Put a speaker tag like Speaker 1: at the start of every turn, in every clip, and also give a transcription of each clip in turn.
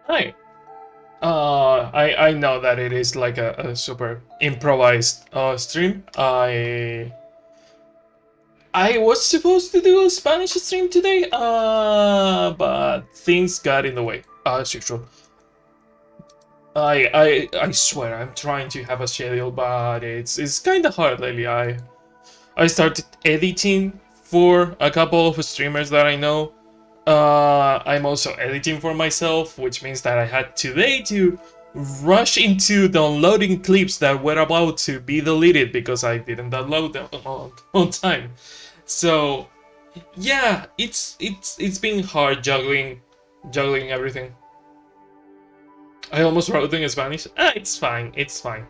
Speaker 1: Hi. I know that it is like a super improvised stream. I was supposed to do a Spanish stream today, but things got in the way, as usual. I swear I'm trying to have a schedule, but it's kind of hard lately. I started editing for a couple of streamers that I know. I'm also editing for myself, which means that I had today to rush into downloading clips that were about to be deleted because I didn't download them on time. So yeah, it's been hard juggling everything. I almost wrote it in Spanish. It's fine. It's fine.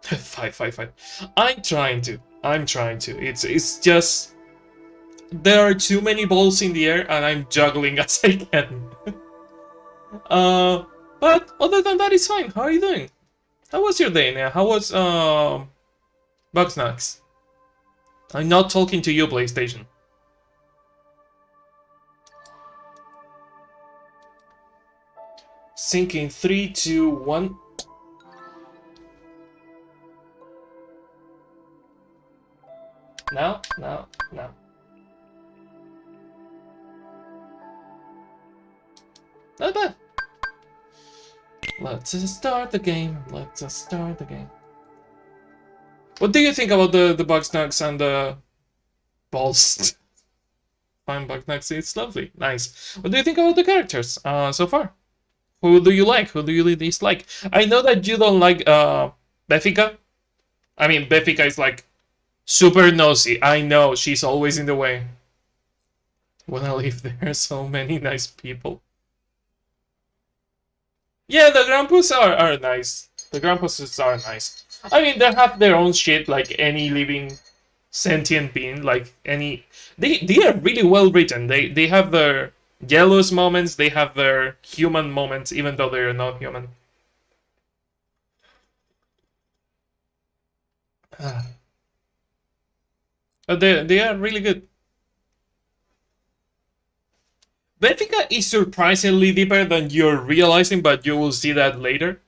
Speaker 1: Five. I'm trying to. I'm trying to. It's just there are too many balls in the air, and I'm juggling as I can. Uh, but other than that, it's fine. How are you doing? How was your day, Nia? How was Bugsnax? I'm not talking to you, PlayStation. Syncing 3, 2, 1. Now. Not bad. Let's start the game. What do you think about the Bugsnax and the balls? Fine, Bugsnax. It's lovely. Nice. What do you think about the characters so far? Who do you like? Who do you dislike? I know that you don't like Beffica. I mean, Beffica is like super nosy. I know, she's always in the way. When I live there, so many nice people. Yeah, the Grandpas are nice. The Grandpas are nice. I mean, they have their own shit like any living sentient being. Like any, they are really well written. They have their jealous moments. They have their human moments, even though they are not human. But they are really good. Benfica is surprisingly deeper than you're realizing, but you will see that later.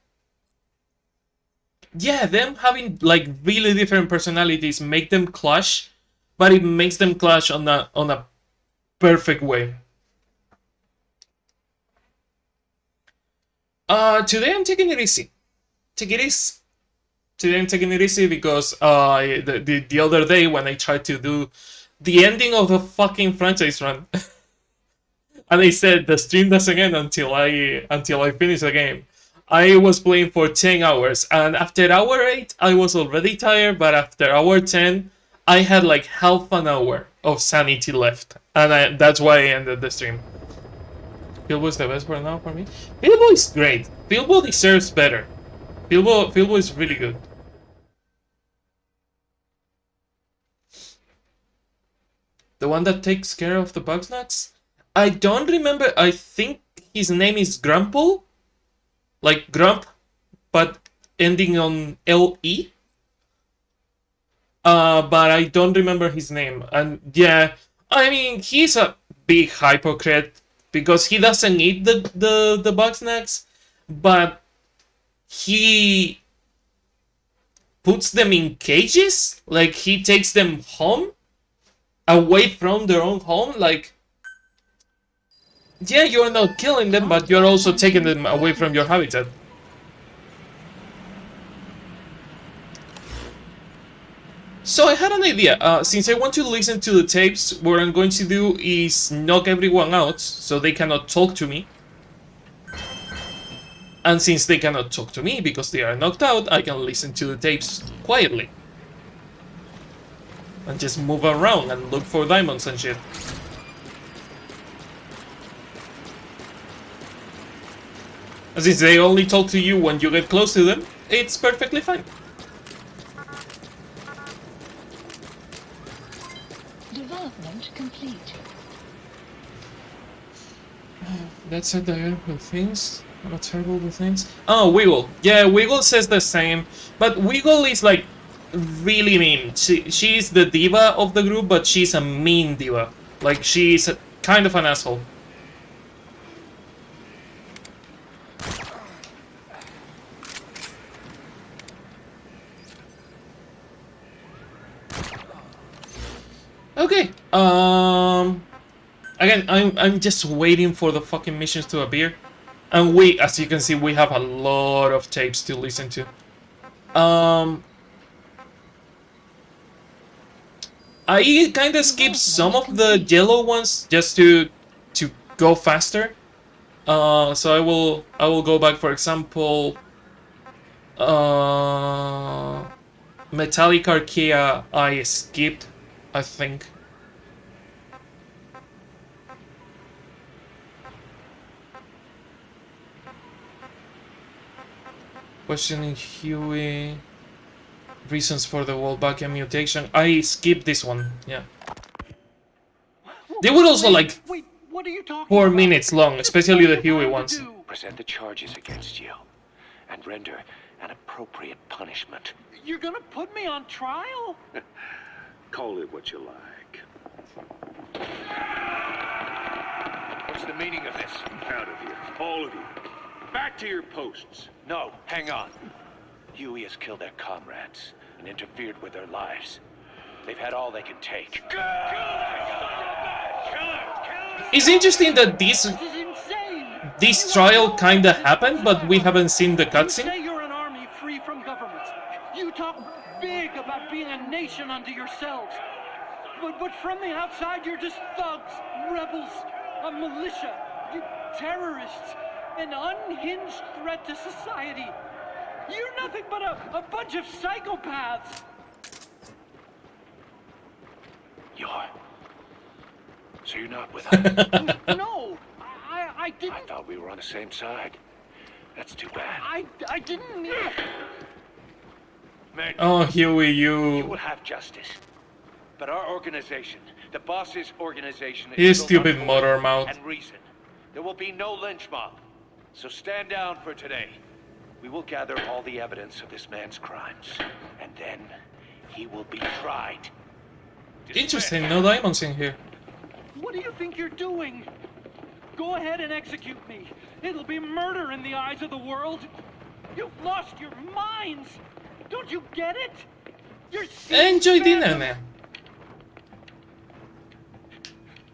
Speaker 1: Yeah, them having like really different personalities make them clash, but it makes them clash on a perfect way. Today I'm taking it easy. Take it easy. Today I'm taking it easy because the other day when I tried to do the ending of the fucking franchise run, and I said the stream doesn't end until I finish the game. I was playing for 10 hours, and after hour 8, I was already tired, but after hour 10, I had like half an hour of sanity left, and that's why I ended the stream. Bilbo is the best for now for me. Bilbo is great. Bilbo deserves better. Bilbo is really good. The one that takes care of the Bugsnax? I don't remember. I think his name is Grumple, like Grump, but ending on LE. But I don't remember his name. And yeah, I mean, he's a big hypocrite because he doesn't need the Bugsnax, but he puts them in cages. Like he takes them home, away from their own home. Like, yeah, you're not killing them, but you're also taking them away from your habitat. So I had an idea. Since I want to listen to the tapes, what I'm going to do is knock everyone out so they cannot talk to me. And since they cannot talk to me because they are knocked out, I can listen to the tapes quietly. And just move around and look for diamonds and shit. And since they only talk to you when you get close to them, it's perfectly fine.
Speaker 2: Development complete.
Speaker 1: That's a terrible things. What terrible things? Oh, Wiggle. Yeah, Wiggle says the same. But Wiggle is like really mean. She's the diva of the group, but she's a mean diva. Like she's kind of an asshole. Okay. Again, I'm just waiting for the fucking missions to appear, and we, as you can see, we have a lot of tapes to listen to. I kind of skipped some
Speaker 2: Development
Speaker 1: of the
Speaker 2: complete.
Speaker 1: yellow ones just to go faster. So I will go back. For example, uh, Metallic Archaea I skipped, I think. Questioning Huey. Reasons for the Wolbachia mutation. I skipped this one. Yeah. They were also like
Speaker 3: Wait, what are you talking
Speaker 1: 4
Speaker 3: about?
Speaker 1: minutes long,
Speaker 3: Just
Speaker 1: especially
Speaker 3: what
Speaker 1: the
Speaker 3: are you
Speaker 1: Huey
Speaker 3: trying to
Speaker 1: ones.
Speaker 3: do?
Speaker 4: Present the charges against you and render an appropriate punishment.
Speaker 3: You're gonna put me on trial?
Speaker 4: Call it what you like. What's the meaning of this? Out of here, all of you. Back to your posts. No, hang on. Huey has killed their comrades and interfered with their lives. They've had all they can take.
Speaker 1: It's interesting that this
Speaker 3: This is insane!
Speaker 1: this
Speaker 3: You
Speaker 1: trial
Speaker 3: have no
Speaker 1: kinda
Speaker 3: right to
Speaker 1: happened, but we
Speaker 3: whatsoever.
Speaker 1: haven't seen the
Speaker 3: You
Speaker 1: cutscene.
Speaker 3: say you're an army free from government. You talk big about being a nation unto yourselves. But from the outside, you're just thugs, rebels, a militia, you terrorists, an unhinged threat to society. You're nothing but a bunch of psychopaths.
Speaker 4: So you're not with us?
Speaker 3: No, I
Speaker 4: I
Speaker 3: didn't.
Speaker 4: thought we were on the same side. That's too bad.
Speaker 3: I didn't mean.
Speaker 4: Men,
Speaker 1: Oh, Huey,
Speaker 4: you
Speaker 1: you.
Speaker 4: will have justice. But our organization, the boss's organization,
Speaker 1: You
Speaker 4: is built
Speaker 1: stupid
Speaker 4: on order
Speaker 1: motor mouth.
Speaker 4: and reason. There will be no lynch mob. So stand down for today. We will gather all the evidence of this man's crimes, and then he will be tried.
Speaker 1: Interesting, no diamonds in here.
Speaker 3: What do you think you're doing? Go ahead and execute me. It'll be murder in the eyes of the world. You've lost your minds. Don't you get it? You're
Speaker 1: Enjoy dinner
Speaker 3: phantom.
Speaker 1: now.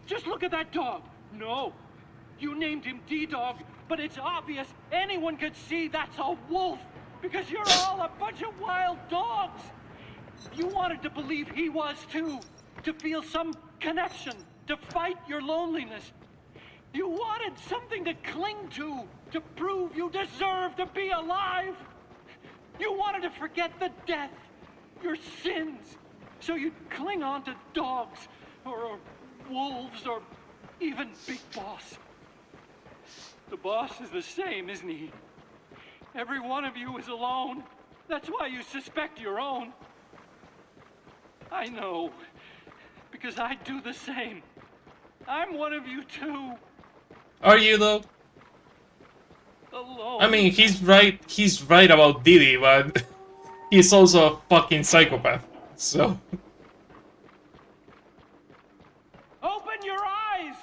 Speaker 3: Just look at that dog. No, you named him D-Dog, but it's obvious anyone could see that's a wolf because you're all a bunch of wild dogs. You wanted to believe he was too, to feel some connection, to fight your loneliness. You wanted something to cling to prove you deserve to be alive. You wanted to forget the death, your sins, so you'd cling on to dogs, or wolves, or even Big Boss. The boss is the same, isn't he? Every one of you is alone. That's why you suspect your own. I know, because I do the same. I'm one of you too,
Speaker 1: Are you though?
Speaker 3: alone.
Speaker 1: I mean, he's right about Diddy, but he's also a fucking psychopath. So,
Speaker 3: Open your eyes!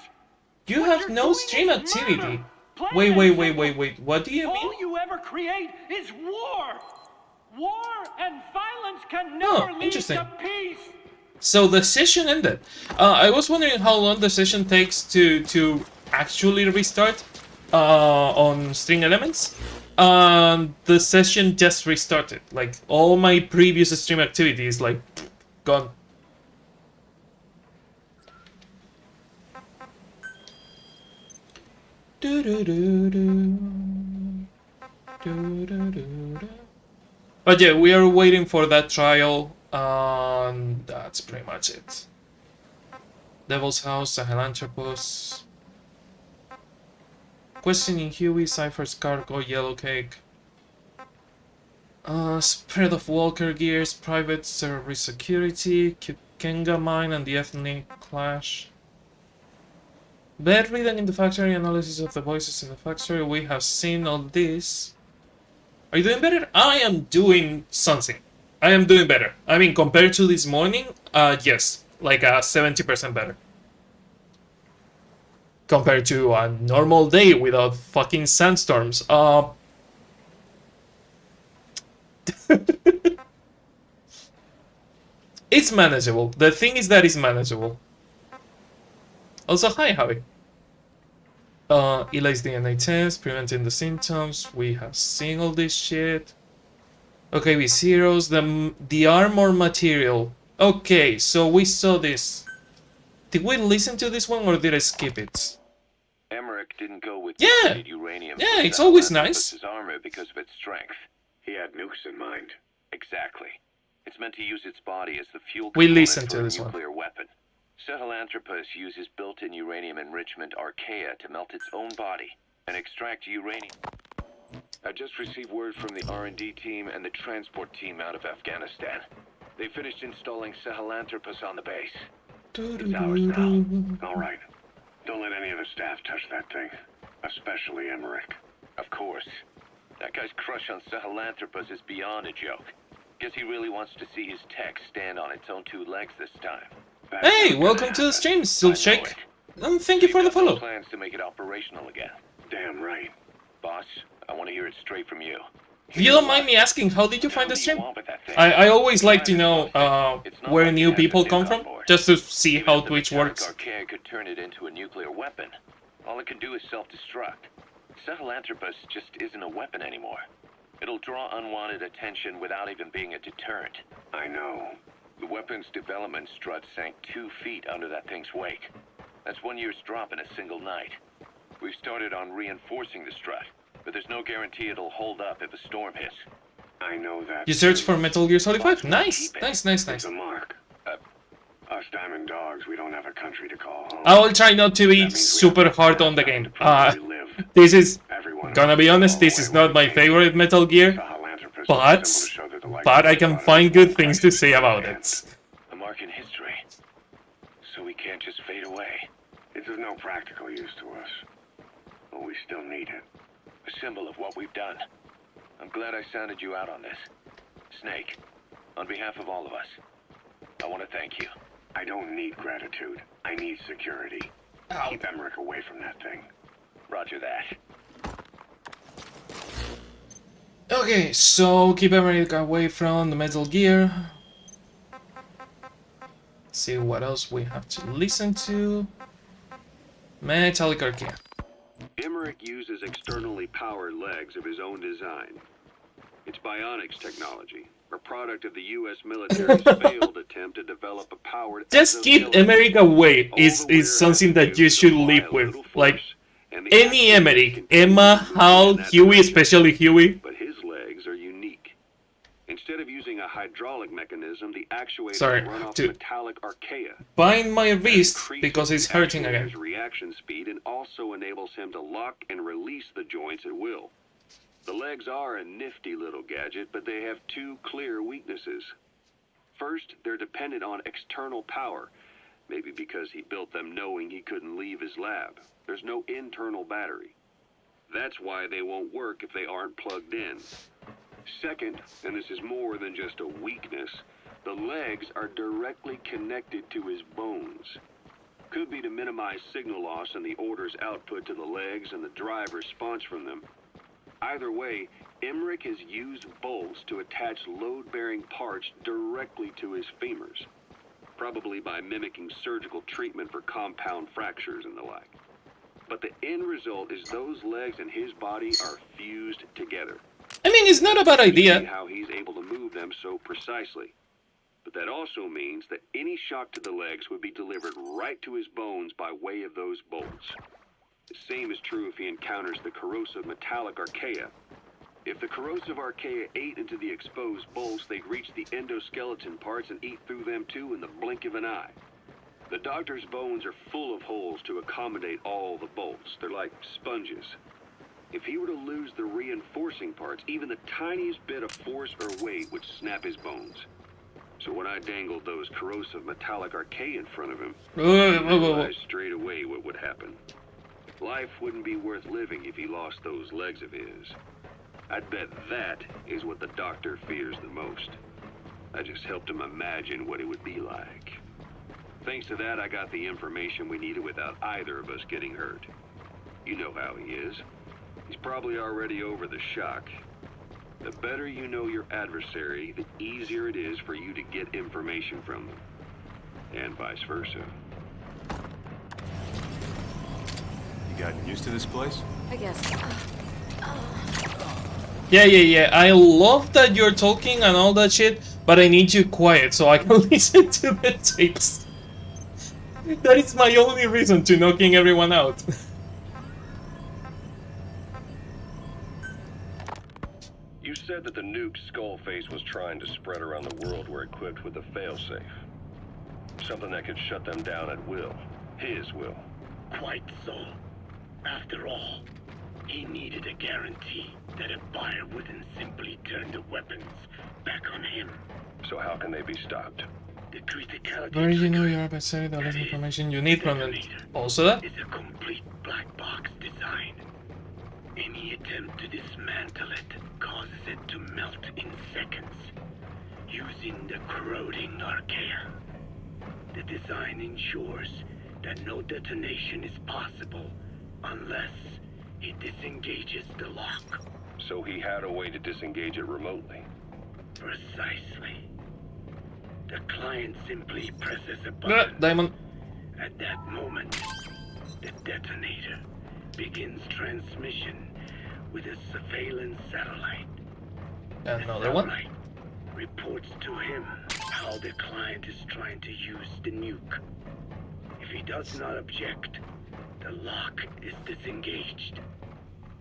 Speaker 1: you
Speaker 3: What
Speaker 1: have
Speaker 3: you're
Speaker 1: no
Speaker 3: doing
Speaker 1: stream
Speaker 3: is
Speaker 1: activity.
Speaker 3: murder. Plain
Speaker 1: Wait,
Speaker 3: and
Speaker 1: wait, wait,
Speaker 3: simple.
Speaker 1: wait, wait. What do you mean?
Speaker 3: All you ever create is war. War and violence can
Speaker 1: Oh,
Speaker 3: never lead
Speaker 1: interesting.
Speaker 3: to peace.
Speaker 1: So the session ended. I was wondering how long the session takes to actually restart on String Elements. The session just restarted. Like all my previous stream activity is like gone. But yeah, we are waiting for that trial, and that's pretty much it. Devil's House, Sahelanthropus. Questioning Huey, Cypher's Cargo, Yellow Cake. Spread of Walker Gears, Private Service Security, Kenga Mine and the Ethnic Clash. Bedridden in the factory, analysis of the voices in the factory. We have seen all this. Are you doing better? I am doing something. I am doing better. I mean, compared to this morning, yes, like 70% better. Compared to a normal day without fucking sandstorms. It's manageable. The thing is that it's manageable. Also, hi, Javi. Eli's DNA test, preventing the symptoms. We have seen all this shit. Okay, we zeros. The armor material. Okay, so we saw this. Did we listen to this one or did I skip it?
Speaker 4: Emmerich didn't go with
Speaker 1: Yeah.
Speaker 4: depleted uranium.
Speaker 1: Yeah,
Speaker 4: for
Speaker 1: it's always
Speaker 4: Sahelanthropus's
Speaker 1: nice.
Speaker 4: armor because of its strength. He had nukes in mind. Exactly. It's meant to use its body as the fuel
Speaker 1: We
Speaker 4: component
Speaker 1: listened
Speaker 4: for
Speaker 1: to
Speaker 4: a
Speaker 1: this one.
Speaker 4: nuclear weapon. Sahelanthropus uses built-in uranium enrichment archaea to melt its own body and extract uranium. I just received word from the R&D team and the transport team out of Afghanistan. They finished installing Sahelanthropus on the base. It's ours now.
Speaker 5: All right. Don't let any of the staff touch that thing. Especially Emmerich.
Speaker 4: Of course. That guy's crush on Sahelanthropus is beyond a joke. Guess he really wants to see his tech stand on its own two legs this time.
Speaker 5: That's
Speaker 1: Hey,
Speaker 5: not gonna
Speaker 1: welcome to the
Speaker 5: happen.
Speaker 1: stream,
Speaker 4: I
Speaker 1: Silkshake.
Speaker 4: know
Speaker 1: And thank you for the
Speaker 4: We've got no
Speaker 1: follow.
Speaker 4: plans to make it operational again.
Speaker 5: Damn right.
Speaker 4: Boss, I want to hear it straight from you.
Speaker 1: If you don't mind me asking, how did you find the
Speaker 4: What do you
Speaker 1: stream?
Speaker 4: want with that thing?
Speaker 1: I always like to
Speaker 4: Time is
Speaker 1: know
Speaker 4: close. It's not
Speaker 1: where
Speaker 4: like it
Speaker 1: new
Speaker 4: has
Speaker 1: people
Speaker 4: a
Speaker 1: come
Speaker 4: nuke
Speaker 1: from,
Speaker 4: on board.
Speaker 1: just to see
Speaker 4: Even
Speaker 1: how
Speaker 4: if the
Speaker 1: Twitch
Speaker 4: metallic
Speaker 1: works.
Speaker 4: archaea could turn it into a nuclear weapon. All it can do is self-destruct. Sahelanthropus just isn't a weapon anymore. It'll draw unwanted attention without even being a deterrent.
Speaker 5: I know.
Speaker 4: The weapon's development strut sank 2 feet under that thing's wake. That's 1 year's drop in a single night. We've started on reinforcing the strut, but there's no guarantee it'll hold up if a storm hits.
Speaker 5: I know that.
Speaker 1: You search for Metal Gear Solid 5?
Speaker 4: Boss,
Speaker 1: Nice,
Speaker 4: keep it.
Speaker 1: nice, nice,
Speaker 5: It's
Speaker 1: nice.
Speaker 5: a mark. Us diamond dogs, we don't have a country to call home.
Speaker 1: I will try not to
Speaker 5: That
Speaker 1: be
Speaker 5: means we
Speaker 1: super
Speaker 5: have
Speaker 1: hard
Speaker 5: to
Speaker 1: on the
Speaker 5: have
Speaker 1: game.
Speaker 5: to prove we live.
Speaker 1: This is,
Speaker 5: Everyone
Speaker 1: gonna be
Speaker 5: knows
Speaker 1: honest,
Speaker 5: all
Speaker 1: this
Speaker 5: the
Speaker 1: is
Speaker 5: way
Speaker 1: not
Speaker 5: we
Speaker 1: my
Speaker 5: came.
Speaker 1: favorite Metal Gear,
Speaker 5: Sahelanthropus
Speaker 1: but,
Speaker 5: is a symbol to show that the light
Speaker 1: but I
Speaker 5: is
Speaker 1: can
Speaker 5: on
Speaker 1: find
Speaker 5: and
Speaker 1: good things to
Speaker 5: Christ
Speaker 1: say
Speaker 5: is
Speaker 1: about
Speaker 5: at
Speaker 1: it.
Speaker 4: A mark in history. So we can't just fade away.
Speaker 5: It's of no practical use to us. But we still need it.
Speaker 4: A symbol of what we've done. I'm glad I sounded you out on this. Snake, on behalf of all of us, I want to thank you.
Speaker 5: I don't need gratitude. I need security. Keep Emmerich away from that thing.
Speaker 4: Roger that.
Speaker 1: Okay, so keep America away from the Metal Gear. See what else we have to listen to. Metallic Archaea.
Speaker 6: Emmerich uses externally powered legs of his own design. It's bionics technology, a product of the U.S. military's failed attempt to develop a powered
Speaker 1: Just keep
Speaker 6: exoskeleton.
Speaker 1: Emerick away
Speaker 6: All
Speaker 1: is
Speaker 6: the wearer
Speaker 1: something
Speaker 6: has to
Speaker 1: that
Speaker 6: do
Speaker 1: you
Speaker 6: is
Speaker 1: should
Speaker 6: apply
Speaker 1: live
Speaker 6: a
Speaker 1: with.
Speaker 6: little
Speaker 1: Like,
Speaker 6: force, and the
Speaker 1: any
Speaker 6: actuator
Speaker 1: Emerick,
Speaker 6: continues
Speaker 1: Emma,
Speaker 6: moving
Speaker 1: Hal,
Speaker 6: in that
Speaker 1: Huey,
Speaker 6: direction.
Speaker 1: especially Huey.
Speaker 6: But his legs are unique. Instead of using a hydraulic mechanism, the actuators
Speaker 1: Sorry,
Speaker 6: run off
Speaker 1: to
Speaker 6: metallic archaea.
Speaker 1: bind my
Speaker 6: That
Speaker 1: wrist
Speaker 6: increases
Speaker 1: because it's
Speaker 6: the
Speaker 1: hurting
Speaker 6: actuator's
Speaker 1: again.
Speaker 6: reaction speed and also enables him to lock and release the joints at will. The legs are a nifty little gadget, but they have two clear weaknesses. First, they're dependent on external power, maybe because he built them knowing he couldn't leave his lab. There's no internal battery. That's why they won't work if they aren't plugged in. Second, and this is more than just a weakness, the legs are directly connected to his bones. Could be to minimize signal loss and the orders output to the legs and the drive response from them. Either way, Emmerich has used bolts to attach load-bearing parts directly to his femurs, probably by mimicking surgical treatment for compound fractures and the like. But the end result is those legs and his body are fused together.
Speaker 1: I mean, it's not a bad
Speaker 6: See
Speaker 1: idea.
Speaker 6: how he's able to move them so precisely. But that also means that any shock to the legs would be delivered right to his bones by way of those bolts. The same is true if he encounters the corrosive metallic archaea. If the corrosive archaea ate into the exposed bolts, they'd reach the endoskeleton parts and eat through them too in the blink of an eye. The doctor's bones are full of holes to accommodate all the bolts. They're like sponges. If he were to lose the reinforcing parts, even the tiniest bit of force or weight would snap his bones. So when I dangled those corrosive metallic archaea in front of him, I realized straight away what would happen. Life wouldn't be worth living if he lost those legs of his. I'd bet that is what the doctor fears the most. I just helped him imagine what it would be like. Thanks to that, I got the information we needed without either of us getting hurt. You know how he is. He's probably already over the shock. The better you know your adversary, the easier it is for you to get information from them. And vice versa.
Speaker 7: You gotten used to this place?
Speaker 8: I guess.
Speaker 1: Yeah. I love that you're talking and all that shit, but I need you quiet so I can listen to the tapes. That is my only reason to knocking everyone out.
Speaker 6: You said that the nuke Skullface was trying to spread around the world were equipped with a failsafe. Something that could shut them down at will. His will.
Speaker 5: Quite so. After all, he needed a guarantee that a buyer wouldn't simply turn the weapons back on him.
Speaker 6: So how can they be stopped?
Speaker 5: The criticality
Speaker 1: Where do you know
Speaker 5: trigger,
Speaker 1: your adversary the less
Speaker 5: that is,
Speaker 1: information you need from it?
Speaker 5: detonator,
Speaker 1: Also that?
Speaker 5: is a complete black box design. Any attempt to dismantle it causes it to melt in seconds, using the corroding archaea. The design ensures that no detonation is possible unless he disengages the lock.
Speaker 6: So he had a way to disengage it remotely.
Speaker 5: Precisely. The client simply presses a button.
Speaker 1: Diamond.
Speaker 5: At that moment, the detonator begins transmission with a surveillance satellite.
Speaker 1: Another one.
Speaker 5: Satellite reports to him how the client is trying to use the nuke. If he does not object, the lock is disengaged.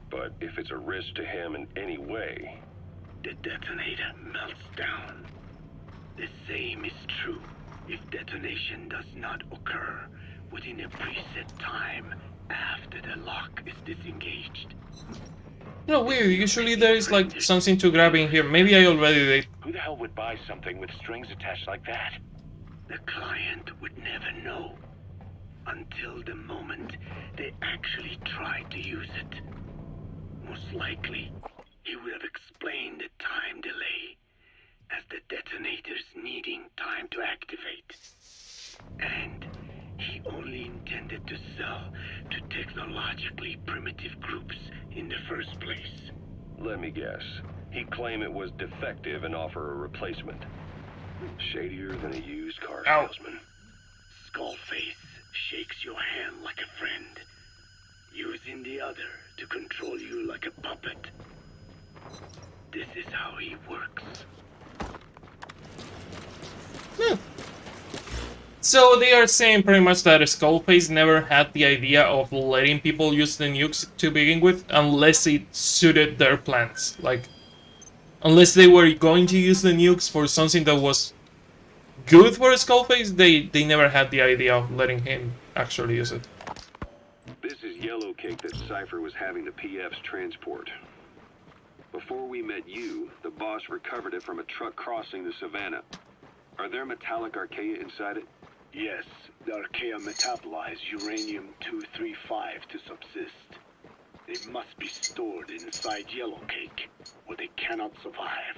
Speaker 6: But if it's a risk to him in any way,
Speaker 5: The detonator melts down. The same is true if detonation does not occur within a preset time after the lock is disengaged.
Speaker 1: No, weird. Usually there is like something to grab in here. Maybe I already did.
Speaker 4: Who the hell would buy something with strings attached like that?
Speaker 5: The client would never know until the moment they actually tried to use it. Most likely, he would have explained the time delay as the detonators needing time to activate. And he only intended to sell to technologically primitive groups in the first place.
Speaker 6: let me guess. He'd claim it was defective and offer a replacement. Shadier than a used car
Speaker 1: Ow.
Speaker 6: salesman.
Speaker 5: Skullface shakes your hand like a friend, using the other to control you like a puppet. This is how he works.
Speaker 1: So they are saying pretty much that Skullface never had the idea of letting people use the nukes to begin with, unless it suited their plans. Like, unless they were going to use the nukes for something that was good for Skullface, they never had the idea of letting him actually use it.
Speaker 6: This is yellow cake that Cypher was having the PFs transport. Before we met you, the boss recovered it from a truck crossing the savannah. Are there metallic archaea inside it?
Speaker 5: Yes, the archaea metabolize uranium-235 to subsist. They must be stored inside yellow cake, or they cannot survive.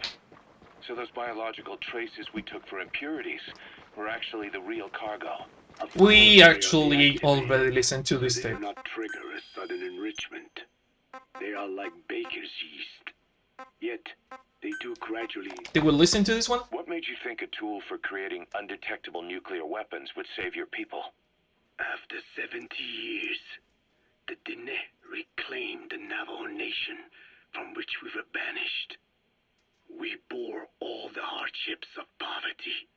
Speaker 4: So those biological traces we took for impurities were actually the real cargo.
Speaker 5: Of course,
Speaker 1: We
Speaker 5: they are
Speaker 1: actually
Speaker 5: deactivated,
Speaker 1: already listened to this
Speaker 5: so they
Speaker 1: tape.
Speaker 5: do not trigger a sudden enrichment. They are like baker's yeast. Yet, they do gradually...
Speaker 1: Did we listen to this one?
Speaker 4: What made you think a tool for creating undetectable nuclear weapons would save your people?
Speaker 5: After 70 years, the Dene reclaimed the Navajo nation from which we were banished. We bore all the hardships of poverty.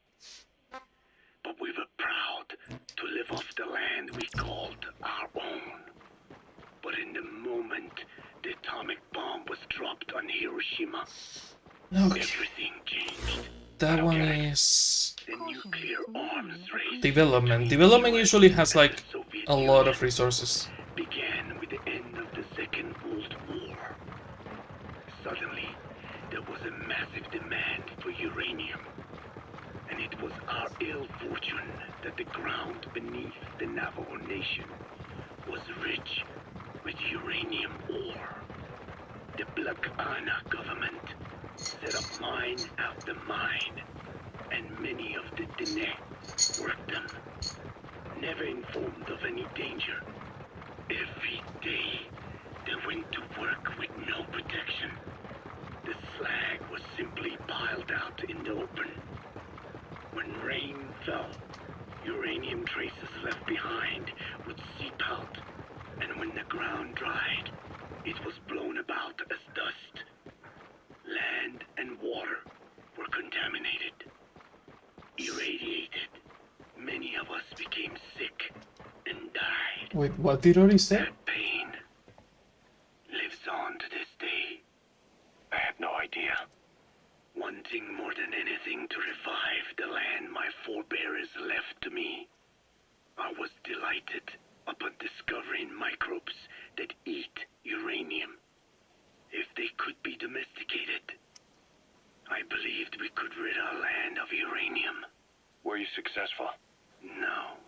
Speaker 5: But we were proud to live off the land we called our own. But in the moment the atomic bomb was dropped on Hiroshima,
Speaker 1: Okay.
Speaker 5: everything changed.
Speaker 1: That one is
Speaker 5: The nuclear arms race
Speaker 1: development.
Speaker 5: between
Speaker 1: Development
Speaker 5: US
Speaker 1: usually has
Speaker 5: and
Speaker 1: like
Speaker 5: the Soviet
Speaker 1: a lot
Speaker 5: Union
Speaker 1: of resources.
Speaker 5: began with the end of the Second World War. Suddenly, there was a massive demand for uranium. And it was our ill fortune that the ground beneath the Navajo Nation was rich with uranium ore. The Black Ana government set up mine after mine, and many of the Dene worked them, never informed of any danger. Every day, they went to work with no protection. The slag was simply piled out in the open. When rain fell, uranium traces left behind would seep out, and when the ground dried, it was blown about as dust. Land and water were contaminated, irradiated. Many of us became sick and died.
Speaker 1: Wait, what did Ori say?
Speaker 5: That pain lives on to this day.
Speaker 4: I had no idea.
Speaker 5: Wanting more than anything to revive the land my forebears left to me, I was delighted upon discovering microbes that eat uranium. If they could be domesticated, I believed we could rid our land of uranium.
Speaker 4: Were you successful?
Speaker 5: No.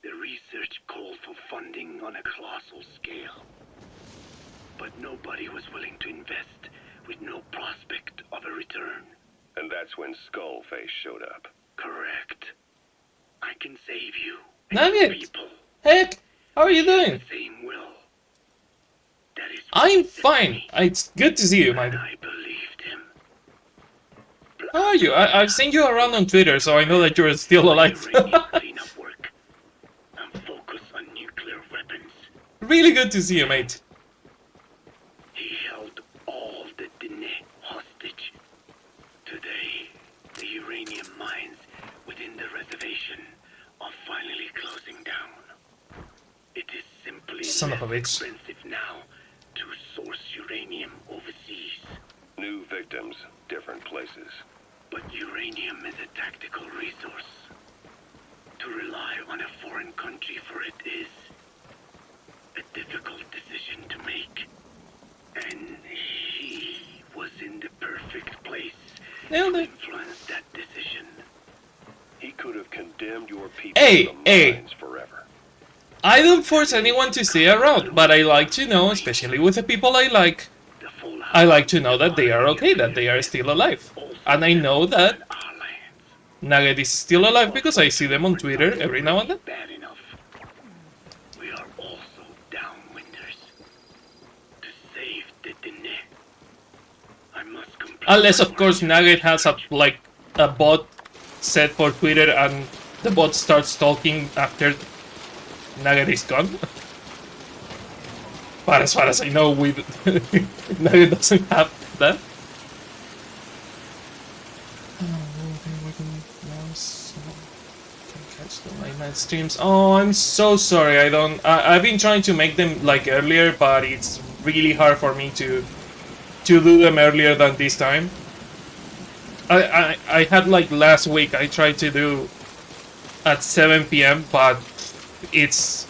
Speaker 5: The research called for funding on a colossal scale. But nobody was willing to invest with no prospect of a return.
Speaker 6: And that's when Skullface showed up.
Speaker 5: Correct. I can save you and
Speaker 1: Nugget!
Speaker 5: your people.
Speaker 1: Heck! How are you doing?
Speaker 5: Same will. That is
Speaker 1: I'm fine. It's good to see you, my
Speaker 5: and
Speaker 1: dude.
Speaker 5: I believed him.
Speaker 1: How are you? I've seen you around on Twitter, so I know that you're still alive.
Speaker 5: Uranium cleanup work. I'm focused on nuclear weapons.
Speaker 1: Really good to see you, mate.
Speaker 5: He held all the Dene hostage. Today, the uranium mines within the reservation are finally closing down. It is simply
Speaker 1: Son of a
Speaker 5: less
Speaker 1: bitch.
Speaker 5: expensive now to source uranium overseas.
Speaker 6: New victims, different places.
Speaker 5: But uranium is a tactical resource. To rely on a foreign country for it is a difficult decision to make. And he was in the perfect place
Speaker 1: Nailed
Speaker 5: to
Speaker 1: it.
Speaker 5: influence that decision.
Speaker 6: He could have condemned your people
Speaker 1: Hey,
Speaker 6: to the
Speaker 1: hey.
Speaker 6: mines forever.
Speaker 1: I don't force anyone to stay around, but I like to know, especially with the people I like,
Speaker 5: The fallout
Speaker 1: I like to know that they are okay, that they are still alive. And I know that
Speaker 5: on our lands.
Speaker 1: Nugget is still alive because I see them on Twitter every now and then.
Speaker 5: Bad enough. We are also downwinders. To save the Dene, I must complete
Speaker 1: Unless,
Speaker 5: my
Speaker 1: of course,
Speaker 5: work.
Speaker 1: Nugget has a bot set for Twitter and the bot starts talking after Nugget is gone. But as far as I know, Nugget doesn't have that. Catch the late night streams. Oh, I'm so sorry. I've been trying to make them like earlier, but it's really hard for me to do them earlier than this time. I had like last week. I tried to do at 7 p.m., but it's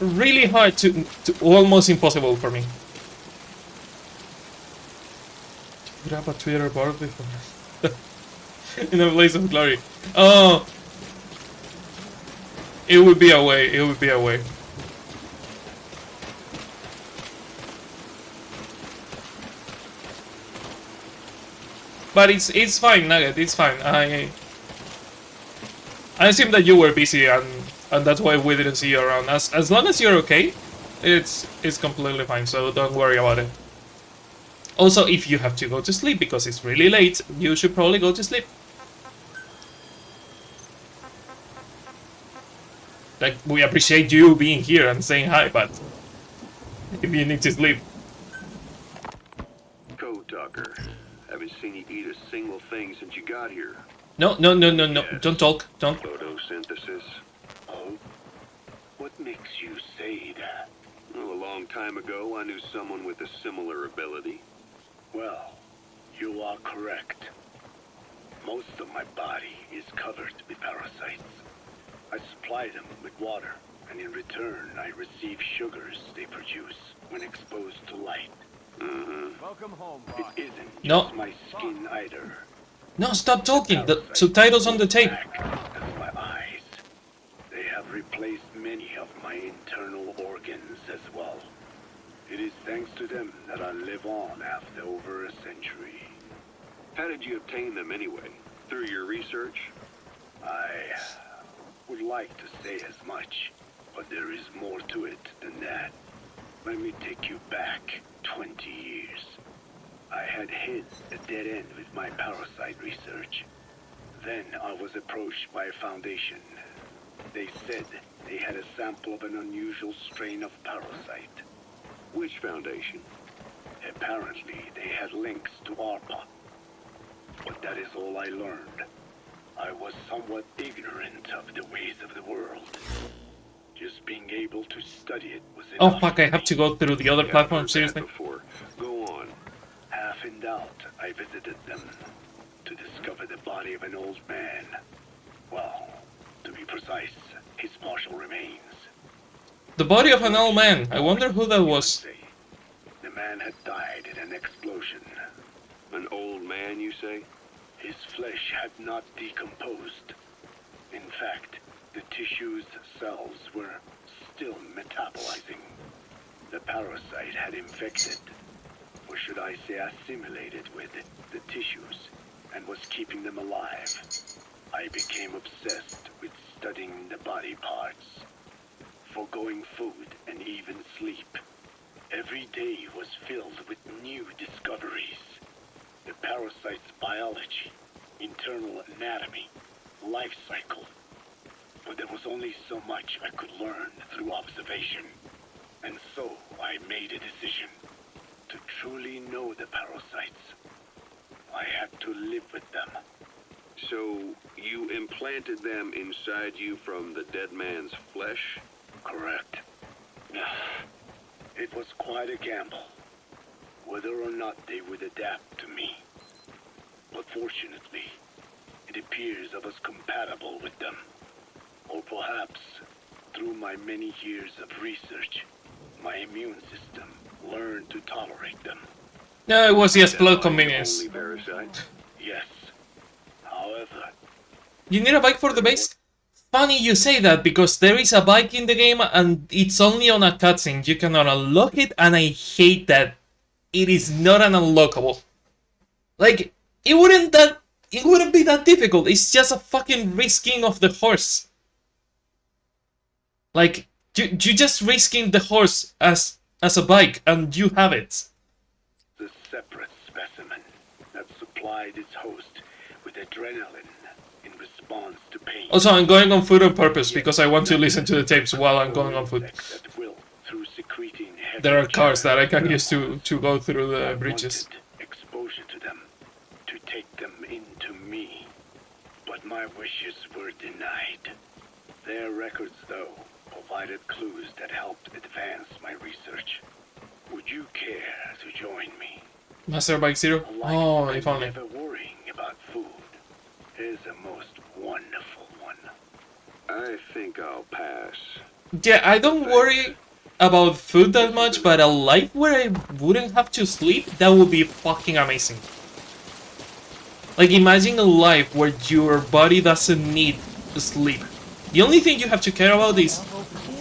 Speaker 1: really hard to almost impossible for me. To grab a Twitter board before in a blaze of glory. Oh, it would be a way. It would be a way. But it's fine, Nugget. It's fine. I assume that you were busy and that's why we didn't see you around. As long as you're okay, it's completely fine. So don't worry about it. Also, if you have to go to sleep because it's really late, you should probably go to sleep. Like, we appreciate you being here and saying hi, but if you need to sleep.
Speaker 6: Code Talker. Haven't seen you eat a single thing since you got here.
Speaker 1: No. Don't talk. Don't.
Speaker 6: Photosynthesis.
Speaker 5: Oh? What makes you say that?
Speaker 6: Well, a long time ago, I knew someone with a similar ability.
Speaker 5: Well, you are correct. Most of my body is covered with parasites. I supply them with water, and in return, I receive sugars they produce when exposed to light.
Speaker 7: Welcome home,
Speaker 5: It
Speaker 7: boss.
Speaker 5: isn't
Speaker 1: No.
Speaker 5: just my skin either.
Speaker 1: No, stop talking. The subtitles on the tape.
Speaker 5: Back as my eyes. They have replaced many of my internal organs as well. It is thanks to them that I live on after over a century.
Speaker 6: How did you obtain them anyway? Through your research?
Speaker 5: I would like to say as much, but there is more to it than that. Let me take you back 20 years. I had hit a dead end with my parasite research. Then I was approached by a foundation. They said they had a sample of an unusual strain of parasite.
Speaker 6: Which foundation?
Speaker 5: Apparently, they had links to ARPA. But that is all I learned. I was somewhat ignorant of the ways of the world. Just being able to study it was
Speaker 1: Oh
Speaker 5: enough.
Speaker 1: fuck, I have to go through the other
Speaker 6: Yeah, I've
Speaker 1: platform,
Speaker 6: heard that
Speaker 1: seriously?
Speaker 6: before. Go on.
Speaker 5: Half in doubt, I visited them to discover the body of an old man. Well, to be precise, his partial remains.
Speaker 1: The body of an old man. I wonder who that
Speaker 5: You could
Speaker 1: was.
Speaker 5: say. The man had died in an explosion.
Speaker 6: An old man, you say?
Speaker 5: His flesh had not decomposed. In fact, the tissue's cells were still metabolizing. The parasite had infected, or should I say assimilated with the tissues, and was keeping them alive. I became obsessed with studying the body parts, foregoing food and even sleep. Every day was filled with new discoveries. The parasite's biology, internal anatomy, life cycle. But there was only so much I could learn through observation. And so I made a decision. To truly know the parasites, I had to live with them.
Speaker 6: So, you implanted them inside you from the dead man's flesh?
Speaker 5: Correct. It was quite a gamble, whether or not they would adapt to me. But fortunately, it appears I was compatible with them. Or perhaps, through my many years of research, my immune system learned to tolerate them.
Speaker 1: No, it was just blood
Speaker 6: That's why
Speaker 1: convenience.
Speaker 6: you're only parasite?
Speaker 5: Yes. However,
Speaker 1: You need a bike for the base? Funny you say that, because there is a bike in the game and it's only on a cutscene. You cannot unlock it, and I hate that. It is not an unlockable. Like, it wouldn't be that difficult. It's just a fucking risking of the horse. Like, you just risking the horse as a bike, and you have it.
Speaker 5: the separate specimen that supplied its host with adrenaline in response to pain.
Speaker 1: Also, I'm going on foot on purpose because I want to listen to the tapes while I'm going on foot.
Speaker 5: At will, through secreting heavy
Speaker 1: There are cars that I can
Speaker 5: gas
Speaker 1: use to go through
Speaker 5: I
Speaker 1: the bridges.
Speaker 5: wanted exposure to them, to take them into me. But my wishes were denied. Their records, though, provided clues that helped advance my research. Would you care to join me?
Speaker 1: Master Bike Zero?
Speaker 5: A life
Speaker 1: Oh,
Speaker 5: of
Speaker 1: if only.
Speaker 5: never worrying about food is a most wonderful one.
Speaker 6: I think I'll pass.
Speaker 1: Yeah, I don't worry about food that much, but a life where I wouldn't have to sleep, that would be fucking amazing. Like, imagine a life where your body doesn't need sleep. The only thing you have to care about is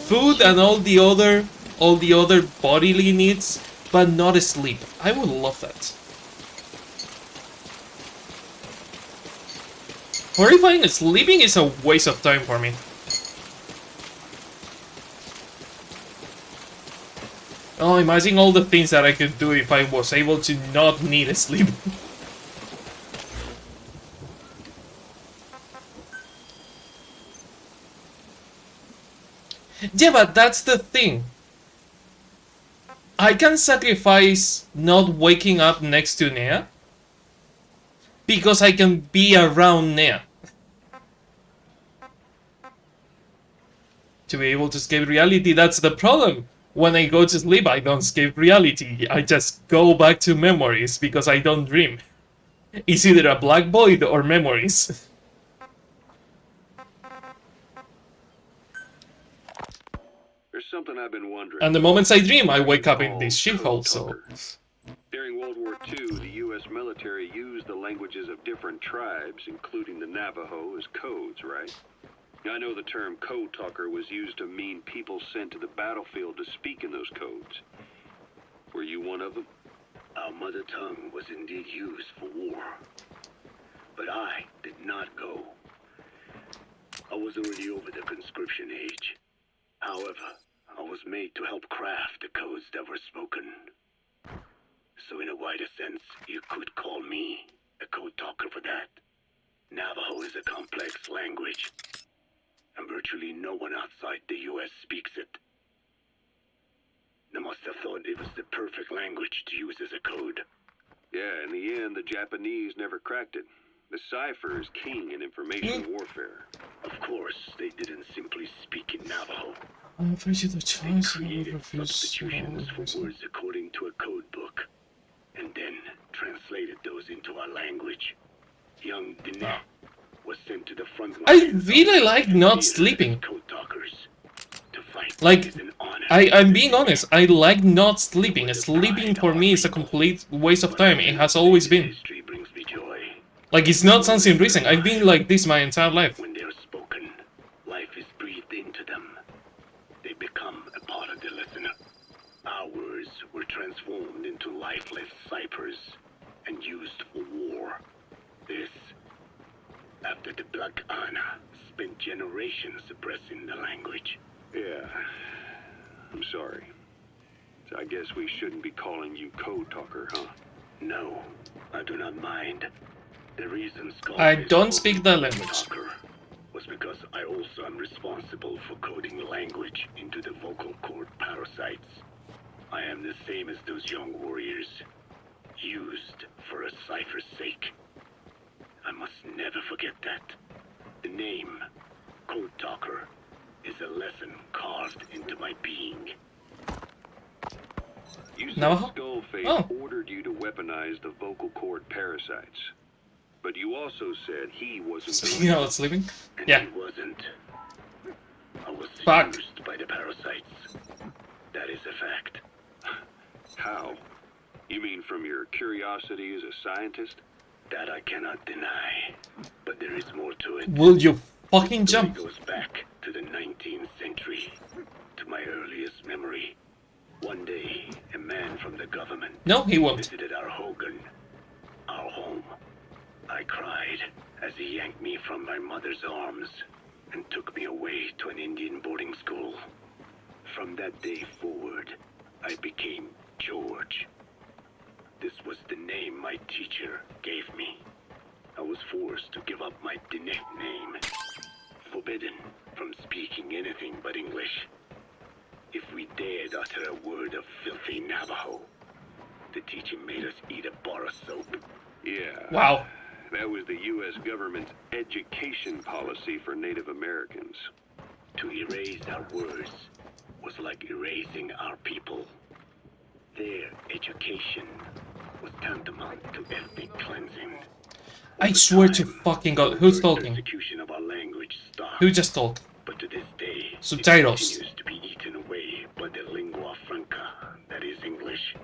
Speaker 1: food and all the other bodily needs, but not sleep. I would love that. Horrifying sleeping is a waste of time for me. Oh, imagine all the things that I could do if I was able to not need sleep. Yeah, but that's the thing. I can sacrifice not waking up next to Nea because I can be around Nea. To be able to escape reality, that's the problem. When I go to sleep, I don't escape reality. I just go back to memories because I don't dream. It's either a black void or memories.
Speaker 6: There's something I've been wondering.
Speaker 1: And the moments I dream, I wake up in
Speaker 6: Called
Speaker 1: this shithole, so...
Speaker 6: code talker. During World War II, the U.S. military used the languages of different tribes, including the Navajo, as codes, right? I know the term code talker was used to mean people sent to the battlefield to speak in those codes. Were you one of them?
Speaker 5: Our mother tongue was indeed used for war. But I did not go. I was already over the conscription age. However, I was made to help craft the codes that were spoken. So in a wider sense, you could call me a code talker for that. Navajo is a complex language, and virtually no one outside the US speaks it. They must have thought it was the perfect language to use as a code.
Speaker 6: Yeah, in the end, the Japanese never cracked it. The cipher is king in information warfare.
Speaker 5: Of course, they didn't simply speak in Navajo.
Speaker 1: I offer you the
Speaker 5: They
Speaker 1: choice and I will
Speaker 5: created
Speaker 1: refuse
Speaker 5: substitutions for
Speaker 1: to
Speaker 5: words according to a code book, and then translated those into our language. Young Diné was sent to the front
Speaker 1: I
Speaker 5: lines
Speaker 1: really
Speaker 5: of
Speaker 1: like
Speaker 5: the
Speaker 1: not
Speaker 5: theater
Speaker 1: sleeping.
Speaker 5: as code talkers. To fight
Speaker 1: Like,
Speaker 5: is an honor.
Speaker 1: I'm being honest, I like not sleeping. Sleeping for me is a complete waste of time. It has always been.
Speaker 5: History brings me joy.
Speaker 1: Like, it's not something recent. I've been like this my entire life.
Speaker 5: When they're spoken, life is breathed into them. They become a part of the listener. Our words were transformed into lifeless ciphers and used for war. This, after the Black Ana spent generations suppressing the language.
Speaker 6: Yeah, I'm sorry. So I guess we shouldn't be calling you code talker, huh?
Speaker 5: No, I do not mind. The reason
Speaker 1: I
Speaker 5: Scarface
Speaker 1: don't
Speaker 5: called
Speaker 1: speak
Speaker 5: me
Speaker 1: the
Speaker 5: Code
Speaker 1: language.
Speaker 5: Talker was because I also am responsible for coding language into the vocal cord parasites. I am the same as those young warriors, used for a cipher's sake. I must never forget that. The name, Code Talker, is a lesson carved into my being.
Speaker 6: You said
Speaker 1: Navajo?
Speaker 6: Skullface
Speaker 1: Oh.
Speaker 6: ordered you to weaponize the vocal cord parasites. But you also said he wasn't
Speaker 1: Speaking
Speaker 6: doing
Speaker 1: of sleeping?
Speaker 5: And
Speaker 1: Yeah.
Speaker 5: he wasn't. I was
Speaker 1: Fuck.
Speaker 5: seduced by the parasites. That is a fact.
Speaker 6: How? You mean from your curiosity as a scientist?
Speaker 5: That I cannot deny. But there is more to it.
Speaker 1: Will you fucking
Speaker 5: The story
Speaker 1: jump?
Speaker 5: goes back to the 19th century, to my earliest memory. One day, a man from the government
Speaker 1: No, he won't.
Speaker 5: visited our Hogan, our home. I cried as he yanked me from my mother's arms and took me away to an Indian boarding school. From that day forward, I became George. This was the name my teacher gave me. I was forced to give up my Diné name, forbidden from speaking anything but English. If we dared utter a word of filthy Navajo, the teacher made us eat a bar of soap.
Speaker 6: Yeah.
Speaker 1: Wow.
Speaker 6: That was the U.S. government's education policy for Native Americans.
Speaker 5: To erase our words was like erasing our people. Their education was tantamount to ethnic cleansing.
Speaker 1: I
Speaker 5: Over
Speaker 1: swear to
Speaker 5: time,
Speaker 1: fucking God, who's
Speaker 5: overt
Speaker 1: talking?
Speaker 5: persecution of our language stopped.
Speaker 1: Who just talked?
Speaker 5: But to this day,
Speaker 1: Subtitles.
Speaker 5: it continues to be eaten away by the lingua franca, that is English.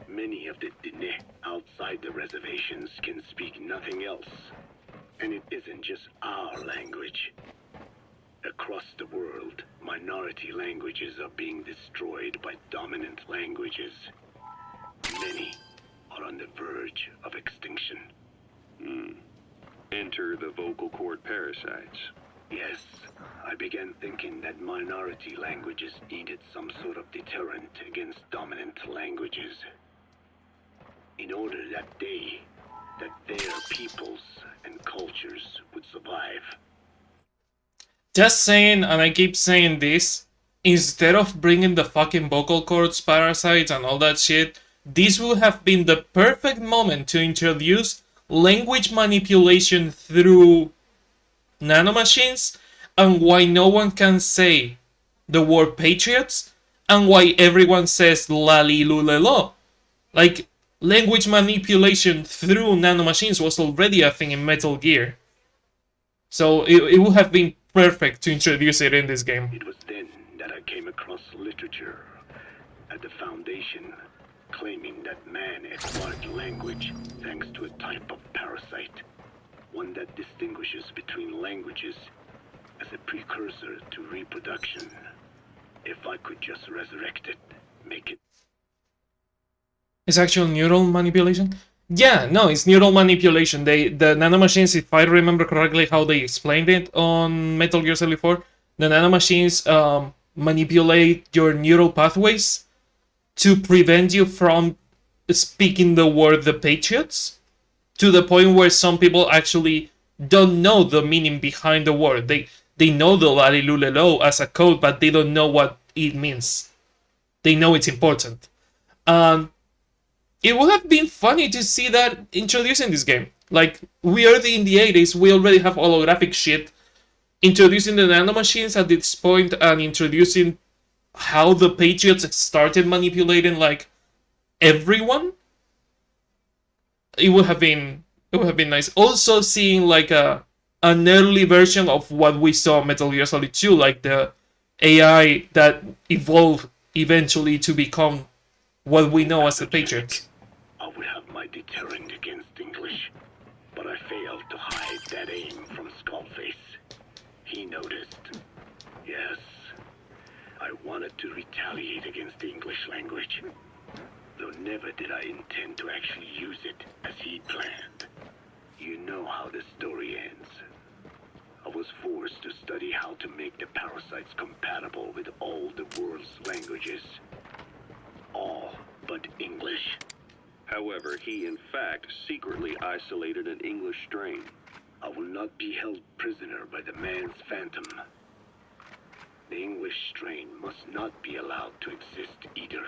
Speaker 5: Many of the Diné outside the reservations can speak nothing else. And it isn't just our language. Across the world, minority languages are being destroyed by dominant languages. Many are on the verge of extinction.
Speaker 6: Enter the vocal cord parasites.
Speaker 5: Yes, I began thinking that minority languages needed some sort of deterrent against dominant languages. In order that their peoples and cultures would survive.
Speaker 1: Just saying, and I keep saying this, instead of bringing the fucking vocal cords parasites and all that shit, this would have been the perfect moment to introduce language manipulation through nanomachines, and why no one can say the word patriots, and why everyone says lalilulelo. Like, language manipulation through nanomachines was already a thing in Metal Gear. So it would have been perfect to introduce it in this game.
Speaker 5: It was then that I came across literature at the Foundation claiming that man acquired language thanks to a type of parasite, one that distinguishes between languages as a precursor to reproduction. If I could just resurrect it, make it...
Speaker 1: It's actual neural manipulation? Yeah, no, it's neural manipulation. The nanomachines, if I remember correctly how they explained it on Metal Gear Solid 4, the nanomachines manipulate your neural pathways to prevent you from speaking the word the Patriots, to the point where some people actually don't know the meaning behind the word. They know the lalilulelo as a code, but they don't know what it means. They know it's important. It would have been funny to see that introduced in this game. Like, we are in the 80s, we already have holographic shit. Introducing the nanomachines at this point and introducing how the Patriots started manipulating, like, everyone. It would have been nice. Also seeing like an early version of what we saw in Metal Gear Solid 2, like the AI that evolved eventually to become what we know as the Patriots.
Speaker 5: I would have my deterrent against English, but I failed to hide that aim from Skullface. He noticed. Yes, I wanted to retaliate against the English language, though never did I intend to actually use it as he planned. You know how the story ends. I was forced to study how to make the parasites compatible with all the world's languages. All but English.
Speaker 6: However, he in fact secretly isolated an English strain.
Speaker 5: I will not be held prisoner by the man's phantom. The English strain must not be allowed to exist either.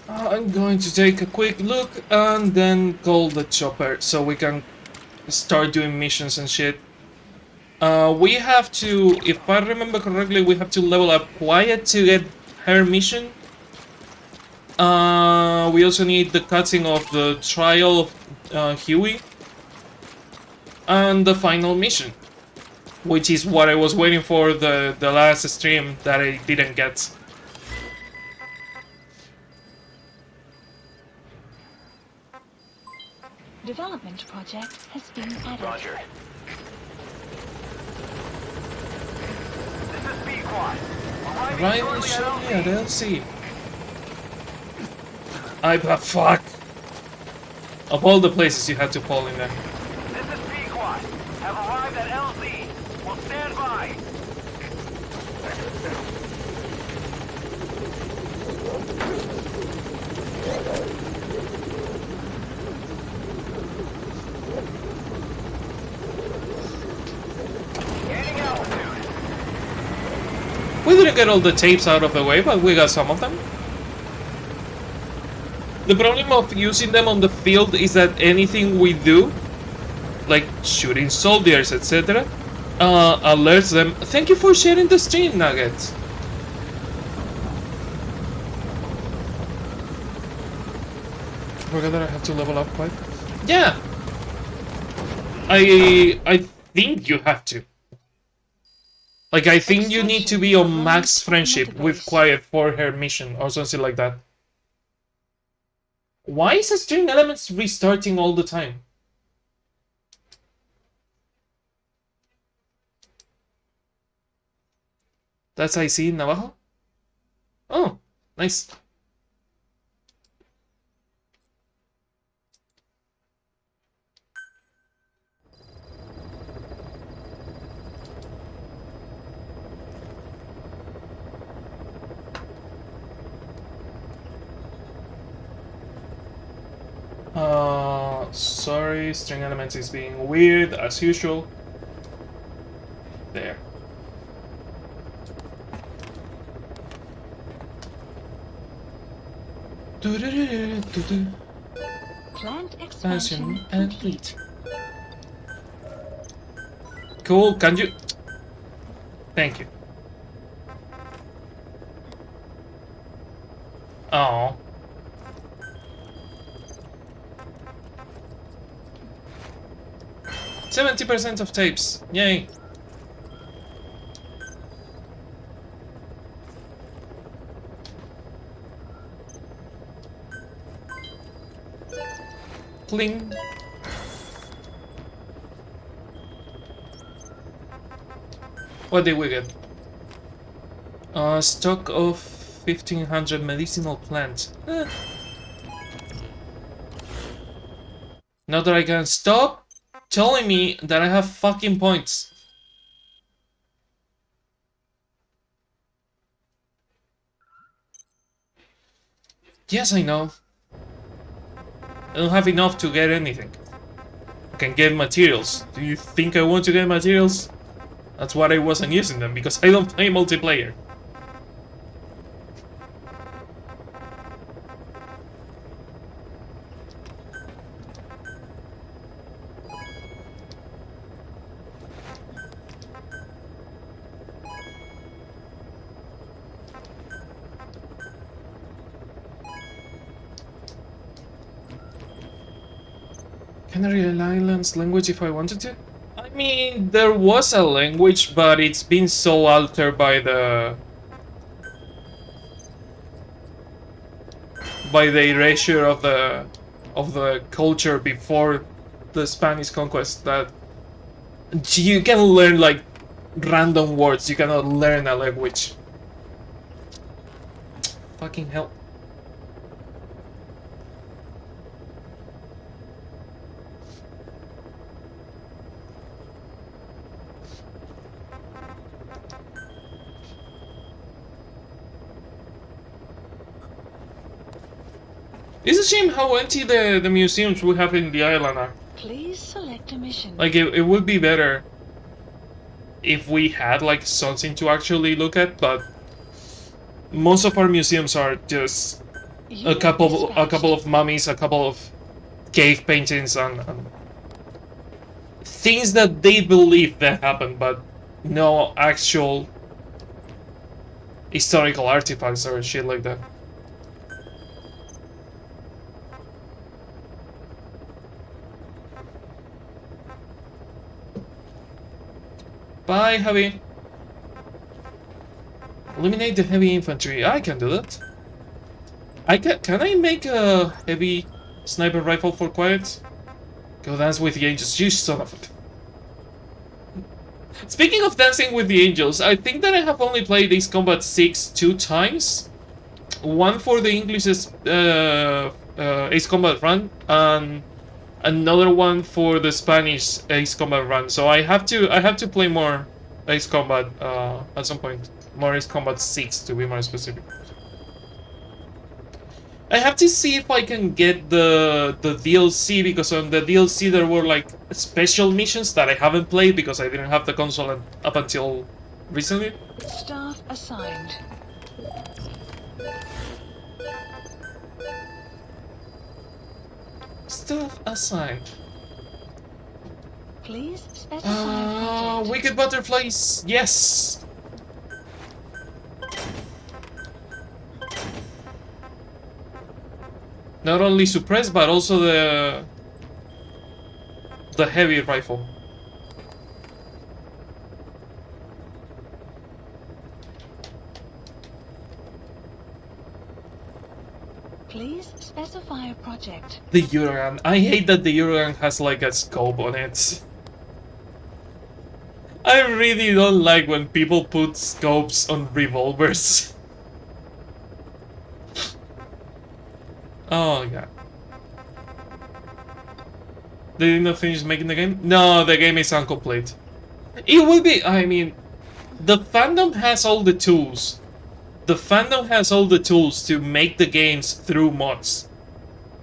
Speaker 1: I'm going to take a quick look and then call the chopper so we can start doing missions and shit. We have to, if I remember correctly, we have to level up Quiet to get her mission. We also need the cutscene of the trial of Huey. And the final mission, which is what I was waiting for the last stream that I didn't get.
Speaker 2: Development project has been added.
Speaker 7: Roger. This is B-Quad.
Speaker 1: Arriving shortly at LC. Fuck. Of all the places you had to fall in there.
Speaker 7: This is B-Quad. Have arrived at LZ. Will stand by. Gaining altitude.
Speaker 1: We didn't get all the tapes out of the way, but we got some of them. The problem of using them on the field is that anything we do, like shooting soldiers, etc., alerts them. Thank you for sharing the stream, Nuggets. I forgot that I have to level up quite. Yeah, I think you have to. Like, I think you need to be on max friendship with Quiet for her mission or something like that. Why is the string elements restarting all the time? That's I see Navajo? Oh, nice. Sorry, string elements is being weird as usual. There.
Speaker 2: Plant expansion complete.
Speaker 1: Cool, can you... Thank you. Oh. %70 of tapes. Yay. Cling. What did we get? Stock of 1500 medicinal plants. Now that I can stop telling me that I have fucking points. Yes, I know. I don't have enough to get anything. I can get materials. Do you think I want to get materials? That's why I wasn't using them, because I don't play multiplayer. Canary Islands language if I wanted to? I mean, there was a language, but it's been so altered by the erasure of the culture before the Spanish conquest that you can learn like random words. You cannot learn a language. Fucking hell. It's a shame how empty the museums we have in the island are.
Speaker 2: Please select a mission.
Speaker 1: Like, it would be better if we had, like, something to actually look at, but most of our museums are just a couple of mummies, a couple of cave paintings, and things that they believe that happened, but no actual historical artifacts or shit like that. Bye, heavy. Eliminate the heavy infantry. I can do that. Can I make a heavy sniper rifle for quiet? Go dance with the angels, you son of it. Speaking of dancing with the angels, I think that I have only played Ace Combat 6 2 times. One for the English Ace Combat run, and another one for the Spanish Ace Combat run. So I have to play more Ace Combat at some point. More Ace Combat 6 to be more specific. I have to see if I can get the DLC, because on the DLC there were like special missions that I haven't played because I didn't have the console up until recently.
Speaker 2: Staff assigned.
Speaker 1: Stuff assigned.
Speaker 2: Please specify project.
Speaker 1: Wicked Butterflies, yes! Not only suppressed, but also the heavy rifle.
Speaker 2: Please specify a project.
Speaker 1: The Eurogun. I hate that the Eurogun has like a scope on it. I really don't like when people put scopes on revolvers. Oh god. They did not finish making the game? No, the game is incomplete. It will be, I mean, the fandom has all the tools. The fandom has all the tools to make the games through mods.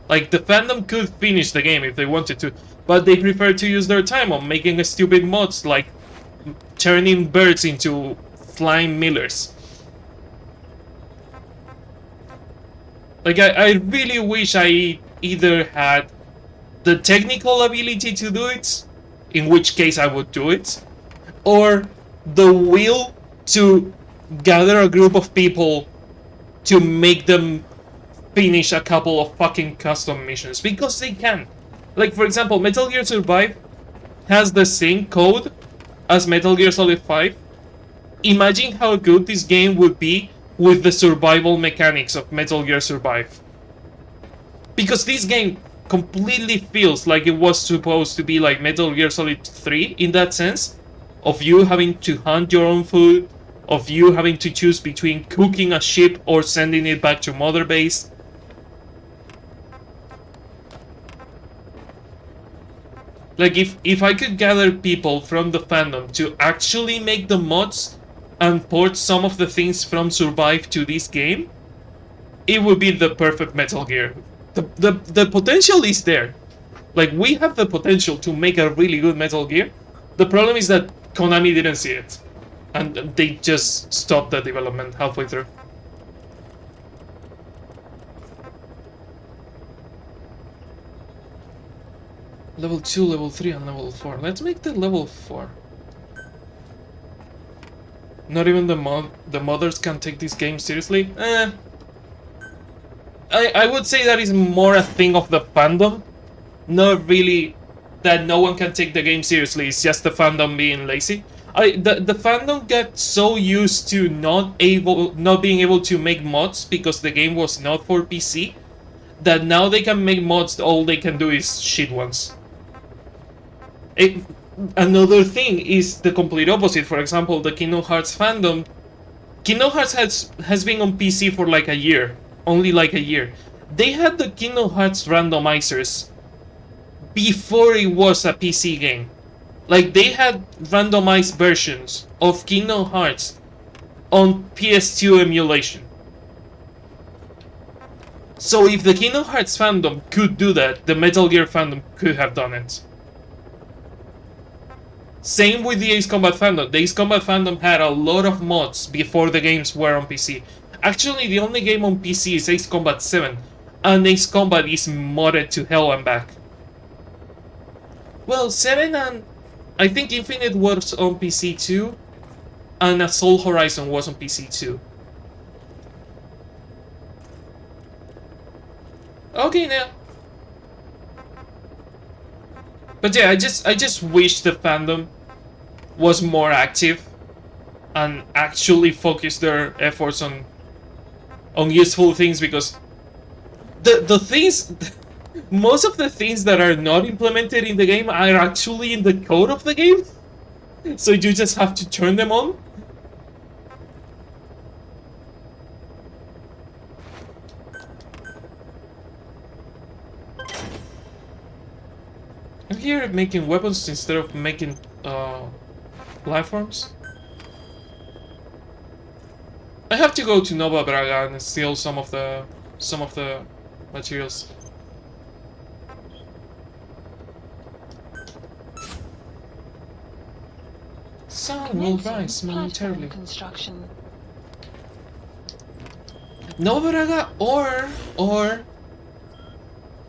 Speaker 1: Like, the fandom could finish the game if they wanted to, but they prefer to use their time on making stupid mods like turning birds into flying millers. Like, I really wish I either had the technical ability to do it, in which case I would do it, or the will to gather a group of people to make them finish a couple of fucking custom missions, because they can. Like, for example, Metal Gear Survive has the same code as Metal Gear Solid 5. Imagine how good this game would be with the survival mechanics of Metal Gear Survive. Because this game completely feels like it was supposed to be like Metal Gear Solid 3 in that sense, of you having to hunt your own food, of you having to choose between cooking a ship or sending it back to Mother Base. Like, if I could gather people from the fandom to actually make the mods and port some of the things from Survive to this game, it would be the perfect Metal Gear. The potential is there. Like, we have the potential to make a really good Metal Gear. The problem is that Konami didn't see it. And they just stopped the development halfway through. Level 2, level 3, and level 4. Let's make the level 4. Not even the mothers can take this game seriously? I would say that is more a thing of the fandom. Not really that no one can take the game seriously, it's just the fandom being lazy. The fandom got so used to not being able to make mods because the game was not for PC, that now they can make mods, all they can do is shit ones. Another thing is the complete opposite. For example, the Kingdom Hearts fandom. Kingdom Hearts has been on PC for like a year. Only like a year. They had the Kingdom Hearts randomizers before it was a PC game. Like, they had randomized versions of Kingdom Hearts on PS2 emulation. So if the Kingdom Hearts fandom could do that, the Metal Gear fandom could have done it. Same with the Ace Combat fandom. The Ace Combat fandom had a lot of mods before the games were on PC. Actually, the only game on PC is Ace Combat 7, and Ace Combat is modded to hell and back. Well, 7 and I think Infinite was on PC too, and Assault Horizon was on PC too. Okay, now. But yeah, I just wish the fandom was more active and actually focused their efforts on useful things, because the things, most of the things that are not implemented in the game are actually in the code of the game, so you just have to turn them on. I'm here making weapons instead of making life forms. I have to go to Nova Braga and steal some of the materials. Sun will rise momentarily.
Speaker 2: Construction.
Speaker 1: Nova Braga or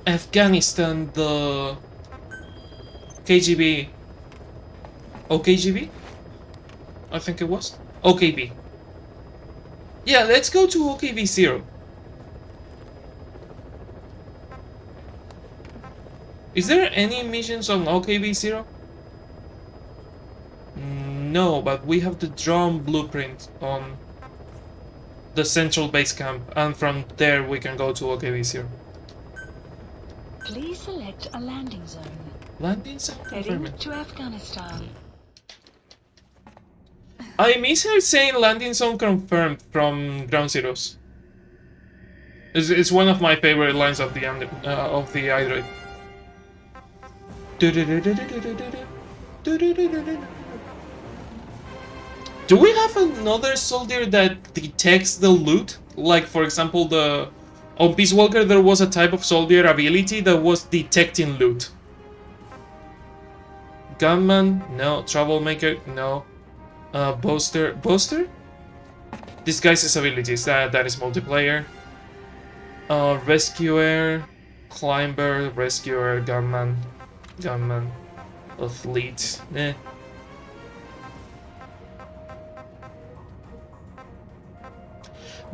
Speaker 1: Afghanistan, the KGB. OKGB? I think it was. OKB. Yeah, let's go to OKB 0. Is there any missions on OKB 0? No, but we have the drone blueprint on the central base camp, and from there we can go to OKB 0.
Speaker 2: Please select a landing zone.
Speaker 1: Landing zone
Speaker 2: Heading
Speaker 1: confirmed.
Speaker 2: to Afghanistan.
Speaker 1: I miss her saying landing zone confirmed from Ground Zeroes. It's one of my favorite lines of the iDrive. Do we have another soldier that detects the loot? Like, for example, on Peace Walker there was a type of soldier ability that was detecting loot. Gunman? No. Troublemaker? No. Boaster? Disguises abilities, that is multiplayer. Rescuer, Climber, Rescuer, Gunman, Athlete,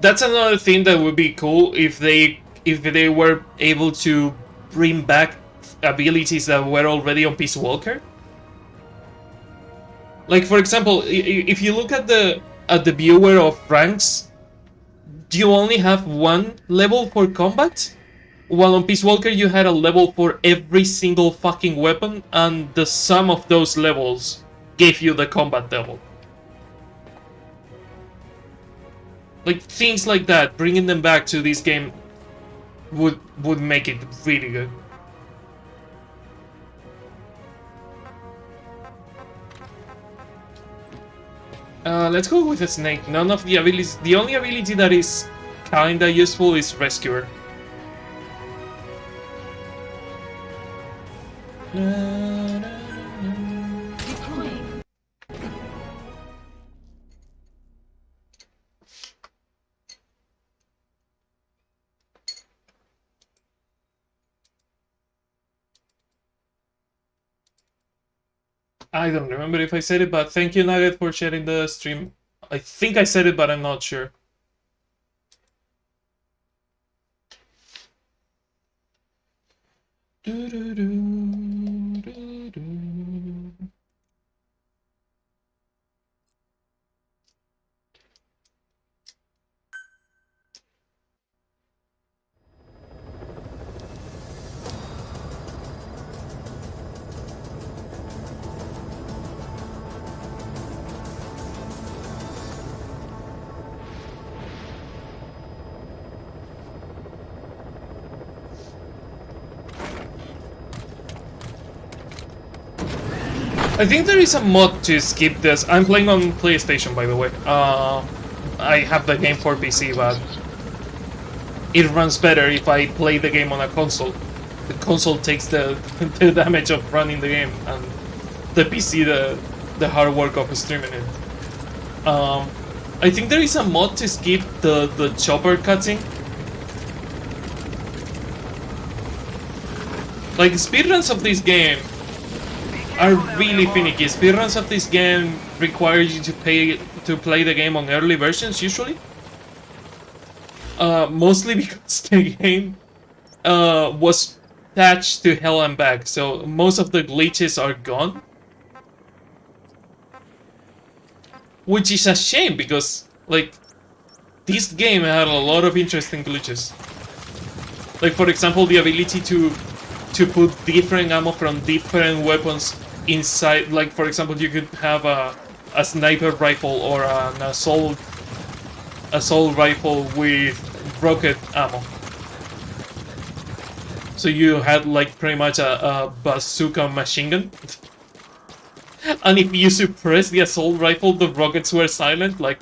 Speaker 1: That's another thing that would be cool if they were able to bring back abilities that were already on Peace Walker. Like, for example, if you look at the viewer of ranks, do you only have one level for combat? While on Peace Walker you had a level for every single fucking weapon, and the sum of those levels gave you the combat level. Like, things like that, bringing them back to this game would make it really good. Let's go with a snake. None of the abilities. The only ability that is kinda useful is Rescuer.
Speaker 2: Deploying.
Speaker 1: I don't remember if I said it, but thank you, Nugget, for sharing the stream. I think I said it, but I'm not sure. I think there is a mod to skip this. I'm playing on PlayStation, by the way. I have the game for PC, but it runs better if I play the game on a console. The console takes the damage of running the game, and the PC the hard work of streaming it. I think there is a mod to skip the chopper cutscene. Like, speedruns of this game are really finicky. Speedruns of this game require you to play the game on early versions, usually. Mostly because the game was patched to hell and back, so most of the glitches are gone. Which is a shame, because, like, this game had a lot of interesting glitches. Like, for example, the ability to put different ammo from different weapons inside. Like, for example, you could have a sniper rifle or an assault rifle with rocket ammo. So you had, like, pretty much a bazooka machine gun. And if you suppress the assault rifle, the rockets were silent. Like,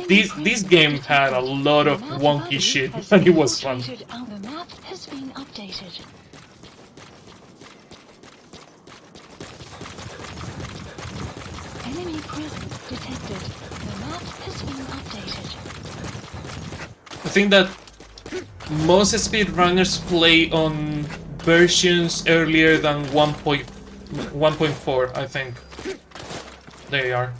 Speaker 1: this game had a lot of wonky shit, and it was fun.
Speaker 2: The map has been updated. Enemy presence detected. The map has been updated.
Speaker 1: I think that most speedrunners play on versions earlier than 1.4, I think. They are.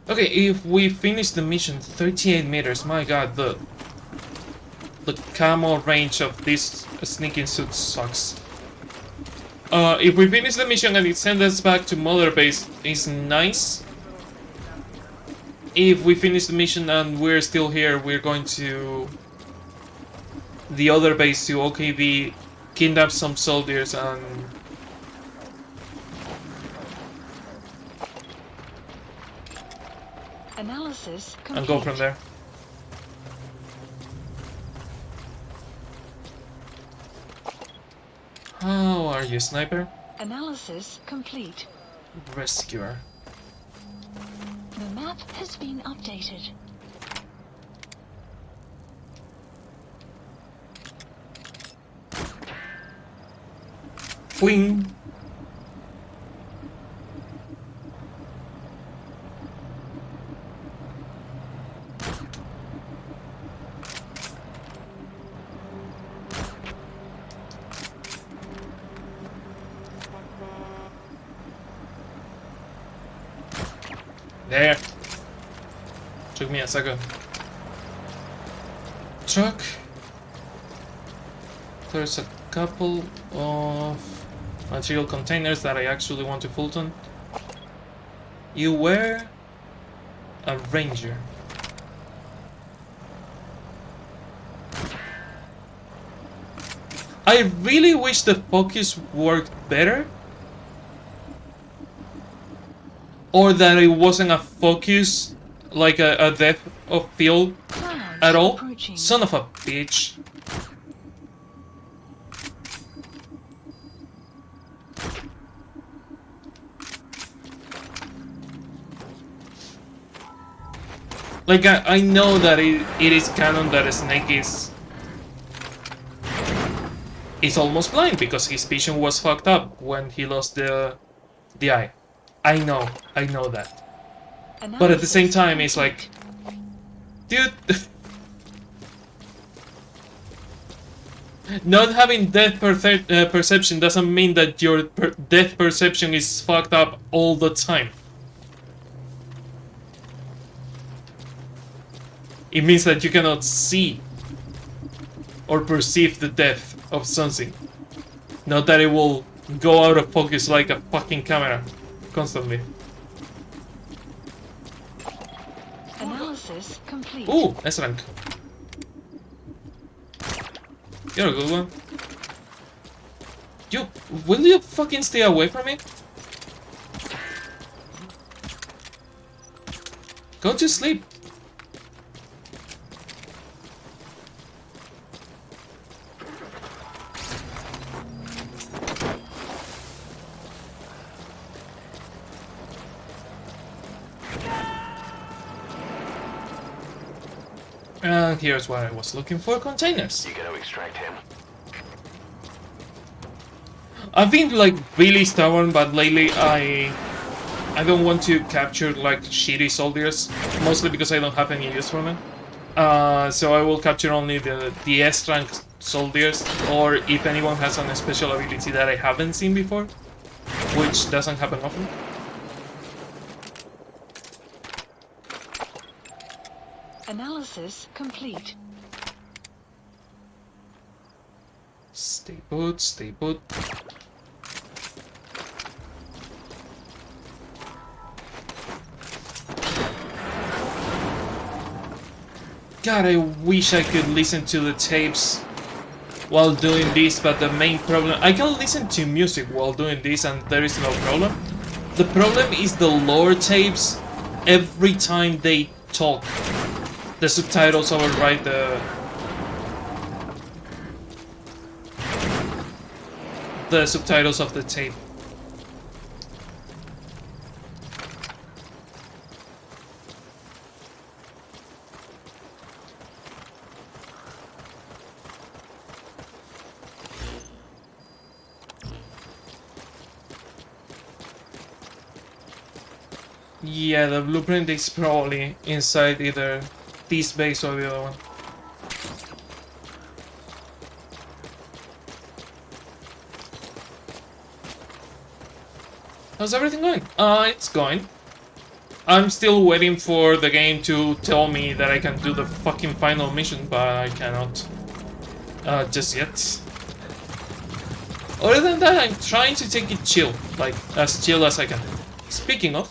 Speaker 1: Okay, if we finish the mission, 38 meters, my god, the camo range of this sneaking suit sucks. If we finish the mission and it sends us back to Mother Base, it's nice. If we finish the mission and we're still here, we're going to the other base to OKB, kidnap some soldiers,
Speaker 2: Analysis complete.
Speaker 1: and go from there. How are you, sniper?
Speaker 2: Analysis complete.
Speaker 1: Rescuer.
Speaker 2: The map has been updated.
Speaker 1: Fling. There. Took me a second. Truck. There's a couple of material containers that I actually want to Fulton. You were a ranger. I really wish the focus worked better. Or that it wasn't a focus like a depth of field
Speaker 2: Clouds
Speaker 1: at all.
Speaker 2: approaching.
Speaker 1: Son of a bitch. Like, I know that it is canon that Snake is almost blind because his vision was fucked up when he lost the eye. I know that. But at the same time, it's like, dude, not having depth perception doesn't mean that your depth perception is fucked up all the time. It means that you cannot see or perceive the depth of something. Not that it will go out of focus like a fucking camera constantly.
Speaker 2: Analysis complete.
Speaker 1: Ooh, S-rank. You're a good one. Will you fucking stay away from me? Go to sleep. And here's what I was looking for, containers.
Speaker 7: You gonna extract him?
Speaker 1: I've been like really stubborn, but lately I don't want to capture like shitty soldiers, mostly because I don't have any use for them. So I will capture only the S-rank soldiers, or if anyone has a special ability that I haven't seen before, which doesn't happen often.
Speaker 2: Analysis complete.
Speaker 1: Stay put, stay put. God, I wish I could listen to the tapes while doing this, but the main problem... I can listen to music while doing this and there is no problem. The problem is the lore tapes. Every time they talk, the subtitles override the subtitles of the tape. Yeah, the blueprint is probably inside either this base or the other one. How's everything going? It's going. I'm still waiting for the game to tell me that I can do the fucking final mission, but I cannot. Just yet. Other than that, I'm trying to take it chill. Like, as chill as I can. Speaking of...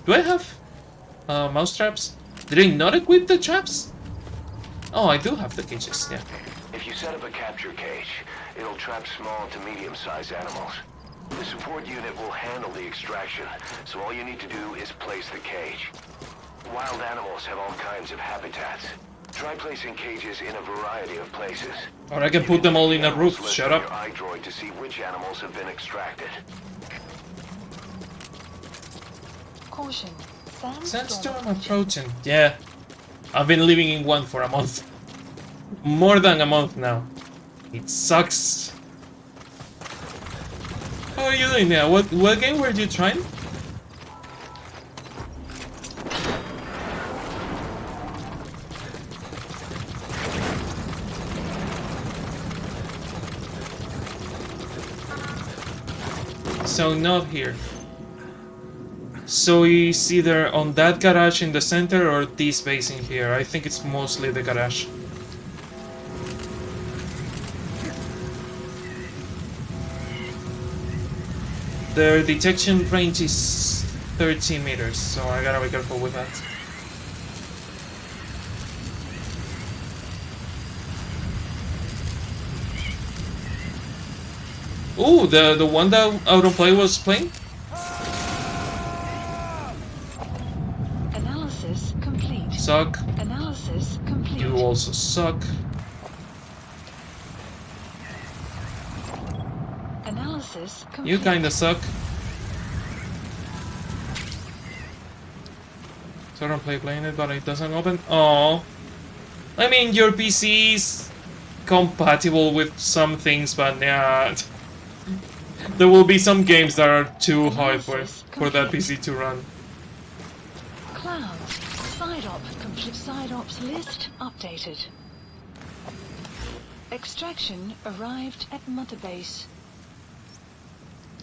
Speaker 1: Do I have mouse traps? Did I not equip the traps? Oh, I do have the cages, yeah.
Speaker 7: If you set up a capture cage, it'll trap small to medium-sized animals. The support unit will handle the extraction, so all you need to do is place the cage. Wild animals have all kinds of habitats. Try placing cages in a variety of places.
Speaker 1: Or I can put them all in a roof, shut up.
Speaker 7: Your iDroid to see which animals have been extracted.
Speaker 2: Caution.
Speaker 1: Sandstorm approaching. Yeah. I've been living in one for a month. More than a month now. It sucks. How are you doing now? What game were you trying? So not here. So it's either on that garage in the center or this base in here. I think it's mostly the garage. Their detection range is 30 meters, so I gotta be careful with that. Ooh, the one that Autoplay was playing?
Speaker 2: Analysis
Speaker 1: suck.
Speaker 2: Analysis complete.
Speaker 1: You also suck.
Speaker 2: Analysis complete.
Speaker 1: You kinda suck. So I don't playing it, but it doesn't open. Oh, I mean your PC is compatible with some things, but yeah, there will be some games that are too hard for that PC to run.
Speaker 2: Clouds. Side op complete. Side ops list updated. Extraction arrived at Mother Base.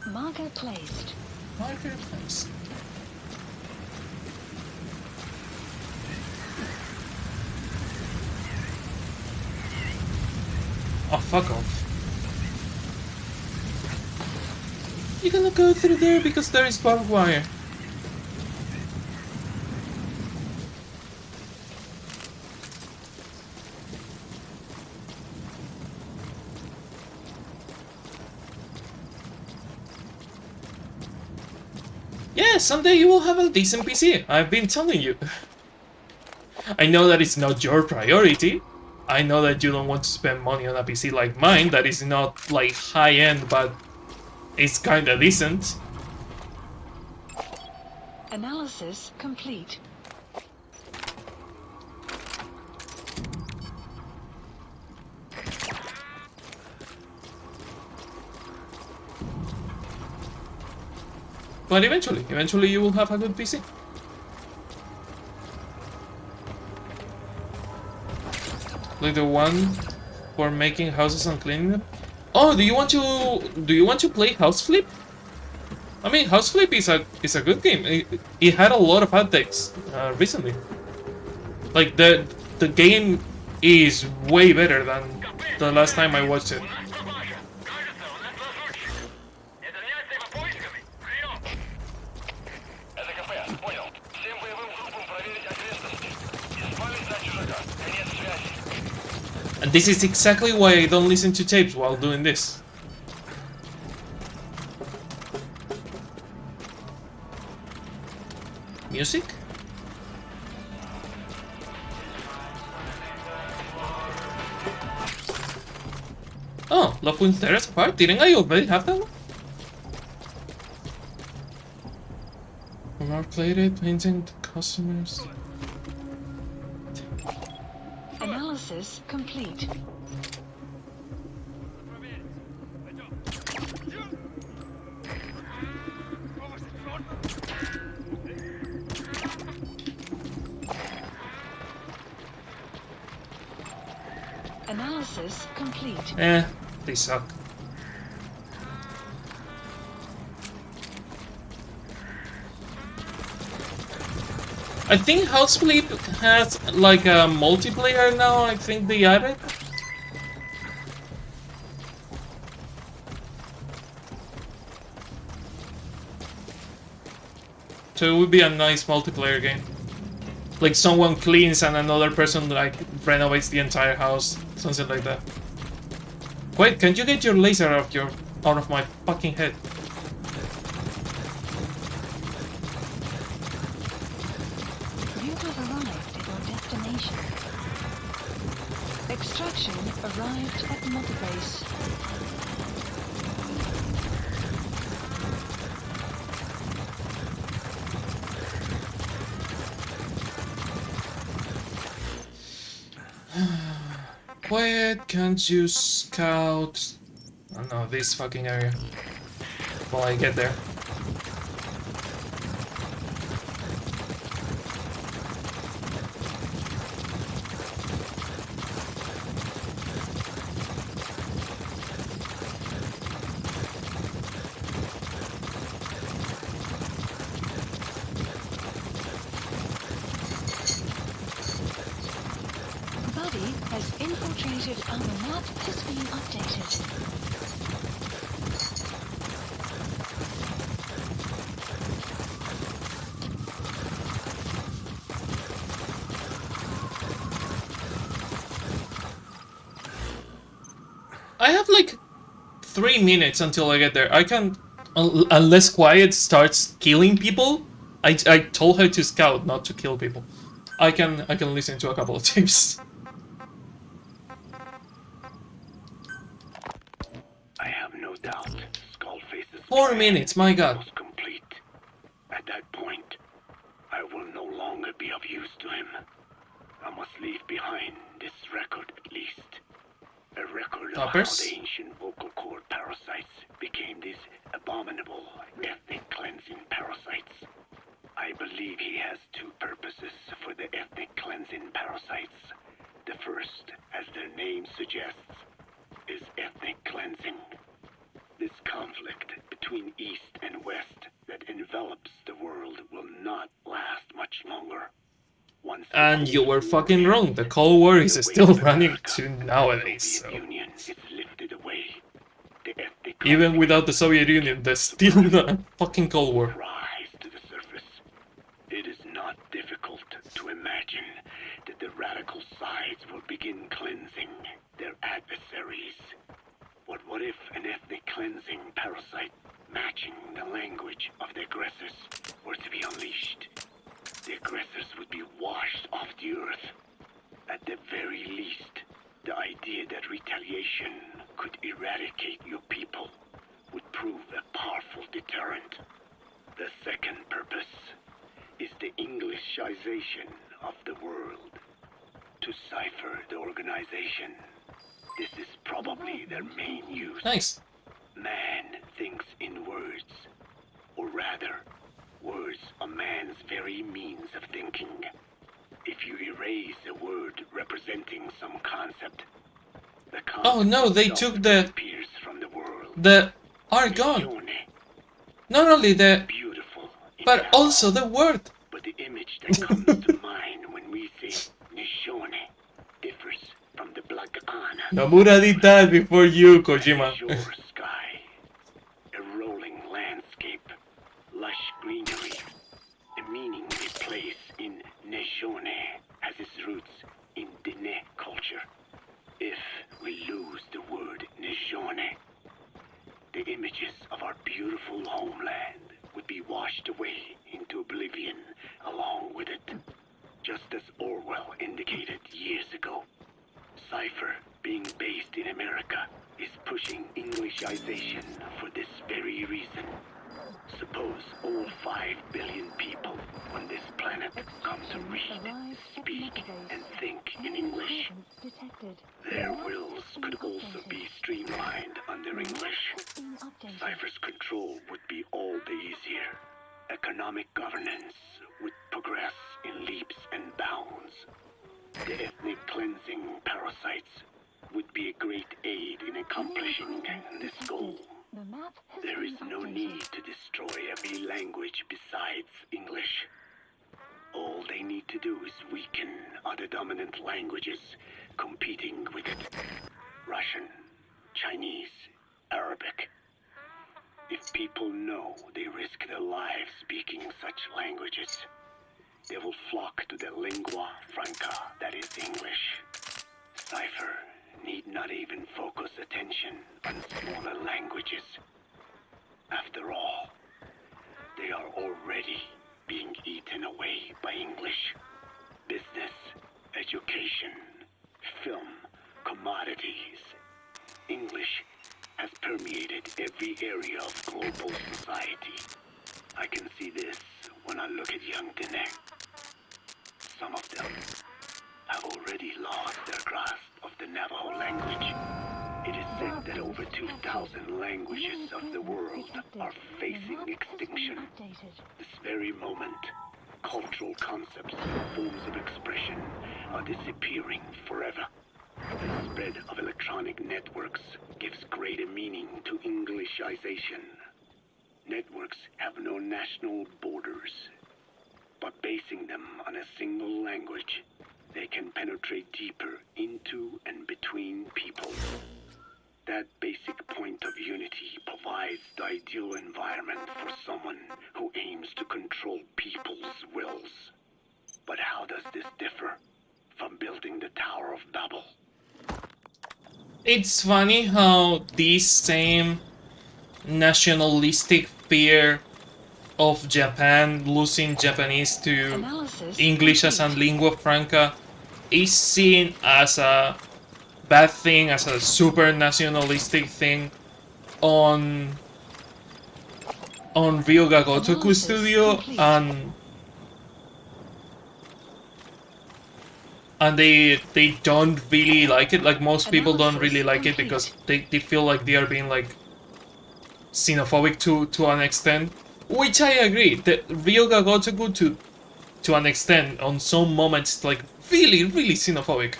Speaker 2: Marker placed.
Speaker 1: Marker placed. Oh, fuck off. You're gonna go through there because there is barbed wire. Yeah, someday you will have a decent PC. I've been telling you. I know that it's not your priority. I know that you don't want to spend money on a PC like mine that is not like high-end, but it's kinda decent.
Speaker 2: Analysis complete.
Speaker 1: But eventually you will have a good PC. Like the one for making houses and cleaning them. Oh, do you want to play House Flip? I mean, House Flip is a good game. It had a lot of updates recently. Like the game is way better than the last time I watched it. And this is exactly why I don't listen to tapes while doing this. Music? Oh, La Fuentera's part? Didn't I already have that one? Mark played it, painting the customers.
Speaker 2: Analysis complete. Analysis complete.
Speaker 1: They suck. I think House Flip has like a multiplayer now, I think they added. So it would be a nice multiplayer game. Like someone cleans and another person like renovates the entire house, something like that. Wait, can you get your laser out of my fucking head?
Speaker 2: You have arrived at your destination. Extraction arrived at Mother Base.
Speaker 1: Why can't you scout? Oh no, this fucking area. While I get there.
Speaker 2: Has infiltrated and the map has been updated.
Speaker 1: I have like 3 minutes until I get there. I can, unless Quiet starts killing people. I told her to scout, not to kill people. I can listen to a couple of tapes.
Speaker 5: I have no doubt Skullface's
Speaker 1: 4
Speaker 5: plan
Speaker 1: minutes, my god.
Speaker 5: was complete. At that point, I will no longer be of use to him. I must leave behind this record at least. A record of how
Speaker 1: Toppers?
Speaker 5: the ancient vocal cord parasites became these abominable ethnic cleansing parasites. I believe he has two purposes for the ethnic cleansing parasites. The first, as their name suggests, is ethnic cleansing. This conflict between East and West that envelops the world will not last much longer. Once the
Speaker 1: And you
Speaker 5: Cold
Speaker 1: were
Speaker 5: War
Speaker 1: fucking wrong.
Speaker 5: ends,
Speaker 1: The Cold War is
Speaker 5: the weight
Speaker 1: still
Speaker 5: of
Speaker 1: running
Speaker 5: America
Speaker 1: to
Speaker 5: and the
Speaker 1: nowadays,
Speaker 5: Soviet
Speaker 1: so...
Speaker 5: Union is lifted away. The ethnic
Speaker 1: Even
Speaker 5: conflict
Speaker 1: without the Soviet Union, there's still a fucking Cold War.
Speaker 5: rise to the surface. It is not difficult to imagine that the radical sides will begin cleansing their adversaries. But what if an ethnic cleansing parasite matching the language of the aggressors were to be unleashed? The aggressors would be washed off the earth. At the very least, the idea that retaliation could eradicate your people would prove a powerful deterrent. The second purpose is the Englishization of the world. To cipher the organization, this is probably their main use.
Speaker 1: Nice.
Speaker 5: Man thinks in words, or rather, words are man's very means of thinking. If you erase a word representing some concept, the concept
Speaker 1: Oh no, they
Speaker 5: itself
Speaker 1: took the
Speaker 5: disappears from the world.
Speaker 1: argon.
Speaker 5: Missione,
Speaker 1: Not only the...
Speaker 5: beautiful, in
Speaker 1: but
Speaker 5: sound,
Speaker 1: also the word.
Speaker 5: but the image that comes to mind when we say Nishone differs from the Black Ana.
Speaker 1: Nomura did that before you, Kojima.
Speaker 5: Azure sky, a rolling landscape, lush greenery. The meaning they place in Nejone has its roots in Dene culture. If we lose the word Nejone, the images of our beautiful homeland would be washed away into oblivion along with it. Just as Orwell indicated years ago, Cypher, being based in America, is pushing Englishization for this very reason. Suppose all 5 billion people on this planet come to read, speak, and think in English. Their wills could also be streamlined under English. Cypher's control would be all the easier. Economic governance would progress in leaps and bounds. The ethnic cleansing parasites would be a great aid in accomplishing this goal. There is no need to destroy every language besides English. All they need to do is weaken other dominant languages competing with it. Russian, Chinese, Arabic. If people know they risk their lives speaking such languages, they will flock to the lingua franca that is English. Cypher need not even focus attention on smaller languages. After all, they are already being eaten away by English. Business, education, film, commodities. English has permeated every area of global society. I can see this when I look at young Dene. Some of them have already lost their grasp of the Navajo language. It is said that over 2,000 languages of the world are facing extinction. This very moment, cultural concepts and forms of expression are disappearing forever. The spread of electronic networks gives greater meaning to Englishization. Networks have no national borders. By basing them on a single language, they can penetrate deeper into and between people. That basic point of unity provides the ideal environment for someone who aims to control people's wills. But how does this differ from building the Tower of Babel?
Speaker 1: It's funny how this same nationalistic fear of Japan losing Japanese to
Speaker 2: Analysis
Speaker 1: English as a
Speaker 2: complete.
Speaker 1: lingua franca is seen as a bad thing, as a super nationalistic thing on Ryoga Gotoku
Speaker 2: Analysis
Speaker 1: Studio,
Speaker 2: complete.
Speaker 1: and they don't really like it. Like most people don't really
Speaker 2: Analysis
Speaker 1: like it
Speaker 2: complete.
Speaker 1: because they feel like they are being like xenophobic to an extent, which I agree. The Ryoga Gotoku to an extent on some moments like really xenophobic.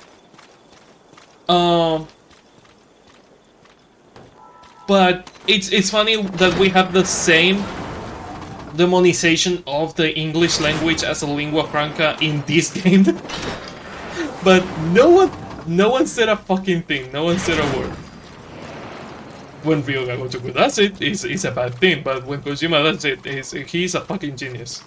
Speaker 1: But it's funny that we have the same demonization of the English language as a lingua franca in this game. But no one said a fucking thing. No one said a word. When Ryoga Gotoku does it, it's a bad thing. But when Kojima does it, he's a fucking genius.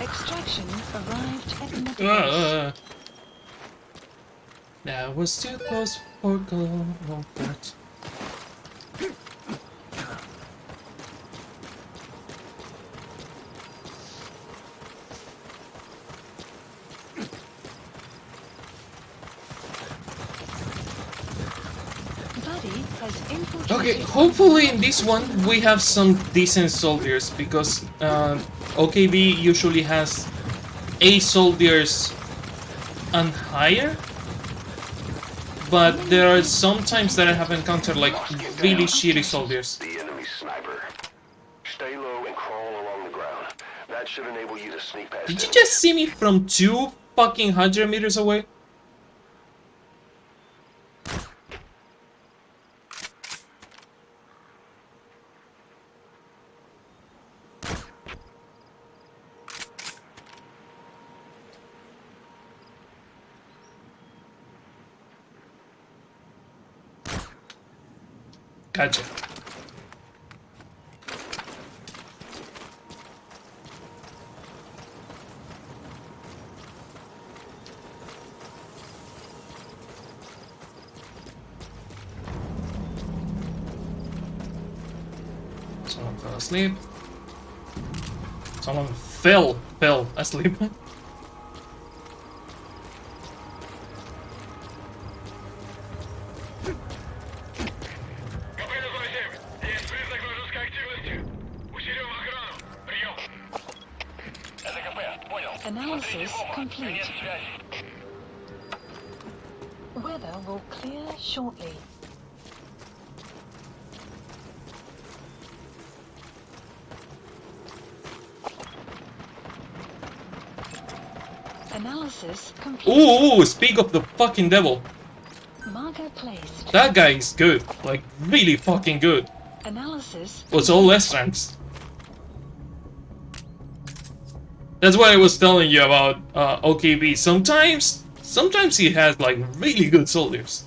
Speaker 2: Extraction arrived at Metabase.
Speaker 1: That was too close for comfort.
Speaker 2: Buddy has infiltrated.
Speaker 1: Okay, hopefully in this one we have some decent soldiers, because OKB usually has 8 soldiers and higher, but there are some times that I have encountered like really shitty soldiers.
Speaker 7: The enemy sniper. Stay low and crawl along the ground. That should enable you to sneak past
Speaker 1: Did you
Speaker 7: enemies.
Speaker 1: just see me from 2 fucking 100 meters away? Gotcha. Someone fell asleep. Someone fell asleep.
Speaker 2: Analysis complete. Weather will clear shortly. Analysis complete.
Speaker 1: Ooh, speak of the fucking devil.
Speaker 2: Marker placed.
Speaker 1: That guy is good. Like, really fucking good.
Speaker 2: Analysis.
Speaker 1: What's all less ranks? That's what I was telling you about OKB. Sometimes he has like really good soldiers.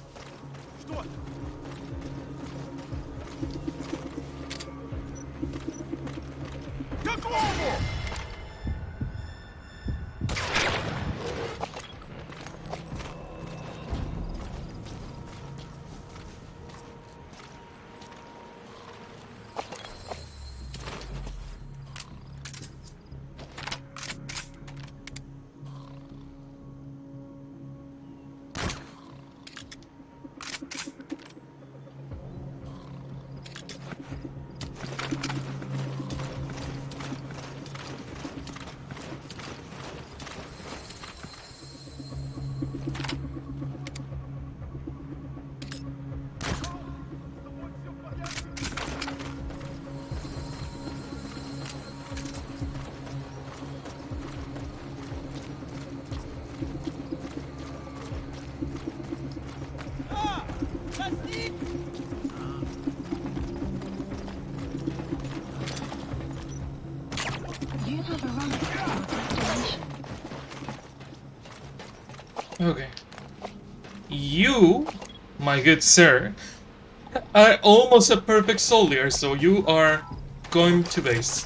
Speaker 2: You have arrived at your destination.
Speaker 1: Okay. You, my good sir, are almost a perfect soldier, so you are going to base.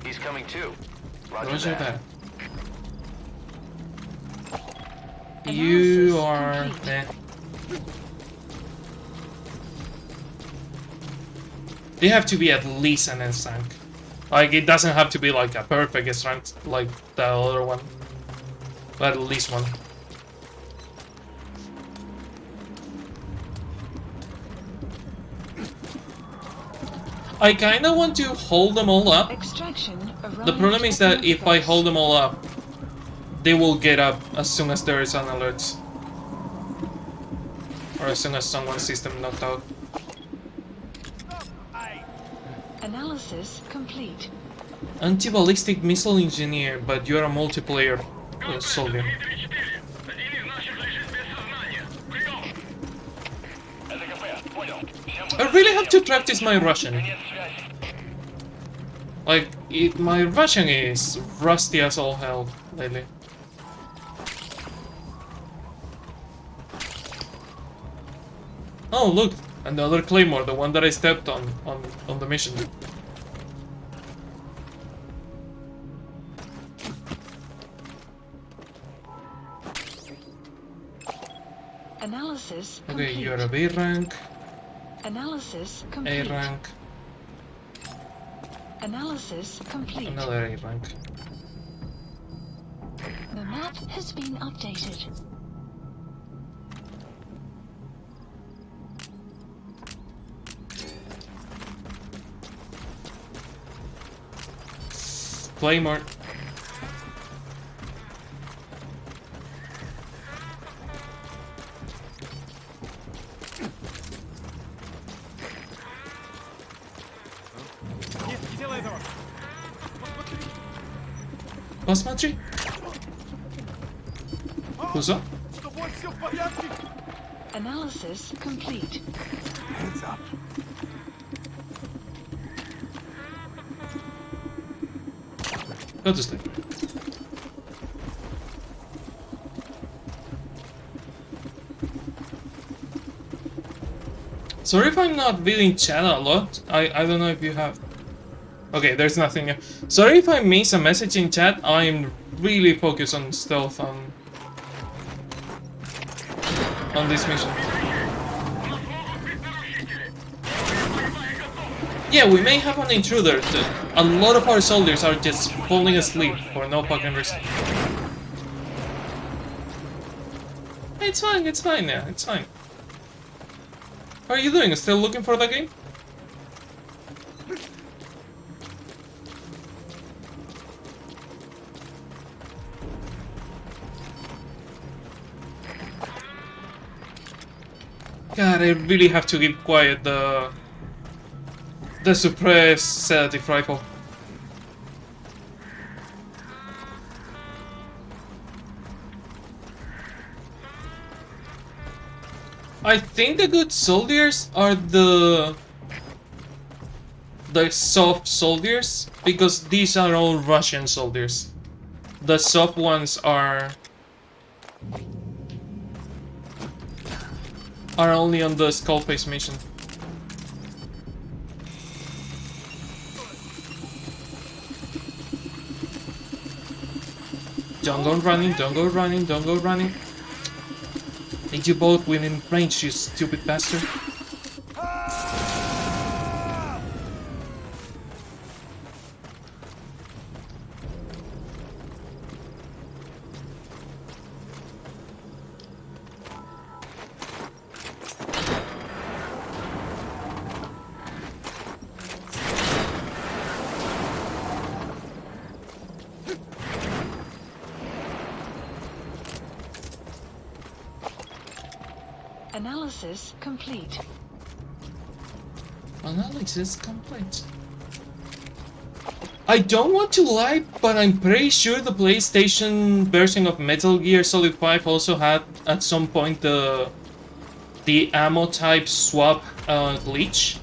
Speaker 7: He's coming too.
Speaker 1: Roger that. You are... meh. They have to be at least an S rank. Like, it doesn't have to be like a perfect S rank like the other one. But at least one. I kinda want to hold them all up. The problem is that if I hold them all up, they will get up as soon as there is an alert. Or as soon as someone sees them knocked out.
Speaker 2: Analysis complete.
Speaker 1: Anti-ballistic missile engineer, but you're a multiplayer soldier. I really have to practice my Russian. Like, my Russian is rusty as all hell lately. Oh, look! Another claymore, the one that I stepped on the mission.
Speaker 2: Analysis
Speaker 1: Okay,
Speaker 2: complete.
Speaker 1: you're a B rank,
Speaker 2: Analysis
Speaker 1: A
Speaker 2: complete.
Speaker 1: rank,
Speaker 2: Analysis complete.
Speaker 1: another A rank.
Speaker 2: The map has been updated.
Speaker 1: Claymore. Посмотри. Кузо?
Speaker 2: Analysis complete.
Speaker 5: Hands up.
Speaker 1: Go to sleep. Sorry if I'm not reading chat a lot. I don't know if you have. Okay, there's nothing new. Sorry if I miss a message in chat. I'm really focused on stealth on this mission. Yeah, we may have an intruder. A lot of our soldiers are just falling asleep for no fucking reason. It's fine, yeah, it's fine. How are you doing? Still looking for the game? God, I really have to keep quiet the suppressed sedative rifle. I think the good soldiers are the soft soldiers, because these are all Russian soldiers. The soft ones are only on the Skullface mission. Don't go running, don't go running, don't go running. Need you both within range, you stupid bastard.
Speaker 2: Analysis complete.
Speaker 1: Analysis complete. I don't want to lie, but I'm pretty sure the PlayStation version of Metal Gear Solid 5 also had at some point the ammo type swap glitch.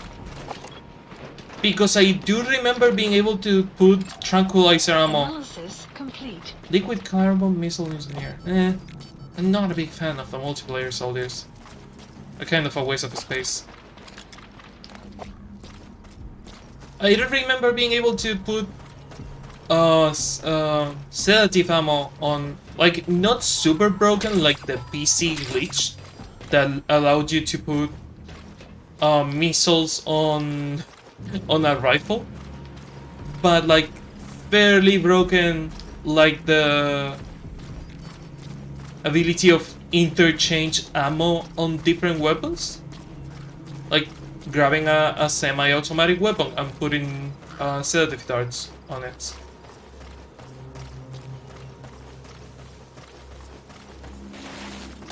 Speaker 1: Because I do remember being able to put tranquilizer ammo.
Speaker 2: Analysis complete.
Speaker 1: Liquid carbon missile engineer. I'm not a big fan of the multiplayer soldiers. A kind of a waste of space. I don't remember being able to put sedative ammo on, like, not super broken like the PC glitch that allowed you to put missiles on a rifle, but like fairly broken, like the ability of interchange ammo on different weapons, like grabbing a semi-automatic weapon and putting sedative darts on it.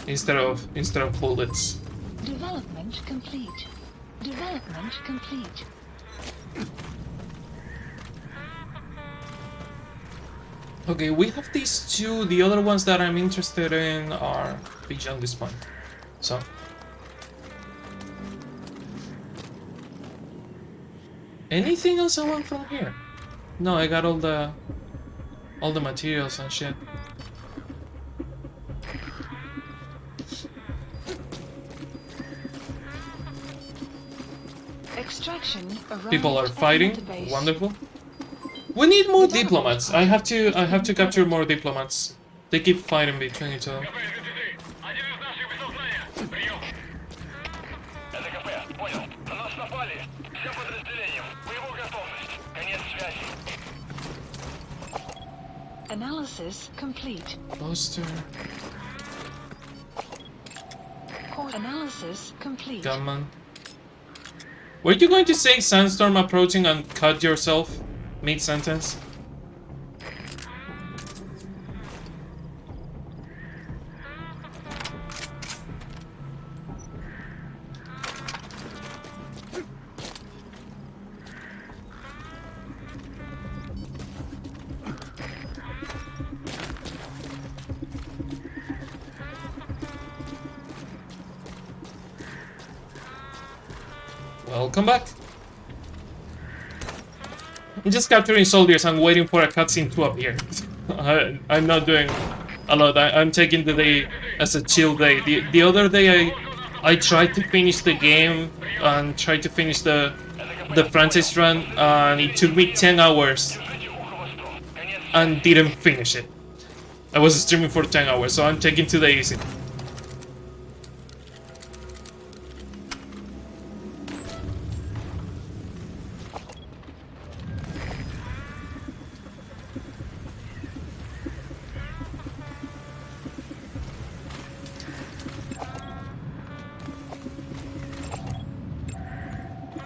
Speaker 1: Instead of bullets.
Speaker 2: Development complete. Development complete.
Speaker 1: Okay, we have these two. The other ones that I'm interested in are beyond this point. So. Anything else I want from here? No, I got all the materials and shit.
Speaker 2: Extraction
Speaker 1: People are
Speaker 2: arrived at
Speaker 1: fighting.
Speaker 2: database.
Speaker 1: Wonderful. We need more diplomats. I have to capture more diplomats. They keep fighting between each other.
Speaker 2: Analysis complete.
Speaker 1: Poster.
Speaker 2: Analysis complete.
Speaker 1: Gunman. Were you going to say sandstorm approaching and cut yourself mid-sentence? Welcome back. I'm just capturing soldiers and waiting for a cutscene to appear. I'm not doing a lot. I'm taking the day as a chill day. The other day I tried to finish the game and tried to finish the franchise run, and it took me 10 hours and didn't finish it. I was streaming for 10 hours, so I'm taking today easy.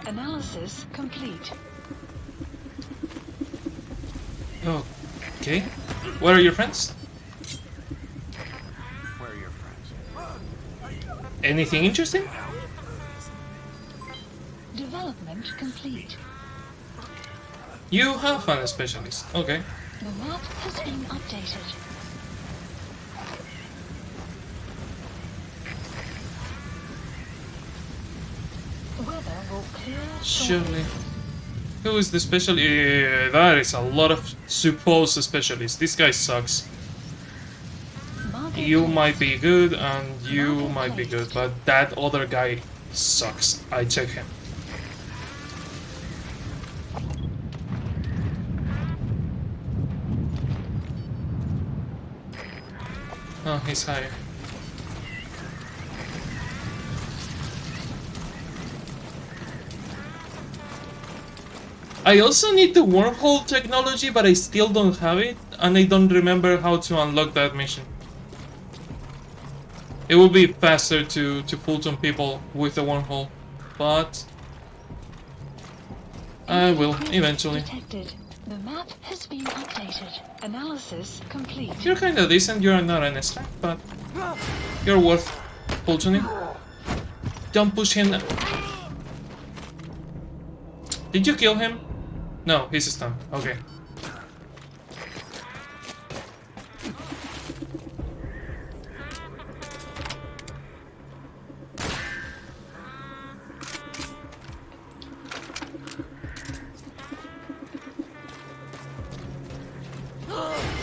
Speaker 2: Analysis complete.
Speaker 1: Okay. Where are your friends?
Speaker 4: Where are your friends?
Speaker 1: Anything interesting?
Speaker 2: Development complete.
Speaker 1: You have found a specialist. Okay.
Speaker 2: The map has been updated. Weather will clear
Speaker 1: Surely. Who is the specialist? That is a lot of supposed specialists. This guy sucks. You might be good and you might be good, but that other guy sucks. I check him. Oh, he's higher. I also need the wormhole technology, but I still don't have it, and I don't remember how to unlock that mission. It would be faster to pull some people with the wormhole, but I will eventually.
Speaker 2: detected. The map has been updated. Analysis complete.
Speaker 1: You're kinda decent, you're not an stack, but you're worth pulling. Don't push him. Did you kill him? No, he's stunned. Okay.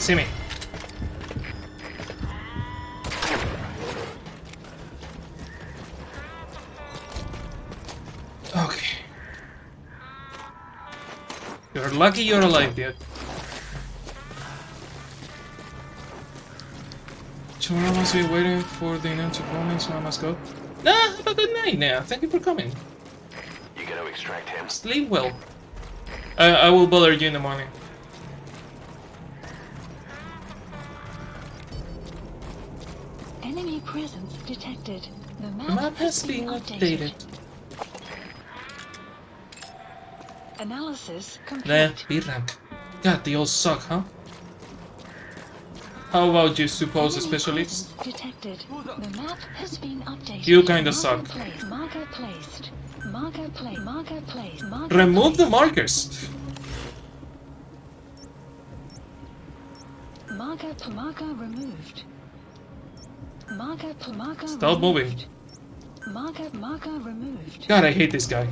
Speaker 1: See me. Okay. You're lucky you're alive, dude. Tomorrow must be waiting for the name to come in, so I must go. Nah, have a good night now. Thank you for coming.
Speaker 7: You gonna extract him?
Speaker 1: Sleep well. I will bother you in the morning.
Speaker 2: Enemy presence detected. The
Speaker 1: The map has been updated.
Speaker 2: Analysis
Speaker 1: Nah,
Speaker 2: complete.
Speaker 1: B-rank. God, they all suck, huh? How about you, supposed
Speaker 2: Enemy
Speaker 1: specialists?
Speaker 2: presence detected. The map has been updated.
Speaker 1: You kinda suck.
Speaker 2: Marker placed. Marker placed. Marker placed. Marker
Speaker 1: Remove the
Speaker 2: placed.
Speaker 1: markers!
Speaker 2: Marker removed. Marker
Speaker 1: Stop moving.
Speaker 2: Marker removed.
Speaker 1: God, I hate this guy.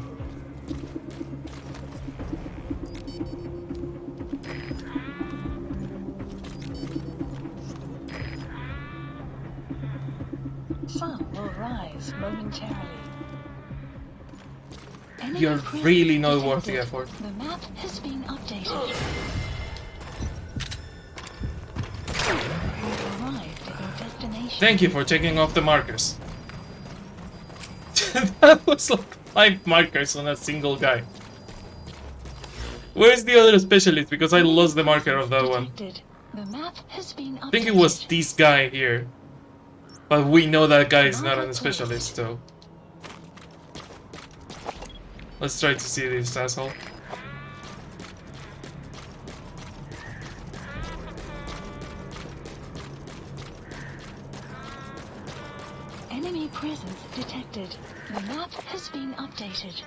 Speaker 2: Sun will rise momentarily. Enemy
Speaker 1: You're
Speaker 2: presence
Speaker 1: really not worth the
Speaker 2: detected.
Speaker 1: effort.
Speaker 2: The map has been updated. You've arrived at your destination.
Speaker 1: Thank you for taking off the markers. That was like 5 markers on a single guy. Where's the other specialist? Because I lost the marker of that one.
Speaker 2: Detected. The map has been updated.
Speaker 1: I think it was this guy here. But we know that guy is not a specialist, so... Let's try to see this asshole.
Speaker 2: Enemy presence detected. The map has been updated.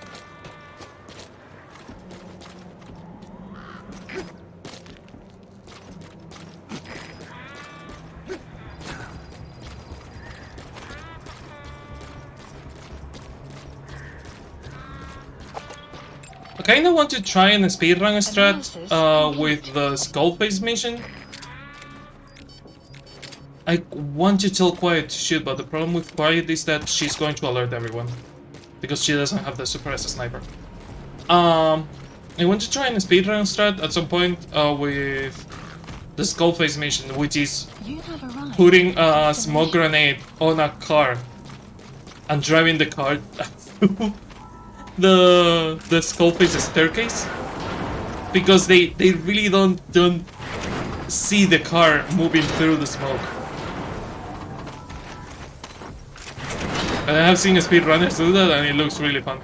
Speaker 1: I kinda want to try and speedrun a strat with the Skullface mission. I want to tell Quiet to shoot, but the problem with Quiet is that she's going to alert everyone. Because she doesn't have the suppressor sniper. I want to try and speedrun strat at some point with the Skullface mission, which is
Speaker 2: You have arrived.
Speaker 1: putting a smoke grenade on a car and driving the car through the Skullface staircase, because they really don't see the car moving through the smoke. And I have seen speedrunners do that, and it looks really fun.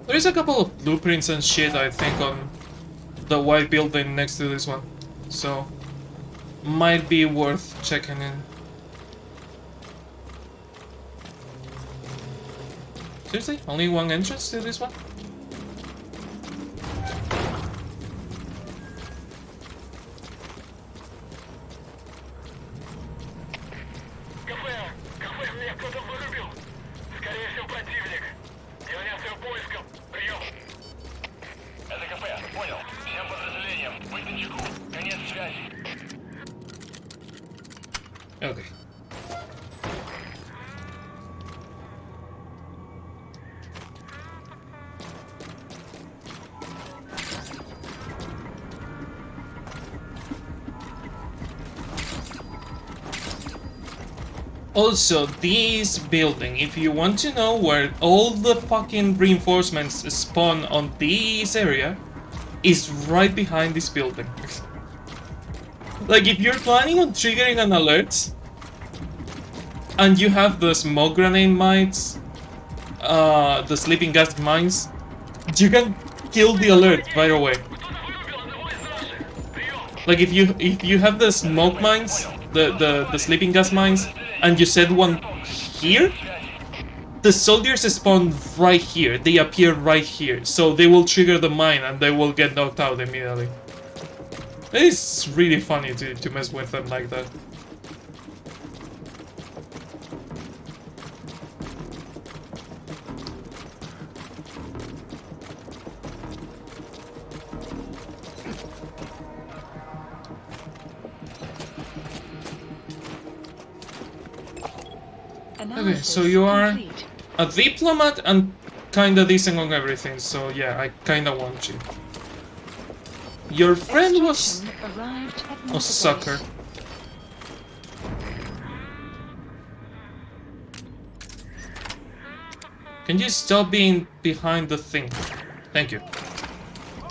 Speaker 1: There's a couple of blueprints and shit, I think, on the white building next to this one, so might be worth checking in. Seriously? Only one entrance to this one?
Speaker 8: Кафе, меня кто-то вырубил. Скорее всего, противник. Изоляцию поиском. Прием. Это кафе, понял. Всем подразделениям, быть начеку. Конец связи.
Speaker 1: Okay. Also, this building, if you want to know where all the fucking reinforcements spawn on this area, is right behind this building. Like, if you're planning on triggering an alert, and you have the smoke grenade mines, the sleeping gas mines, you can kill the alert right away. Like, if you have the smoke mines, the sleeping gas mines, and you set one here, the soldiers spawn right here. They appear right here, so they will trigger the mine and they will get knocked out immediately. It's really funny to mess with them like that. Okay, so you are
Speaker 2: complete.
Speaker 1: a diplomat and kinda decent on everything, so yeah, I kinda want you. Your friend was
Speaker 2: Extraction arrived at
Speaker 1: a
Speaker 2: Mother
Speaker 1: sucker.
Speaker 2: Base.
Speaker 1: Can you stop being behind the thing? Thank you.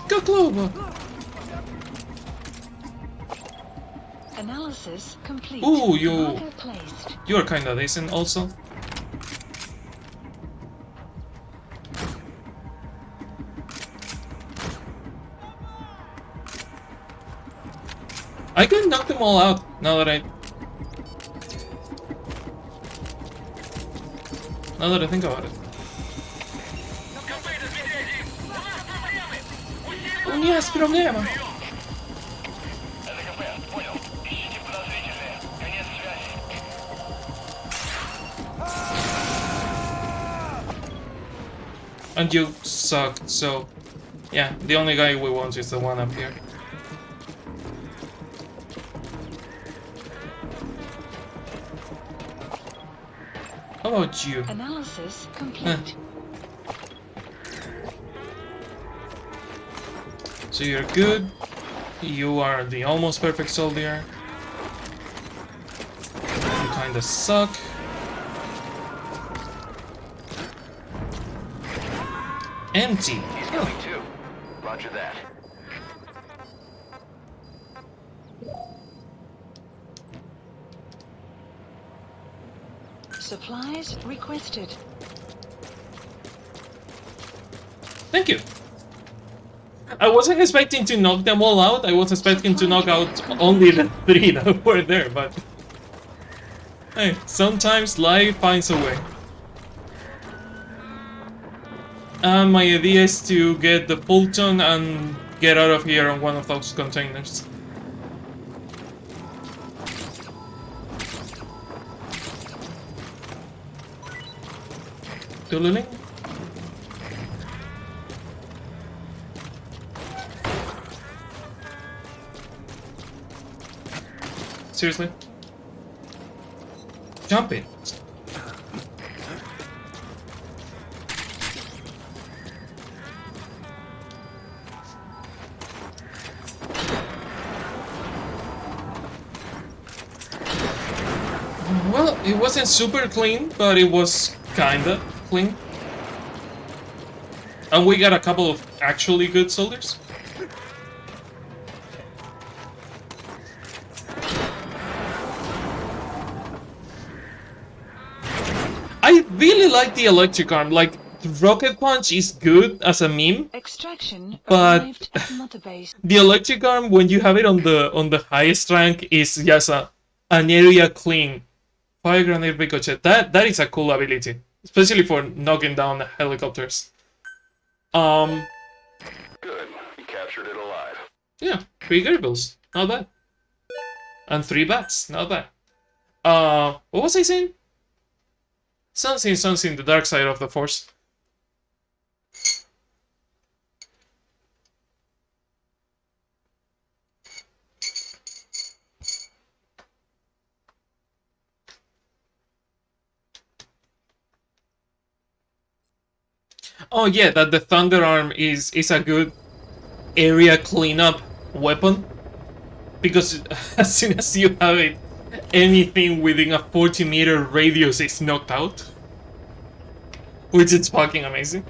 Speaker 1: Go Globo!
Speaker 2: Analysis complete.
Speaker 1: Ooh,
Speaker 2: Marker placed.
Speaker 1: you're kinda decent also. I can knock them all out now that I think about it.
Speaker 8: Копыта, медведи! У нас проблемы! Усилим
Speaker 1: У меня есть проблема.
Speaker 8: Это КП, понял. Ищите подозрительные. Конец связи.
Speaker 1: And you suck, so yeah, the only guy we want is the one up here. How about you?
Speaker 2: Analysis complete.
Speaker 1: So you're good. You are the almost perfect soldier. You kinda suck. Empty.
Speaker 7: He's coming too. Roger that.
Speaker 2: Supplies requested.
Speaker 1: Thank you. I wasn't expecting to knock them all out. I was expecting to knock out only the 3 that were there, but hey, sometimes life finds a way. And my idea is to get the Fulton and get out of here on one of those containers. Doodling? Seriously? Jump it. Well, it wasn't super clean, but it was kinda clean. And we got a couple of actually good soldiers. I really like the electric arm. Like, rocket punch is good as a meme,
Speaker 2: Extraction
Speaker 1: but
Speaker 2: arrived at Mother Base.
Speaker 1: the electric arm, when you have it on the highest rank, is just an area clean. Fire grenade ricochet. That is a cool ability, especially for knocking down helicopters.
Speaker 7: Good. You captured it alive.
Speaker 1: Yeah, 3 gerbils, not bad. And 3 bats, not bad. What was I saying? Something, the dark side of the force. Oh yeah, that the thunder arm is a good area cleanup weapon, because as soon as you have it, anything within a 40-meter radius is knocked out, which is fucking amazing.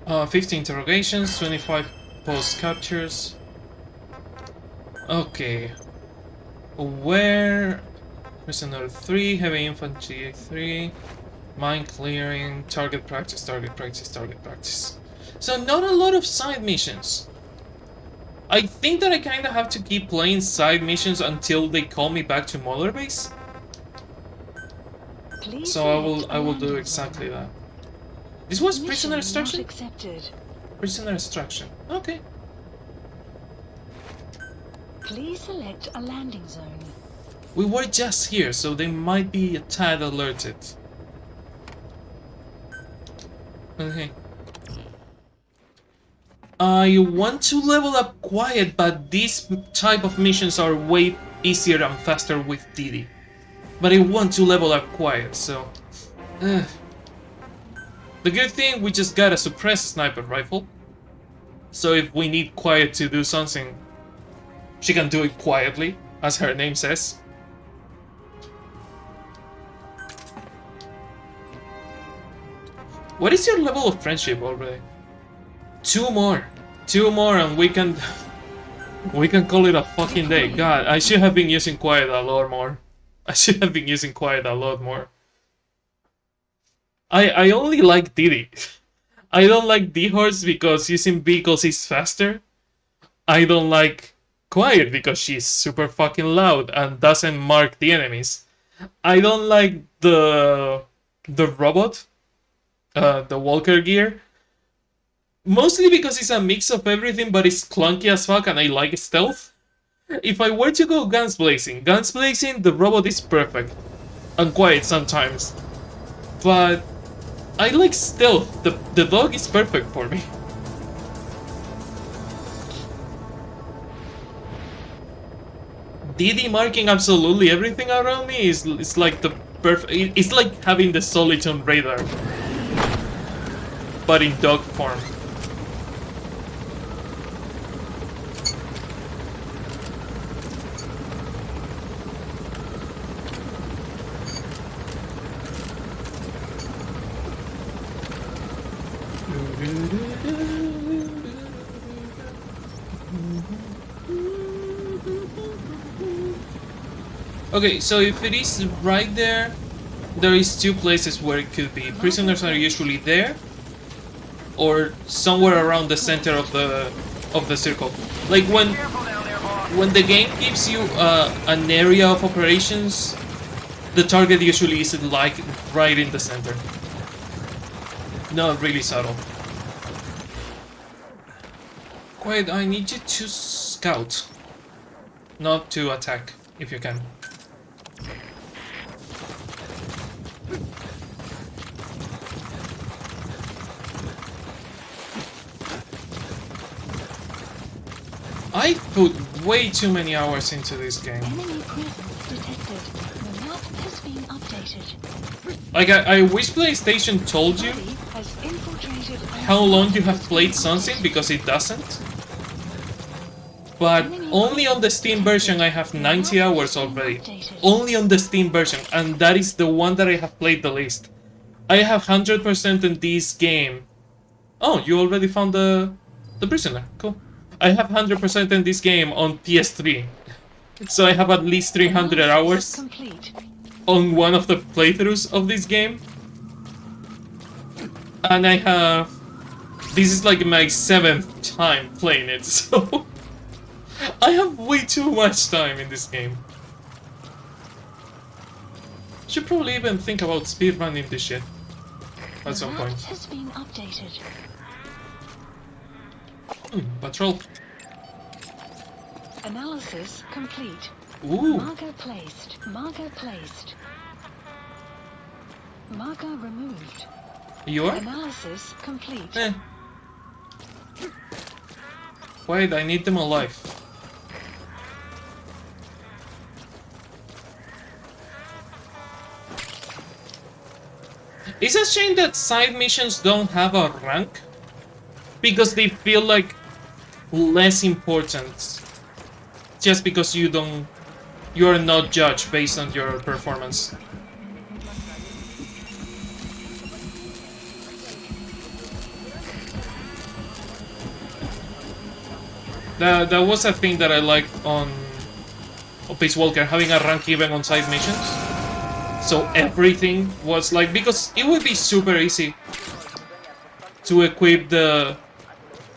Speaker 1: Uh, 50 interrogations, 25 post captures. Okay. Where? Prisoner 3, heavy infantry 3, mine clearing, target practice, target practice, target practice. So not a lot of side missions. I think that I kinda have to keep playing side missions until they call me back to Mother Base.
Speaker 2: Please
Speaker 1: So I will do exactly that. This was prisoner
Speaker 2: Mission not
Speaker 1: extraction?
Speaker 2: accepted.
Speaker 1: Prisoner extraction. Okay.
Speaker 2: Please select a landing zone.
Speaker 1: We were just here, so they might be a tad alerted. Okay. I want to level up Quiet, but these type of missions are way easier and faster with Didi. But I want to level up Quiet, so... The good thing, we just got a suppressed sniper rifle. So if we need Quiet to do something, she can do it quietly, as her name says. What is your level of friendship already? 2 more. 2 more and we can... we can call it a fucking day. God, I should have been using Quiet a lot more. I should have been using Quiet a lot more. I only like Didi. I don't like D-Horse because using vehicles is faster. I don't like Quiet because she's super fucking loud and doesn't mark the enemies. I don't like the robot, the Walker gear. Mostly because it's a mix of everything, but it's clunky as fuck and I like stealth. If I were to go guns blazing, the robot is perfect. And Quiet sometimes. But I like stealth. The dog is perfect for me. Didi marking absolutely everything around me is like the perfect. It's like having the Solitone radar, but in dog form. Okay, so if it is right there, there is 2 places where it could be. Prisoners are usually there, or somewhere around the center of the circle. Like when the game gives you an area of operations, the target usually is like right in the center. Not really subtle. Quiet, I need you to scout, not to attack, if you can. I put way too many hours into this game.
Speaker 2: Enemy presence detected. The map has been updated.
Speaker 1: Like, I wish PlayStation told you
Speaker 2: Enemy has infiltrated
Speaker 1: how long you have played something, because it doesn't. But only on the Steam version I have 90 hours already. Only on the Steam version, and that is the one that I have played the least. I have 100% in this game. Oh, you already found the prisoner. Cool. I have 100% in this game on PS3. So I have at least 300 hours on one of the playthroughs of this game. And I have... this is like my 7th time playing it, so... I have way too much time in this game. Should probably even think about speedrunning this shit at some point.
Speaker 2: Has been updated.
Speaker 1: Patrol.
Speaker 2: Analysis complete.
Speaker 1: Ooh.
Speaker 2: Marker placed. Marker placed. Marker removed.
Speaker 1: You are?
Speaker 2: Analysis complete.
Speaker 1: Wait, I need them alive. It's a shame that side missions don't have a rank, because they feel like less important, just because you are not judged based on your performance. That was a thing that I liked on Peace Walker, having a rank even on side missions. So everything was like, because it would be super easy to equip the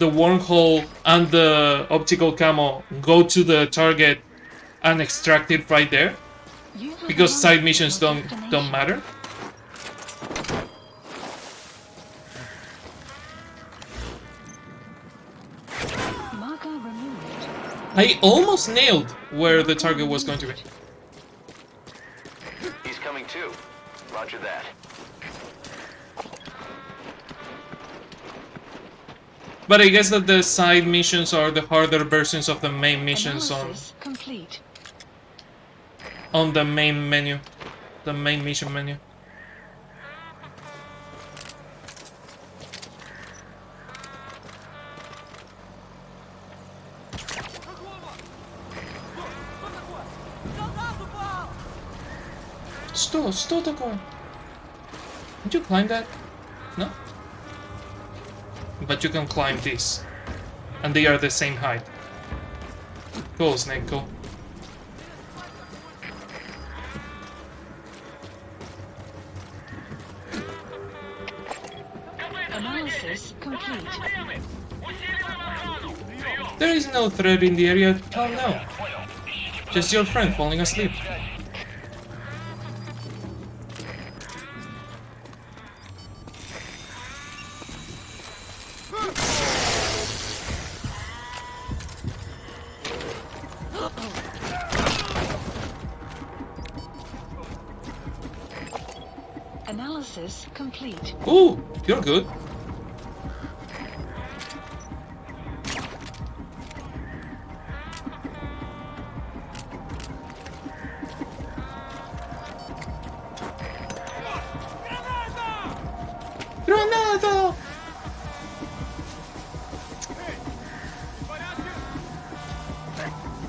Speaker 1: wormhole and the optical camo, go to the target and extract it right there, because side missions don't matter. I almost nailed where the target was going to be.
Speaker 7: He's coming too. Roger that.
Speaker 1: But I guess that the side missions are the harder versions of the main missions
Speaker 2: Analysis complete.
Speaker 1: on the main menu. The main mission menu. Что такое? Did you climb that? No? But you can climb this. And they are the same height. Cool, Snake, cool.
Speaker 2: Analysis complete.
Speaker 1: There is no threat in the area. Oh no. Just your friend falling asleep.
Speaker 2: Analysis complete.
Speaker 1: Ooh, you're good. Granada!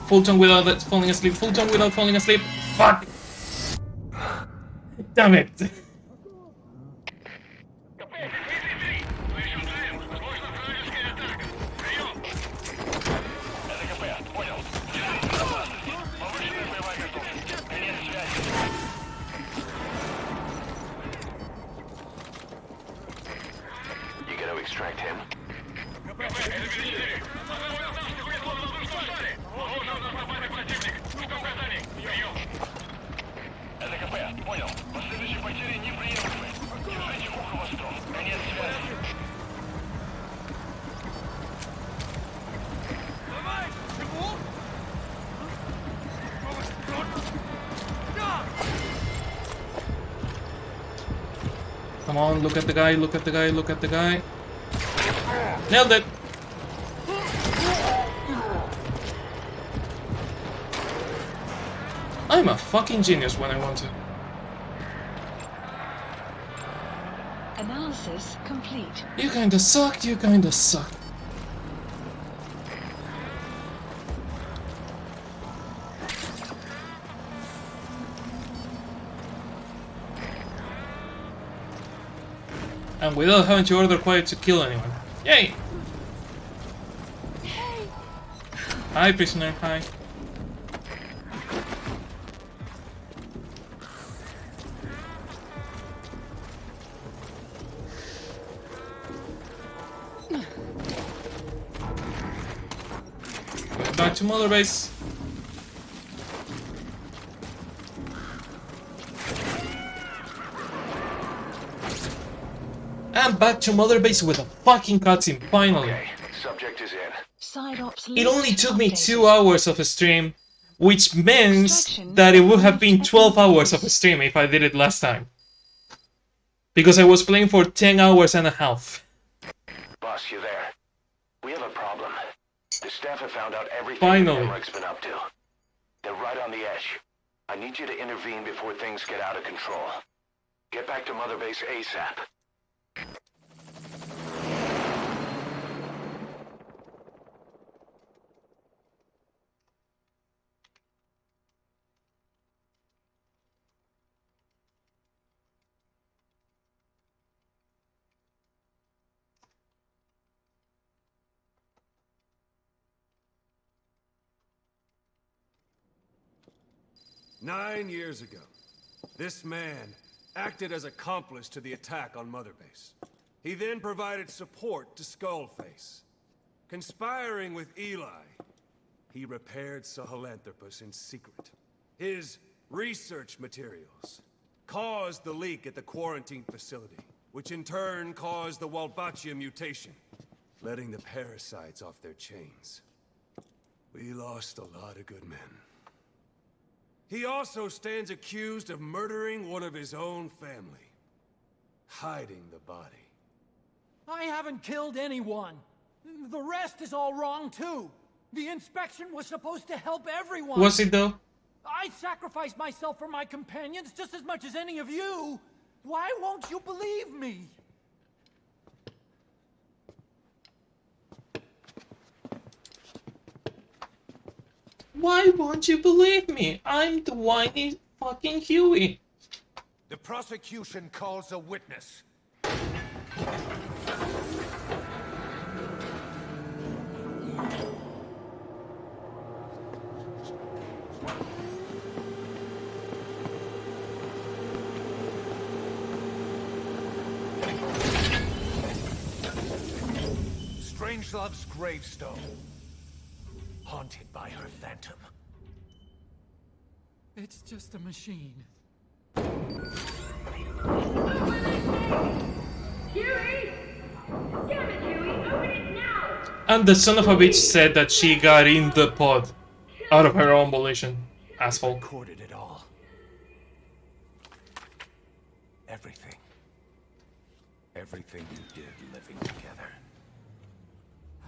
Speaker 1: Full tone without falling asleep. Full tone without falling asleep. Fuck! Damn it!
Speaker 7: You gonna extract him?
Speaker 1: Come on, look at the guy, look at the guy, look at the guy. Nailed it! I'm a fucking genius when I want to.
Speaker 2: Analysis complete.
Speaker 1: You kinda suck, you kinda suck. And without having to order quiet to kill anyone. Yay! Hi, prisoner, hi. Back to Mother Base. And back to Mother Base with a fucking cutscene, finally.
Speaker 7: Okay, subject is in.
Speaker 2: Side ops
Speaker 1: It only
Speaker 2: list
Speaker 1: took me
Speaker 2: updated.
Speaker 1: 2 hours of a stream, which means
Speaker 2: Extraction
Speaker 1: that it would have been
Speaker 2: of
Speaker 1: 12 hours of
Speaker 2: evidence.
Speaker 1: a stream if I did it last time. Because I was playing for 10 hours and a half.
Speaker 7: Boss, you there? We have a problem. The staff have found out everything
Speaker 1: Finally.
Speaker 7: Emmerich been up to. They're right on the edge. I need you to intervene before things get out of control. Get back to Mother Base ASAP.
Speaker 9: Nine years ago, this man acted as accomplice to the attack on Mother Base. He then provided support to Skullface. Conspiring with Eli, he repaired Sahelanthropus in secret. His research materials caused the leak at the quarantine facility, which in turn caused the Walbachia mutation, letting the parasites off their chains. We lost a lot of good men. He also stands accused of murdering one of his own family, hiding the body.
Speaker 3: I haven't killed anyone. The rest is all wrong too. The inspection was supposed to help everyone.
Speaker 1: Was it though?
Speaker 3: I sacrificed myself for my companions just as much as any of you. Why won't you believe me?
Speaker 1: Why won't you believe me? I'm the whiny fucking Huey.
Speaker 5: The prosecution calls a witness. Strangelove's gravestone, haunted by her phantom.
Speaker 3: It's just a machine.
Speaker 10: Huey! Damn it, Huey! Open it now!
Speaker 1: And the son of a bitch said that she got in the pod out of her own volition. Asshole.
Speaker 5: Recorded it all. Everything. Everything you did living together.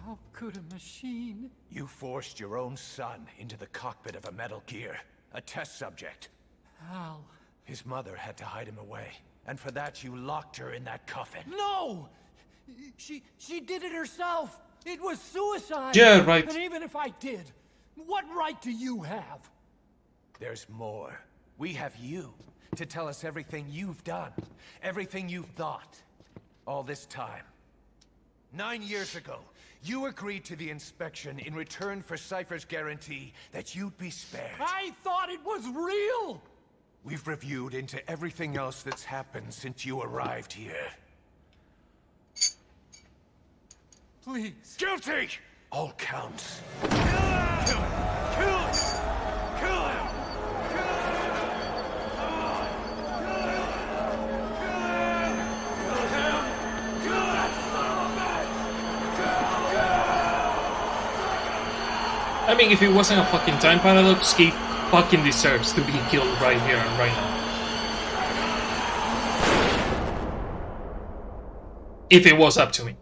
Speaker 3: How could a machine?
Speaker 5: You forced your own son into the cockpit of a Metal Gear, a test subject.
Speaker 3: How?
Speaker 5: His mother had to hide him away, and for that you locked her in that coffin.
Speaker 3: No! She did it herself. It was suicide.
Speaker 1: Yeah, right.
Speaker 3: And even if I did, what right do you have?
Speaker 5: There's more. We have you to tell us everything you've done, everything you've thought, all this time. 9 years ago, you agreed to the inspection in return for Cypher's guarantee that you'd be spared.
Speaker 3: I thought it was real!
Speaker 5: We've reviewed into everything else that's happened since you arrived here.
Speaker 3: Please.
Speaker 5: Guilty! All counts. Kill him! Kill him! Kill him! Kill him!
Speaker 1: I mean, if it wasn't a fucking time paradox, he fucking deserves to be killed right here and right now. If it was up to me.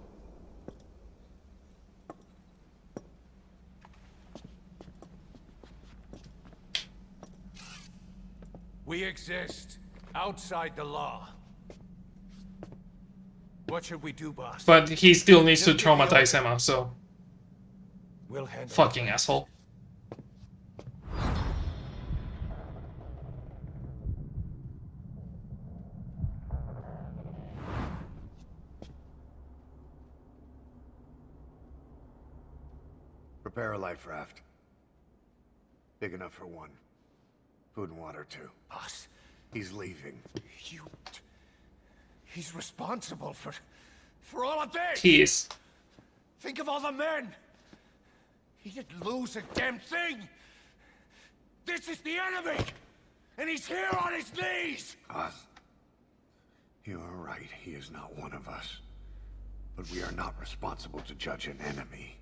Speaker 5: We exist outside the law. What should we do, boss?
Speaker 1: But he still needs to traumatize Emma, so...
Speaker 5: We'll handle
Speaker 1: Fucking
Speaker 5: it.
Speaker 1: asshole.
Speaker 11: Prepare a life raft. Big enough for one. Food and water, too.
Speaker 5: Boss,
Speaker 11: He's leaving.
Speaker 5: he's responsible for all of this!
Speaker 1: He is.
Speaker 5: Think of all the men! He didn't lose a damn thing! This is the enemy! And he's here on his knees!
Speaker 11: Us. You are right, he is not one of us. But we are not responsible to judge an enemy.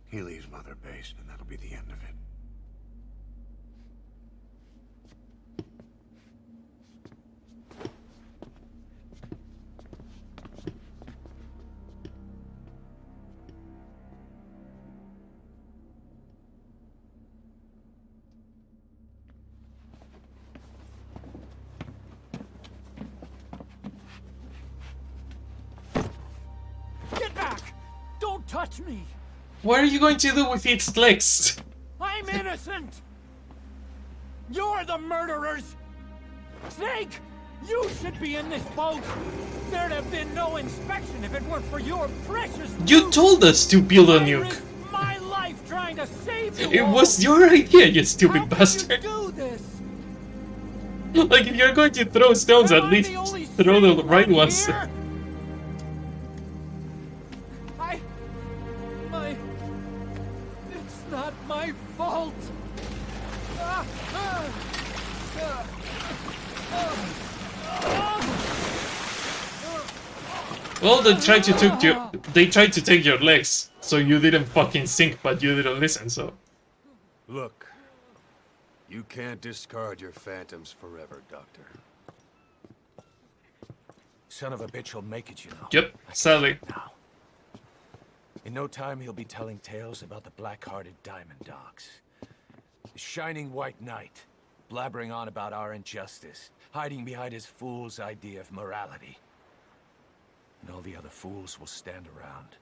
Speaker 11: He leaves Mother Base, and that'll be the end of it.
Speaker 3: Get back! Don't touch me!
Speaker 1: What are you going to do with its legs?
Speaker 3: I'm innocent! You're the murderers! Snake! You should be in this boat! There'd have been no inspection if it weren't for your precious
Speaker 1: You
Speaker 3: nuke.
Speaker 1: told us to build a
Speaker 3: I
Speaker 1: nuke.
Speaker 3: risked my life trying to save you
Speaker 1: It
Speaker 3: all.
Speaker 1: was your idea, you
Speaker 3: How
Speaker 1: stupid
Speaker 3: could
Speaker 1: bastard.
Speaker 3: you do this?
Speaker 1: Like, if you're going to throw stones,
Speaker 3: Am
Speaker 1: at
Speaker 3: I
Speaker 1: least
Speaker 3: the only
Speaker 1: throw the
Speaker 3: sane
Speaker 1: right
Speaker 3: one
Speaker 1: ones.
Speaker 3: here? It's not my fault.
Speaker 1: Well, they tried to take your legs, so you didn't fucking sink, but you didn't listen, so...
Speaker 9: Look, you can't discard your phantoms forever, Doctor.
Speaker 5: Son of a bitch will make it, you know.
Speaker 1: Yep, sadly.
Speaker 5: Now.
Speaker 7: In no time, he'll be telling tales about the black-hearted diamond dogs. The shining white knight, blabbering on about our injustice, hiding behind his fool's idea of morality. And all the other fools will stand around,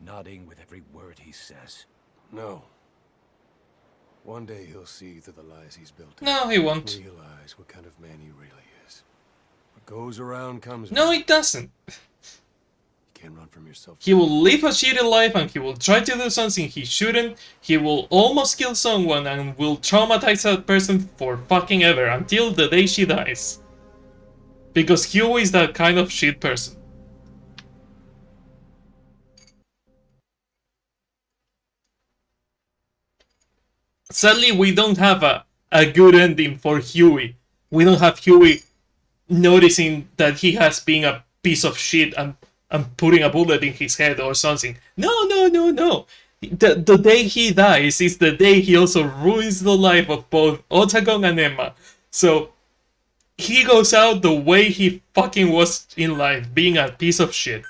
Speaker 7: nodding with every word he says.
Speaker 9: No. One day he'll see through the lies he's built.
Speaker 1: No, he won't.
Speaker 9: Realize what kind of man he really is. What goes around comes
Speaker 1: No,
Speaker 9: around.
Speaker 1: it doesn't.
Speaker 9: You can't run from yourself.
Speaker 1: He will live a shitty life and he will try to do something he shouldn't. He will almost kill someone and will traumatize that person for fucking ever until the day she dies. Because Huey is that kind of shit person. Sadly, we don't have a good ending for Huey. We don't have Huey noticing that he has been a piece of shit and putting a bullet in his head or something. No, no, no, no. The day he dies is the day he also ruins the life of both Otagon and Emma. So, he goes out the way he fucking was in life, being a piece of shit.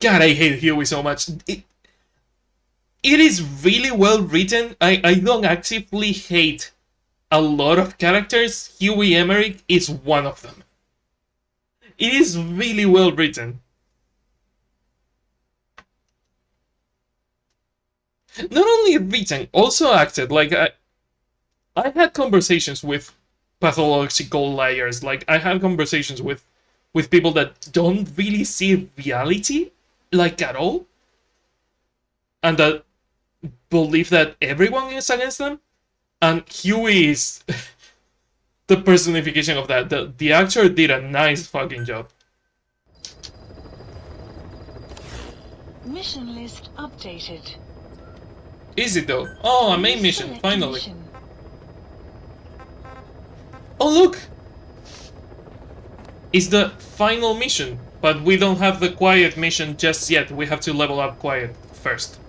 Speaker 1: God, I hate Huey so much. It is really well written. I don't actively hate a lot of characters. Huey Emmerich is one of them. It is really well written. Not only written, also acted. Like, I had conversations with pathological liars. Like, I had conversations with people that don't really see reality, like, at all. And that believe that everyone is against them. And Huey is the personification of that. The actor did a nice fucking job.
Speaker 2: Mission list updated.
Speaker 1: Is it though? Oh, a main mission, finally. Oh look! It's the final mission, but we don't have the quiet mission just yet. We have to level up quiet first.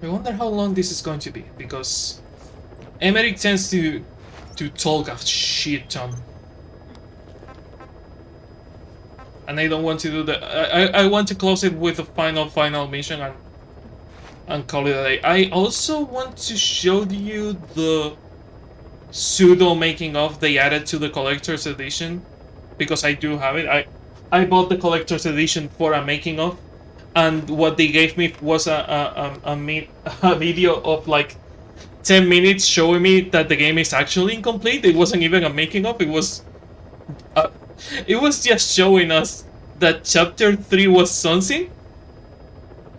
Speaker 1: I wonder how long this is going to be, because Emmerich tends to talk a shit ton. And I don't want to do that. I want to close it with the final mission and call it a day. I also want to show you the pseudo making of they added to the collector's edition, because I do have it. I bought the collector's edition for a making of, and what they gave me was a video of like 10 minutes showing me that the game is actually incomplete. It wasn't even a making of. It was just showing us that chapter 3 was something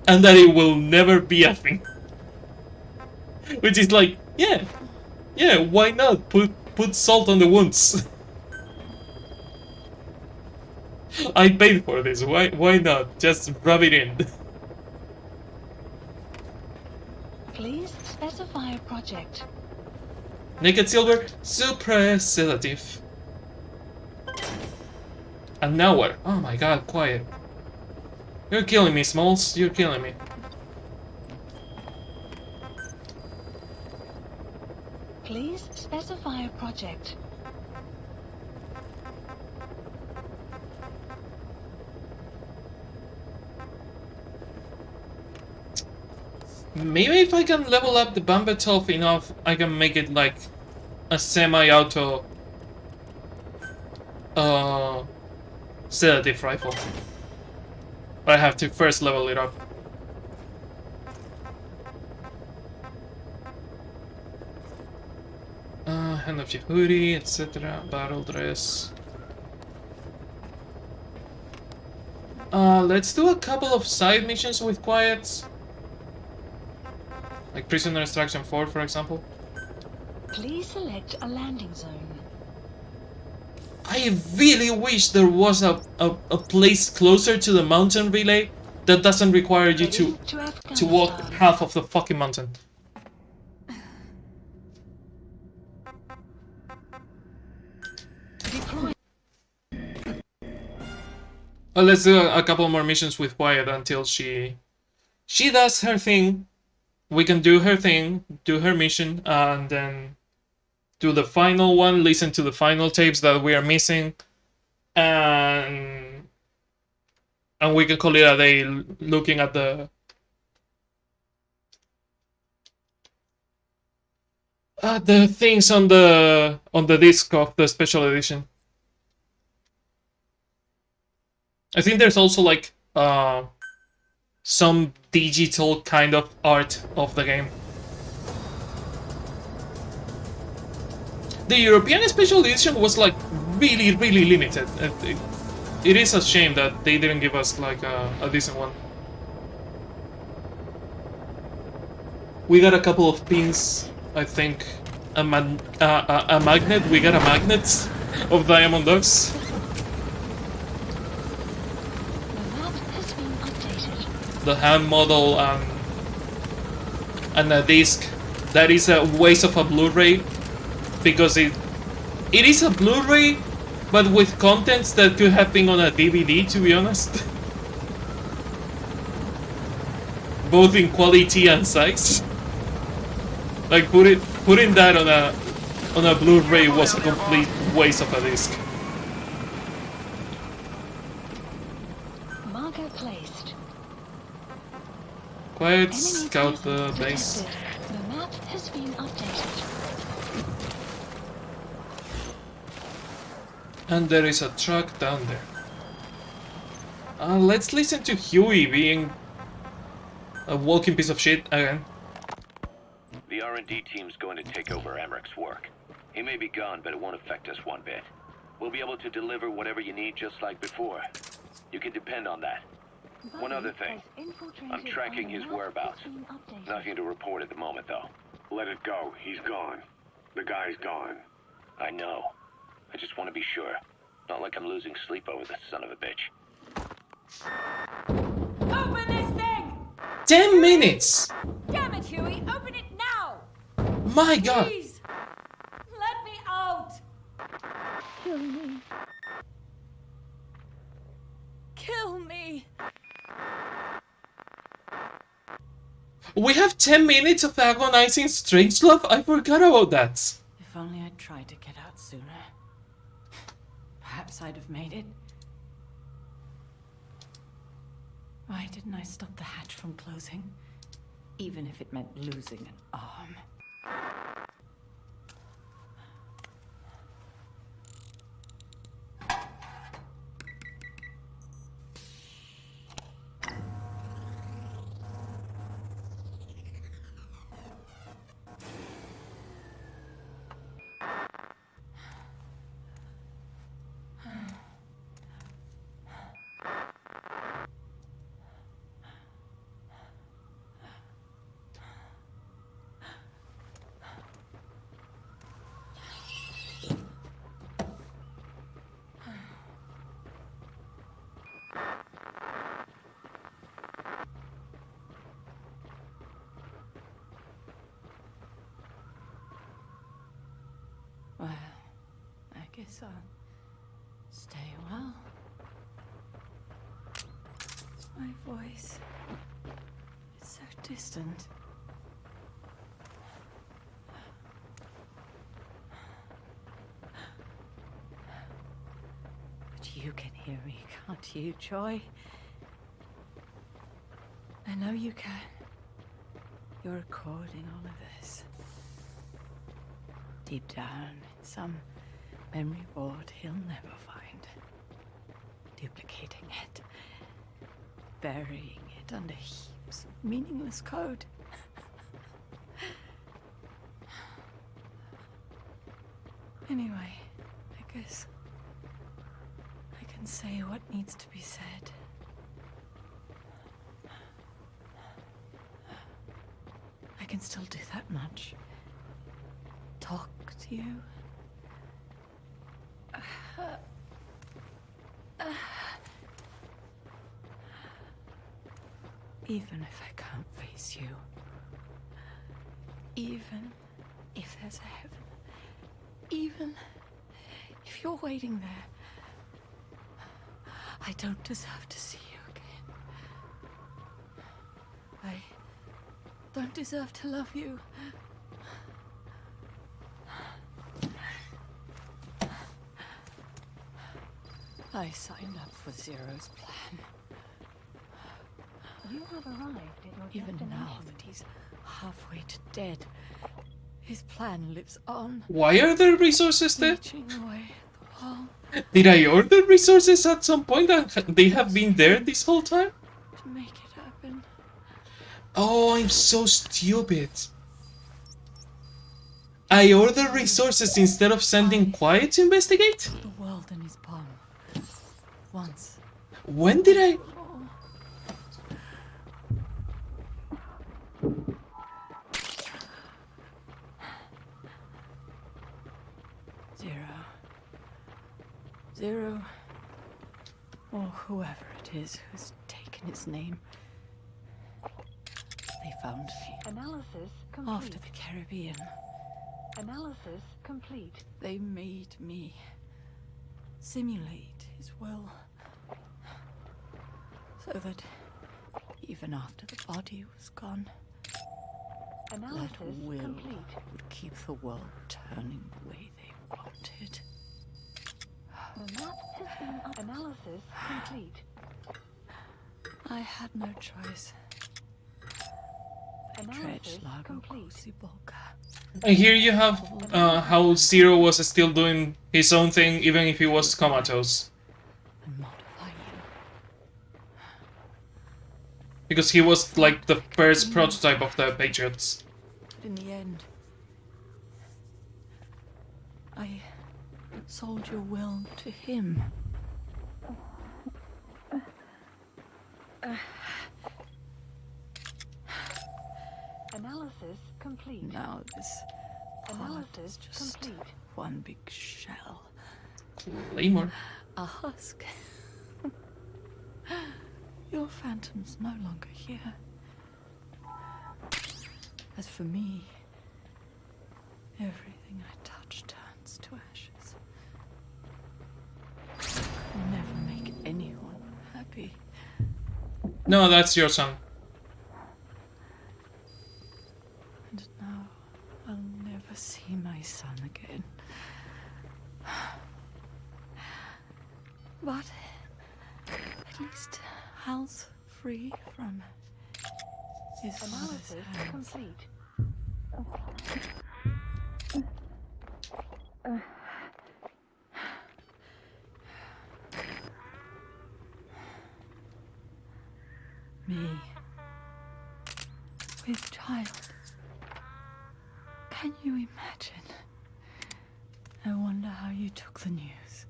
Speaker 1: and that it will never be a thing. Which is like, yeah, why not put salt on the wounds? I paid for this. Why not? Just rub it in.
Speaker 2: Please specify a project.
Speaker 1: Naked Silver, suppress sedative. And now what? Oh my god, quiet. You're killing me, Smalls. You're killing me.
Speaker 2: Please specify a project.
Speaker 1: Maybe if I can level up the Bambetov enough, I can make it like a semi-auto sedative rifle. But I have to first level it up. Hand of Yehudi, etc. Battle dress. Let's do a couple of side missions with quiets. Like Prisoner Extraction 4, for example.
Speaker 2: Please select a landing zone.
Speaker 1: I really wish there was a place closer to the mountain relay that doesn't require you to walk half of the fucking mountain. Well, let's do a couple more missions with Quiet until she She does her thing. We can do her thing, do her mission, and then do the final one, listen to the final tapes that we are missing, and we can call it a day looking at the things on the disc of the special edition. I think there's also like some digital kind of art of the game. The European special edition was like really limited. It is a shame that they didn't give us like a decent one. We got a couple of pins, I think. A magnet. We got a magnet of Diamond Dogs. The hand model and a disc that is a waste of a Blu-ray, because it is a Blu-ray, but with contents that could have been on a DVD, to be honest. Both in quality and size. Like putting that on a Blu-ray was a complete waste of a disc.
Speaker 2: Marker placed.
Speaker 1: Quiet, scout the base.
Speaker 2: The map has been updated.
Speaker 1: And there is a truck down there. Let's listen to Huey being a walking piece of shit again.
Speaker 6: The R&D team's going to take over Emmerich work. He may be gone, but it won't affect us one bit. We'll be able to deliver whatever you need just like before. You can depend on that. One other thing. I'm tracking his whereabouts. Nothing to report at the moment, though.
Speaker 11: Let it go. He's gone. The guy's gone.
Speaker 6: I know. I just want to be sure. Not like I'm losing sleep over this son of a bitch.
Speaker 10: Open this thing!
Speaker 1: 10 minutes!
Speaker 10: Damn it, Huey! Open it now!
Speaker 1: My god!
Speaker 10: Please! Let me out!
Speaker 2: Kill me.
Speaker 10: Kill me!
Speaker 1: We have 10 minutes of agonizing strangelove? I forgot about that.
Speaker 12: If only I'd tried to get out sooner. Perhaps I'd have made it. Why didn't I stop the hatch from closing? Even if it meant losing an arm. Well, I guess I'll stay a while. My voice is so distant. But you can hear me, can't you, Joy? I know you can. You're recording all of this. Deep down in some memory board he'll never find. Duplicating it. Burying it under heaps of meaningless code. Anyway, I guess I can say what needs to be said. I can still do that much. Talk to you. Even if I can't face you. Even if there's a heaven. Even if you're waiting there. I don't deserve to see you again. I don't deserve to love you. I signed up for Zero's plan.
Speaker 2: You have arrived at your
Speaker 12: Even
Speaker 2: destination.
Speaker 12: now that he's halfway to dead, his plan lives on.
Speaker 1: Why are there resources there?
Speaker 12: Reaching away at the wall
Speaker 1: Did I order resources at some point and they have been there this whole time?
Speaker 12: to make it happen.
Speaker 1: Oh, I'm so stupid. I ordered resources instead of sending Quiet to investigate?
Speaker 12: The world in his palm. Once.
Speaker 1: When did I...
Speaker 12: Zero, or whoever it is who's taken his name. They found me
Speaker 2: Analysis complete.
Speaker 12: after the Caribbean.
Speaker 2: Analysis complete.
Speaker 12: They made me simulate his will, so that even after the body was gone,
Speaker 2: Analysis
Speaker 12: that will
Speaker 2: complete.
Speaker 12: would keep the world turning the way they wanted.
Speaker 2: The map has been analysis complete.
Speaker 12: I had no choice.
Speaker 2: Analysis complete.
Speaker 1: And here you have how Zero was still doing his own thing even if he was comatose. Because he was like the first prototype of the Patriots.
Speaker 12: But in the end, I sold your will to him.
Speaker 2: Analysis complete.
Speaker 12: Now this pod
Speaker 2: Analysis
Speaker 12: is just
Speaker 2: complete.
Speaker 12: one big shell.
Speaker 1: Claymore.
Speaker 12: A husk. Your phantom's no longer here. As for me, everything I touch turns to ashes. I'll never make anyone happy.
Speaker 1: No, that's your son.
Speaker 12: And now I'll never see my son again. But at least Hal's free from his father's
Speaker 2: Analysis
Speaker 12: hands.
Speaker 2: complete.
Speaker 12: Me. With child. Can you imagine? I wonder how you took the news.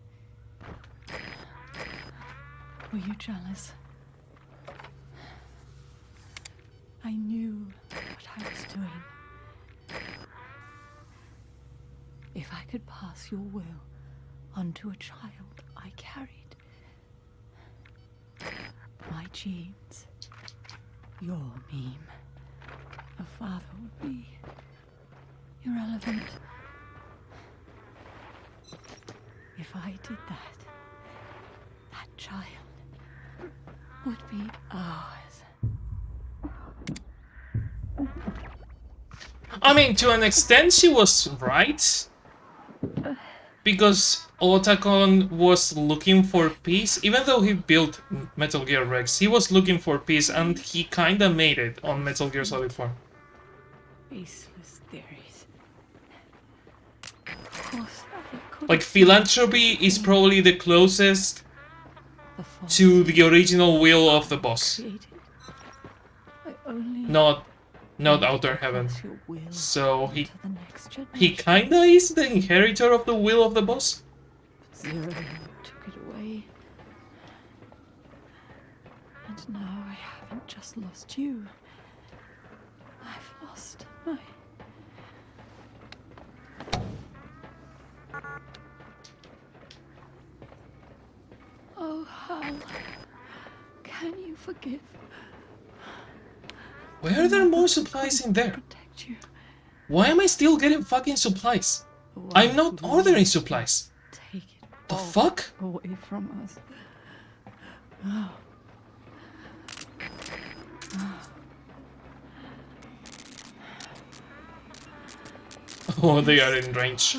Speaker 12: Were you jealous? I knew what I was doing. If I could pass your will onto a child I carried, my genes, your meme, a father would be irrelevant. If I did that, that child would be ours.
Speaker 1: I mean, to an extent she was right. Because Otacon was looking for peace, even though he built Metal Gear Rex, he was looking for peace and he kinda made it on Metal Gear Solid 4.
Speaker 12: Baseless theories. Of course, I could
Speaker 1: Like, philanthropy is probably the closest to the original will of the boss.
Speaker 12: I only
Speaker 1: Not Outer Heaven. So he kinda is the inheritor of the will of the boss?
Speaker 12: Zero took it away. And now I haven't just lost you. I've lost my... Oh, Hal. Can you forgive?
Speaker 1: Why are there more supplies in there? Why am I still getting fucking supplies? I'm not ordering supplies.
Speaker 12: Take it
Speaker 1: The
Speaker 12: all
Speaker 1: fuck?
Speaker 12: away from us. Oh.
Speaker 1: Oh, they are in range.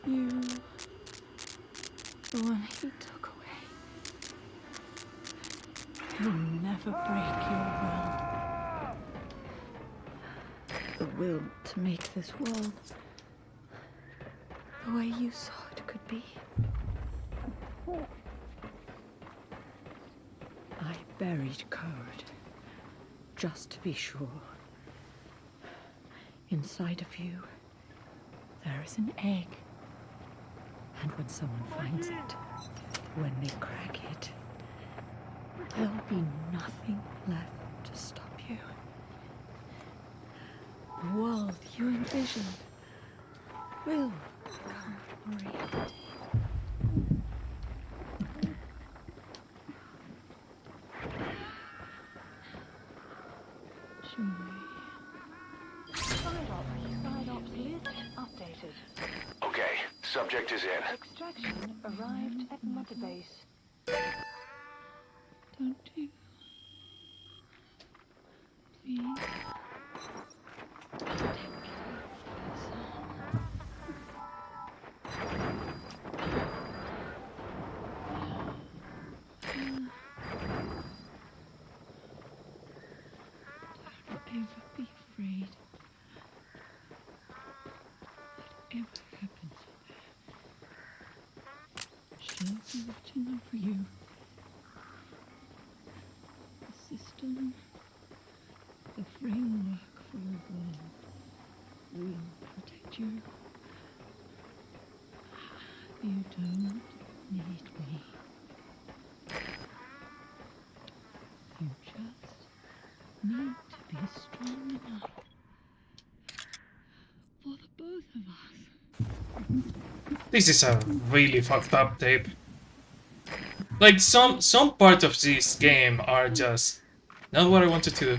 Speaker 12: You, the one he took away, will never break your will. The will to make this world the way you saw it could be. I buried code, just to be sure. Inside of you, there is an egg. And when someone finds it, when they crack it, there'll be nothing left to stop you. The world you envisioned will become reality.
Speaker 2: Side ops list updated.
Speaker 7: Okay, subject is in.
Speaker 2: Extraction arrived at Mother Base.
Speaker 12: Don't you? Please. Don't ever be afraid. Whatever happens up there, she'll be watching over you. The system, the framework for your world will protect you. You don't need me. You just need to be strong enough for the both of us.
Speaker 1: This is a really fucked up tape. Like some parts of this game are just not what I wanted to do.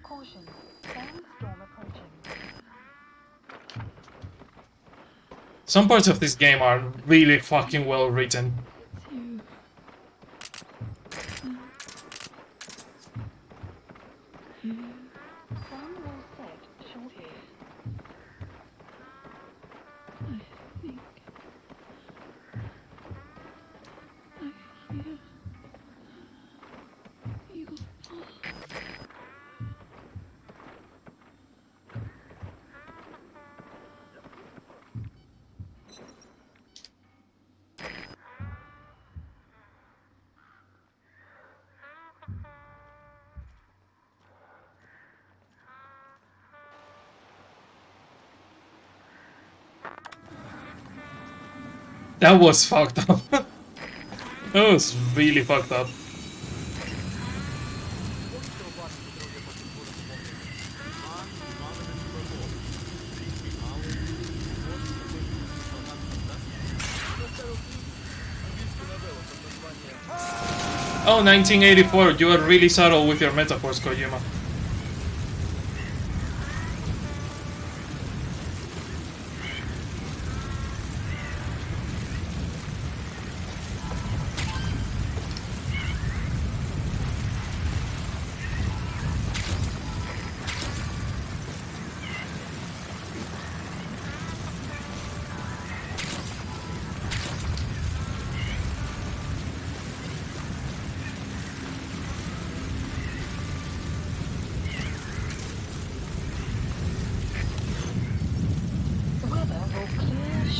Speaker 2: Caution. Sandstorm approaching.
Speaker 1: Some parts of this game are really fucking well written.
Speaker 2: Sun will set shortly.
Speaker 12: I think I hear your pulse.
Speaker 1: That was fucked up. That was really fucked up. Oh, 1984, you are really subtle with your metaphors, Kojima.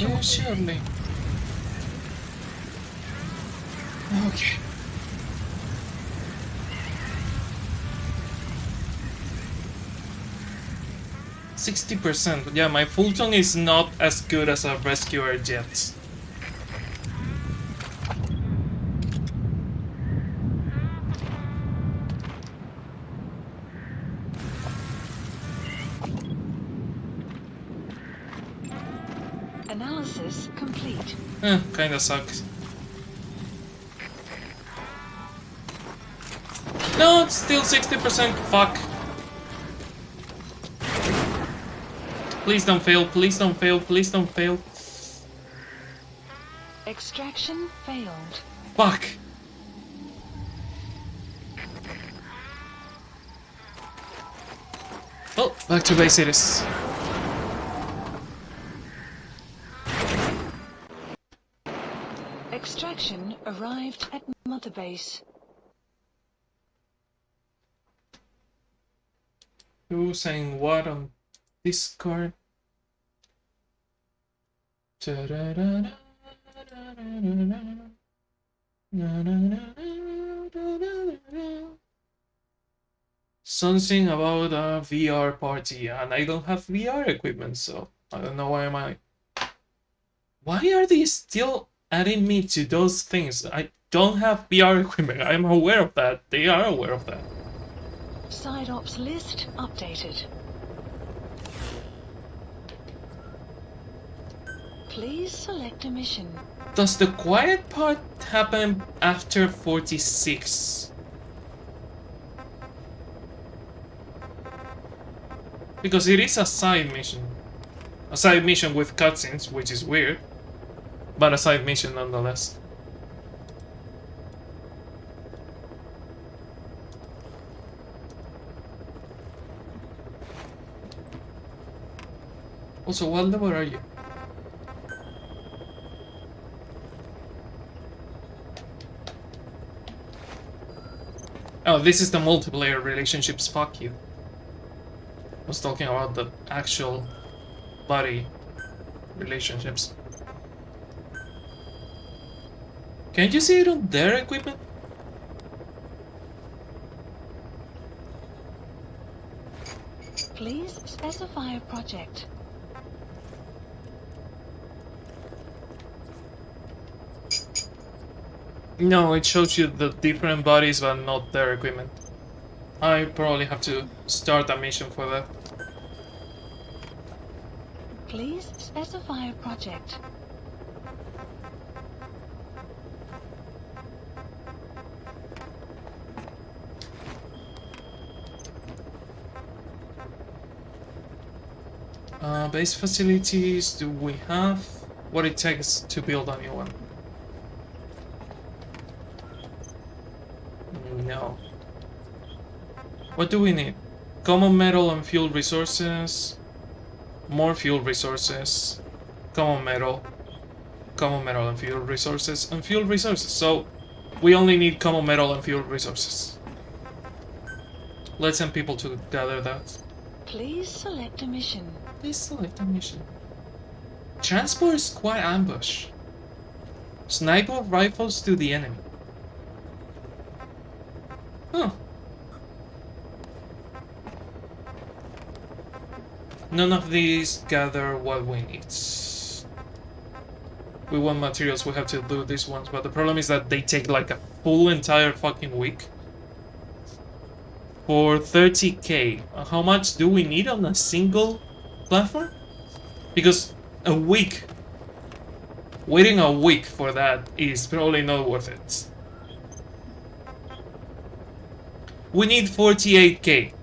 Speaker 1: Oh, surely. Okay. %. Yeah, my Fulton is not as good as a rescuer yet.
Speaker 2: Analysis complete.
Speaker 1: Kinda sucks. No, it's still 60%. Fuck. Please don't fail, please don't fail, please don't fail.
Speaker 2: Extraction failed.
Speaker 1: Fuck. Back to base it is.
Speaker 2: Extraction arrived at Mother Base.
Speaker 1: Who saying what on Discord? Something about a VR party, and I don't have VR equipment, so I don't know why am I. Why are they still adding me to those things? I don't have VR equipment. I'm aware of that. They are aware of that.
Speaker 2: Side ops list updated. Please select a mission.
Speaker 1: Does the quiet part happen after 46? Because it is a side mission. A side mission with cutscenes, which is weird. But a side mission nonetheless. Also, what level are you? Oh, this is the multiplayer relationships, fuck you. I was talking about the actual body relationships. Can't you see it on their equipment?
Speaker 2: Please specify a project.
Speaker 1: No, it shows you the different bodies but not their equipment. I probably have to start a mission for that.
Speaker 2: Please specify a project.
Speaker 1: Base facilities, do we have what it takes to build a new one? No. What do we need? Common metal and fuel resources. More fuel resources. Common metal and fuel resources. And fuel resources. So we only need common metal and fuel resources. Let's send people to gather that.
Speaker 2: Please select a mission.
Speaker 1: Please select a mission. Transport squad ambush. Sniper rifles to the enemy. Huh. None of these gather what we need. We want materials, we have to do these ones, but the problem is that they take like a full entire fucking week. For 30k, how much do we need on a single platform? Because a week, waiting a week for that is probably not worth it. We need 48k.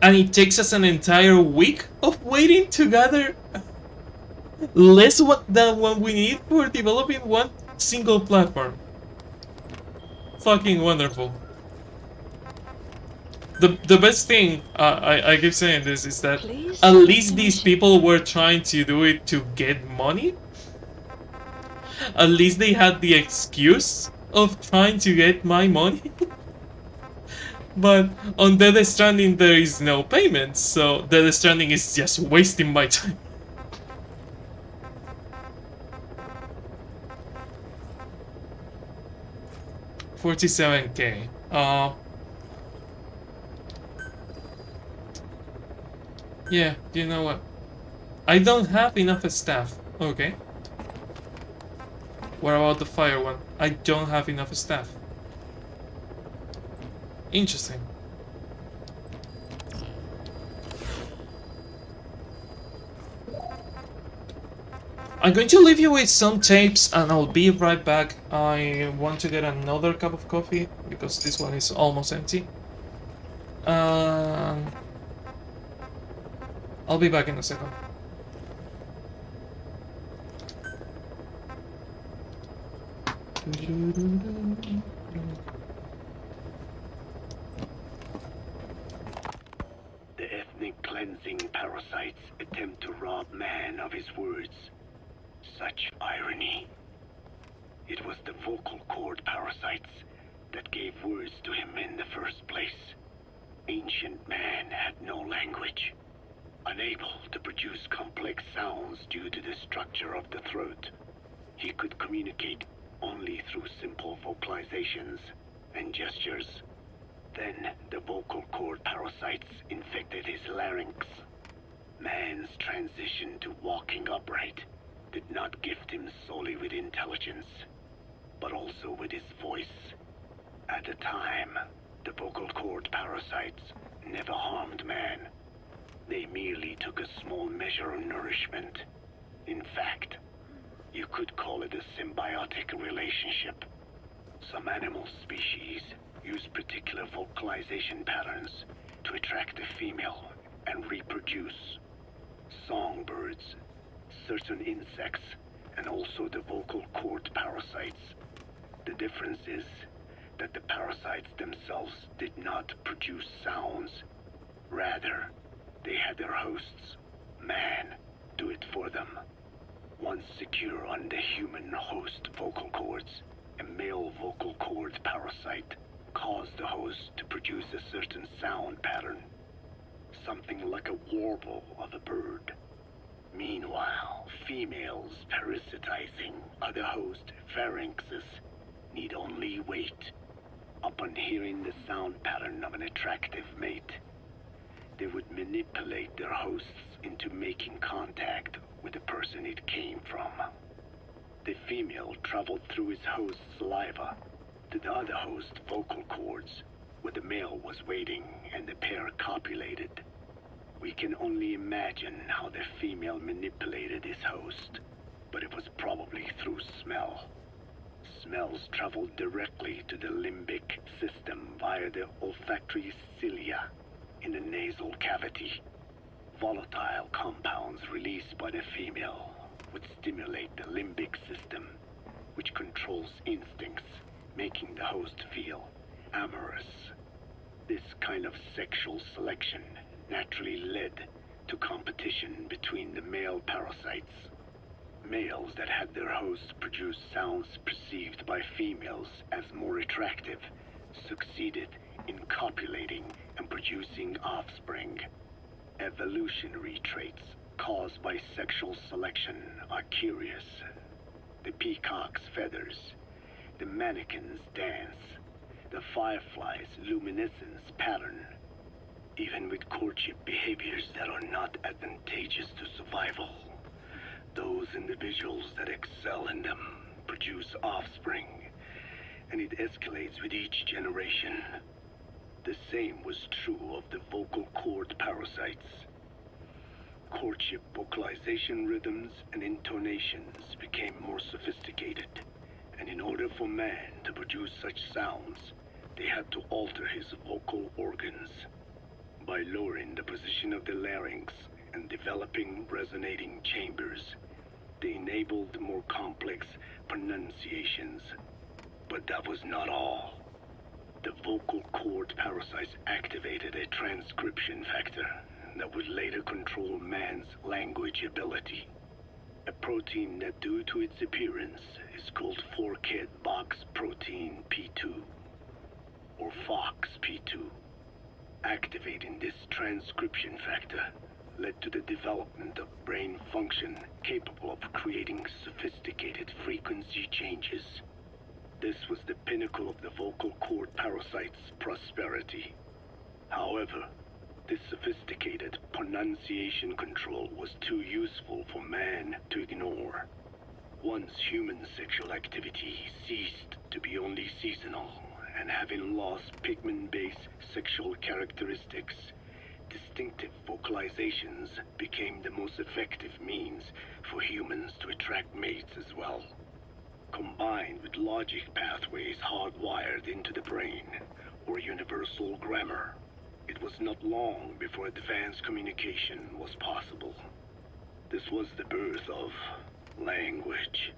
Speaker 1: And it takes us an entire week of waiting to gather less than what we need for developing one single platform. Fucking wonderful. The best thing, I keep saying this, is that at least these people were trying to do it to get money. At least they had the excuse of trying to get my money. But on Death Stranding there is no payment, so Death Stranding is just wasting my time. $47k. Yeah, you know what? I don't have enough staff. Okay. What about the fire one? I don't have enough staff. Interesting. I'm going to leave you with some tapes and I'll be right back. I want to get another cup of coffee because this one is almost empty. I'll be back in a second.
Speaker 5: The ethnic cleansing parasites attempt to rob man of his words. Such irony. It was the vocal cord parasites that gave words to him in the first place. Ancient man had no language, unable to produce complex sounds due to the structure of the throat. He could communicate only through simple vocalizations and gestures. Then the vocal cord parasites infected his larynx. Man's transition to walking upright did not gift him solely with intelligence, but also with his voice. At the time, the vocal cord parasites never harmed man. They merely took a small measure of nourishment. In fact, you could call it a symbiotic relationship. Some animal species use particular vocalization patterns to attract a female and reproduce. Songbirds, certain insects, and also the vocal cord parasites. The difference is that the parasites themselves did not produce sounds. Rather, they had their hosts, man, do it for them. Once secure on the human host vocal cords, a male vocal cord parasite caused the host to produce a certain sound pattern, something like a warble of a bird. Meanwhile, females parasitizing other host pharynxes need only wait. Upon hearing the sound pattern of an attractive mate, they would manipulate their hosts into making contact with the person it came from. The female traveled through his host's saliva to the other host's vocal cords, where the male was waiting and the pair copulated. We can only imagine how the female manipulated his host, but it was probably through smell. Smells traveled directly to the limbic system via the olfactory cilia in the nasal cavity. Volatile compounds released by the female would stimulate the limbic system, which controls instincts, making the host feel amorous. This kind of sexual selection naturally led to competition between the male parasites. Males that had their hosts produce sounds perceived by females as more attractive succeeded in copulating and producing offspring. Evolutionary traits caused by sexual selection are curious. The peacock's feathers, the mannequin's dance, the firefly's luminescence pattern. Even with courtship behaviors that are not advantageous to survival, those individuals that excel in them produce offspring, and it escalates with each generation. The same was true of the vocal cord parasites. Courtship vocalization rhythms and intonations became more sophisticated, and in order for man to produce such sounds, they had to alter his vocal organs. By lowering the position of the larynx and developing resonating chambers, they enabled more complex pronunciations. But that was not all. The vocal cord parasites activated a transcription factor that would later control man's language ability. A protein that, due to its appearance, is called forkhead box protein P2, or FOXP2. Activating this transcription factor led to the development of brain function capable of creating sophisticated frequency changes. This was the pinnacle of the vocal cord parasite's prosperity. However, this sophisticated pronunciation control was too useful for man to ignore. Once human sexual activity ceased to be only seasonal, and having lost pigment-based sexual characteristics, distinctive vocalizations became the most effective means for humans to attract mates as well. Combined with logic pathways hardwired into the brain, or universal grammar, it was not long before advanced communication was possible. This was the birth of language.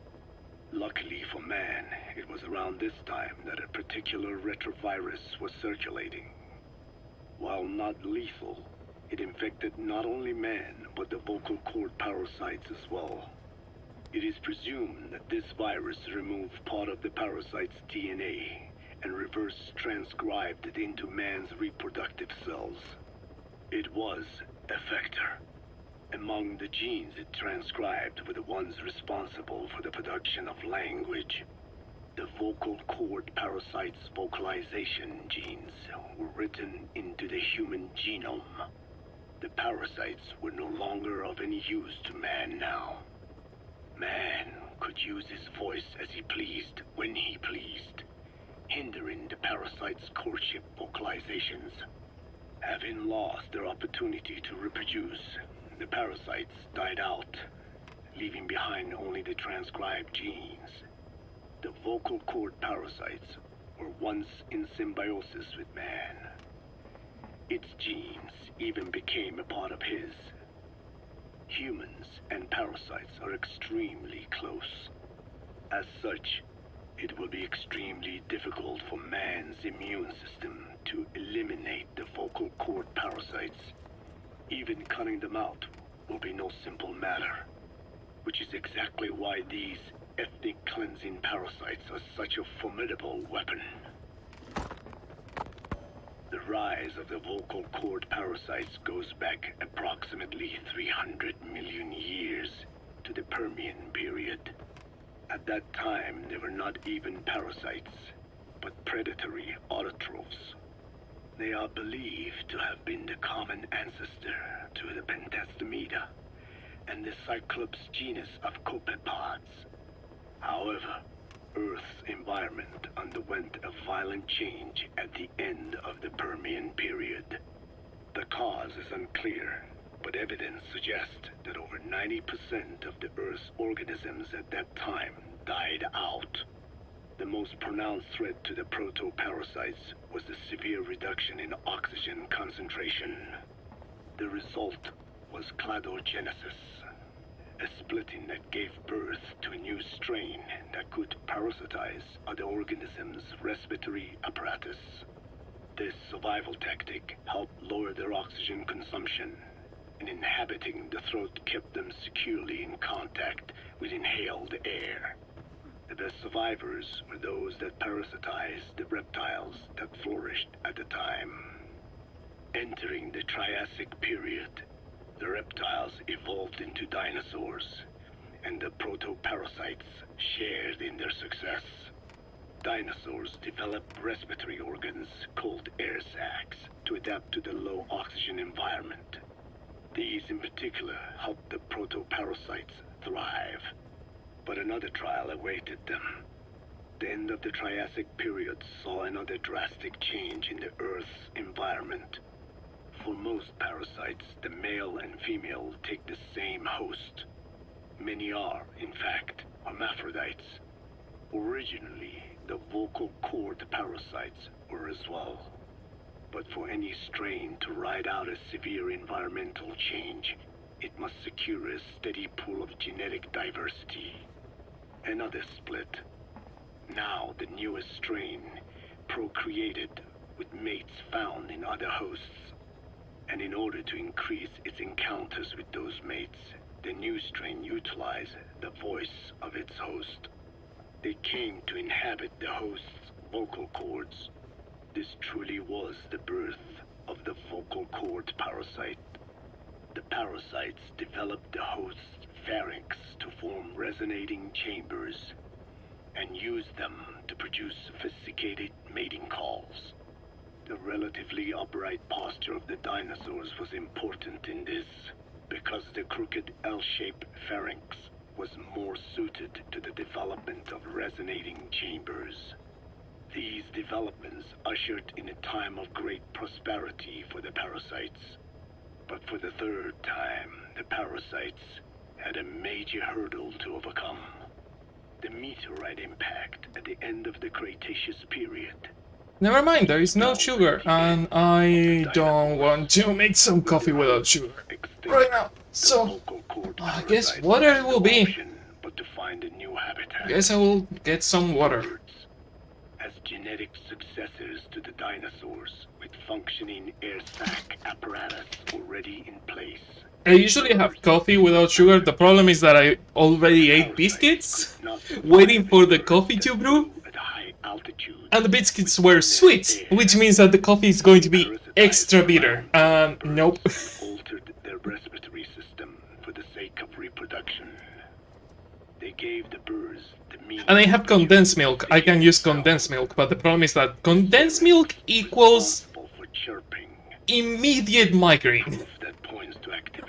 Speaker 5: Luckily for man, it was around this time that a particular retrovirus was circulating. While not lethal, It infected not only man, but the vocal cord parasites as well. It is presumed that this virus removed part of the parasite's DNA and reverse transcribed it into man's reproductive cells. It was a vector. Among the genes it transcribed were the ones responsible for the production of language. The vocal cord parasite's vocalization genes were written into the human genome. The parasites were no longer of any use to man now. Man could use his voice as he pleased, when he pleased, hindering the parasite's courtship vocalizations. Having lost their opportunity to reproduce, the parasites died out, leaving behind only the transcribed genes. The vocal cord parasites were once in symbiosis with man. Its genes even became a part of his. Humans and parasites are extremely close. As such, it will be extremely difficult for man's immune system to eliminate the vocal cord parasites. Even cutting them out will be no simple matter, which is exactly why these ethnic cleansing parasites are such a formidable weapon. The rise of the vocal cord parasites goes back approximately 300 million years to the Permian period. At that time, they were not even parasites, but predatory autotrophs. They are believed to have been the common ancestor to the Pentastomida and the Cyclops genus of copepods. However, Earth's environment underwent a violent change at the end of the Permian period. The cause is unclear, but evidence suggests that over 90% of the Earth's organisms at that time died out. The most pronounced threat to the protoparasites was the severe reduction in oxygen concentration. The result was cladogenesis, a splitting that gave birth to a new strain that could parasitize other organisms' respiratory apparatus. This survival tactic helped lower their oxygen consumption, and inhabiting the throat kept them securely in contact with inhaled air. The best survivors were those that parasitized the reptiles that flourished at the time. Entering the Triassic period, the reptiles evolved into dinosaurs, and the protoparasites shared in their success. Dinosaurs developed respiratory organs called air sacs to adapt to the low oxygen environment. These in particular helped the protoparasites thrive. But another trial awaited them. The end of the Triassic period saw another drastic change in the Earth's environment. For most parasites, the male and female take the same host. Many are, in fact, hermaphrodites. Originally, the vocal cord parasites were as well. But for any strain to ride out a severe environmental change, it must secure a steady pool of genetic diversity. Another split. Now the newest strain procreated with mates found in other hosts. And in order to increase its encounters with those mates, the new strain utilized the voice of its host. They came to inhabit the host's vocal cords. This truly was the birth of the vocal cord parasite. The parasites developed the host's pharynx to form resonating chambers and used them to produce sophisticated mating calls. The relatively upright posture of the dinosaurs was important in this, because the crooked L-shaped pharynx was more suited to the development of resonating chambers. These developments ushered in a time of great prosperity for the parasites. But for the third time, the parasites had a major hurdle to overcome. The meteorite impact at the end of the Cretaceous period.
Speaker 1: Never mind, there is no sugar, and I don't want to make some coffee without sugar right now. So, I guess water it will be.
Speaker 5: But to find a new habitat.
Speaker 1: I guess I will get some water.
Speaker 5: As genetic successors to the dinosaurs with functioning air sac apparatus already in place.
Speaker 1: I usually have coffee without sugar. The problem is that I already ate biscuits, waiting for the coffee to brew. And the biscuits were sweet, which means that the coffee is going to be extra bitter. Nope.
Speaker 5: Altered their respiratory system for the sake of reproduction. They gave the birds the means.
Speaker 1: And I have condensed milk. I can use condensed milk, but the problem is that condensed milk equals immediate migraine.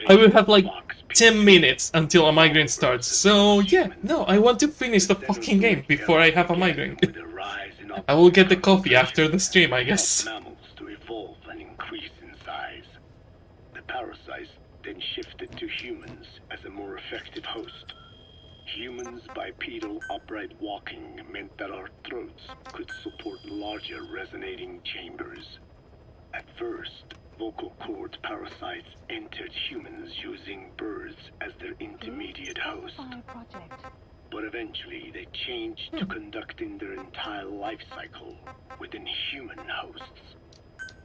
Speaker 1: I will have like 10 minutes until a migraine starts. So yeah, no, I want to finish the fucking game before I have a migraine. I will get the coffee after the stream, I guess.
Speaker 5: Mammals to evolve and increase in size. The parasites then shifted to humans as a more effective host. Humans' bipedal upright walking meant that our throats could support larger resonating chambers. At first, vocal cord parasites entered humans using birds as their intermediate host. But eventually they changed to conducting their entire life cycle within human hosts.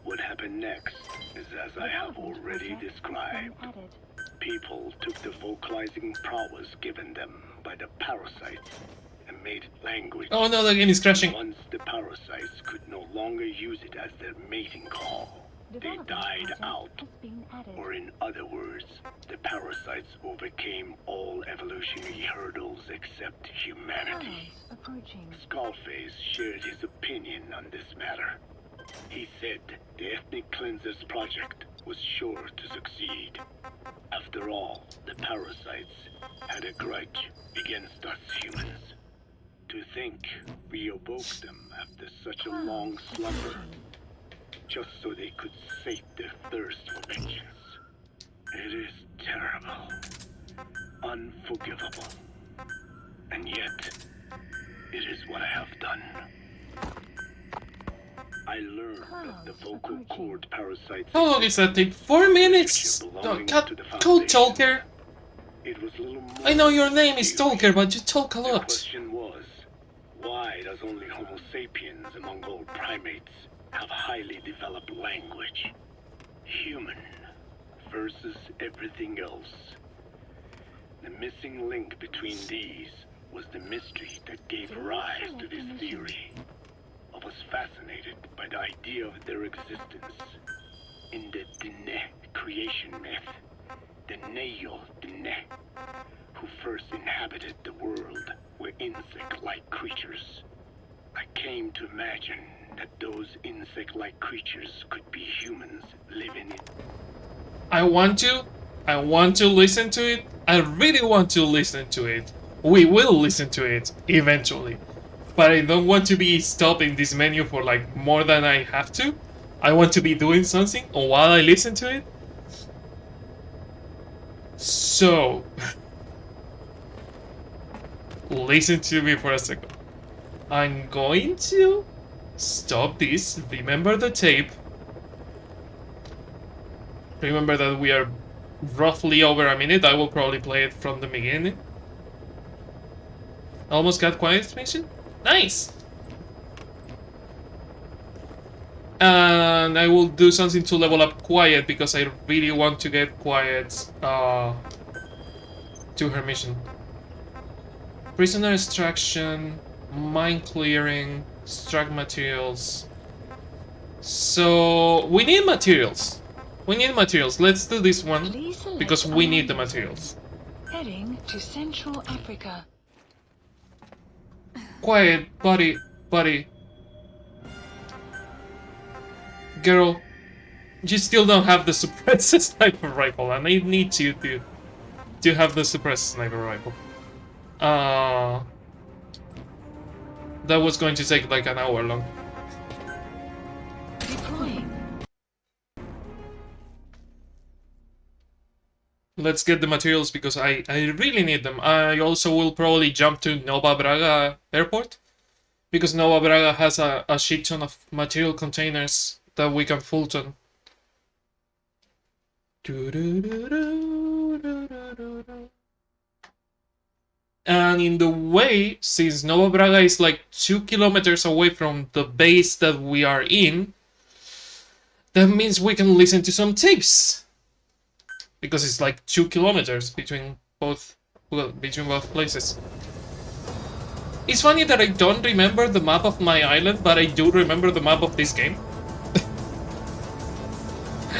Speaker 5: What happened next is as I have already described. People took the vocalizing prowess given them by the parasites and made it language.
Speaker 1: Oh no, the game is crashing.
Speaker 5: Once the parasites could no longer use it as their mating call, they died out. Or in other words, the parasites overcame all evolutionary hurdles except humanity. Skullface shared his opinion on this matter. He said the Ethnic Cleansers Project was sure to succeed. After all, the parasites had a grudge against us humans. To think we awoke them after such a long slumber, just so they could sate their thirst for vengeance. It is terrible, unforgivable, and yet, it is what I have done. I learned that the vocal cord parasites...
Speaker 1: How long is that take? 4 minutes? No, go Talker.
Speaker 5: It was little more
Speaker 1: I know your name is Talker, but you talk a
Speaker 5: The
Speaker 1: lot.
Speaker 5: question was, why does only Homo sapiens among all primates have highly developed language? Human versus everything else. The missing link between these was the mystery that gave rise to this theory. I was fascinated by the idea of their existence. In the Dene creation myth, the Neo Dene, who first inhabited the world, were insect-like creatures. I came to imagine that those insect-like creatures could be humans living in...
Speaker 1: I want to listen to it. I really want to listen to it. We will listen to it eventually. But I don't want to be stopping this menu for like more than I have to. I want to be doing something while I listen to it. So, listen to me for a second. I'm going to stop this. Remember the tape. Remember that we are roughly over a minute. I will probably play it from the beginning. Almost got quiet mission. Nice! And I will do something to level up Quiet because I really want to get Quiet to her mission. Prisoner extraction, mine clearing, extract materials. So we need materials. We need materials. Let's do this one because we need the materials.
Speaker 2: Heading to Central Africa.
Speaker 1: Quiet, buddy. Girl, you still don't have the suppressed sniper rifle, and I need you to have the suppressed sniper rifle. That was going to take like an hour long.
Speaker 2: Deploying.
Speaker 1: Let's get the materials because I really need them. I also will probably jump to Nova Braga airport because Nova Braga has a shit ton of material containers that we can Fulton. And in the way, since Nova Braga is like 2 kilometers away from the base that we are in, that means we can listen to some tapes. Because it's like 2 kilometers between both places. It's funny that I don't remember the map of my island, but I do remember the map of this game.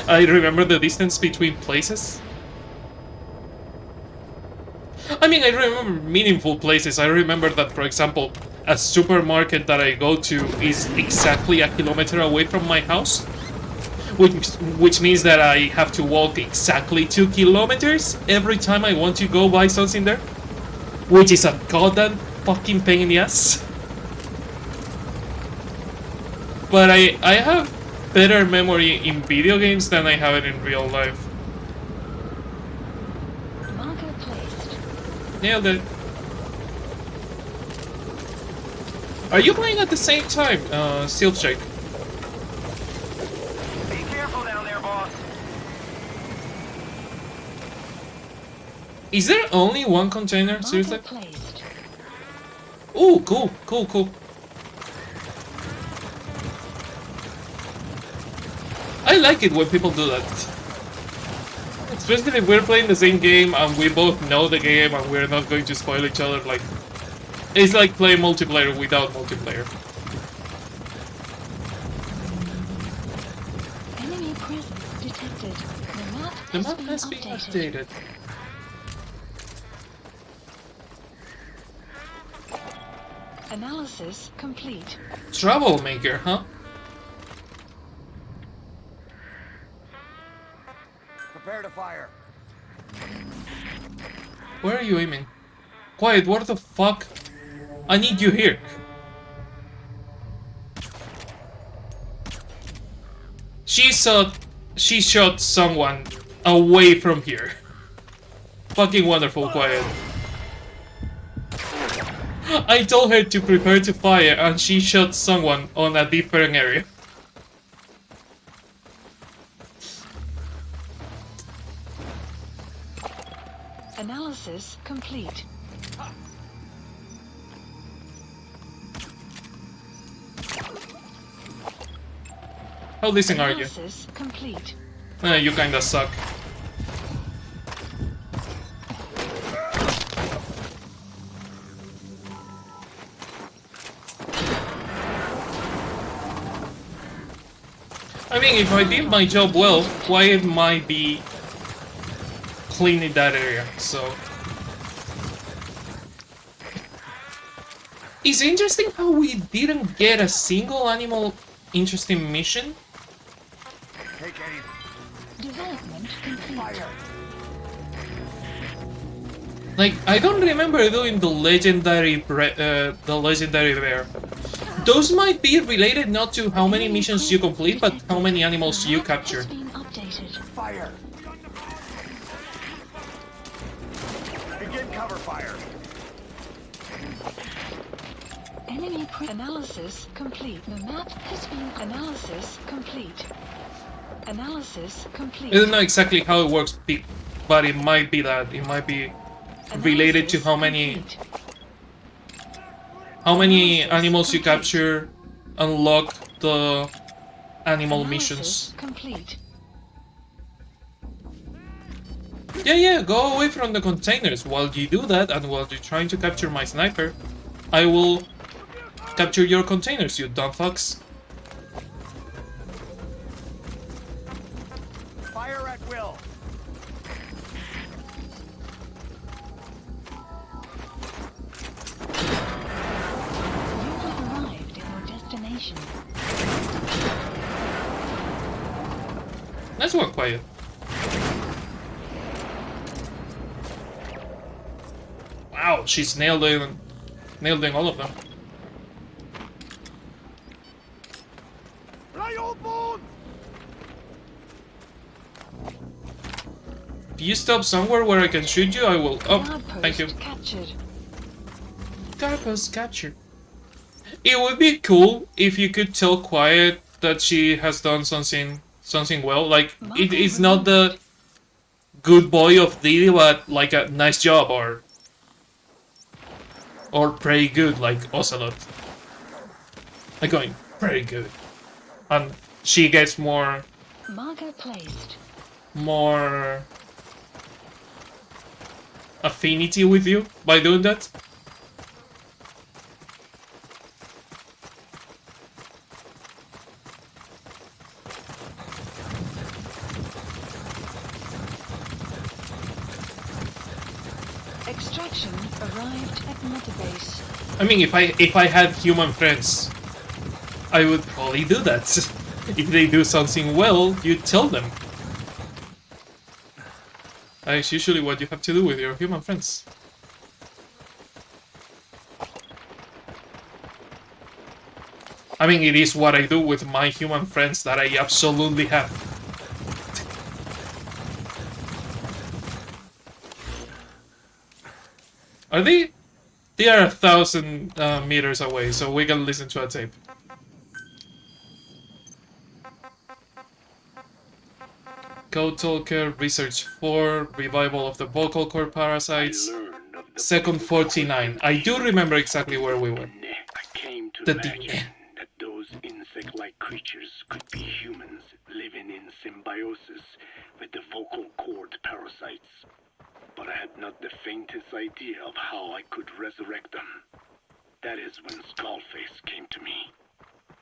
Speaker 1: I remember the distance between places. I mean, I remember meaningful places. I remember that, for example, a supermarket that I go to is exactly a kilometer away from my house. Which means that I have to walk exactly 2 kilometers every time I want to go buy something there. Which is a goddamn fucking pain in the ass. But I have better memory in video games than I have it in real life.
Speaker 2: Marker placed.
Speaker 1: Nailed it. Are you playing at the same time, Steel Shake?
Speaker 8: Be careful down there, boss.
Speaker 1: Is there only one container? Seriously?
Speaker 2: Marker placed.
Speaker 1: Ooh, cool, cool, cool. I like it when people do that. Especially if we're playing the same game and we both know the game and we're not going to spoil each other. Like, it's like playing multiplayer without multiplayer.
Speaker 2: Enemy presence detected.
Speaker 1: The map has been updated.
Speaker 2: Analysis complete.
Speaker 1: Troublemaker, huh?
Speaker 5: Prepare to fire.
Speaker 1: Where are you aiming? Quiet, what the fuck? I need you here. She shot someone away from here. Fucking wonderful, Quiet. I told her to prepare to fire and she shot someone on a different area.
Speaker 2: Analysis complete.
Speaker 1: How decent are you?
Speaker 2: Analysis complete.
Speaker 1: You kinda suck. I mean, if I did my job well, Quiet might be cleaning that area, so... It's interesting how we didn't get a single animal interesting mission.
Speaker 5: Take aim.
Speaker 2: Development complete.
Speaker 5: Fire.
Speaker 1: Like, I don't remember doing the legendary bear. Those might be related not to how many missions you complete, but how many animals you capture.
Speaker 5: Fire. Begin cover fire.
Speaker 2: Enemy analysis complete. The map has been analysis complete. Analysis complete.
Speaker 1: I don't know exactly how it works, but it might be that. It might be related to how many animals you capture unlock the animal missions.
Speaker 2: Complete.
Speaker 1: Yeah, go away from the containers. While you do that, and while you're trying to capture my sniper, I will capture your containers, you dumb fucks.
Speaker 5: Fire at will.
Speaker 2: You have arrived at your destination.
Speaker 1: Nice work, Quiet. Wow, she's nailed in all of them. If you stop somewhere where I can shoot you, I will. Oh, thank you.
Speaker 2: Captured.
Speaker 1: Guardpost captured. It would be cool if you could tell Quiet that she has done something well. Like, it is not the good boy of Diddy, but like a nice job, or Or pretty good, like Ocelot. Like going pretty good. And she gets more
Speaker 2: Marker placed.
Speaker 1: more affinity with you by doing that.
Speaker 2: Extraction arrived at Metabase.
Speaker 1: I mean, if I had human friends, I would probably do that. If they do something well, you tell them. That's usually what you have to do with your human friends. I mean, it is what I do with my human friends that I absolutely have. Are they? They are 1,000 meters away, so we can listen to a tape. Code Talker, Research 4, Revival of the Vocal Cord Parasites, Second 49. I do remember exactly where we went.
Speaker 5: I came to
Speaker 1: The
Speaker 5: imagine
Speaker 1: Dine.
Speaker 5: that those insect-like creatures could be humans living in symbiosis with the vocal cord parasites. But I had not the faintest idea of how I could resurrect them. That is when Skullface came to me.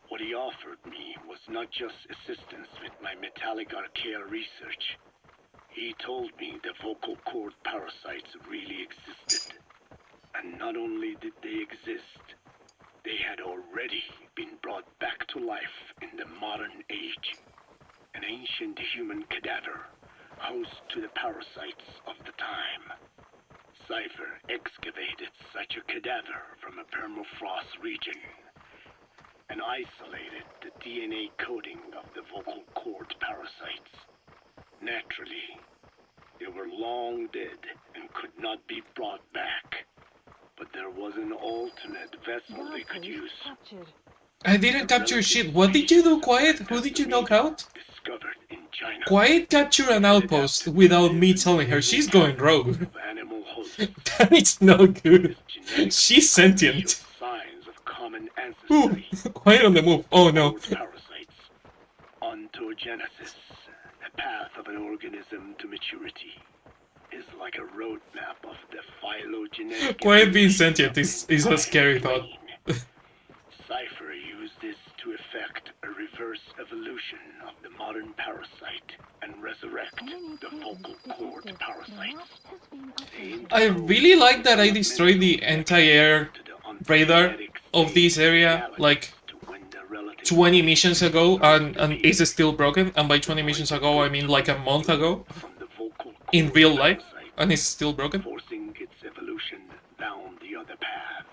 Speaker 5: What he offered me was not just assistance with my metallic archaea research. He told me the vocal cord parasites really existed. And not only did they exist, they had already been brought back to life in the modern age. An ancient human cadaver, host to the parasites of the time. Cypher excavated such a cadaver from a permafrost region and isolated the DNA coding of the vocal cord parasites. Naturally, they were long dead and could not be brought back. But there was an alternate vessel they could use.
Speaker 1: I didn't capture shit. What did you do, Quiet? Who did you knock out?
Speaker 5: Discovered in China.
Speaker 1: Quiet captured an outpost without me telling her. She's going rogue.
Speaker 5: Animal hosts.
Speaker 1: That is not good. She's sentient.
Speaker 5: Signs of common
Speaker 1: Ooh,
Speaker 5: ancestry.
Speaker 1: Quiet on the move. Oh no.
Speaker 5: Parasites. Ontogenesis, the path of an organism to maturity, is like a roadmap of the phylogenetic.
Speaker 1: Quiet being sentient is a scary thought.
Speaker 5: Cypher used this to effect a reverse evolution of the modern parasite and resurrect the vocal cord parasites.
Speaker 1: I really like that I destroyed the anti-air radar of this area like 20 missions ago, and it's still broken. And by 20 missions ago, I mean like a month ago in real life, and it's still broken.
Speaker 5: Forcing its evolution down the other path.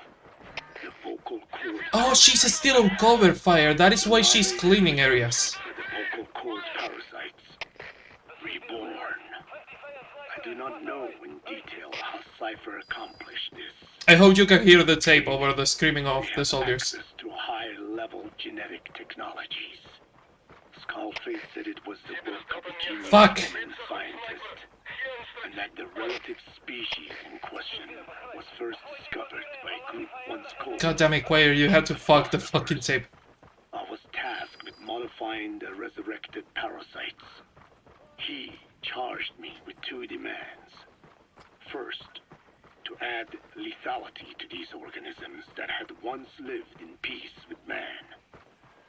Speaker 5: The vocal cord.
Speaker 1: Oh, she's still on cover fire. That is why she's cleaning areas.
Speaker 5: The vocal cord parasites. Reborn. I do not know in detail how Cypher accomplished this.
Speaker 1: I hope you can hear the tape over the screaming of the soldiers.
Speaker 5: Access to high-level genetic technologies. Skullface said it was the work of a junior
Speaker 1: Fuck.
Speaker 5: scientist, and that the relative species in question was first discovered by a group once called.
Speaker 1: God damn it, Quayer, you had to fuck the fucking tape.
Speaker 5: I was tasked with modifying the resurrected parasites. He charged me with two demands. First, to add lethality to these organisms that had once lived in peace with man,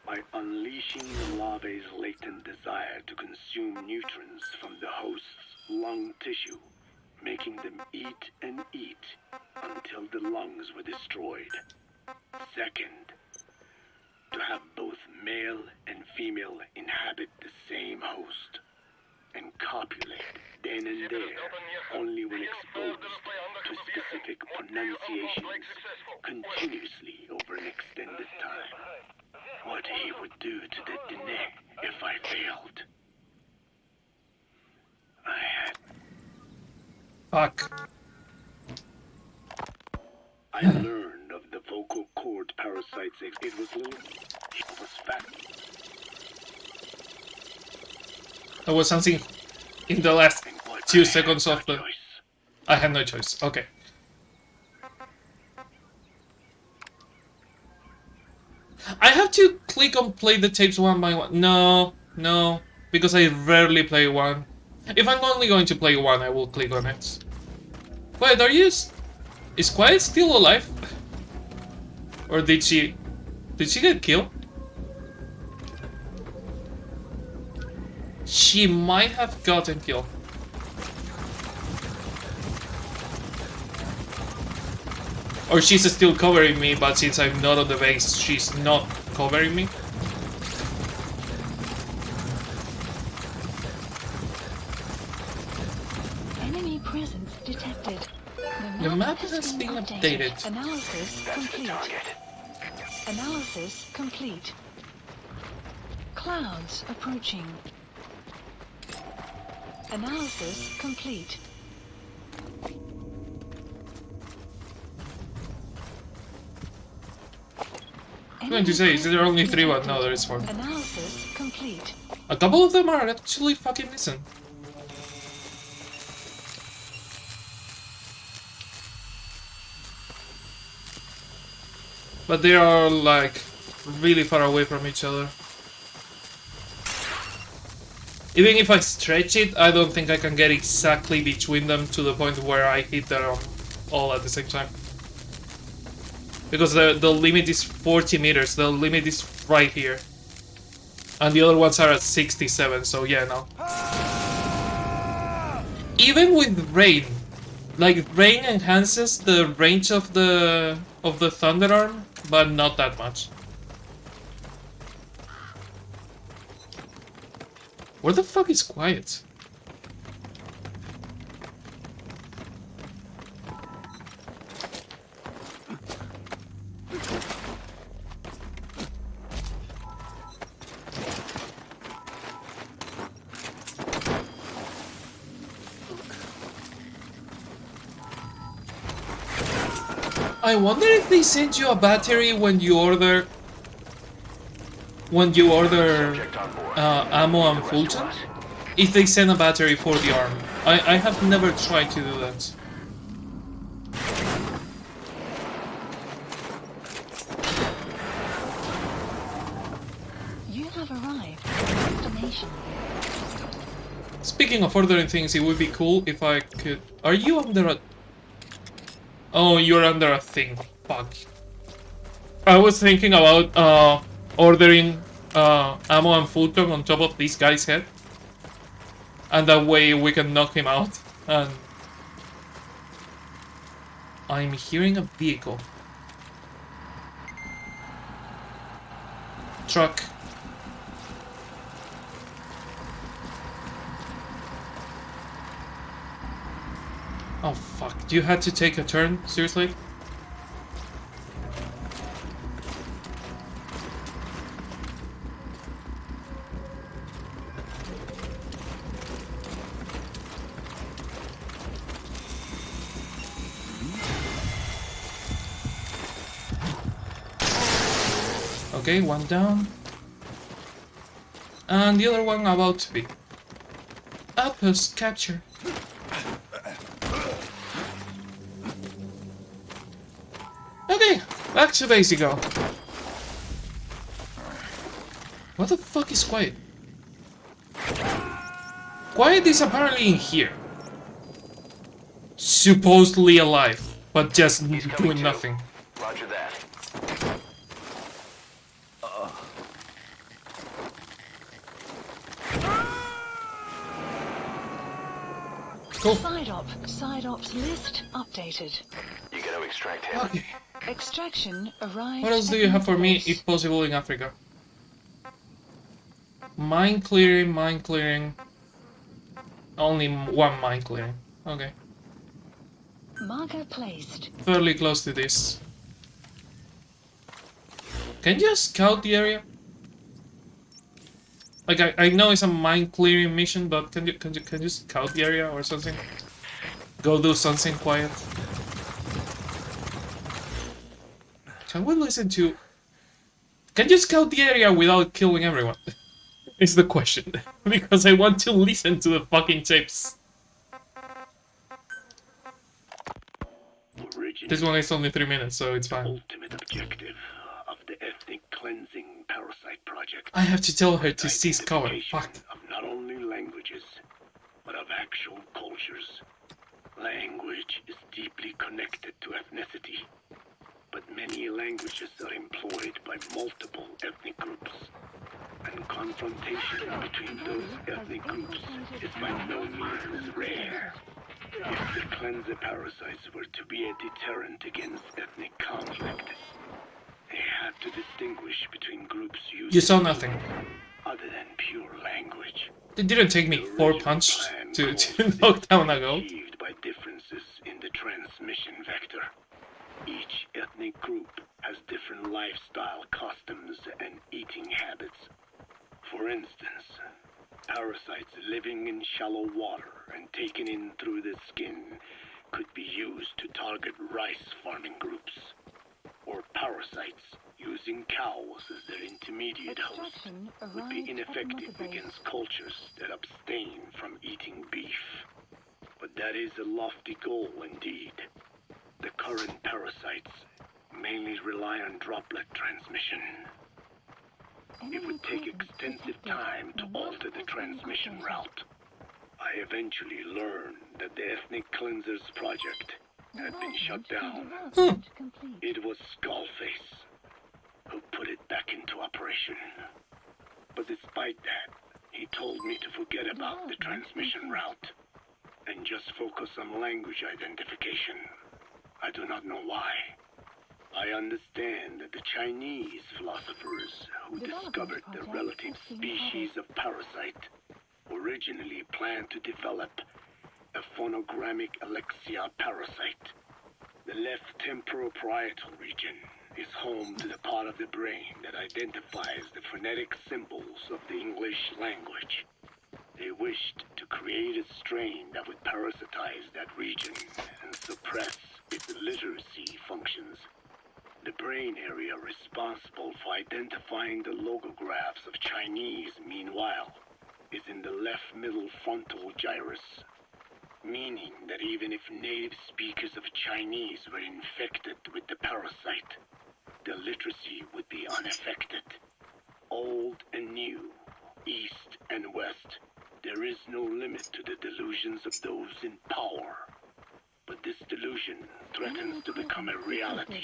Speaker 5: by unleashing the larvae's latent desire to consume nutrients from the host's lung tissue, making them eat and eat until the lungs were destroyed. Second, to have both male and female inhabit the same host and copulate then and there, only when exposed to specific pronunciations continuously over an extended time. What he would do to the Dine if I failed. I had...
Speaker 1: Fuck.
Speaker 5: I learned of the vocal cord parasites. It was little... It was fat.
Speaker 1: There was something in the last 2 seconds of the... I had no choice. Okay. I have to click on play the tapes one by one. No, no, because I rarely play one. If I'm only going to play one, I will click on it. Wait, are you... Is Quiet still alive? Or did she get killed? She might have gotten killed. Or she's still covering me, but since I'm not on the base, she's not covering me.
Speaker 2: Enemy presence detected.
Speaker 1: The map has been updated.
Speaker 2: Analysis complete. Analysis complete. Clouds approaching. Analysis complete.
Speaker 1: I'm going to say, is there only 3, but no, there is 4.
Speaker 2: Analysis complete.
Speaker 1: A couple of them are actually fucking decent. But they are like really far away from each other. Even if I stretch it, I don't think I can get exactly between them to the point where I hit them all at the same time. Because the limit is 40 meters, the limit is right here. And the other ones are at 67, so yeah, no. Even with rain, like rain enhances the range of the thunder arm, but not that much. Where the fuck is Quiet? I wonder if they send you a battery when you order ammo and Fulton. If they send a battery for the arm. I have never tried to do that.
Speaker 2: You have arrived at your destination.
Speaker 1: Speaking of ordering things, it would be cool if I could... Are you under a... Oh, you're under a thing. Fuck. I was thinking about ordering ammo and Fulton on top of this guy's head. And that way we can knock him out. And I'm hearing a vehicle. Truck. Oh fuck, you had to take a turn? Seriously? Okay, one down. And the other one about to be. Outpost capture. Okay, back to base you go. What the fuck is Quiet? Quiet is apparently in here. Supposedly alive, but just doing nothing.
Speaker 7: Roger that.
Speaker 1: Cool.
Speaker 2: Side ops list updated.
Speaker 7: You gotta extract him.
Speaker 1: Okay.
Speaker 2: Extraction arrived.
Speaker 1: What else do you have for me, if possible, in Africa? Mine clearing, mine clearing. Only one mine clearing. Okay.
Speaker 2: Marker placed.
Speaker 1: Fairly close to this. Can you scout the area? Like I know it's a mine clearing mission, but can you scout the area or something? Go do something quiet. Can we listen to... Can you scout the area without killing everyone? Is the question. Because I want to listen to the fucking tapes. This one is only 3 minutes, so it's fine.
Speaker 5: Ultimate objective of the ethnic cleansing parasite project.
Speaker 1: I have to tell her to
Speaker 5: The
Speaker 1: cease cover.
Speaker 5: identification
Speaker 1: Fuck.
Speaker 5: of not only languages, but of actual cultures. Language is deeply connected to ethnicity, but many languages are employed by multiple ethnic groups, and confrontation between those ethnic groups is by no means rare. If the cleanser parasites were to be a deterrent against ethnic conflict, they had to distinguish between groups using
Speaker 1: You saw nothing.
Speaker 5: other than pure language.
Speaker 1: It didn't take me 4 punches to knock down a goat.
Speaker 5: Achieved by differences in the transmission vector. Each ethnic group has different lifestyle customs and eating habits. For instance, parasites living in shallow water and taken in through the skin could be used to target rice farming groups, or parasites using cows as their intermediate host would be ineffective against cultures that abstain from eating beef. But that is a lofty goal indeed. The current parasites mainly rely on droplet transmission. It would take extensive time to alter the transmission route. I eventually learned that the Ethnic Cleansers project had been shut down. It was Skullface who put it back into operation. But despite that, he told me to forget about the transmission route and just focus on language identification. I do not know why. I understand that the Chinese philosophers who discovered the relative species of parasite originally planned to develop a phonogrammic Alexia parasite. The left temporoparietal region is home to the part of the brain that identifies the phonetic symbols of the English language. They wished to create a strain that would parasitize that region and suppress its literacy functions. The brain area responsible for identifying the logographs of Chinese, meanwhile, is in the left middle frontal gyrus, meaning that even if native speakers of Chinese were infected with the parasite, the literacy would be unaffected. Old and new, east and west, there is no limit to the delusions of those in power. But this delusion threatens to become a reality.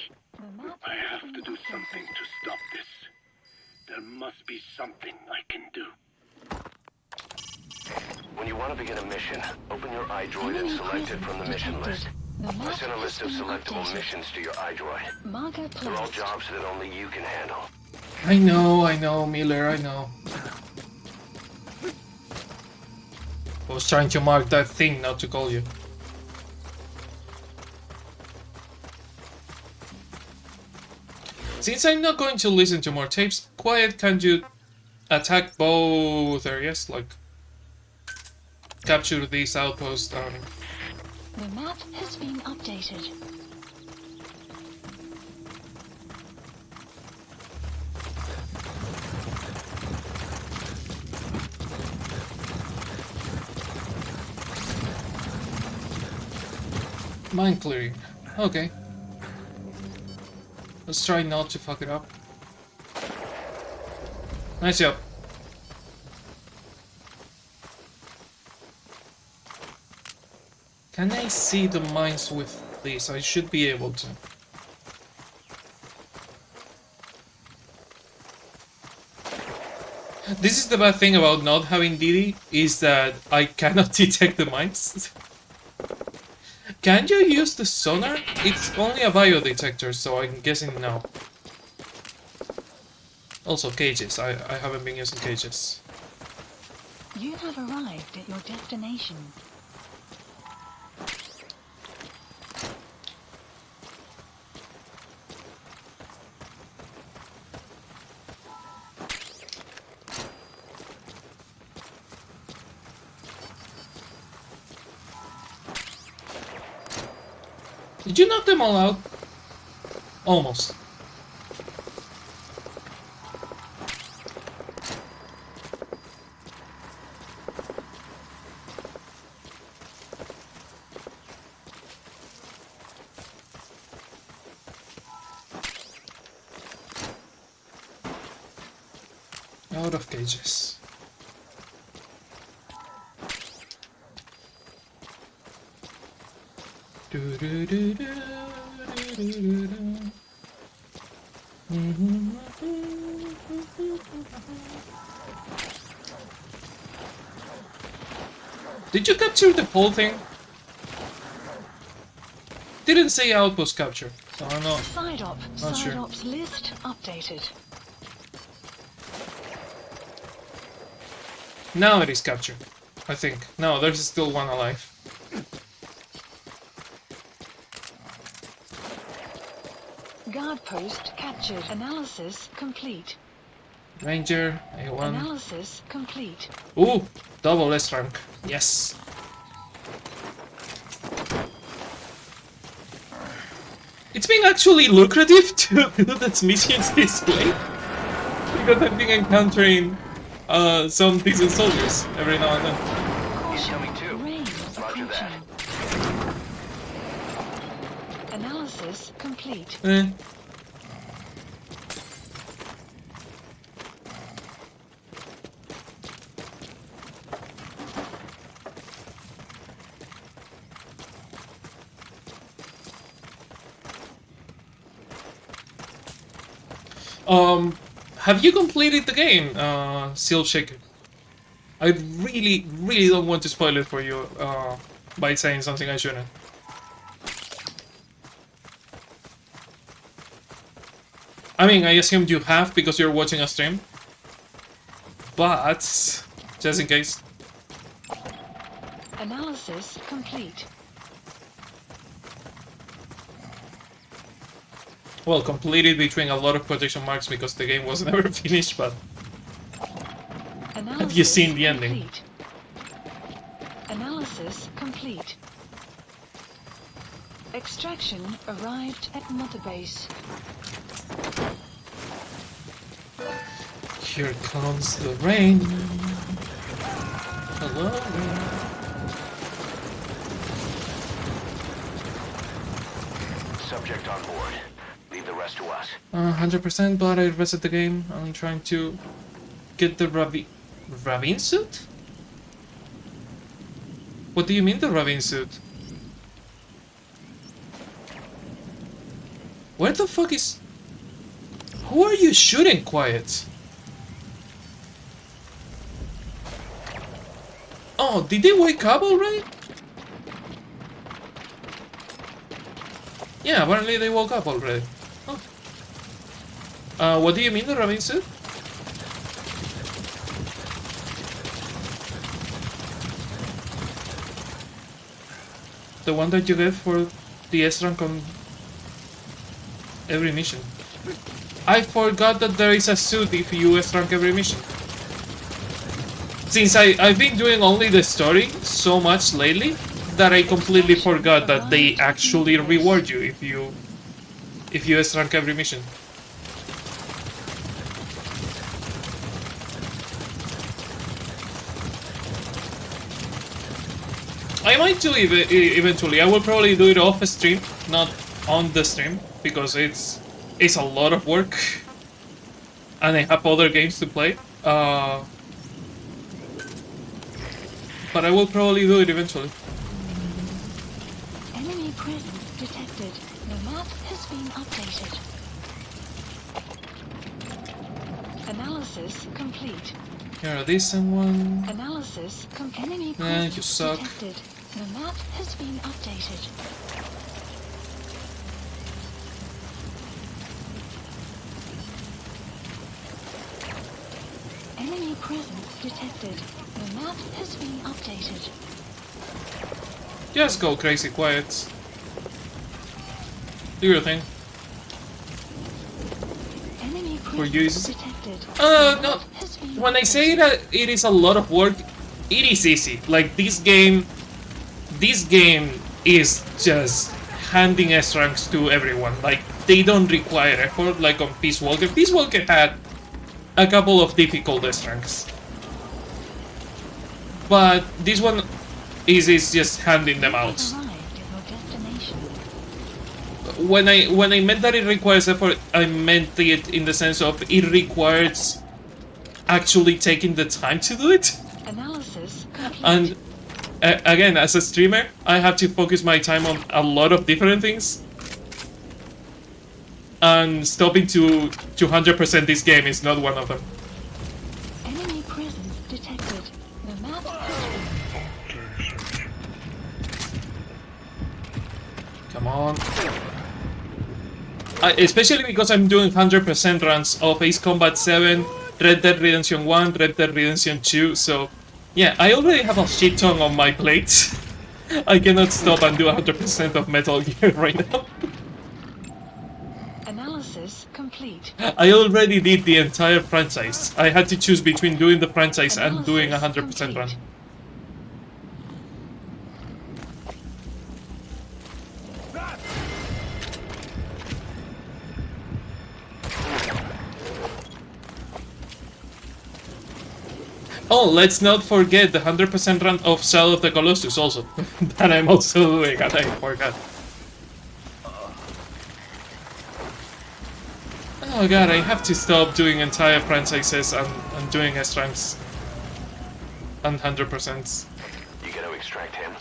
Speaker 5: I have to do something to stop this. There must be something I can do.
Speaker 7: When you want to begin a mission, open your iDroid and select it from the mission list. I sent a list of selectable missions to your iDroid. They're all jobs that only you can handle.
Speaker 1: I know, Miller, I know. I was trying to mark that thing not to call you. Since I'm not going to listen to more tapes, Quiet, can you attack both areas? Like, capture these outposts down.
Speaker 2: The map has been updated.
Speaker 1: Mine clearing. Okay. Let's try not to fuck it up. Nice job. Can I see the mines with this? I should be able to. This is the bad thing about not having Didi, is that I cannot detect the mines. Can you use the sonar? It's only a biodetector, so I'm guessing no. Also cages, I haven't been using cages.
Speaker 2: You have arrived at your destination.
Speaker 1: Did you knock them all out? Almost. Out of cages. Did you capture the whole thing? Didn't say outpost capture, so I'm not sure.
Speaker 2: Side-ops list updated.
Speaker 1: Now it is captured, I think. No, there's still one alive.
Speaker 2: Guard post captured. Analysis complete.
Speaker 1: Ranger, A1.
Speaker 2: Analysis complete.
Speaker 1: Ooh, double S rank. Yes. It's been actually lucrative to do that missions this way. Because I've been encountering some decent soldiers every now and then.
Speaker 7: Incoming too. Roger that.
Speaker 2: Analysis complete.
Speaker 1: Have you completed the game, Seal Shaker? I really, really don't want to spoil it for you, by saying something I shouldn't. I mean, I assumed you have because you're watching a stream. But, just in case.
Speaker 2: Analysis complete.
Speaker 1: Well, completed between a lot of quotation marks because the game was never finished, but... Have you seen the ending?
Speaker 2: Analysis complete. Extraction arrived at Mother Base.
Speaker 1: Here comes the rain. Hello, rain.
Speaker 7: Subject on board. Leave the rest to us.
Speaker 1: 100%, but I reset the game. I'm trying to get the Ravine suit? What do you mean the Ravine suit? Where the fuck is... Who are you shooting, Quiet? Oh, did they wake up already? Yeah, apparently they woke up already. Oh. What do you mean the Ravine suit? The one that you get for the S rank on every mission. I forgot that there is a suit if you S rank every mission. Since I've been doing only the story so much lately that I completely forgot that they actually reward you if you S rank every mission. I might do it eventually. I will probably do it off stream, not on the stream, because it's a lot of work, and I have other games to play. But I will probably do it eventually.
Speaker 2: Enemy presence detected. The map has been updated. Analysis complete.
Speaker 1: You're a decent one.
Speaker 2: Analysis enemy presence
Speaker 1: You suck.
Speaker 2: detected. The map has been updated. Enemy presence detected. The map has been updated.
Speaker 1: Just go crazy, Quiet. Do your thing.
Speaker 2: Enemy
Speaker 1: For you is...
Speaker 2: detected.
Speaker 1: No. When I say that it is a lot of work, it is easy. Like, this game is just handing S ranks to everyone. Like, they don't require effort like on Peace Walker. Peace Walker had a couple of difficult S ranks. But this one is just handing them out. When I meant that it requires effort, I meant it in the sense of it requires actually taking the time to do it.
Speaker 2: Analysis complete.
Speaker 1: And again, as a streamer, I have to focus my time on a lot of different things. And stopping to 200% this game is not one of them.
Speaker 2: Enemy presence detected. The map has been...
Speaker 1: Come on. Especially because I'm doing 100% runs of Ace Combat 7, Red Dead Redemption 1, Red Dead Redemption 2, so... Yeah, I already have a shit ton on my plate. I cannot stop and do 100% of Metal Gear right now.
Speaker 2: Analysis complete.
Speaker 1: I already did the entire franchise. I had to choose between doing the franchise and doing 100% run. Oh, let's not forget the 100% run of Shadow of the Colossus also. That I'm also doing, and I forgot. Oh god, I have to stop doing entire franchises and doing S-ranks. And 100%.
Speaker 7: You gonna extract him?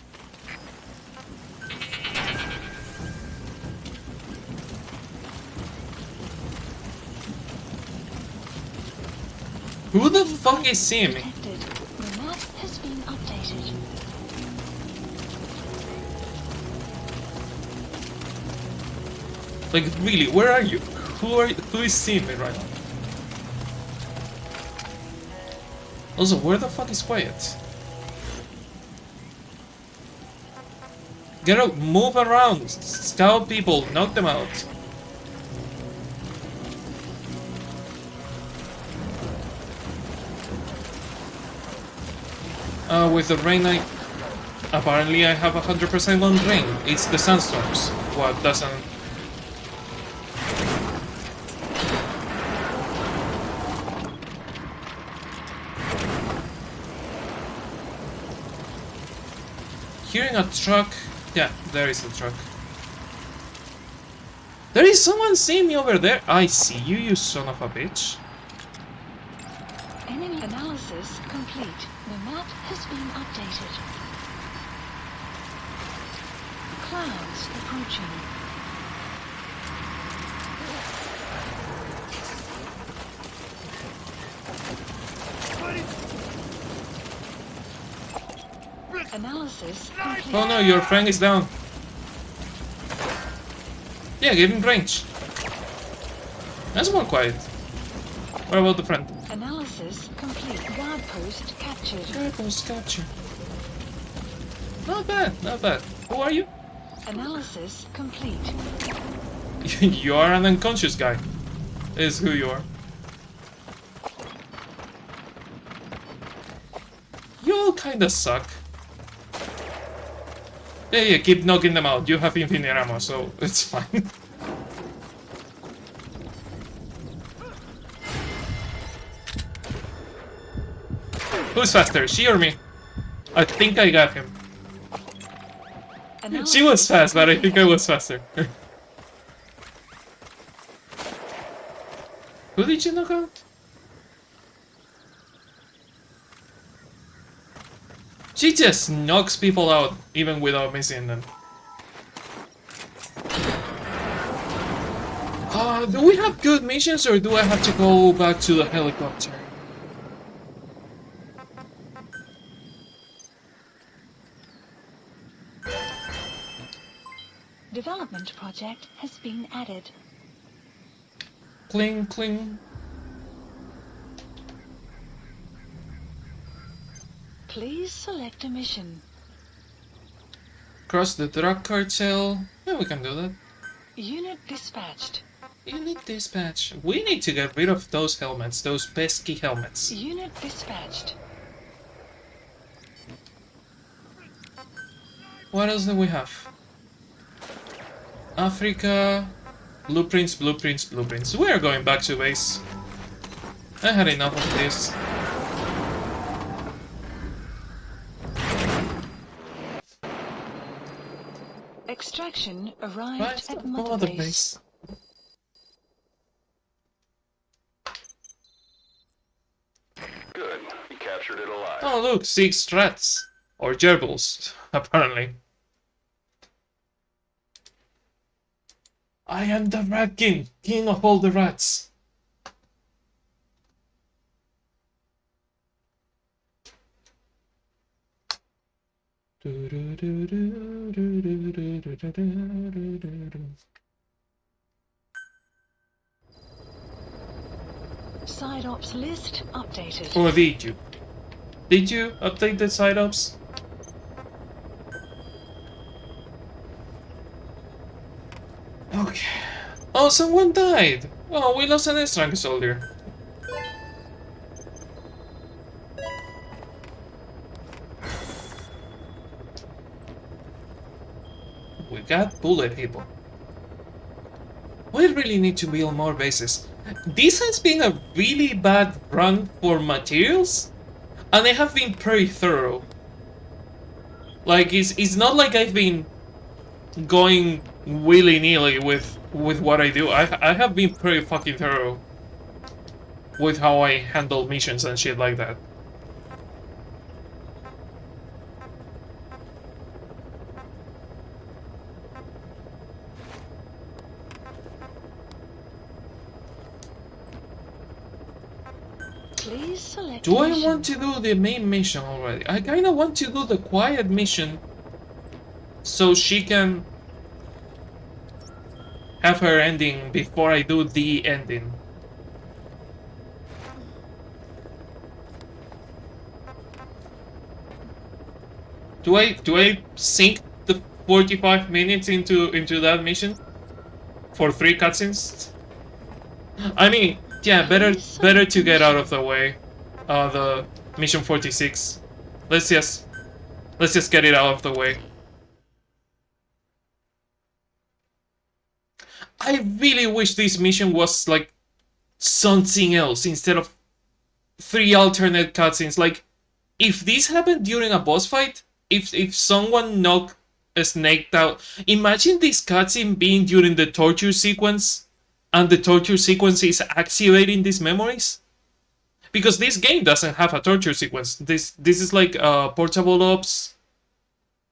Speaker 1: Who the fuck is him?
Speaker 2: Detected. The map has been updated.
Speaker 1: Like, really, where are you? Who is seeing me right now? Also, where the fuck is Quiet? Get out, move around, scout people, knock them out. With the rain, apparently I have 100% on rain. It's the sandstorms. What doesn't... Hearing a truck... Yeah, there is a truck. There is someone seeing me over there. I see you, you son of a bitch.
Speaker 2: Enemy analysis complete. The map has been updated. Clouds approaching. Analysis complete.
Speaker 1: Oh no, your friend is down. Yeah, give him range. That's more quiet. What about the friend?
Speaker 2: Analysis complete. Guard post captured.
Speaker 1: Guard post captured. Not bad, not bad. Who are you?
Speaker 2: Analysis complete.
Speaker 1: You are an unconscious guy. Is who you are. You all kinda suck. Yeah, keep knocking them out. You have infinite ammo, so it's fine. Who's faster, she or me? I think I got him. She was fast, but I think I was faster. Who did you knock out? She just knocks people out, even without missing them. Do we have good missions, or do I have to go back to the helicopter?
Speaker 2: Development project has been added.
Speaker 1: Cling, cling.
Speaker 2: Please select a mission.
Speaker 1: Cross the drug cartel. Yeah, we can do that.
Speaker 2: Unit dispatched.
Speaker 1: Unit dispatch. We need to get rid of those helmets, those pesky helmets.
Speaker 2: Unit dispatched.
Speaker 1: What else do we have? Africa. Blueprints, blueprints, blueprints. We are going back to base. I had enough of this.
Speaker 2: Extraction arrived
Speaker 1: Right
Speaker 2: at
Speaker 1: at
Speaker 2: Mother
Speaker 1: Base.
Speaker 2: Base.
Speaker 7: Good. You captured it alive.
Speaker 1: Oh look, 6 rats. Or gerbils, apparently. I am the rat king, king of all the rats.
Speaker 2: Side ops list updated.
Speaker 1: Or did you? Did you update the side ops? Okay. Oh, someone died! Oh, we lost an S-rank soldier. We got bullet people. We really need to build more bases. This has been a really bad run for materials, and I have been pretty thorough. Like, it's not like I've been going willy-nilly with what I do. I have been pretty fucking thorough with how I handle missions and shit like that.
Speaker 2: Please select
Speaker 1: Do I
Speaker 2: mission.
Speaker 1: want to do the main mission already? I kinda want to do the quiet mission so she can have her ending before I do the ending. Do I sink the 45 minutes into that mission for 3 cutscenes? I mean, yeah, better to get out of the way. The mission 46. Let's just get it out of the way. I really wish this mission was like something else instead of 3 alternate cutscenes. Like, if this happened during a boss fight, if someone knocked a snake out, imagine this cutscene being during the torture sequence, and the torture sequence is activating these memories. Because this game doesn't have a torture sequence. This is like Portable Ops.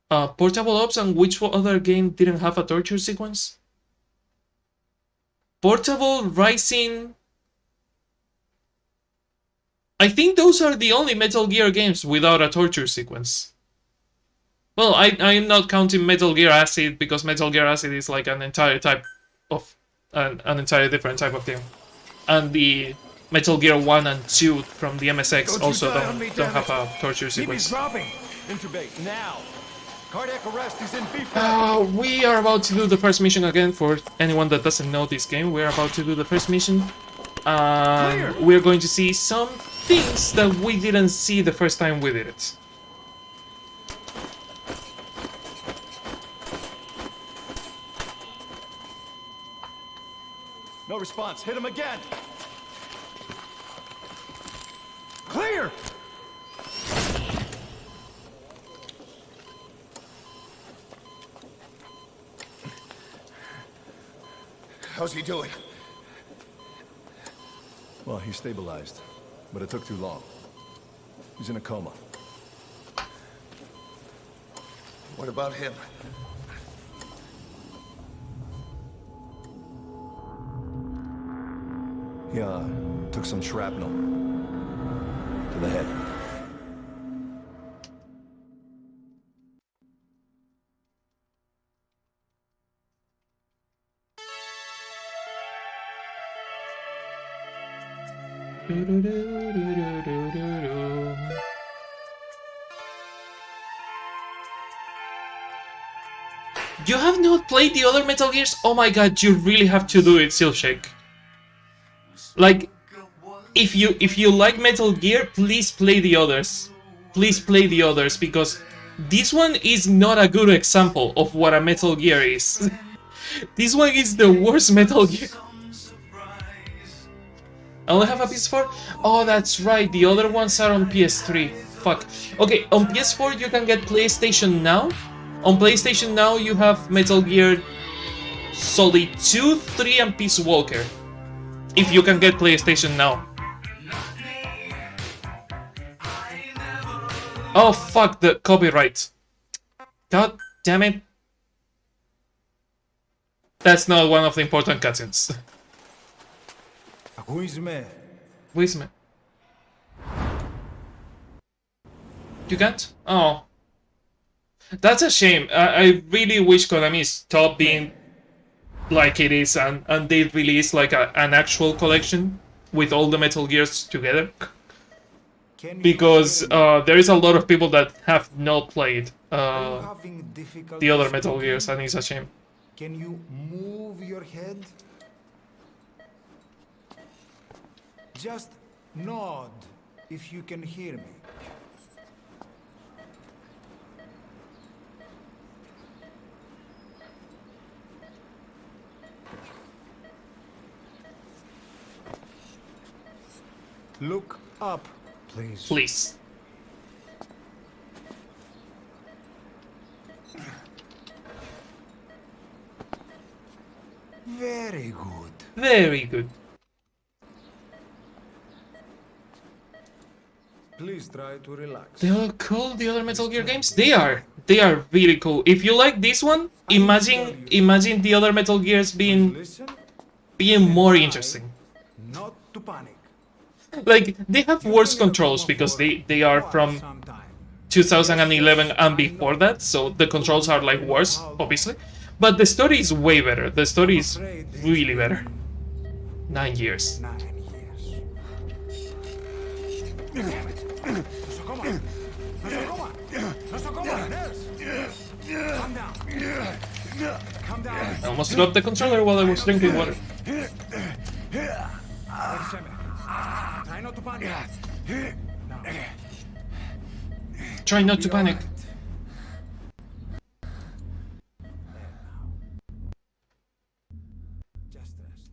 Speaker 1: Portable Ops, and which other game didn't have a torture sequence? Portable, Rising. I think those are the only Metal Gear games without a torture sequence. Well, I am not counting Metal Gear Acid, because Metal Gear Acid is like an entire type of an entirely different type of game, and the Metal Gear 1 and 2 from the MSX also don't have a torture sequence.
Speaker 9: Dropping. Intubate now. Cardiac arrest. He's in
Speaker 1: We are about to do the first mission again. For anyone that doesn't know this game, we're about to do the first mission. We're going to see some things that we didn't see the first time we did it.
Speaker 9: No response. Hit him again. Clear!
Speaker 11: How's he doing?
Speaker 9: Well, he stabilized, but it took too long. He's in a coma.
Speaker 11: What about him?
Speaker 9: Yeah, took some shrapnel to the head.
Speaker 1: You have not played the other Metal Gears? Oh my god, you really have to do it, Silshake. Like, if you like Metal Gear, please play the others. Please play the others, because this one is not a good example of what a Metal Gear is. This one is the worst Metal Gear. I only have a PS4? Oh, that's right, the other ones are on PS3. Fuck. Okay, on PS4 you can get PlayStation Now. On PlayStation Now you have Metal Gear Solid 2, 3 and Peace Walker. If you can get PlayStation Now. Oh fuck, the copyright. God damn it. That's not one of the important cutscenes.
Speaker 13: Ακούεις με?
Speaker 1: Wisman. You can't? Oh. That's a shame. I really wish Konami stopped being like it is and they release like an actual collection with all the Metal Gears together. Because there is a lot of people that have not played the other Metal Gears, and it's a shame.
Speaker 13: Can you move your head? Just nod if you can hear me. Look up, please.
Speaker 1: Please.
Speaker 13: Very good.
Speaker 1: Very good.
Speaker 13: Please try to relax.
Speaker 1: They are cool, the other Metal Gear games? They are really cool. If you like this one, imagine the other Metal Gears being more interesting.
Speaker 13: Not to panic.
Speaker 1: Like, they have worse controls because they are from 2011 and before that, so the controls are like worse, obviously. But the story is way better. The story is really better. 9 years.
Speaker 13: 9 years. Damn it. Nosocoma! Nosocoma! Nosocoma! Nurse! Calm down. Calm down.
Speaker 1: I almost dropped the controller while I was drinking water.
Speaker 13: Try not to panic. Now.
Speaker 1: Try not to panic.
Speaker 13: Just rest.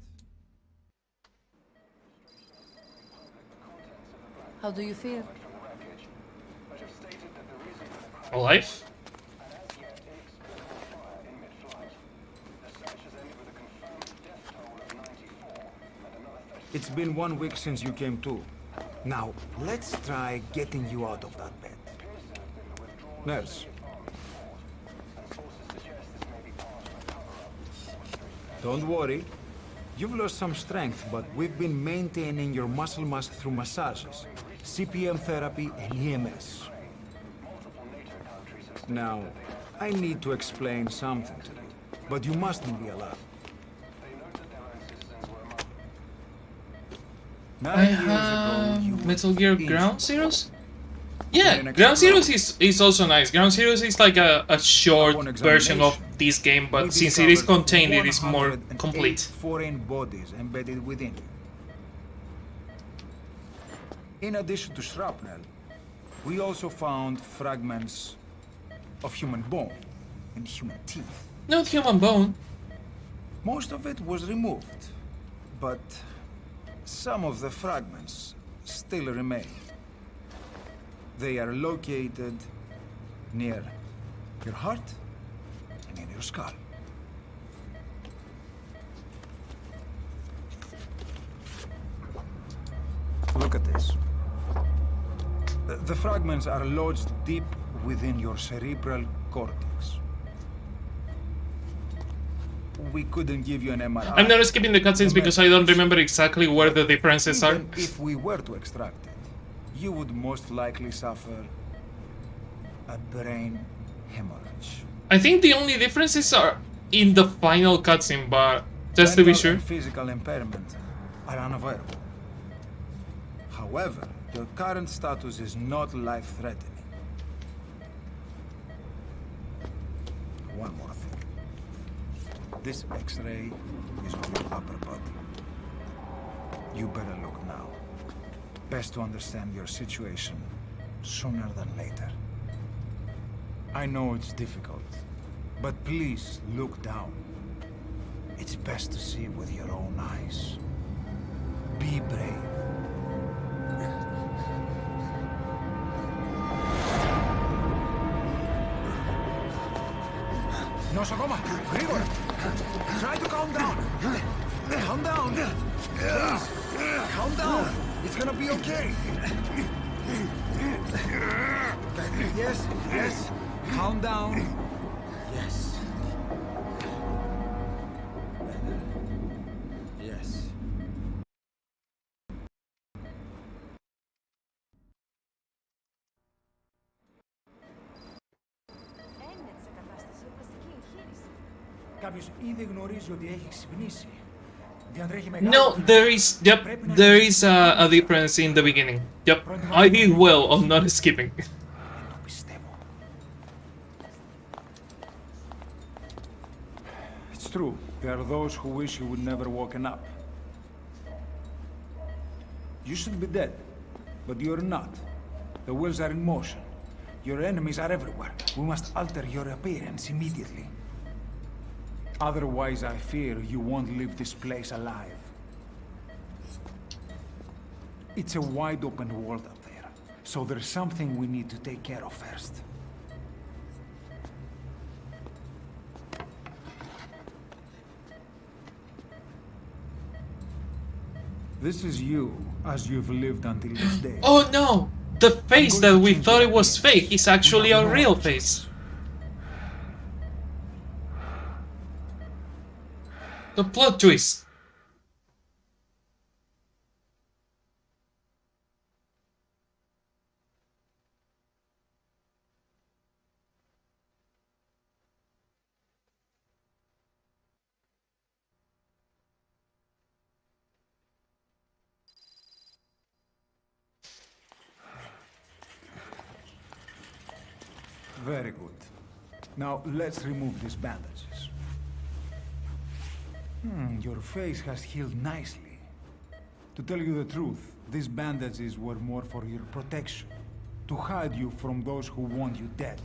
Speaker 12: How do you feel?
Speaker 1: Alive?
Speaker 13: It's been 1 week since you came to. Now, let's try getting you out of that bed. Nurse. Don't worry. You've lost some strength, but we've been maintaining your muscle mass through massages, CPM therapy, and EMS. Now, I need to explain something to you, but you mustn't be alarmed.
Speaker 1: I have Metal Gear Ground Zeroes? Yeah, Ground Zeroes is also nice. Ground Zeroes is like a short version of this game, but since it is contained, it is more complete.
Speaker 13: Foreign bodies embedded within you. In addition to shrapnel, we also found fragments of human bone and human teeth.
Speaker 1: Not human bone.
Speaker 13: Most of it was removed, but some of the fragments still remain. They are located near your heart and in your skull. Look at this. The fragments are lodged deep within your cerebral cortex. We couldn't give you an MRI.
Speaker 1: I'm not skipping the cutscenes because I don't remember exactly where the differences are.
Speaker 13: Even if we were to extract it, you would most likely suffer a brain hemorrhage.
Speaker 1: I think the only differences are in the final cutscene, but just to be sure.
Speaker 13: And physical impairment are unavoidable. However, your current status is not life-threatening. One more thing. This X-ray is on your upper body. You better look now. Best to understand your situation sooner than later. I know it's difficult, but please look down. It's best to see with your own eyes. Be brave. Nosocoma, Grigor! Try to calm down! Calm down! Please! Calm down! It's gonna be okay! Yes, yes. Calm down. Yes. Better. Yes. Κάποιος ήδη γνωρίζει ότι έχει ξυπνήσει. Διατρέχει μεγάλο
Speaker 1: No, there is a difference in the beginning. Yep, I did well on not skipping.
Speaker 13: It's true. There are those who wish you would never woken up. You should be dead, but you're not. The wheels are in motion. Your enemies are everywhere. We must alter your appearance immediately. Otherwise, I fear you won't leave this place alive. It's a wide open world up there, so there's something we need to take care of first. This is you, as you've lived until this day.
Speaker 1: Oh no! The face that we thought it was fake is actually a real face. The plot twist.
Speaker 13: Very good. Now, let's remove these bandages. Your face has healed nicely. To tell you the truth, these bandages were more for your protection. To hide you from those who want you dead.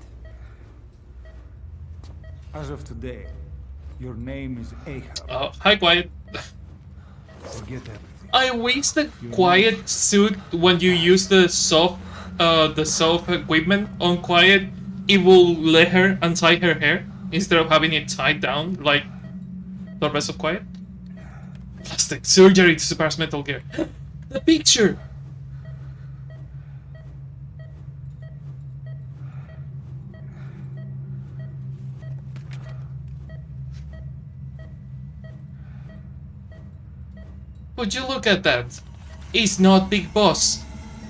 Speaker 13: As of today, your name is Ahab.
Speaker 1: Oh, hi, Quiet.
Speaker 13: Forget everything.
Speaker 1: I wish the Quiet suit, when you use the soft equipment on Quiet, it will let her untie her hair instead of having it tied down like the rest of Quiet. Plastic surgery to suppress Metal Gear. The picture! Would you look at that? It's not Big Boss.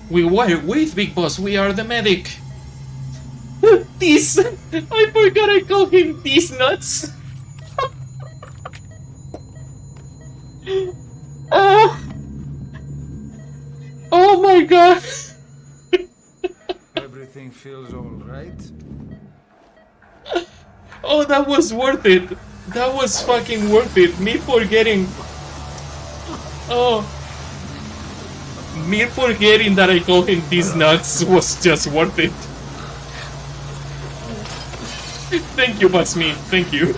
Speaker 1: We were with Big Boss, we are the medic. This! I forgot I called him these nuts! Oh! Oh my god!
Speaker 13: Everything feels all right?
Speaker 1: Oh, that was worth it! That was fucking worth it! Me forgetting... Oh... Me forgetting that I called him these nuts was just worth it. Thank you, Basmi. Thank you.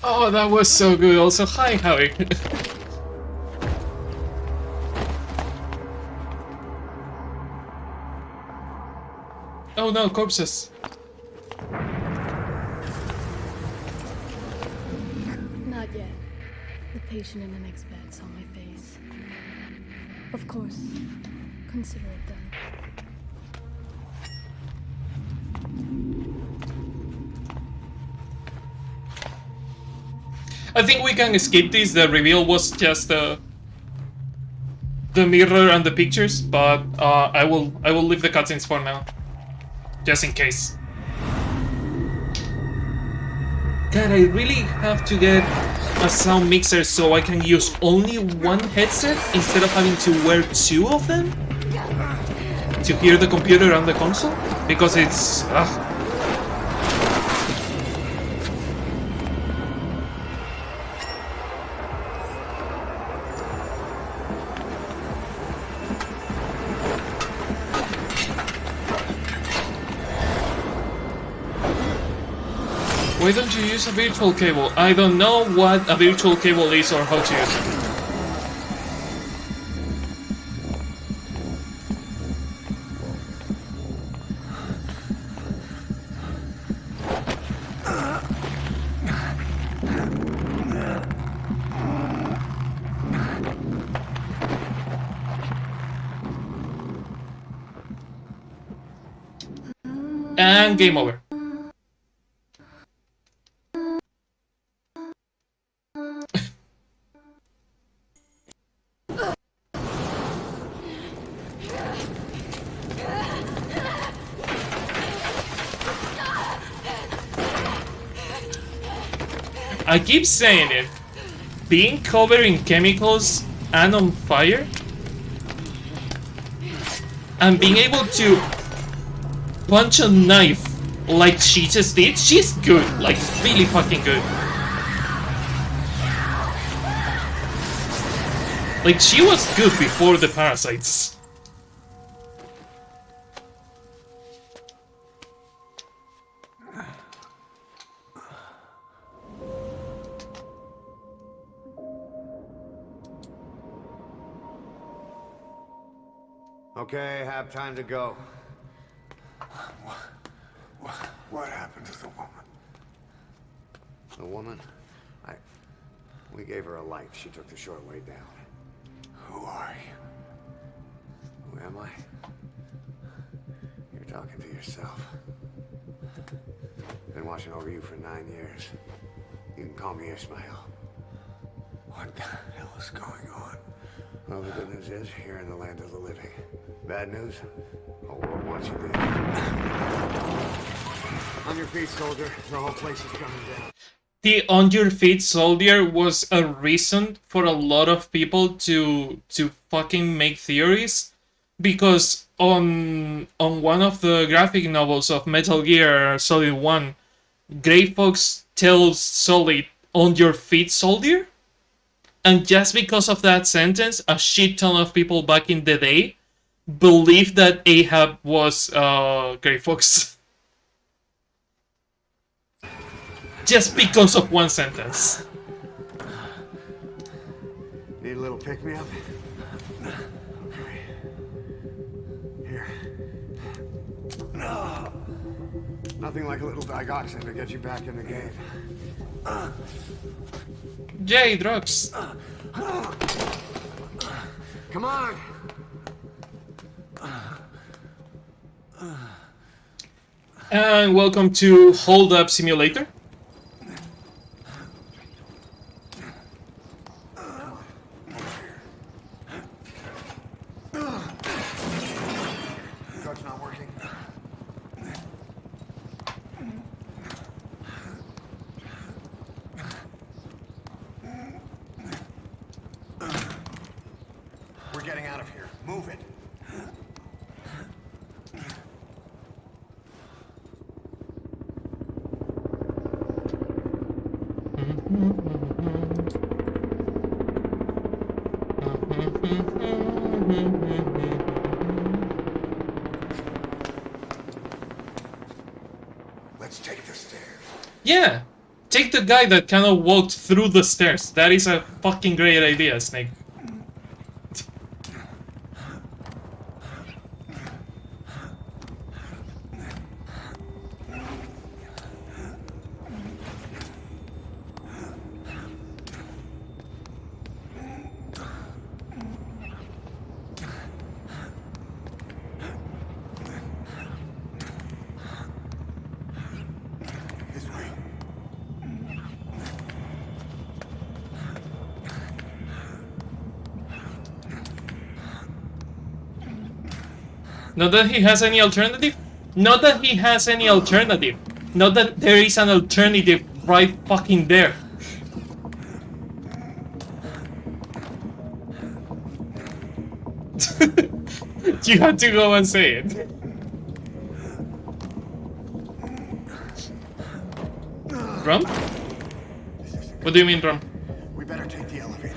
Speaker 1: Oh, that was so good. Also, hi, Howie. Oh no, corpses.
Speaker 2: Not yet. The patient in the next bed saw my face. Of course. Consider it done.
Speaker 1: I think we can skip this. The reveal was just the mirror and the pictures, but I will leave the cutscenes for now, just in case. God, I really have to get a sound mixer so I can use only one headset instead of having to wear two of them to hear the computer and the console, because it's Why don't you use a virtual cable? I don't know what a virtual cable is or how to use it. And game over. I keep saying it. Being covered in chemicals and on fire, and being able to punch a knife like she just did, she's good. Like, really fucking good. Like, she was good before the parasites.
Speaker 11: Okay, have time to go. What happened to the woman? The woman? We gave her a light. She took the short way down. Who are you? Who am I? You're talking to yourself. Been watching over you for 9 years. You can call me Ismail. What the hell is going on? Well, the good news is, you're in the land of the living. Bad news? The world wants you dead. On your feet, soldier. The whole place is coming down.
Speaker 1: The on your feet soldier was a reason for a lot of people to fucking make theories, because on one of the graphic novels of Metal Gear Solid 1, Grey Fox tells Solid, "On your feet, soldier?" And just because of that sentence, a shit ton of people back in the day believed that Ahab was Grey Fox. Just because of one sentence.
Speaker 11: Need a little pick-me-up? Okay. Here. No. Nothing like a little digoxin to get you back in the game.
Speaker 1: Yay, drugs.
Speaker 11: Come on.
Speaker 1: And welcome to Hold Up Simulator.
Speaker 11: Drug's not working. We're getting out of here. Move it. Let's take the stairs.
Speaker 1: Yeah, take the guy that kind of walked through the stairs. That is a fucking great idea, Snake.
Speaker 11: This way.
Speaker 1: Not that he has any alternative. Not that he has any alternative. Not that there is an alternative right fucking there. You had to go and say it. Rum? What do you mean, Rum?
Speaker 11: We better take the elevator.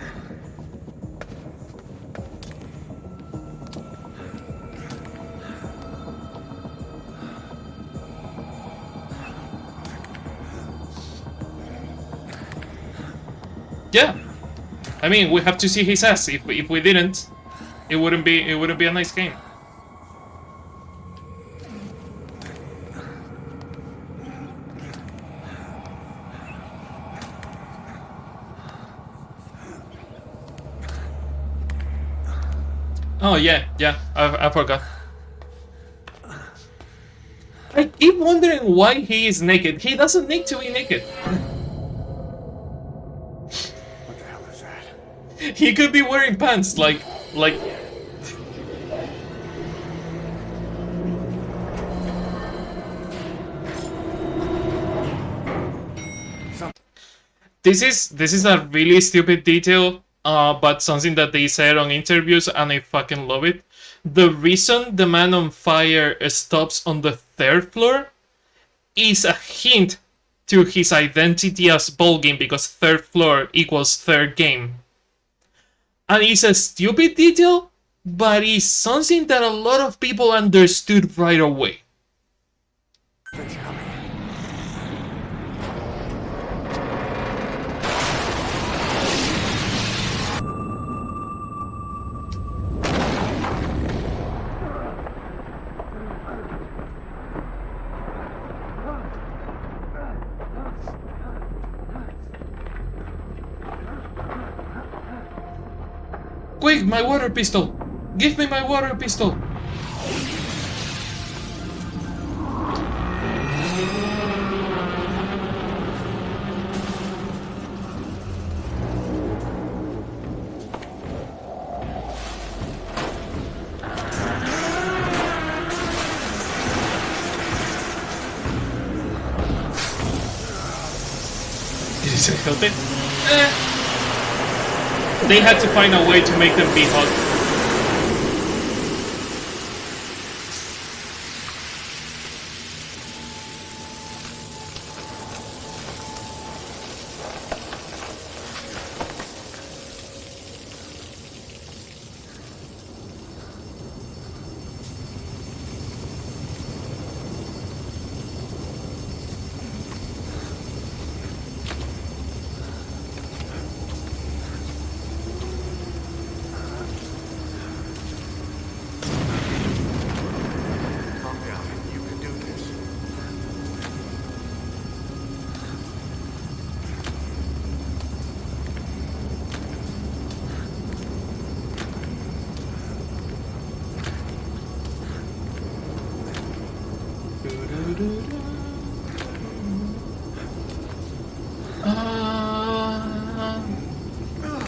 Speaker 1: Yeah. I mean, we have to see his ass. If we didn't, it wouldn't be a nice game. Oh yeah, I forgot. I keep wondering why he is naked. He doesn't need to be naked.
Speaker 11: What the hell is that?
Speaker 1: He could be wearing pants, like. This is a really stupid detail, but something that they said on interviews, and I fucking love it. The reason the man on fire stops on the 3rd floor is a hint to his identity as ballgame, because 3rd floor equals 3rd game. And it's a stupid detail, but it's something that a lot of people understood right away. Quick, my water pistol! Give me my water pistol! Is it healthy? They had to find a way to make them be hot.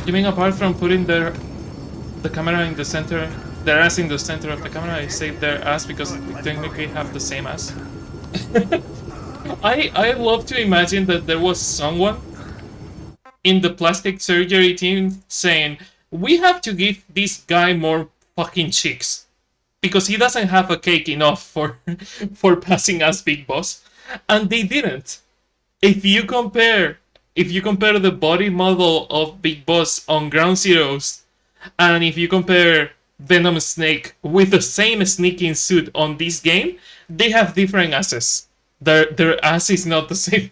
Speaker 1: You mean apart from putting the camera in the center, their ass in the center of the camera, I say their ass because they technically have the same ass? I love to imagine that there was someone in the plastic surgery team saying, we have to give this guy more fucking cheeks, because he doesn't have a cake enough for passing as Big Boss. And they didn't. If you compare the body model of Big Boss on Ground Zeroes, and if you compare Venom Snake with the same sneaking suit on this game, they have different asses. Their ass is not the same.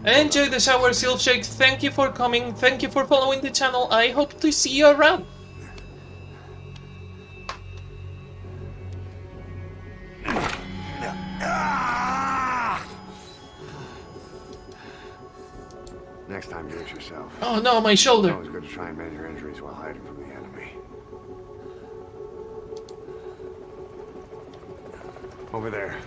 Speaker 1: Enjoy the shower, Silkshake. Thank you for coming. Thank you for following the channel. I hope to see you around.
Speaker 11: Next time, do it yourself.
Speaker 1: Oh no, my shoulder.
Speaker 11: It's always good to try and mend your injuries while hiding from the enemy. Over there.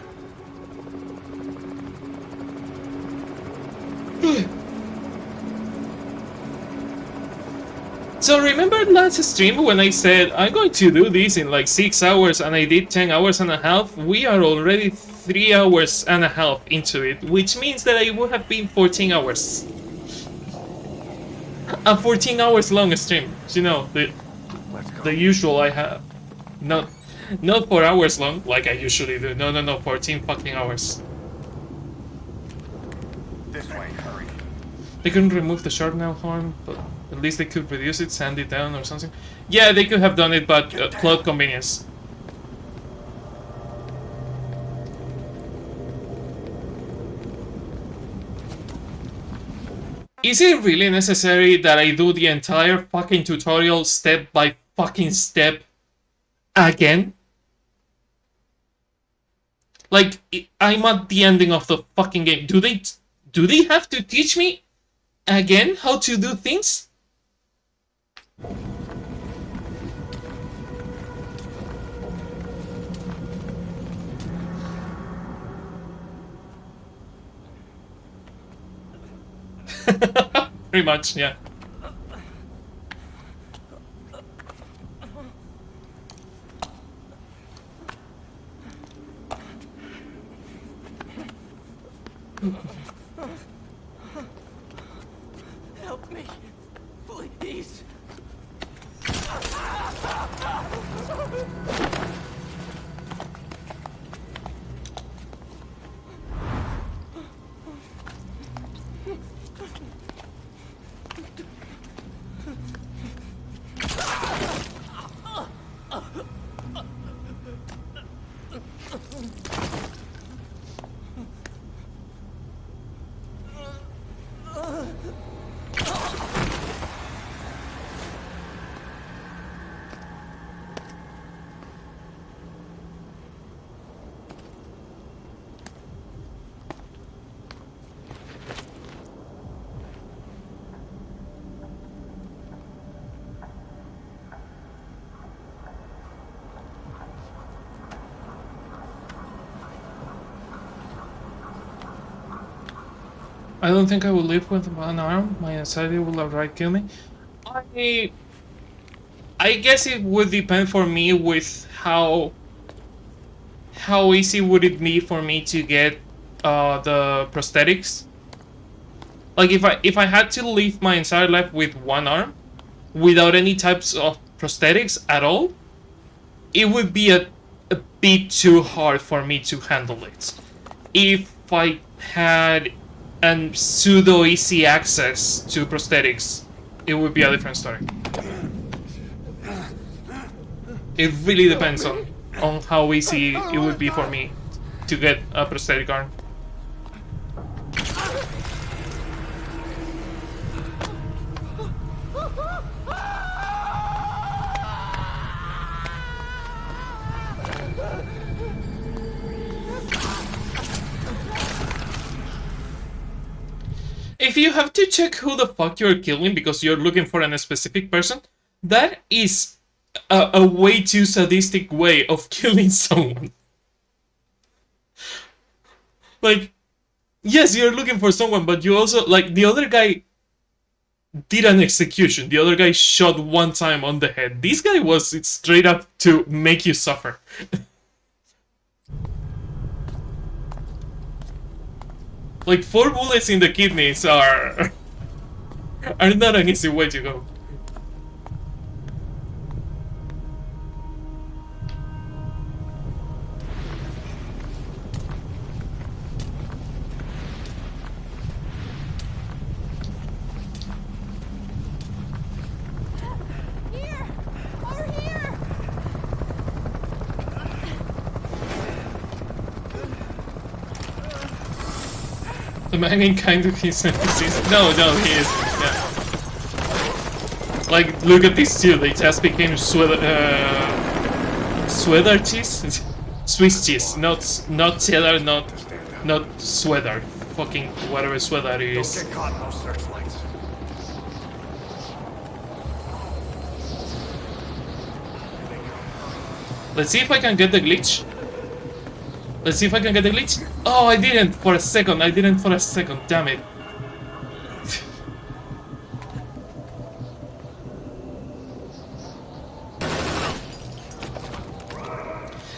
Speaker 1: So remember last stream when I said I'm going to do this in like 6 hours and I did 10 hours and a half? We are already 3 hours and a half into it, which means that I would have been 14 hours. A 14 hours long stream, you know, the usual I have. Not 4 hours long like I usually do. No, 14 fucking hours.
Speaker 11: This way, hurry.
Speaker 1: They couldn't remove the sharpnel horn, but at least they could reduce it, sand it down or something. Yeah, they could have done it, but plot convenience. Is it really necessary that I do the entire fucking tutorial step by fucking step again? Like, I'm at the ending of the fucking game. Do they have to teach me again how to do things? Pretty much, yeah.
Speaker 3: Help me, please.
Speaker 1: I don't think I will live with one arm. My anxiety will outright kill me. I guess it would depend for me with how easy would it be for me to get the prosthetics. Like if I had to live my entire life with one arm without any types of prosthetics at all, it would be a bit too hard for me to handle it. If I had a pseudo easy access to prosthetics, it would be a different story. It really depends on how easy it would be for me to get a prosthetic arm. If you have to check who the fuck you're killing because you're looking for a specific person, that is a way too sadistic way of killing someone. Like, yes, you're looking for someone, but you also, like, the other guy did an execution. The other guy shot one time on the head. This guy was straight up to make you suffer. Like, 4 bullets in the kidneys are not an easy way to go. The man in kind of his no, he is. Yeah. Like, look at these two. They just became Swiss cheese, Swiss cheese, not cheddar, not sweater. Fucking whatever sweater it is.
Speaker 11: Don't get caught in those searchlights.
Speaker 1: Let's see if I can get the glitch. Let's see if I can get the glitch. Oh, I didn't for a second. Damn it.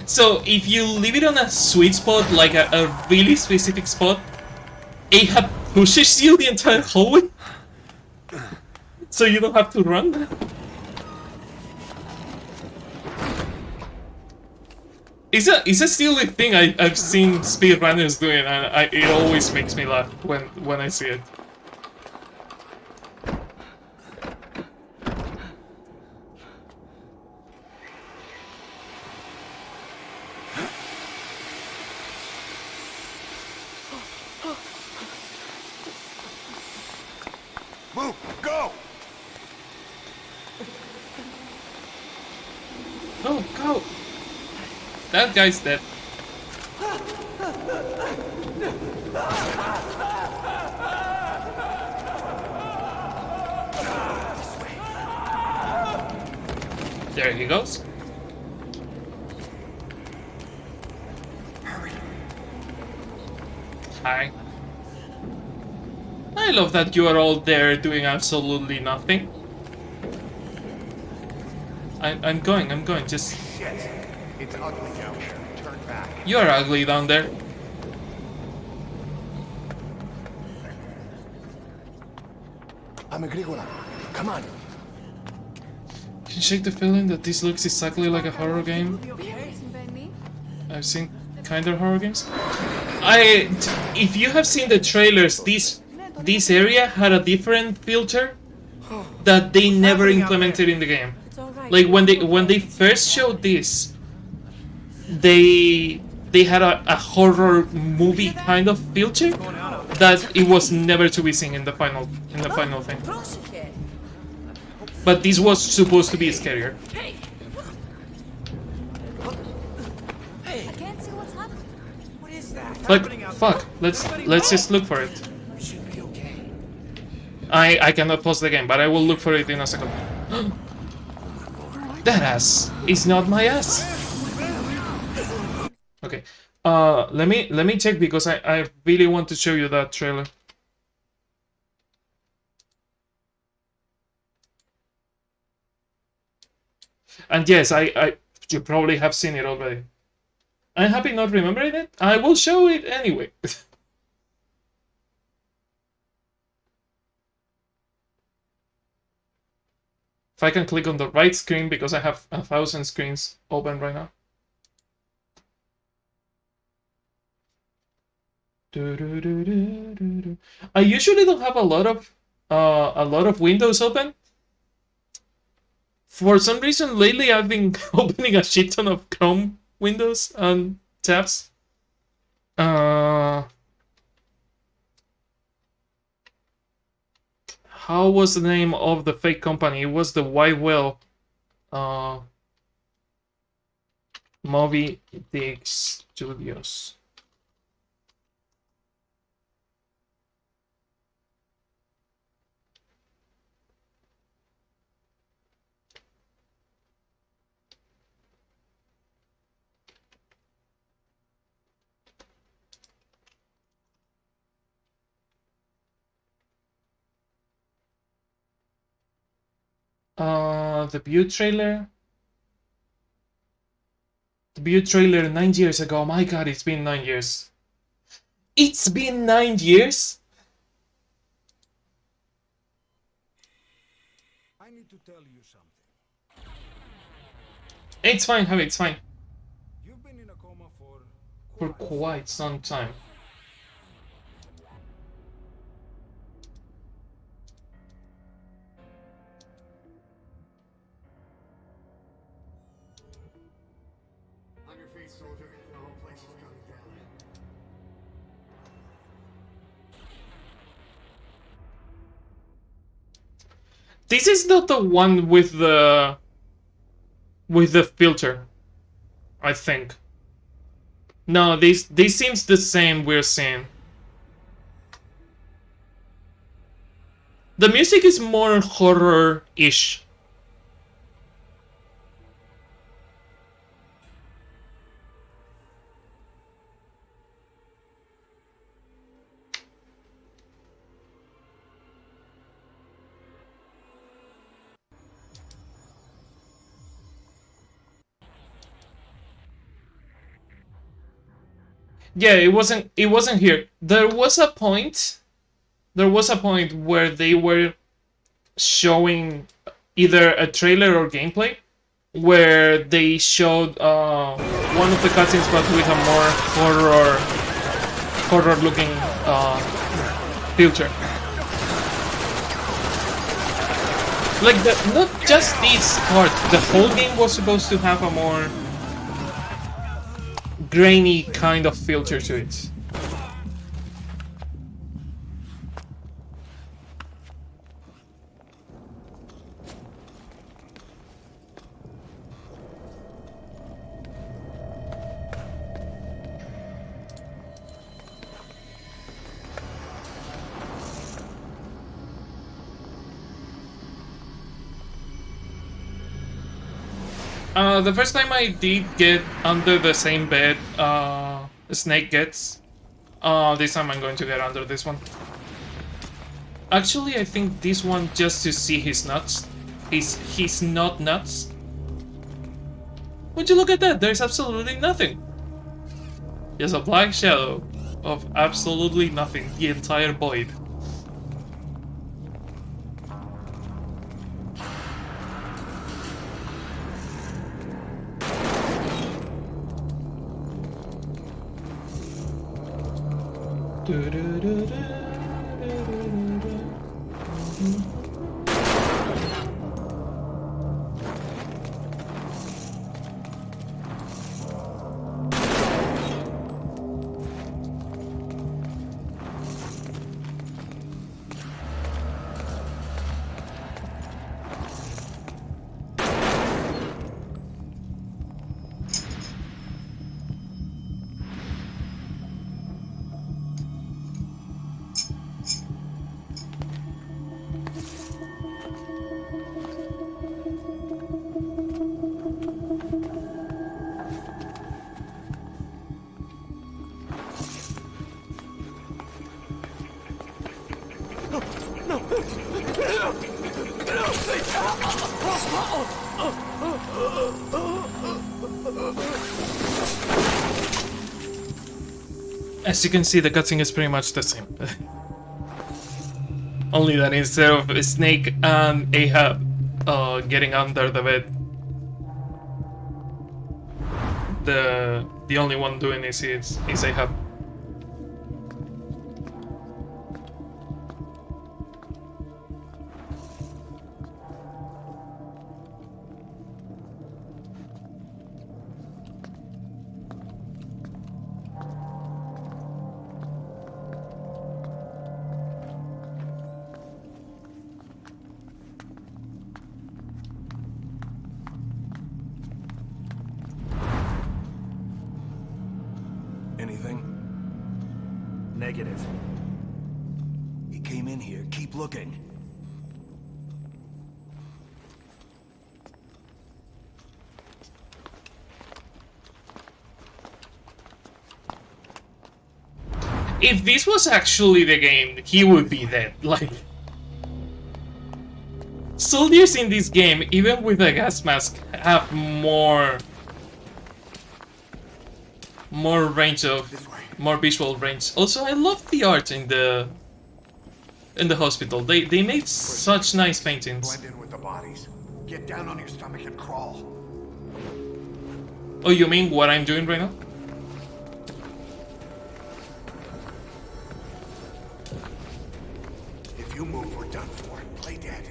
Speaker 1: So, if you leave it on a sweet spot, like a really specific spot, Ahab pushes you the entire hallway? So you don't have to run? It's a silly thing I've seen speedrunners doing, and it always makes me laugh when I see it.
Speaker 11: Move! Go!
Speaker 1: Go, go! That guy's dead. There he goes. Hi. I love that you are all there doing absolutely nothing. I'm going, just...
Speaker 11: Shit! It's ugly down there. Turn back.
Speaker 1: You're ugly down there.
Speaker 11: I'm Agricola. Come on.
Speaker 1: Can you shake the feeling that this looks exactly like a horror game I've seen kinder horror games? If you have seen the trailers, this area had a different filter that they never implemented in the game. Like when they first showed this, they had a horror movie kind of filter that it was never to be seen in the final thing. But this was supposed to be scarier.
Speaker 10: I can't see what's happening. What is that?
Speaker 1: Like, fuck, let's just look for it. I cannot pause the game, but I will look for it in a second. That ass is not my ass. Okay. Let me check because I really want to show you that trailer. And yes, you probably have seen it already. I'm happy not remembering it. I will show it anyway. If I can click on the right screen because I have 1,000 screens open right now. I usually don't have a lot of windows open. For some reason lately I've been opening a shit ton of Chrome windows and tabs. How was the name of the fake company? It was the White Whale Movie Dig Studios. The View trailer. The View trailer 9 years ago. My god, it's been 9 years. It's been 9 years?
Speaker 13: I need to tell you something.
Speaker 1: It's fine, Javi, it's fine.
Speaker 13: You've been in a coma
Speaker 1: For quite some time.
Speaker 11: On your feet, soldier. The whole place is coming down.
Speaker 1: This is not the one with the filter, I think. No, this seems the same we're seeing. The music is more horror-ish. Yeah, it wasn't here. There was a point where they were showing either a trailer or gameplay where they showed one of the cutscenes but with a more horror looking filter. Like not just this part, the whole game was supposed to have a more grainy kind of filter to it. The first time I did get under the same bed Snake gets, this time I'm going to get under this one. Actually, I think this one just to see his nuts. His not nuts. Would you look at that? There's absolutely nothing. Just a black shadow of absolutely nothing. The entire void. As you can see, the cutscene is pretty much the same. Only that instead of Snake and Ahab getting under the bed, the only one doing this is Ahab.
Speaker 9: Anything?
Speaker 13: Negative. He came in here. Keep looking.
Speaker 1: If this was actually the game, he would be dead. Like, soldiers in this game, even with a gas mask, have more range of, more visual range. Also, I love the art in the hospital. They made such nice paintings.
Speaker 11: Blend in with the bodies. Get down on your stomach and crawl.
Speaker 1: Oh, you mean what I'm doing right now?
Speaker 11: If you move, we're done for. Play dead.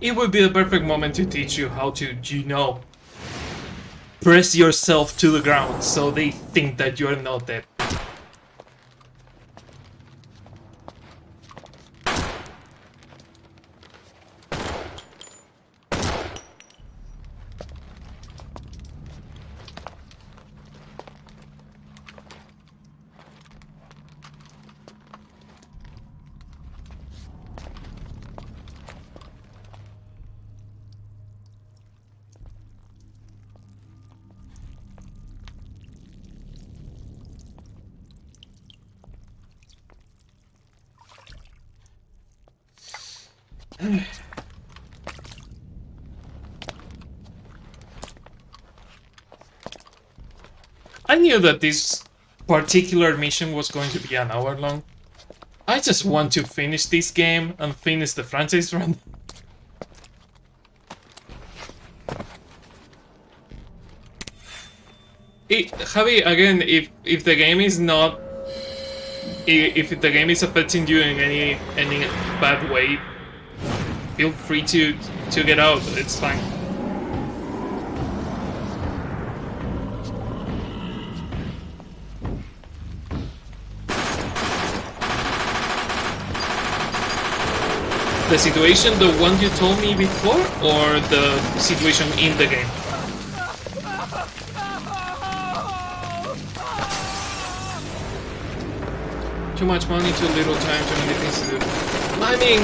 Speaker 1: It would be the perfect moment to teach you how to, you know, press yourself to the ground so they think that you're not dead. I knew that this particular mission was going to be an hour long. I just want to finish this game and finish the franchise run. Javi, again, if the game is not, if the game is affecting you in any bad way, feel free to to get out, it's fine. The situation, the one you told me before, or the situation in the game? Too much money, too little time, too many things to do. I mean,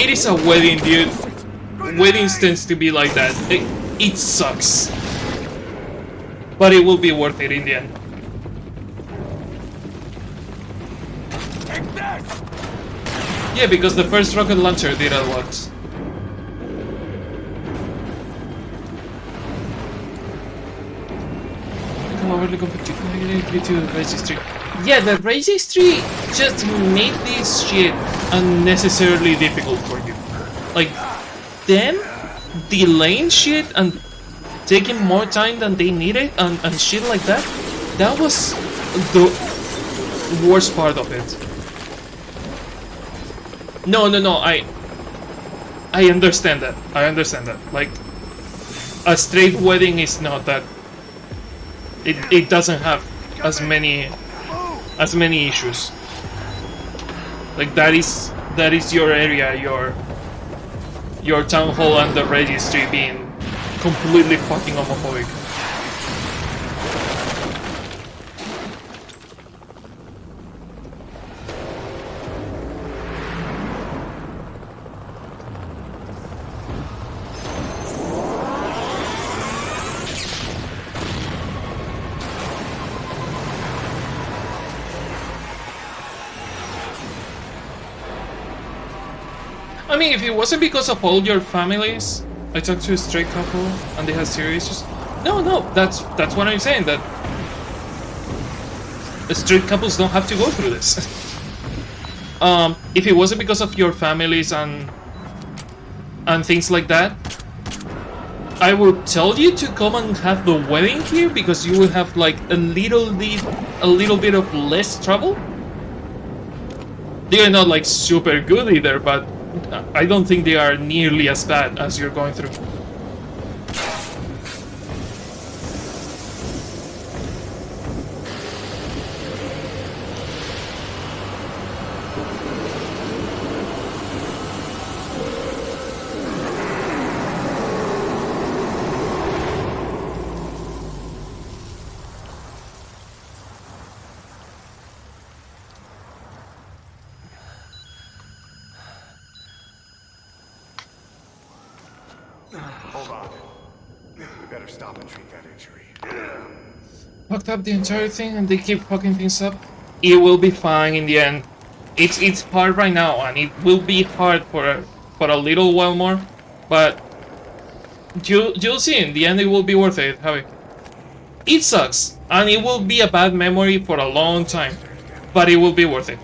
Speaker 1: it is a wedding, dude. Weddings tends to be like that. It sucks. But it will be worth it in the end. Yeah, because the first rocket launcher did a lot. Overly competitive to the registry. Yeah, the registry just made this shit unnecessarily difficult for you. Like, them delaying shit and taking more time than they needed and shit like that, that was the worst part of it. No, I understand that. I understand that. Like, a straight wedding is not that. It doesn't have as many issues. Like, that is your area, your town hall and the registry being completely fucking homophobic. I mean, if it wasn't because of all your families, I talked to a straight couple and they had serious issues. No, that's what I'm saying, that straight couples don't have to go through this. If it wasn't because of your families and things like that, I would tell you to come and have the wedding here because you will have like a little bit of less trouble. They are not like super good either, but I don't think they are nearly as bad as you're going through.
Speaker 11: Hold on. We better stop and treat that injury.
Speaker 1: Fucked up the entire thing and they keep fucking things up. It will be fine in the end. It's hard right now and it will be hard for a little while more, but you'll see in the end it will be worth it, Javi. It sucks and it will be a bad memory for a long time, but it will be worth it.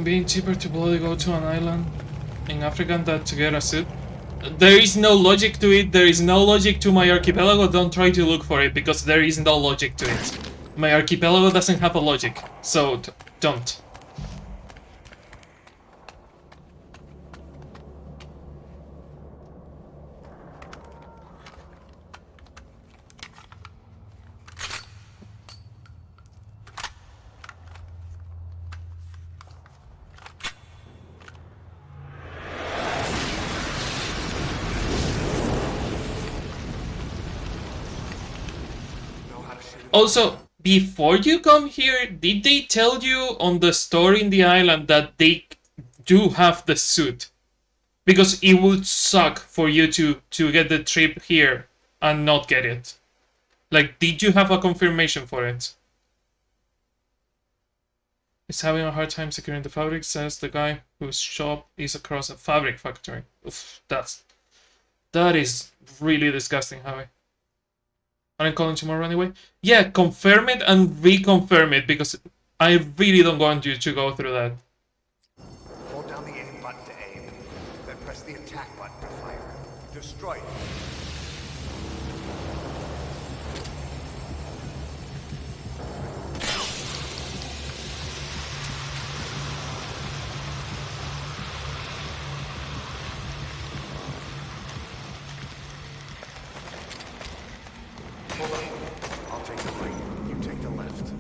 Speaker 1: Being cheaper to bloody go to an island in Africa than to get a suit. There is no logic to it. There is no logic to my archipelago. Don't try to look for it because there is no logic to it. My archipelago doesn't have a logic, so don't. Also, before you come here, did they tell you on the store in the island that they do have the suit? Because it would suck for you to get the trip here and not get it. Like, did you have a confirmation for it? Is having a hard time securing the fabric, says the guy whose shop is across a fabric factory. Oof, that's That is really disgusting, Javi. I'm calling tomorrow anyway. Yeah, confirm it and reconfirm it because I really don't want you to go through that.
Speaker 11: Hold down the aim button to aim, then press the attack button to fire. Destroy it. Hold on. I'll take the right. You take the left.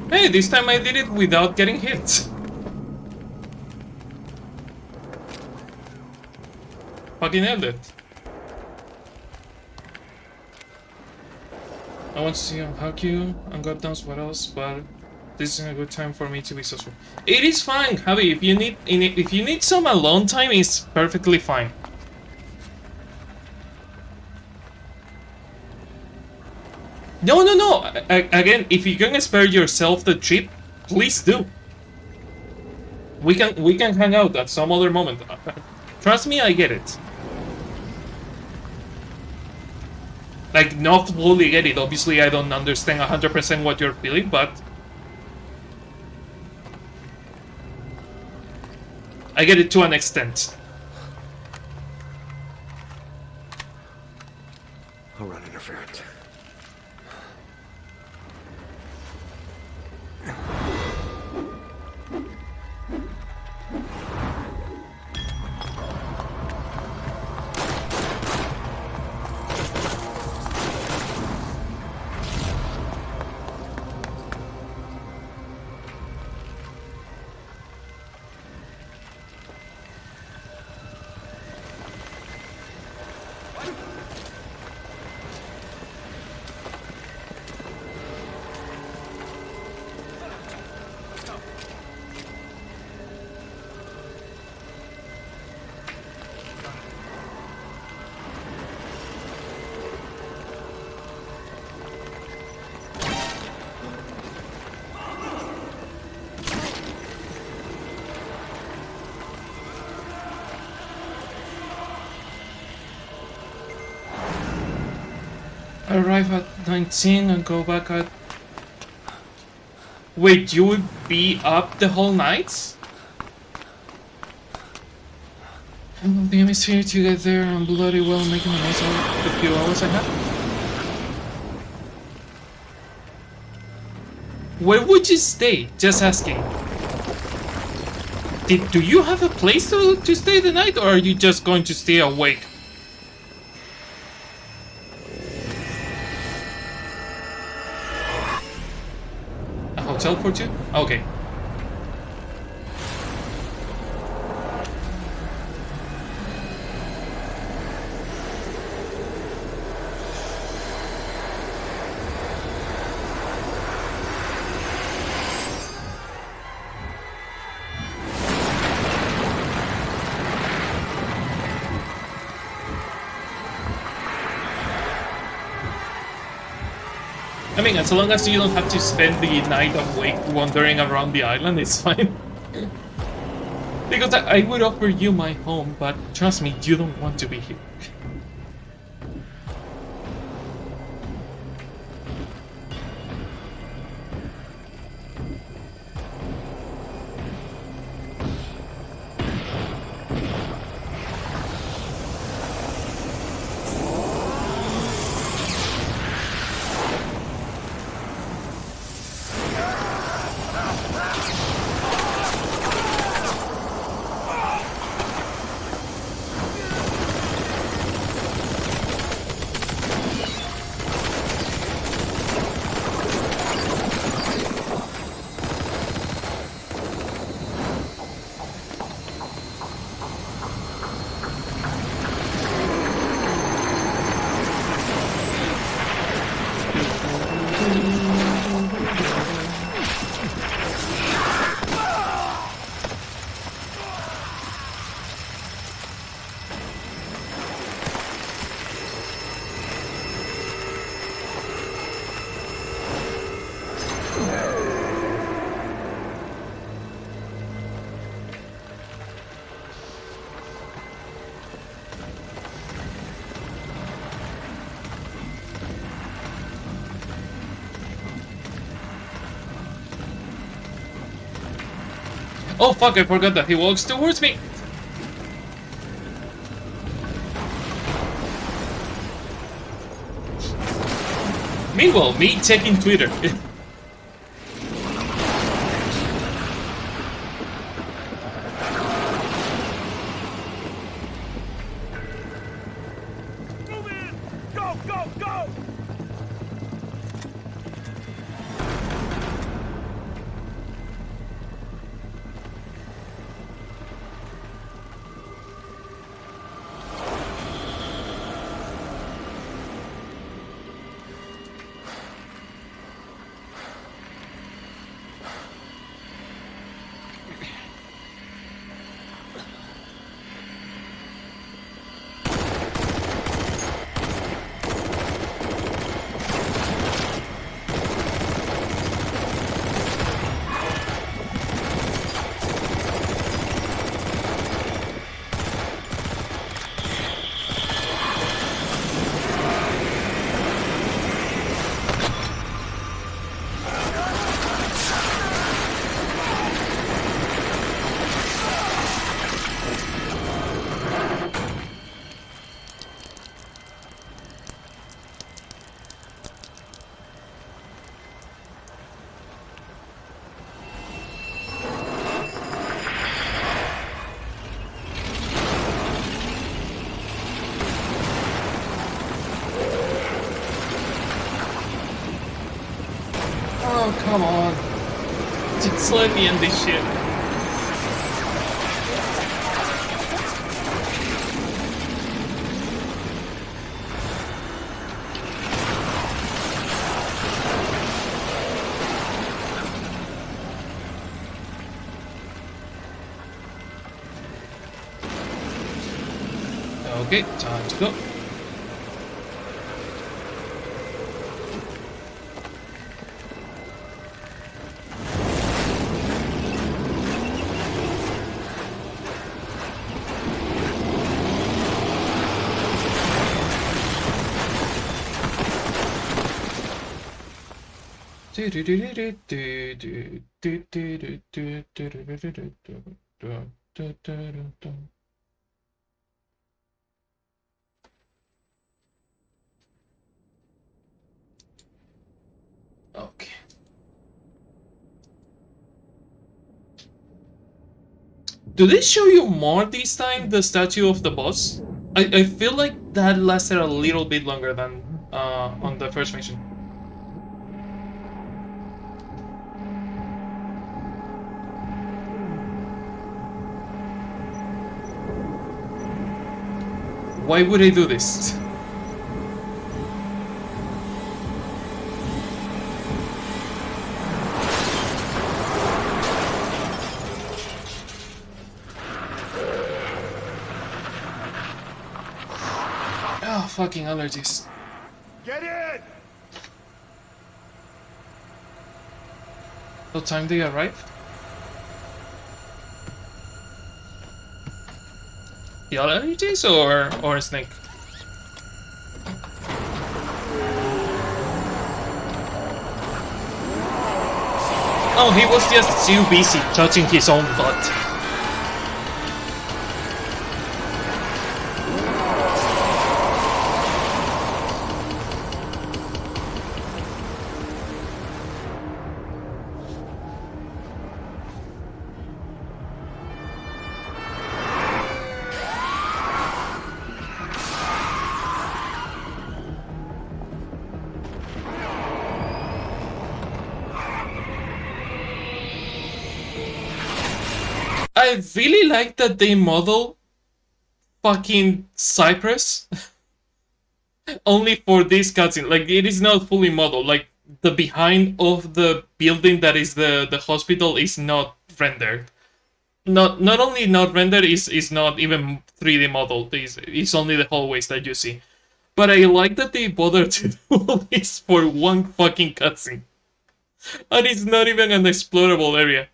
Speaker 1: Hey, this time I did it without getting hit. Fucking nailed it. I want to see him hug you and God knows what else, but this isn't a good time for me to be social. It is fine, Javi. If you need some alone time, it's perfectly fine. No. Again, if you can spare yourself the trip, please do. We can hang out at some other moment. Trust me, I get it. Like, not fully get it. Obviously, I don't understand 100% what you're feeling, but I get it to an extent.
Speaker 11: I'll run interference.
Speaker 1: Arrive at 19 and go back at... Wait, you would be up the whole night? And the hemisphere to get there and bloody well making the most of the few hours I have? Where would you stay? Just asking. Do you have a place to stay the night, or are you just going to stay awake? A hotel for two? Okay. I mean, as long as you don't have to spend the night awake wandering around the island, it's fine. Because I would offer you my home, but trust me, you don't want to be here. Oh fuck, I forgot that he walks towards me! Meanwhile, me checking Twitter.
Speaker 9: Go, go, go!
Speaker 1: Oh, come on. Just let me end this shit. Okay, time to go. Okay. Do they show you more this time, the statue of the boss? I feel like that lasted a little bit longer than on the first mission. Why would I do this? Oh, fucking allergies.
Speaker 9: Get in!
Speaker 1: What time they arrive? The allergies or Snake? Oh, he was just too busy touching his own butt. I really like that they model fucking Cypress only for this cutscene. Like, it is not fully modeled. Like, the behind of the building that is the hospital is not rendered. Not only not rendered, is not even 3D modeled. It's only the hallways that you see. But I like that they bothered to do all this for one fucking cutscene. And it's not even an explorable area.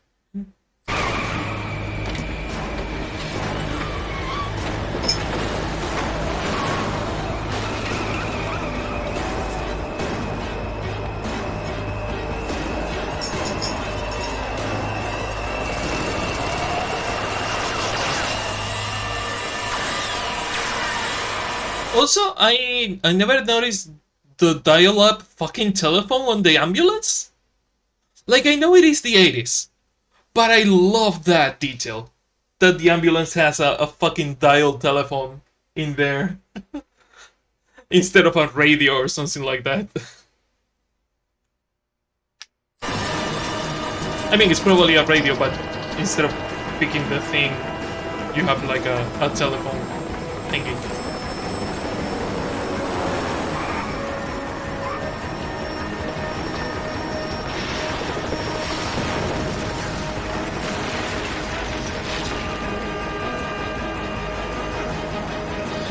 Speaker 1: Also, I never noticed the dial-up fucking telephone on the ambulance. Like, I know it is the 80s, but I love that detail. That the ambulance has a fucking dial telephone in there instead of a radio or something like that. I mean, it's probably a radio, but instead of picking the thing, you have like a telephone thingy.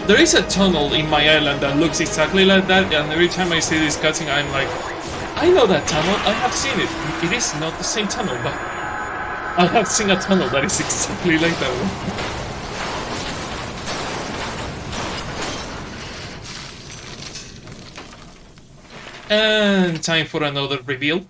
Speaker 1: There is a tunnel in my island that looks exactly like that, and every time I see this cutscene, I'm like, I know that tunnel, I have seen it. It is not the same tunnel, but I have seen a tunnel that is exactly like that one. And time for another reveal.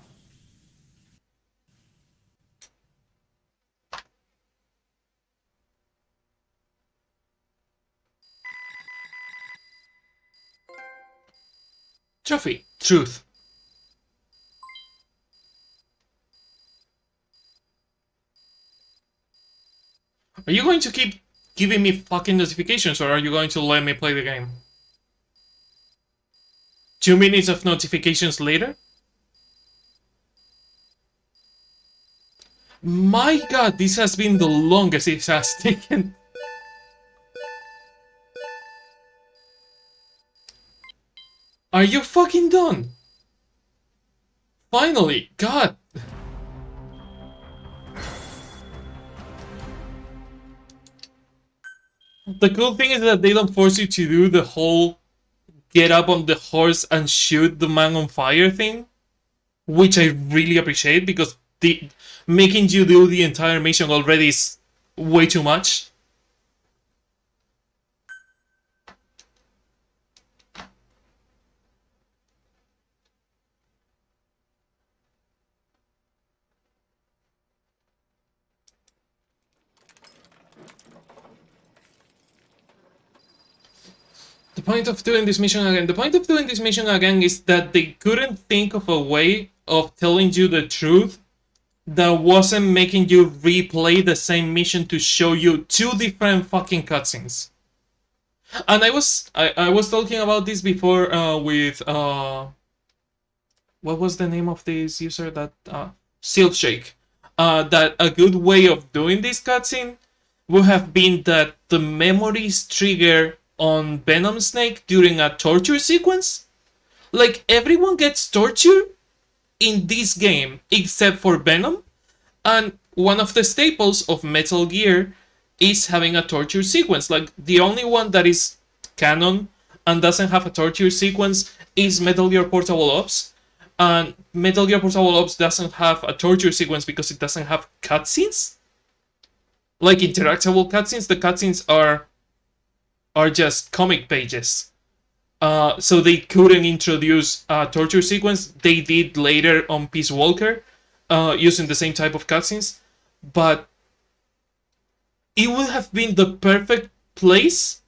Speaker 1: Trophy, truth. Are you going to keep giving me fucking notifications, or are you going to let me play the game? 2 minutes of notifications later? My god, this has been the longest it has taken. Are you fucking done? Finally, god. The cool thing is that they don't force you to do the whole get up on the horse and shoot the man on fire thing, which I really appreciate, because making you do the entire mission already is way too much. The point of doing this mission again is that they couldn't think of a way of telling you the truth that wasn't making you replay the same mission to show you 2 different fucking cutscenes. And I was talking about this before with what was the name of this user, that Silkshake, that a good way of doing this cutscene would have been that the memories trigger on Venom Snake during a torture sequence. Like, everyone gets tortured in this game except for Venom, and one of the staples of Metal Gear is having a torture sequence. Like, the only one that is canon and doesn't have a torture sequence is Metal Gear Portable Ops, and Metal Gear Portable Ops doesn't have a torture sequence because it doesn't have cutscenes, like interactable cutscenes. The cutscenes are just comic pages. So they couldn't introduce a torture sequence. They did later on Peace Walker, using the same type of cutscenes, but it would have been the perfect place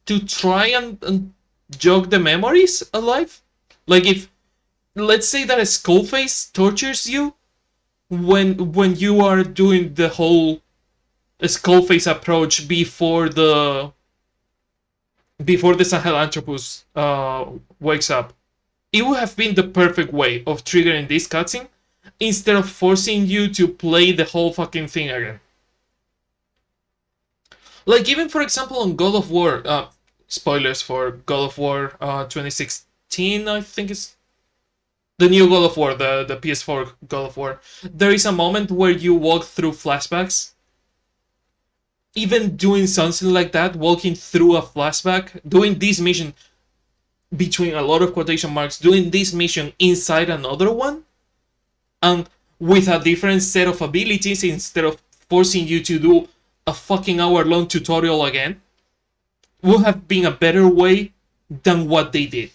Speaker 1: to try and jog the memories alive. Like, if, let's say that a Skullface tortures you when you are doing the whole Skullface approach before the Sahelanthropus wakes up. It would have been the perfect way of triggering this cutscene instead of forcing you to play the whole fucking thing again. Like, even for example on God of War, spoilers for God of War 2016, I think it's the new God of War, the PS4 God of War. There is a moment where you walk through flashbacks. Even doing something like that, walking through a flashback, doing this mission, between a lot of quotation marks, doing this mission inside another one, and with a different set of abilities instead of forcing you to do a fucking hour-long tutorial again, would have been a better way than what they did.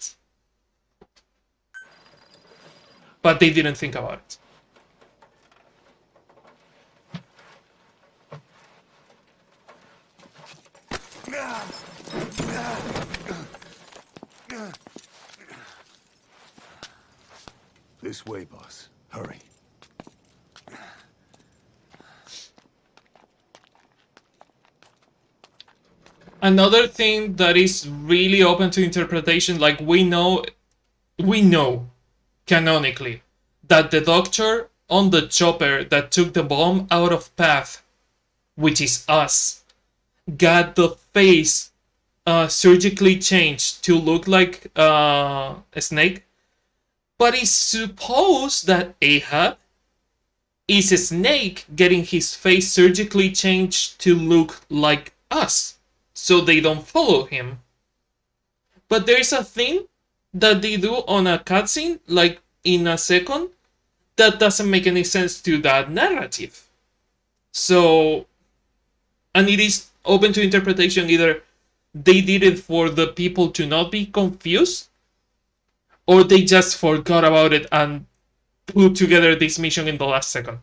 Speaker 1: But they didn't think about it.
Speaker 9: This way, boss. Hurry.
Speaker 1: Another thing that is really open to interpretation, like we know canonically that the doctor on the chopper that took the bomb out of path, which is us, got the face surgically changed to look like a snake, but it's supposed that Ahab is a snake getting his face surgically changed to look like us, so they don't follow him. But there's a thing that they do on a cutscene, like in a second, that doesn't make any sense to that narrative. So, and it is open to interpretation. Either they did it for the people to not be confused, or they just forgot about it and put together this mission in the last second.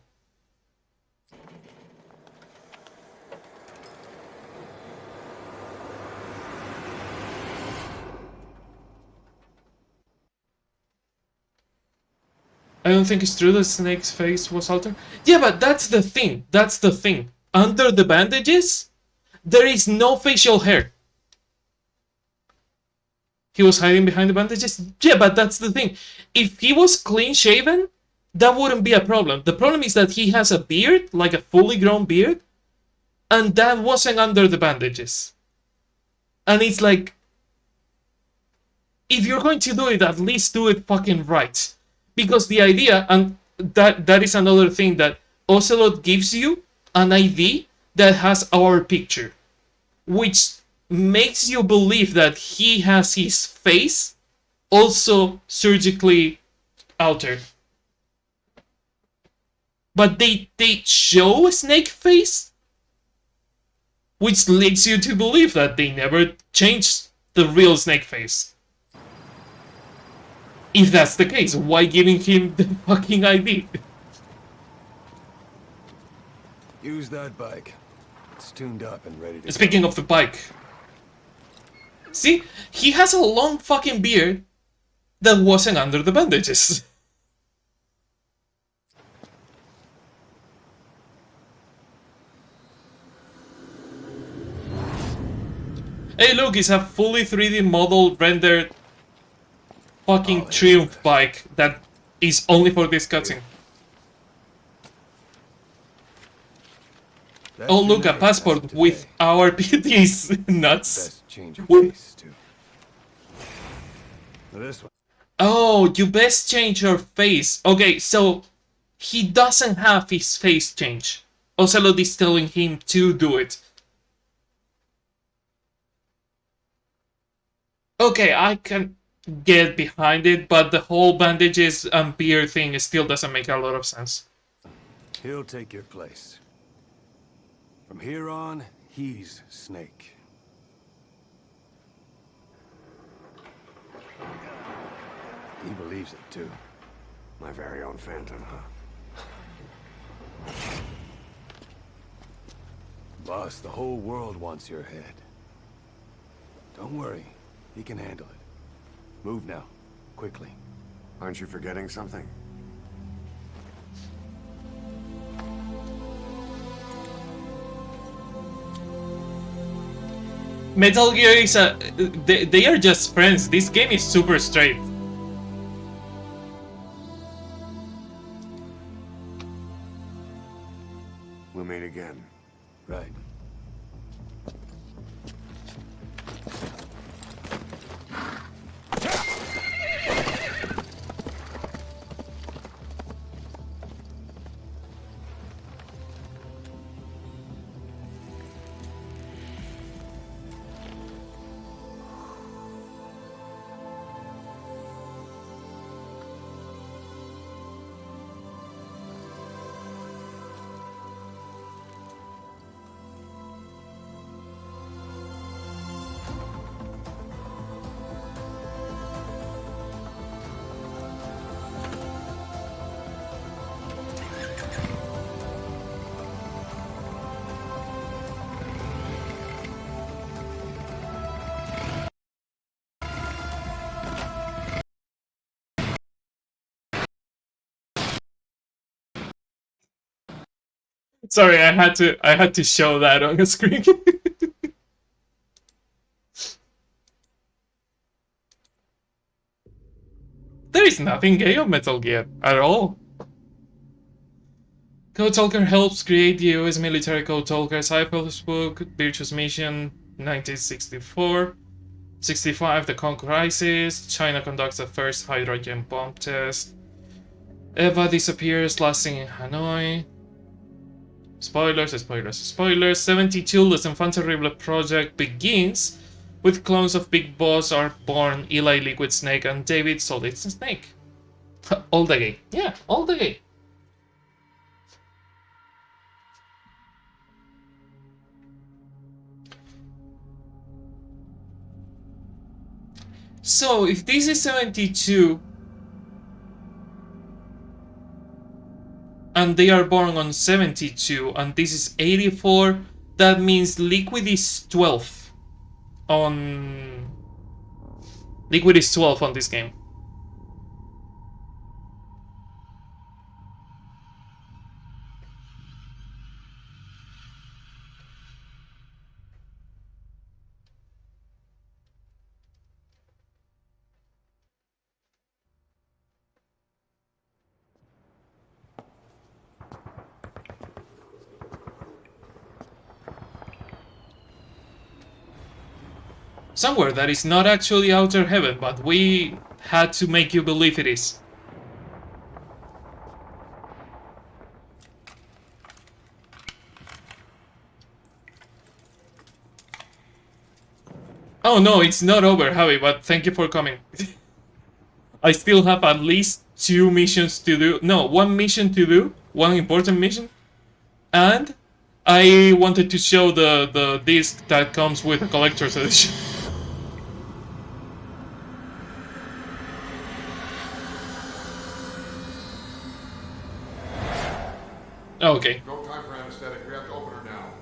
Speaker 1: I don't think it's true that Snake's face was altered. Yeah, but that's the thing. That's the thing. Under the bandages, there is no facial hair. He was hiding behind the bandages? Yeah, but that's the thing. If he was clean shaven, that wouldn't be a problem. The problem is that he has a beard, like a fully grown beard, and that wasn't under the bandages. And it's like, if you're going to do it, at least do it fucking right. Because the idea, and that is another thing, that Ocelot gives you an ID that has our picture, which makes you believe that he has his face also surgically altered. But they show a snake face, which leads you to believe that they never changed the real snake face. If that's the case, why giving him the fucking ID?
Speaker 9: Use that bike. It's tuned up and ready to
Speaker 1: Speaking of the bike. See? He has a long fucking beard that wasn't under the bandages. Hey look, it's a fully 3D model rendered fucking Triumph bike that is only for this cutscene. Oh look, a passport with our PTs nuts.
Speaker 9: This one.
Speaker 1: Oh, you best change your face. Okay, so he doesn't have his face change. Ocelot is telling him to do it. Okay, I can get behind it, but the whole bandages and beard thing still doesn't make a lot of sense.
Speaker 9: He'll take your place. From here on, he's Snake. He believes it, too.
Speaker 11: My very own Phantom, huh?
Speaker 9: Boss, the whole world wants your head. Don't worry. He can handle it. Move now. Quickly.
Speaker 11: Aren't you forgetting something?
Speaker 1: Metal Gear is a... They are just friends. This game is super straight.
Speaker 11: We'll meet again.
Speaker 9: Right.
Speaker 1: Sorry, I had to show that on the screen. There is nothing gay on Metal Gear at all. Code Talker helps create the US military Code Talker Cypher's book, Virtuous Mission, 1964. 65, the Kong Crisis. China conducts the first hydrogen bomb test. Eva disappears, last seen in Hanoi. Spoilers, spoilers, spoilers. 72, Les Enfants Terribles project begins with clones of Big Boss are born, Eli Liquid Snake and David Solid Snake. All the gay. Yeah, all the gay. So, if this is 72, and they are born on 72, and this is 84, that means Liquid is 12 on... Liquid is 12 on this game. Somewhere that is not actually outer heaven, but we had to make you believe it is. Oh no, it's not over, Javi, but thank you for coming. I still have at least 2 missions to do. No, 1 mission to do. 1 important mission. And I wanted to show the disc that comes with a collector's edition. Okay.
Speaker 14: No time for anesthetic. We have to open her now.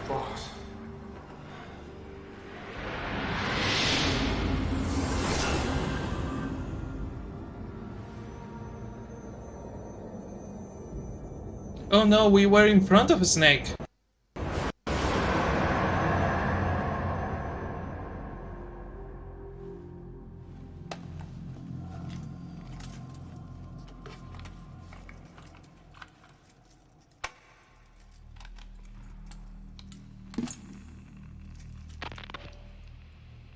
Speaker 14: Boss.
Speaker 1: Oh no, we were in front of a snake.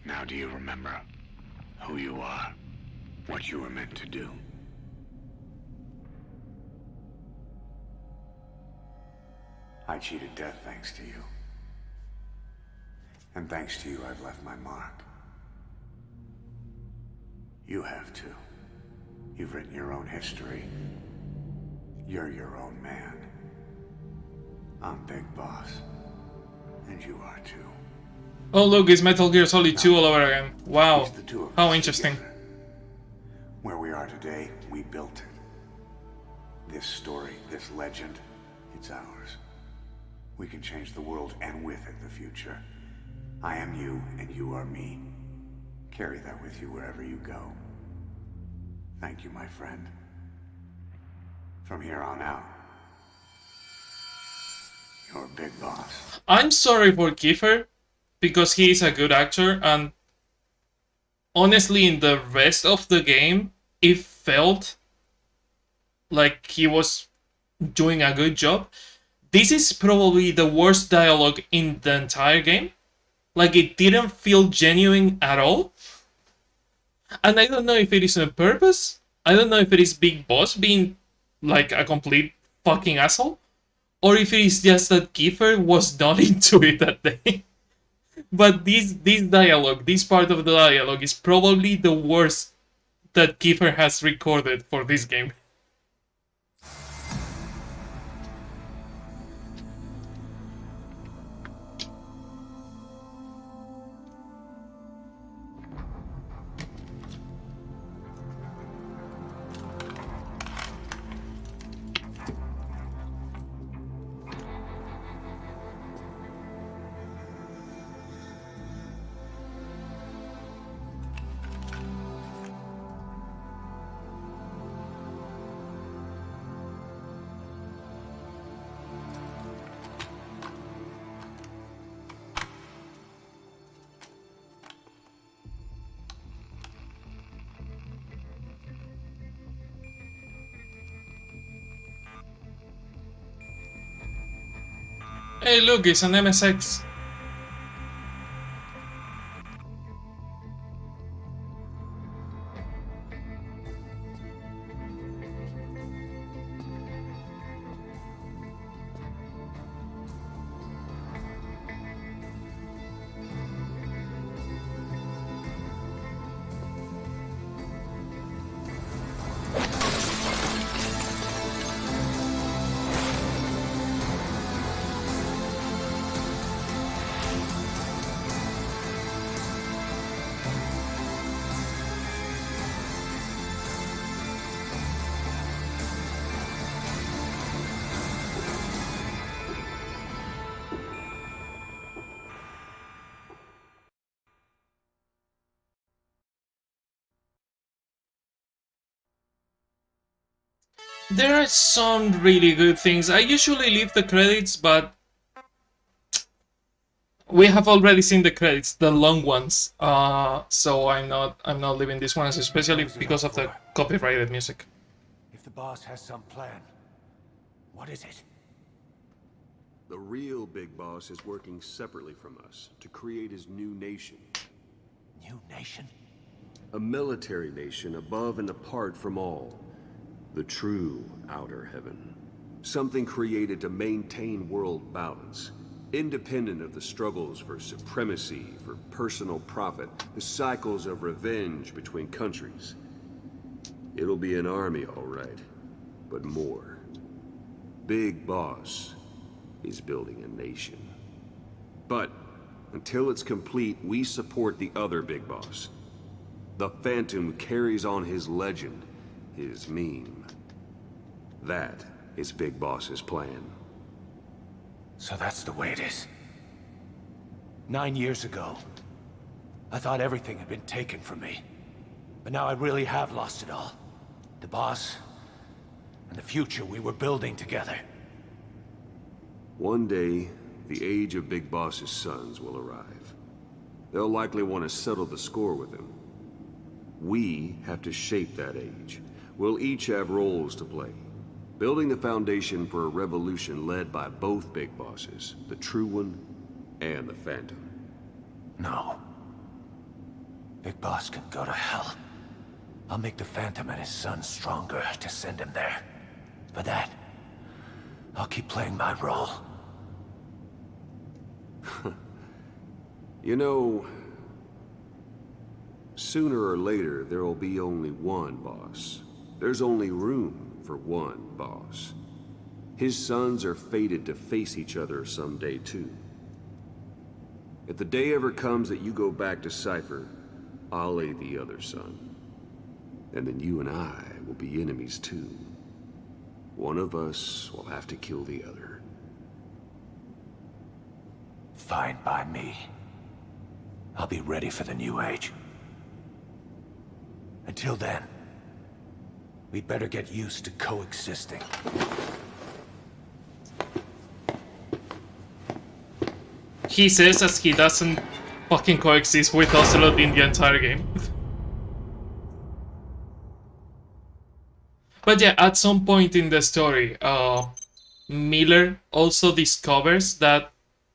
Speaker 11: Now do you remember who you are? What you were meant to do? I cheated death thanks to you. And thanks to you, I've left my mark. You have too. You've written your own history. You're your own man. I'm Big Boss. And you are too.
Speaker 1: Oh look, it's Metal Gear Solid 2 all over again. Wow,
Speaker 11: It's the two of
Speaker 1: how
Speaker 11: us
Speaker 1: interesting.
Speaker 11: together. Where we are today, we built it. This story, this legend, it's ours. We can change the world and with it the future. I am you and you are me. Carry that with you wherever you go. Thank you, my friend. From here on out, you're Big Boss.
Speaker 1: I'm sorry for Kiefer, because he is a good actor, and honestly in the rest of the game, it felt like he was doing a good job. This is probably the worst dialogue in the entire game. Like, it didn't feel genuine at all. And I don't know if it is on purpose. I don't know if it is Big Boss being like a complete fucking asshole, or if it is just that Kiefer was not into it that day. But this dialogue, this part of the dialogue is probably the worst that Kiefer has recorded for this game. Hey, look, it's an MSX. There are some really good things. I usually leave the credits, but we have already seen the credits, the long ones. So I'm not leaving these ones, especially because of the copyrighted music.
Speaker 5: If the boss has some plan, what is it?
Speaker 6: The real big boss is working separately from us to create his new nation.
Speaker 5: New nation?
Speaker 6: A military nation above and apart from all. The true outer heaven. Something created to maintain world balance. Independent of the struggles for supremacy, for personal profit, the cycles of revenge between countries. It'll be an army, all right, but more. Big Boss is building a nation. But until it's complete, we support the other Big Boss. The Phantom carries on his legend, his meme. That is Big Boss's plan.
Speaker 5: So that's the way it is. 9 years ago, I thought everything had been taken from me. But now I really have lost it all. The boss, and the future we were building together.
Speaker 6: One day, the age of Big Boss's sons will arrive. They'll likely want to settle the score with him. We have to shape that age. We'll each have roles to play. Building the foundation for a revolution led by both Big Bosses, the True One and the Phantom.
Speaker 5: No. Big Boss can go to hell. I'll make the Phantom and his son stronger to send him there. For that, I'll keep playing my role.
Speaker 6: You know, sooner or later, there will be only one boss. There's only room for one boss. His sons are fated to face each other someday, too. If the day ever comes that you go back to Cypher, I'll aid the other son. And then you and I will be enemies, too. One of us will have to kill the other.
Speaker 5: Fine by me. I'll be ready for the new age. Until then, we better get used to coexisting.
Speaker 1: He says as he doesn't fucking coexist with Ocelot in the entire game. But yeah, at some point in the story, Miller also discovers that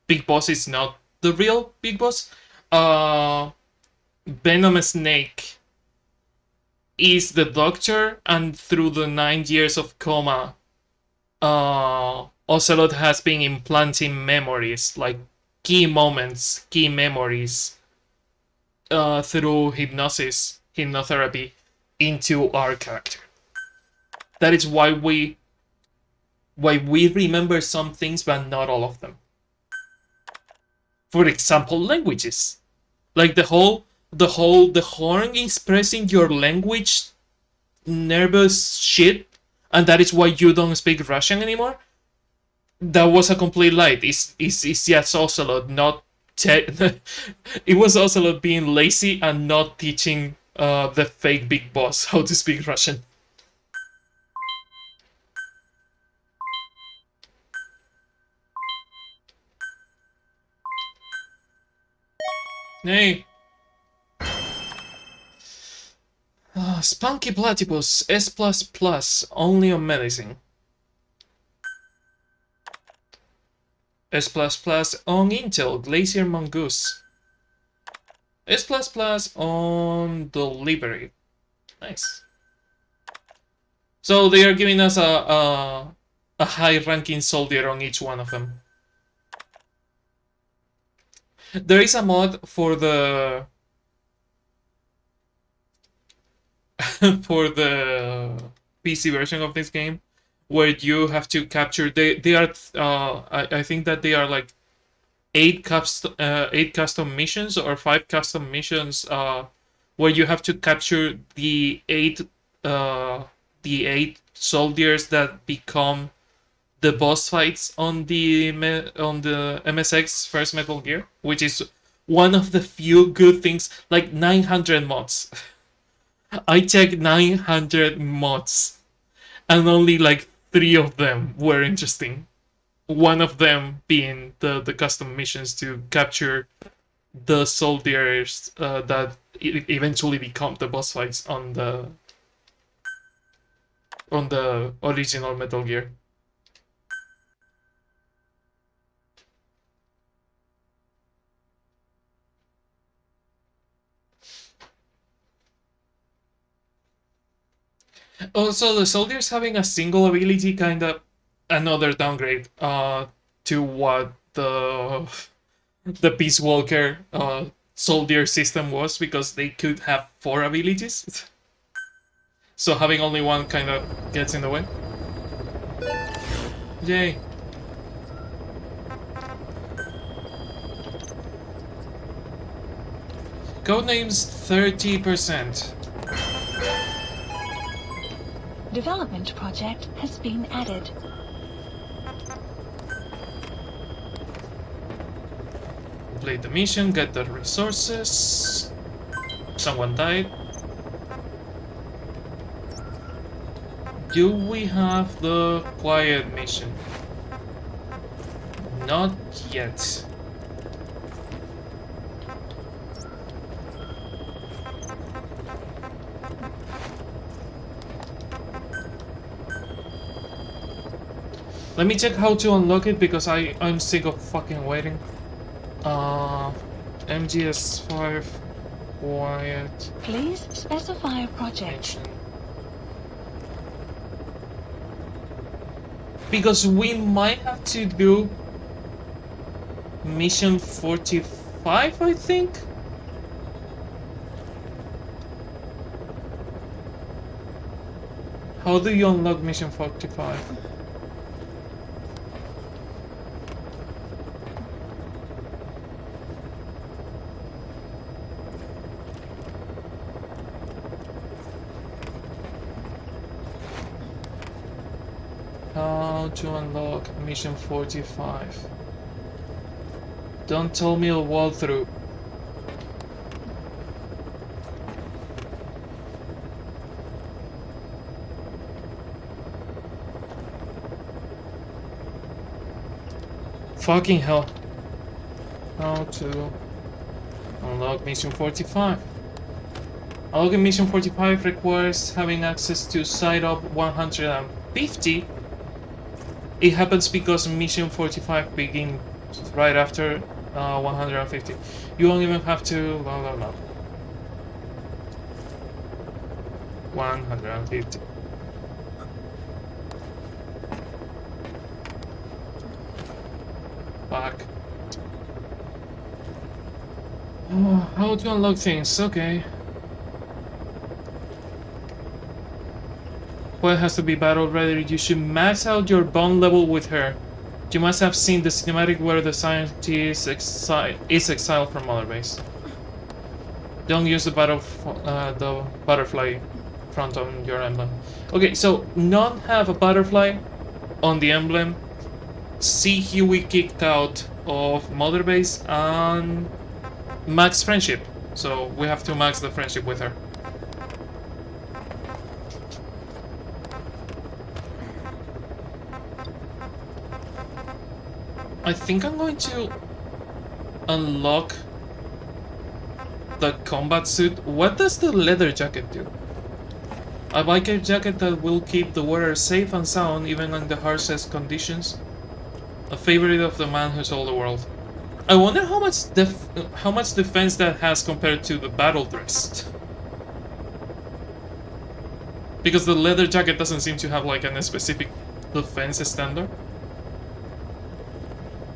Speaker 1: Big Boss is not the real Big Boss. Venom Snake is the doctor, and through the 9 years of coma, Ocelot has been implanting memories, like key moments, key memories, through hypnotherapy, into our character. That is why we remember some things, but not all of them. For example, languages, like the horn expressing your language, nervous shit, and that is why you don't speak Russian anymore. That was a complete lie. It's just Ocelot not. It was Ocelot being lazy and not teaching the fake Big Boss how to speak Russian. Hey. Spunky Platypus S++, only on medicine. S++ on Intel, Glacier Mongoose. S++ on Delivery. Nice. So they are giving us a high-ranking soldier on each one of them. There is a mod for the for the PC version of this game where you have to capture. They are I think that they are like 8 custom missions or 5 custom missions where you have to capture the 8 soldiers that become the boss fights on the MSX first Metal Gear, which is one of the few good things. Like 900 mods. I checked 900 mods, and only like 3 of them were interesting. One of them being the custom missions to capture the soldiers that eventually become the boss fights on the original Metal Gear. Also, the soldiers having a single ability kind of another downgrade to what the Peace Walker soldier system was, because they could have 4 abilities. So having only one kind of gets in the way. Yay. Codenames 30%.
Speaker 15: Development project has been added.
Speaker 1: Complete the mission, get the resources. Someone died. Do we have the quiet mission? Not yet. Let me check how to unlock it, because I'm sick of fucking waiting. MGS5 quiet.
Speaker 15: Please specify a project.
Speaker 1: Because we might have to do mission 45, I think. How do you unlock mission 45? How to unlock mission 45? Don't tell me a walkthrough. Fucking hell. How to unlock mission 45? Unlocking mission 45 requires having access to site up 150. It happens because mission 45 begins right after 150. You don't even have to blah blah blah. 150. Fuck. Oh, how to unlock things? Okay. What has to be battle ready? You should max out your bond level with her. You must have seen the cinematic where the scientist is exiled from Mother Base. Don't use the butterfly front on your emblem. Okay, so not have a butterfly on the emblem. See Huey kicked out of Mother Base and max friendship. So we have to max the friendship with her. I think I'm going to unlock the combat suit. What does the leather jacket do? A biker jacket that will keep the wearer safe and sound even in the harshest conditions. A favorite of the man who sold the world. I wonder how much defense that has compared to the battle dress. Because the leather jacket doesn't seem to have like a specific defense standard.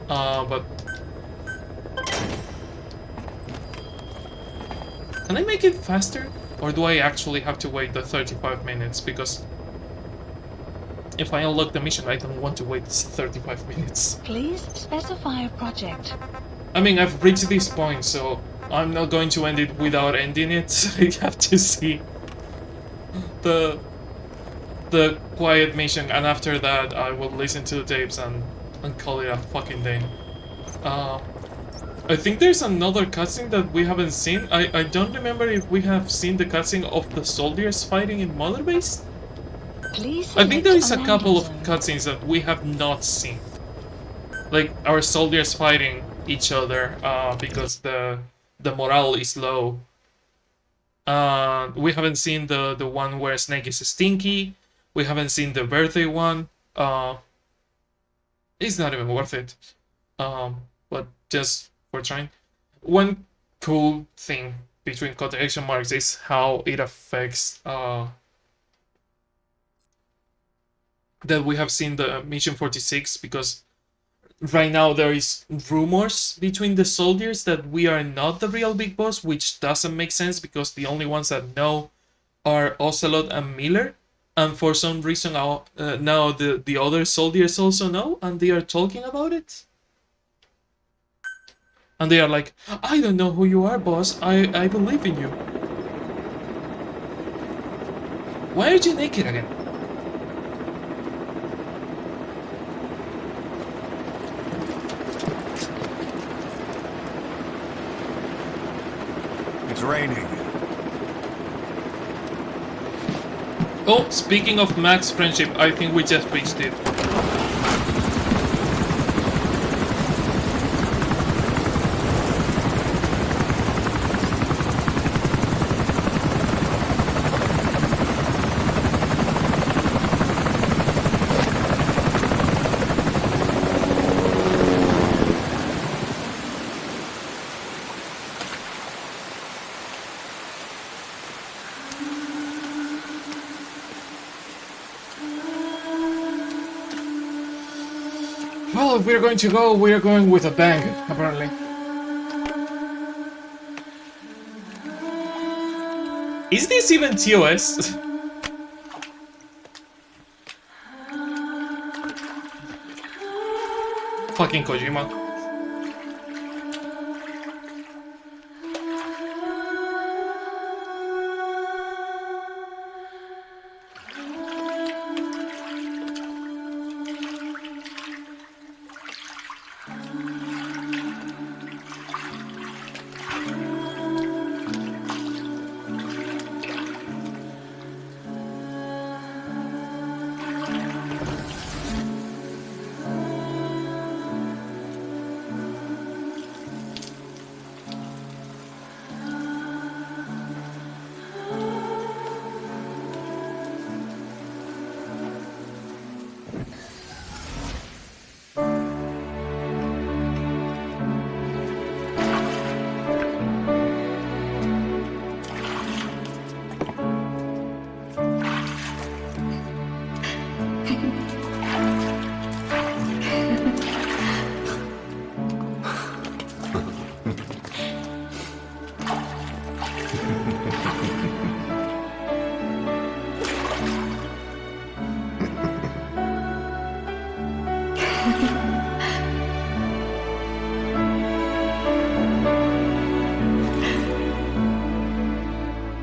Speaker 1: But can I make it faster? Or do I actually have to wait the 35 minutes? Because if I unlock the mission, I don't want to wait 35 minutes.
Speaker 15: Please specify a project.
Speaker 1: I mean, I've reached this point, so I'm not going to end it without ending it. I have to see the quiet mission, and after that I will listen to the tapes and call it a fucking day. I think there's another cutscene that we haven't seen. I don't remember if we have seen the cutscene of the soldiers fighting in Mother Base.
Speaker 15: Please
Speaker 1: I think there is a
Speaker 15: select
Speaker 1: couple of
Speaker 15: landing
Speaker 1: cutscenes that we have not seen. Like our soldiers fighting each other because the morale is low. We haven't seen the one where Snake is stinky. We haven't seen the birthday one. It's not even worth it. But just for trying. One cool thing between quotation marks is how it affects that we have seen the Mission 46, because right now there is rumors between the soldiers that we are not the real big boss, which doesn't make sense because the only ones that know are Ocelot and Miller, and for some reason now the other soldiers also know, and they are talking about it. And they are like, I don't know who you are, boss. I believe in you. Why are you naked again?
Speaker 13: It's raining.
Speaker 1: Oh, speaking of Max friendship, I think we just reached it. Well, if we're going to go, we're going with a bang, apparently. Is this even TOS? Fucking Kojima.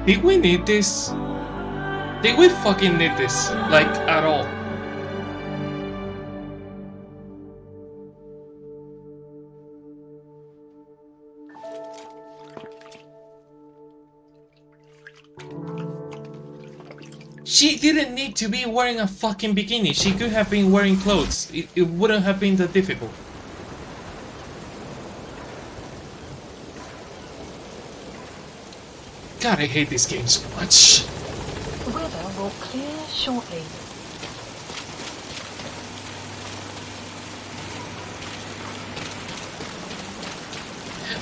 Speaker 1: Did we need this? Did we fucking need this? Like, at all? She didn't need to be wearing a fucking bikini. She could have been wearing clothes. It wouldn't have been that difficult. God, I hate this game so much.
Speaker 15: The weather will clear shortly.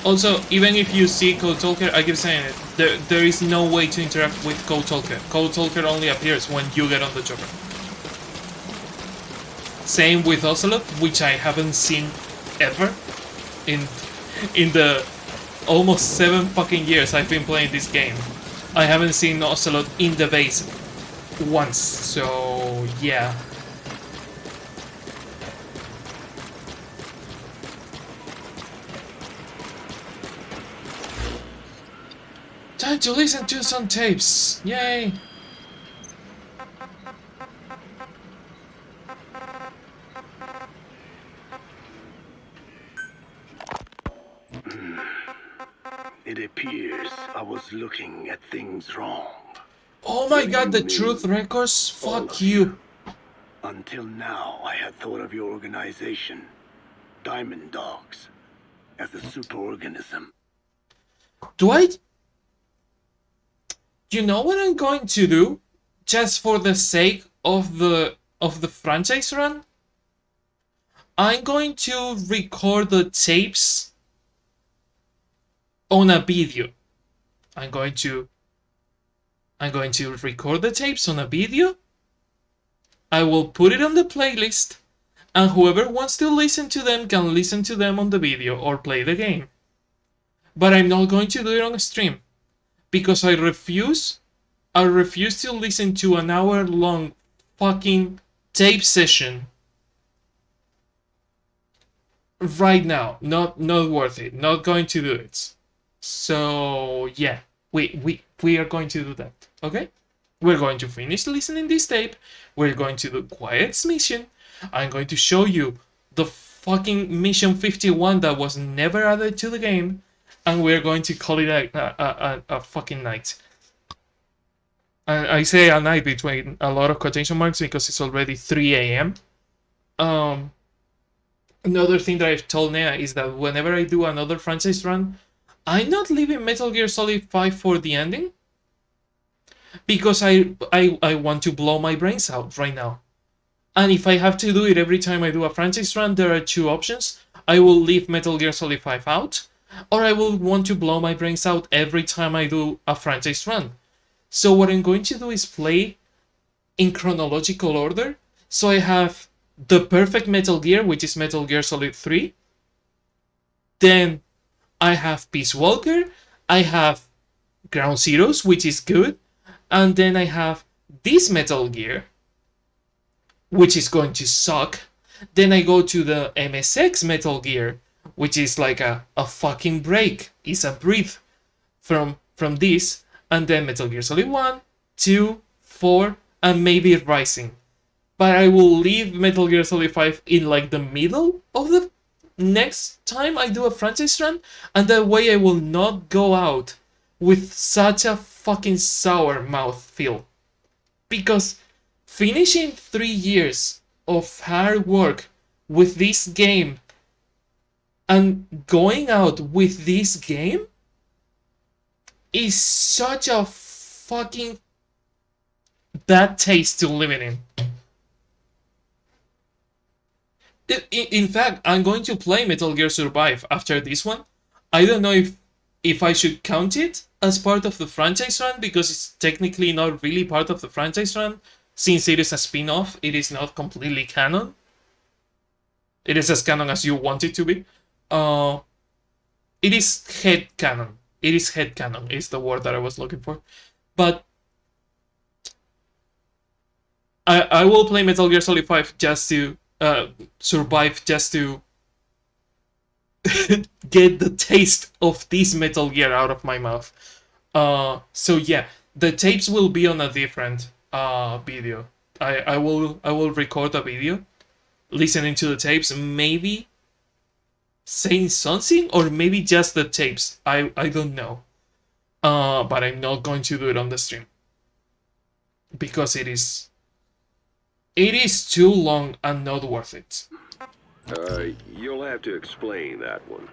Speaker 1: Also, even if you see Code Talker, I keep saying it, there is no way to interact with Code Talker. Code Talker only appears when you get on the chopper. Same with Ocelot, which I haven't seen ever in the almost 7 fucking years I've been playing this game. I haven't seen Ocelot in the base once, so yeah. Time to listen to some tapes! Yay!
Speaker 5: It appears I was looking at things wrong.
Speaker 1: Oh my god, the truth records? Fuck you.
Speaker 5: Until now, I had thought of your organization, Diamond Dogs, as a superorganism.
Speaker 1: Do I... You know what I'm going to do? Just for the sake of the franchise run? I'm going to record the tapes on a video. I'm going to record the tapes on a video. I will put it on the playlist, and whoever wants to listen to them can listen to them on the video or play the game. But I'm not going to do it on a stream, because I refuse to listen to an hour-long fucking tape session right now. Not worth it. Not going to do it. So yeah, we are going to do that. Okay, we're going to finish listening this tape. We're going to do Quiet's mission. I'm going to show you the fucking mission 51 that was never added to the game, and we're going to call it a fucking night. I say a night between a lot of quotation marks because it's already 3 a.m. Another thing that I've told Nea is that whenever I do another franchise run, I'm not leaving Metal Gear Solid 5 for the ending, because I want to blow my brains out right now. And if I have to do it every time I do a franchise run, there are two options. I will leave Metal Gear Solid 5 out, or I will want to blow my brains out every time I do a franchise run. So what I'm going to do is play in chronological order. So I have the perfect Metal Gear, which is Metal Gear Solid 3. Then I have Peace Walker. I have Ground Zeroes, which is good. And then I have this Metal Gear, which is going to suck. Then I go to the MSX Metal Gear, which is like a fucking break. It's a breath from this. And then Metal Gear Solid 1, 2, 4, and maybe Rising. But I will leave Metal Gear Solid 5 in like the middle of the next time I do a franchise run, and that way I will not go out with such a fucking sour mouth feel. Because finishing 3 years of hard work with this game and going out with this game is such a fucking bad taste to live in. In fact, I'm going to play Metal Gear Survive after this one. I don't know if I should count it as part of the franchise run, because it's technically not really part of the franchise run. Since it is a spin-off, it is not completely canon. It is as canon as you want it to be. It is head canon. It is head canon is the word that I was looking for. But I will play Metal Gear Solid 5 just to survive, just to get the taste of this Metal Gear out of my mouth. So yeah, the tapes will be on a different video. I will record a video listening to the tapes, maybe saying something, or maybe just the tapes. I don't know. But I'm not going to do it on the stream, because it is too long and not worth it.
Speaker 6: You'll have to explain that one.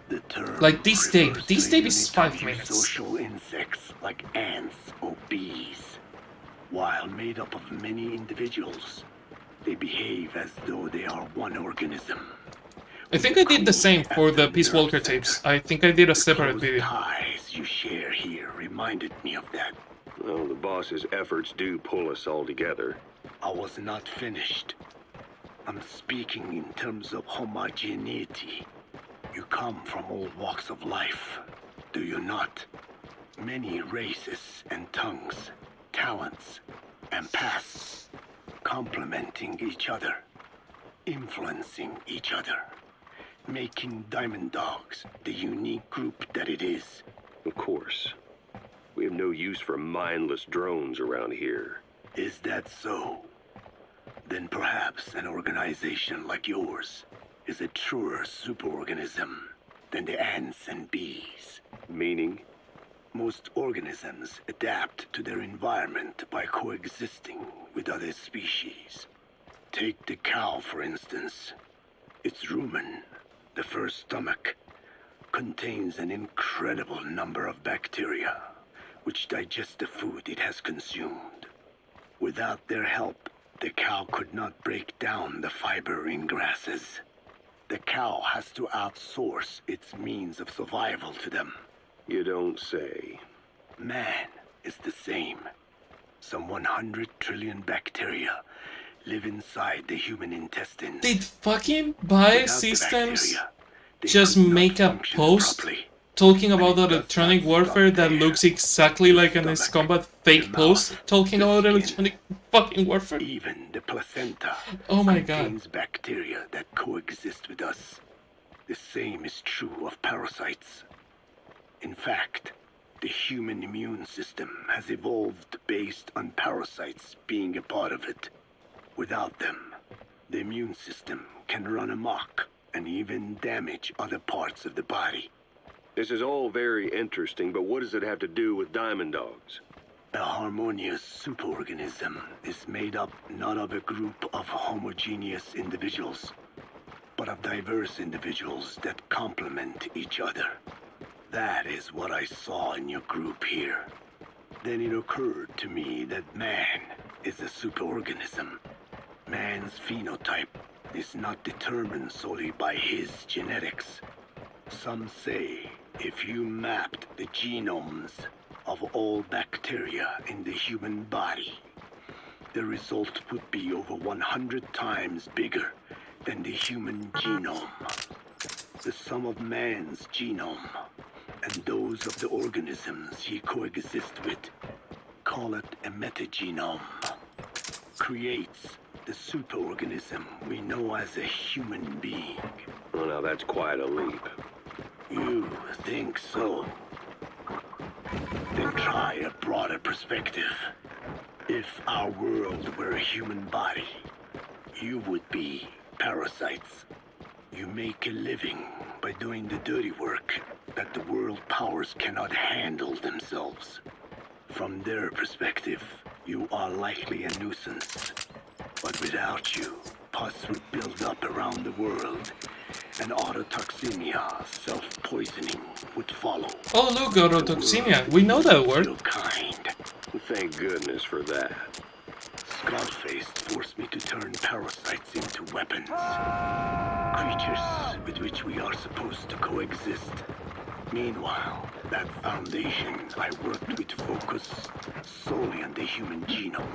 Speaker 5: The term
Speaker 1: like this tape.
Speaker 5: refers
Speaker 1: This
Speaker 5: to
Speaker 1: tape
Speaker 5: a
Speaker 1: is
Speaker 5: unit
Speaker 1: 5
Speaker 5: of
Speaker 1: minutes.
Speaker 5: Social insects like ants or bees. While made up of many individuals, they behave as though they are one organism.
Speaker 1: I think I did the same for the Peace Walker tapes. I think I did a separate video.
Speaker 5: Ties you share here reminded me of that.
Speaker 6: Well, the boss's efforts do pull us all together.
Speaker 5: I was not finished. I'm speaking in terms of homogeneity. You come from all walks of life, do you not? Many races and tongues, talents and pasts, complementing each other, influencing each other, making Diamond Dogs the unique group that it is.
Speaker 6: Of course. We have no use for mindless drones around here.
Speaker 5: Is that so? Then perhaps an organization like yours is a truer superorganism than the ants and bees.
Speaker 6: Meaning?
Speaker 5: Most organisms adapt to their environment by coexisting with other species. Take the cow, for instance. Its rumen, the first stomach, contains an incredible number of bacteria which digest the food it has consumed. Without their help, the cow could not break down the fiber in grasses. The cow has to outsource its means of survival to them.
Speaker 6: You don't say.
Speaker 5: Man is the same. Some 100 trillion bacteria live inside the human intestines.
Speaker 1: Did fucking Biosystems just make a post talking about electronic warfare that looks exactly like an Ace Combat fake post talking about electronic fucking warfare?
Speaker 5: Even the placenta
Speaker 1: oh my
Speaker 5: contains bacteria that coexist with us. The same is true of parasites. In fact, the human immune system has evolved based on parasites being a part of it. Without them, the immune system can run amok and even damage other parts of the body.
Speaker 6: This is all very interesting, but what does it have to do with Diamond Dogs?
Speaker 5: A harmonious superorganism is made up not of a group of homogeneous individuals, but of diverse individuals that complement each other. That is what I saw in your group here. Then it occurred to me that man is a superorganism. Man's phenotype is not determined solely by his genetics. Some say if you mapped the genomes of all bacteria in the human body, the result would be over 100 times bigger than the human genome. The sum of man's genome and those of the organisms he coexists with, call it a metagenome, creates the superorganism we know as a human being.
Speaker 6: Well, now that's quite a leap.
Speaker 5: You think so? Then try a broader perspective. If our world were a human body, you would be parasites. You make a living by doing the dirty work that the world powers cannot handle themselves. From their perspective, you are likely a nuisance. But without you, pus would build up around the world, and autotoxemia, self-poisoning, would follow.
Speaker 1: Oh look, autotoxemia. We know that word.
Speaker 5: Kind.
Speaker 6: Thank goodness for that.
Speaker 5: Scarface forced me to turn parasites into weapons. Creatures with which we are supposed to coexist. Meanwhile, that foundation I worked with focused solely on the human genome.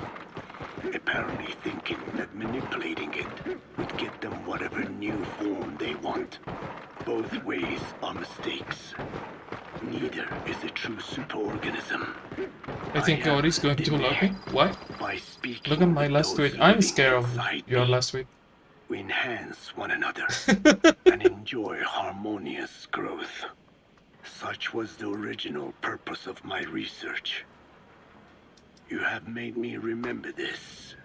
Speaker 5: Apparently thinking that manipulating it would get them whatever new form they want. Both ways are mistakes. Neither is a true superorganism.
Speaker 1: I think God is going to love me. What? Look at my last tweet. I'm scared of your last tweet.
Speaker 5: We enhance one another and enjoy harmonious growth. Such was the original purpose of my research. You have made me remember this.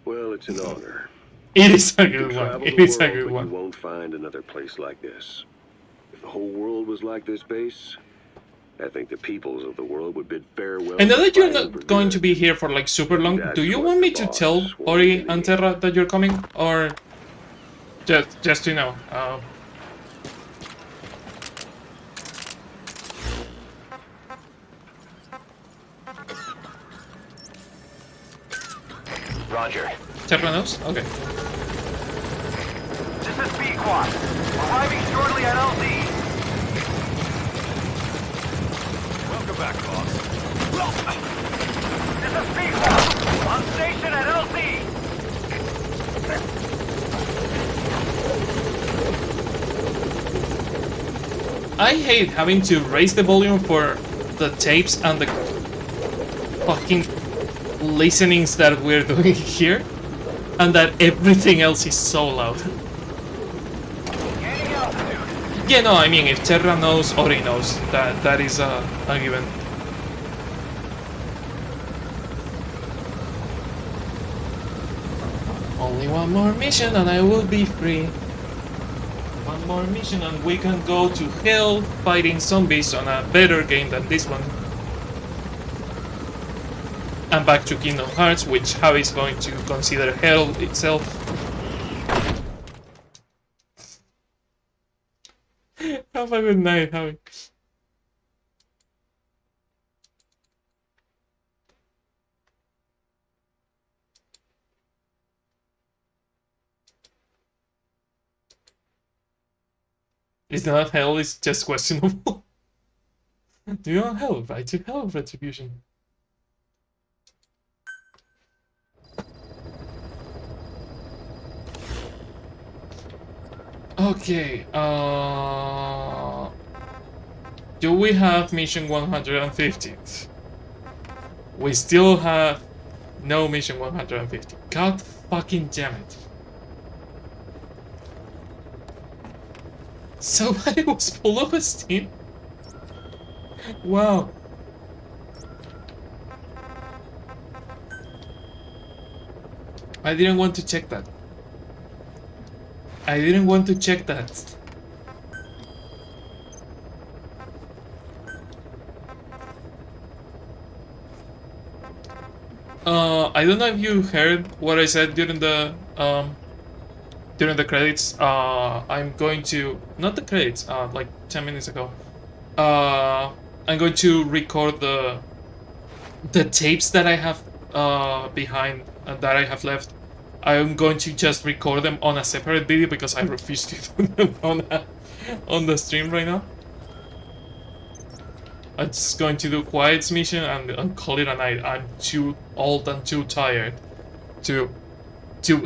Speaker 6: Well, it's an honor.
Speaker 1: It is a good one. It is a good one.
Speaker 6: You won't find another place like this. If the whole world was like this base, I think the peoples of the world would bid farewell.
Speaker 1: I know that you're not going to be here for like super long. Do you want me to tell Ori and Terra that you're coming, or just you know?
Speaker 7: Roger.
Speaker 1: Terra knows? Okay.
Speaker 7: MGSV quad. Arriving shortly at LZ.
Speaker 9: Welcome back, boss.
Speaker 7: This is V quad. On station at LZ.
Speaker 1: I hate having to raise the volume for the tapes and the fucking listenings that we're doing here, and that everything else is so loud. Yeah, no, I mean, if Terra knows, Ori knows. That is a given. Only one more mission and I will be free. One more mission and we can go to hell fighting zombies on a better game than this one. And back to Kingdom Hearts, which Javi is going to consider hell itself. Have a good night, Javi. It's not hell, it's just questionable. Do you want hell? Right to hell of retribution. Okay, do we have mission 150? We still have no mission 150. God fucking damn it. Somebody was full of steam? Wow. I didn't want to check that. I didn't want to check that. I don't know if you heard what I said during the credits. I'm going to, not the credits, like 10 minutes ago. I'm going to record the tapes that I have behind that I have left. I'm going to just record them on a separate video because I refuse to do them on the stream right now. I'm just going to do Quiet's mission and call it a night. I'm too old and too tired to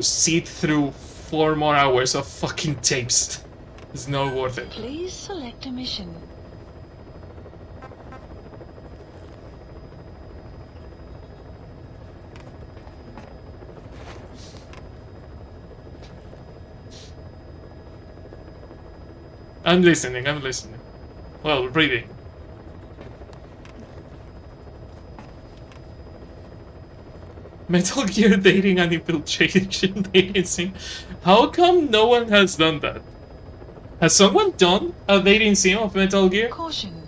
Speaker 1: sit through 4 more hours of fucking tapes. It's not worth it.
Speaker 15: Please select a mission.
Speaker 1: I'm listening, I'm listening. Well, reading. Metal Gear dating and infiltration dating sim. How come no one has done that? Has someone done a dating sim of Metal Gear?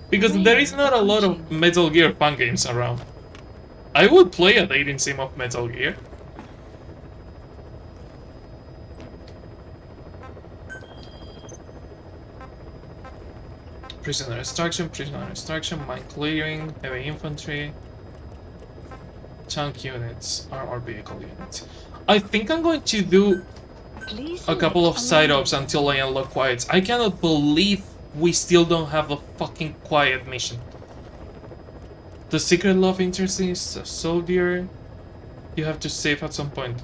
Speaker 1: Because there is not a lot of Metal Gear fan games around. I would play a dating sim of Metal Gear. Prisoner extraction, mine clearing, heavy infantry, tank units, armor vehicle units. I think I'm going to do a couple of side ops until I unlock Quiet. I cannot believe we still don't have a fucking Quiet mission. The secret love interest is a soldier. You have to save at some point.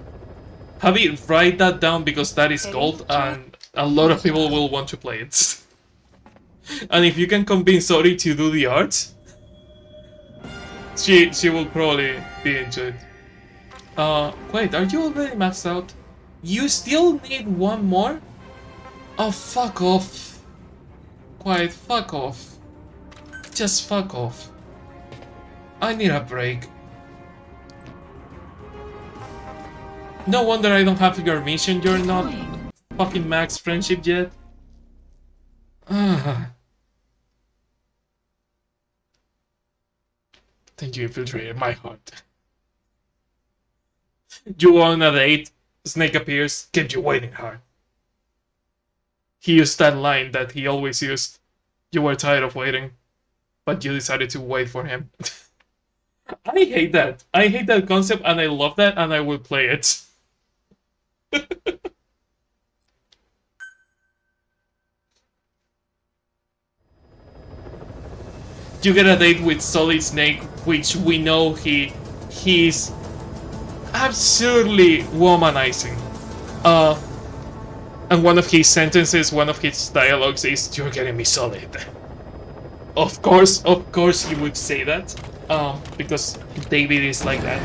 Speaker 1: Javi, write that down because that is gold and a lot of people will want to play it. And if you can convince Ori to do the art, she will probably be into it. Wait, are you already maxed out? You still need one more? Oh, fuck off. Quiet, fuck off. Just fuck off. I need a break. No wonder I don't have your mission, you're not fucking max friendship yet. Thank you, infiltrated my heart. You won a date, Snake appears, kept you waiting hard. He used that line that he always used. You were tired of waiting, but you decided to wait for him. I hate that. I hate that concept and I love that and I will play it. you get a date with Solid Snake, which we know he's absurdly womanizing. And one of his sentences, one of his dialogues is, "You're getting me solid." Of course he would say that. Because David is like that.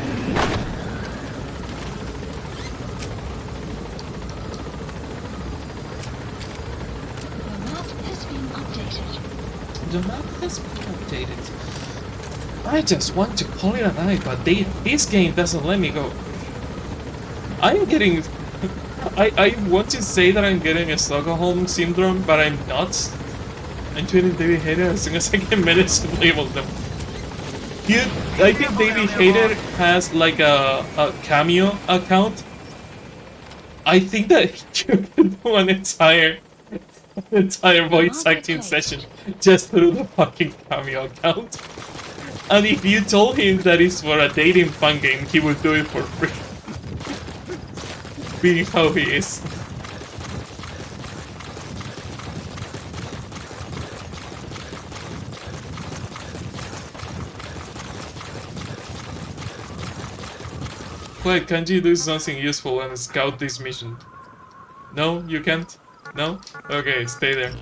Speaker 1: The map has been updated. I just want to call it a night, but this game doesn't let me go. I'm getting... I want to say that I'm getting a Stockholm syndrome, but I'm not. I'm tweeting David Hayter as soon as I can manage to label them. I think David Hayter has like a cameo account. I think that you can do an entire voice acting session just through the fucking cameo account. And if you told him that it's for a dating fun game, he would do it for free. Being how he is. Wait, can't you do something useful and scout this mission? No, you can't? No? Okay, stay there.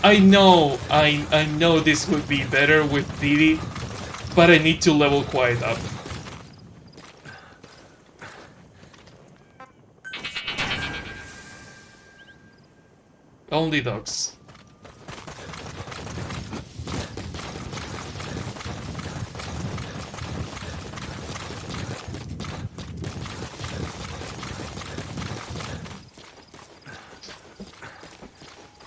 Speaker 1: I know this would be better with Didi, but I need to level quiet up. Only dogs.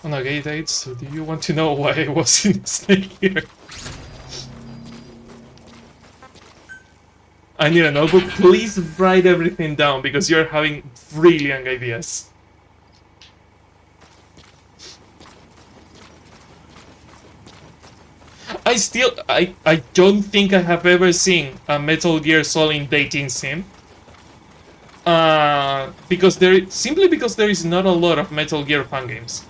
Speaker 1: On a gay date, so do you want to know why I was in Snake here? I need a notebook. Please write everything down because you're having brilliant ideas. I don't think I have ever seen a Metal Gear Solid dating sim. Because simply because there is not a lot of Metal Gear fan games.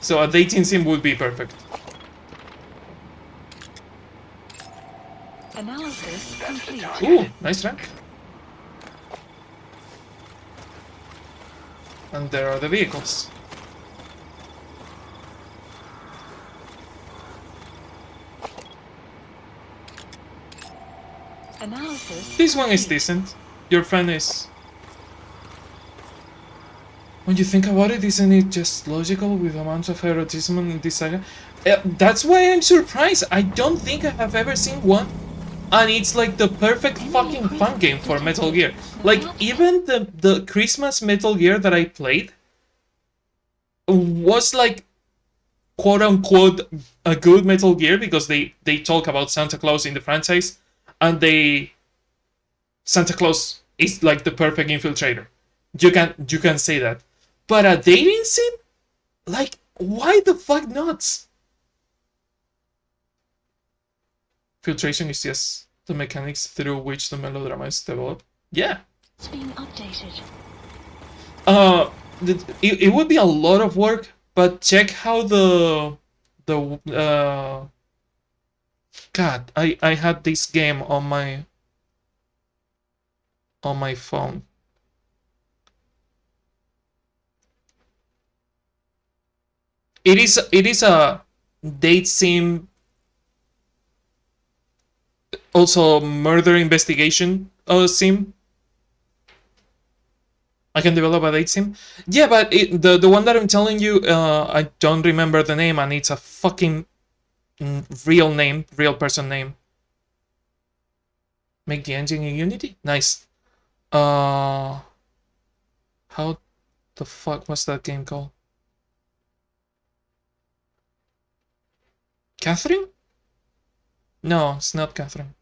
Speaker 1: So a dating sim would be perfect.
Speaker 15: Analysis complete.
Speaker 1: Ooh, nice rank. And there are the vehicles.
Speaker 15: Analysis.
Speaker 1: This one is decent. Your friend is... When you think about it, isn't it just logical with amounts of erotism in this saga? That's why I'm surprised. I don't think I have ever seen one. And it's like the perfect fucking fun game for Metal Gear. Like, even the Christmas Metal Gear that I played was like, quote-unquote, a good Metal Gear because they talk about Santa Claus in the franchise. And Santa Claus is like the perfect infiltrator. You can say that. But a dating sim? Like, why the fuck not? Filtration is just the mechanics through which the melodrama is developed. Yeah.
Speaker 15: It's being updated.
Speaker 1: It would be a lot of work, but check how God, I had this game on my phone. It is a date sim, also murder investigation sim. I can develop a date sim. Yeah, but the one that I'm telling you, I don't remember the name, and it's a fucking real name, real person name. Make the engine in Unity? Nice. How the fuck was that game called? Catherine? No, it's not Catherine.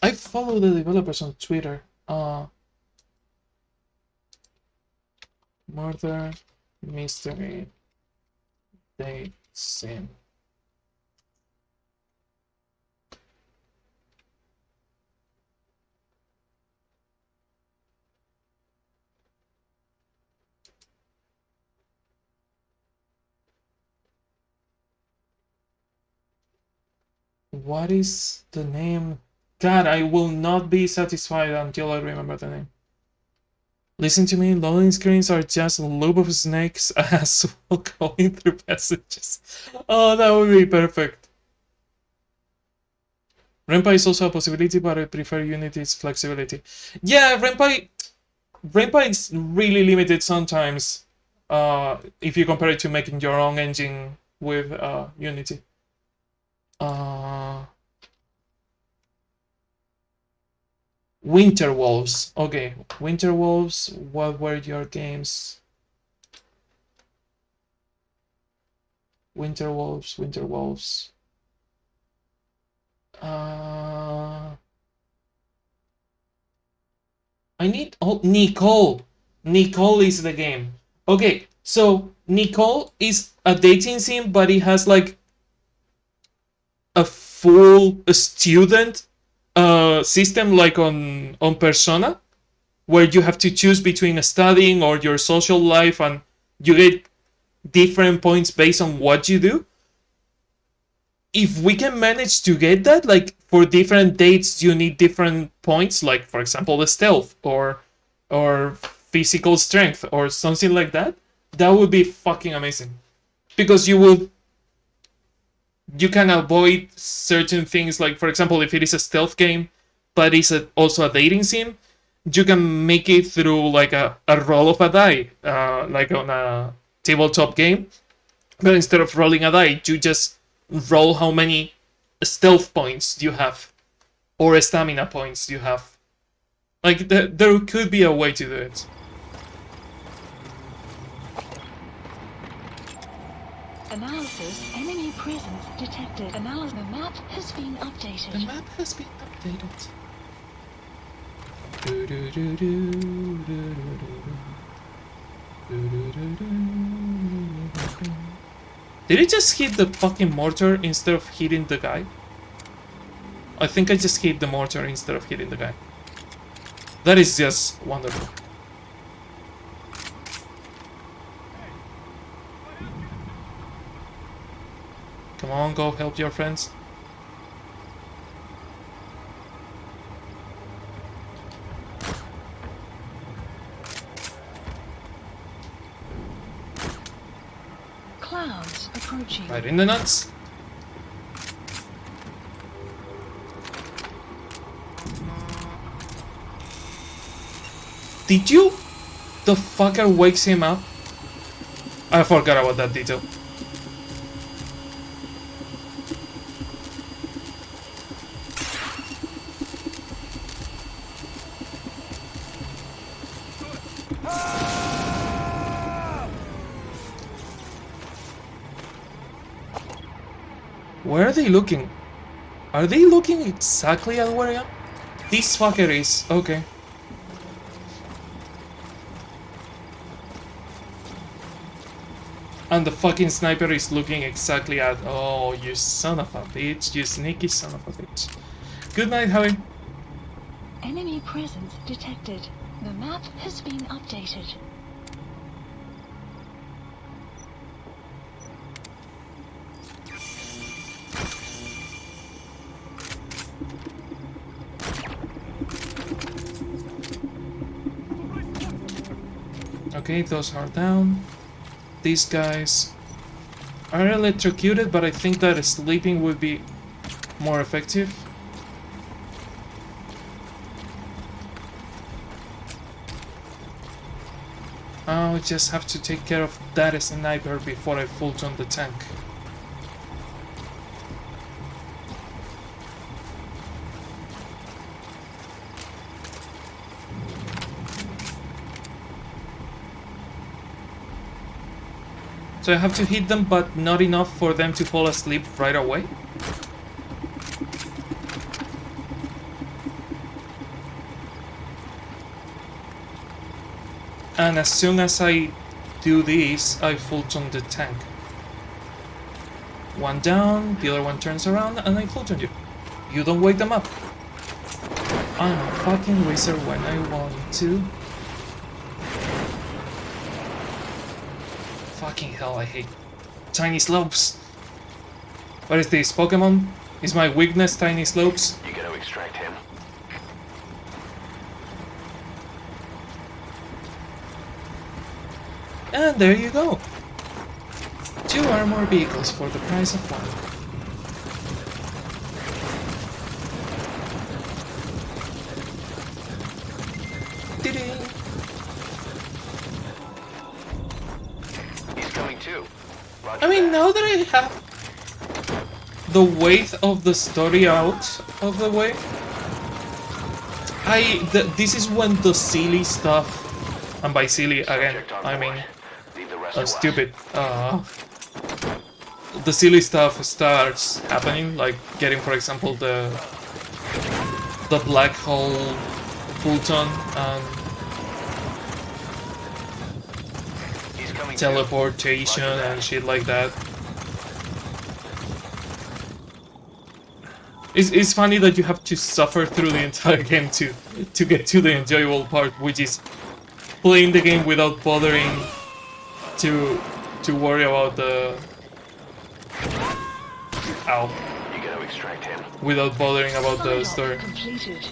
Speaker 1: I follow the developers on Twitter. Murder Mystery Date Sim. What is the name? God, I will not be satisfied until I remember the name. Listen to me, loading screens are just a loop of snakes as well going through passages. Oh, that would be perfect. Renpai is also a possibility, but I prefer Unity's flexibility. Yeah, Renpai is really limited sometimes. If you compare it to making your own engine with Unity. Winter Wolves. Okay, Winter Wolves. What were your games? Winter Wolves. Winter Wolves. I need... Oh, Nicole. Nicole is the game. Okay, so Nicole is a dating sim, but it has like a full student system like on Persona, where you have to choose between studying or your social life, and you get different points based on what you do. If we can manage to get that, like for different dates you need different points, like for example the stealth or physical strength or something like that, that would be fucking amazing. Because you can avoid certain things, like for example if it is a stealth game but it's also a dating sim, you can make it through like a roll of a die, like on a tabletop game. But instead of rolling a die, you just roll how many stealth points you have or stamina points you have. Like there could be a way to do it.
Speaker 15: Analysis, enemy presence detected. Analysis, the map has been updated.
Speaker 1: The map has been updated. Did it just hit the fucking mortar instead of hitting the guy? I think I just hit the mortar instead of hitting the guy. That is just wonderful. Come on, go help your friends.
Speaker 15: Clouds approaching.
Speaker 1: Right in the nuts. Did you? The fucker wakes him up. I forgot about that detail. Where are they looking? Are they looking exactly at where I am? This fucker is. Okay. And the fucking sniper is looking exactly at... Oh, you son of a bitch. You sneaky son of a bitch. Good night, Howie.
Speaker 15: Enemy presence detected. The map has been updated.
Speaker 1: Okay, those are down. These guys are electrocuted, but I think that sleeping would be more effective. I'll just have to take care of that sniper before I full on the tank. So I have to hit them, but not enough for them to fall asleep right away. And as soon as I do this, I full on the tank. One down, the other one turns around, and I full on you. You don't wake them up. I'm a fucking racer when I want to. Fucking hell, I hate tiny slopes. What is this, Pokemon? Is my weakness tiny slopes?
Speaker 7: You gonna extract him?
Speaker 1: And there you go. 2 armor vehicles for the price of 1.
Speaker 7: He's coming too.
Speaker 1: I mean, now that I have the weight of the story out of the way, this is when the silly stuff, and by silly again, I mean stupid, the silly stuff starts happening, like getting, for example, the black hole Fulton and teleportation and shit like that. It's funny that you have to suffer through the entire game to get to the enjoyable part, which is playing the game without bothering to worry about the
Speaker 7: You gonna extract him?
Speaker 1: without bothering about the story.
Speaker 15: Completed.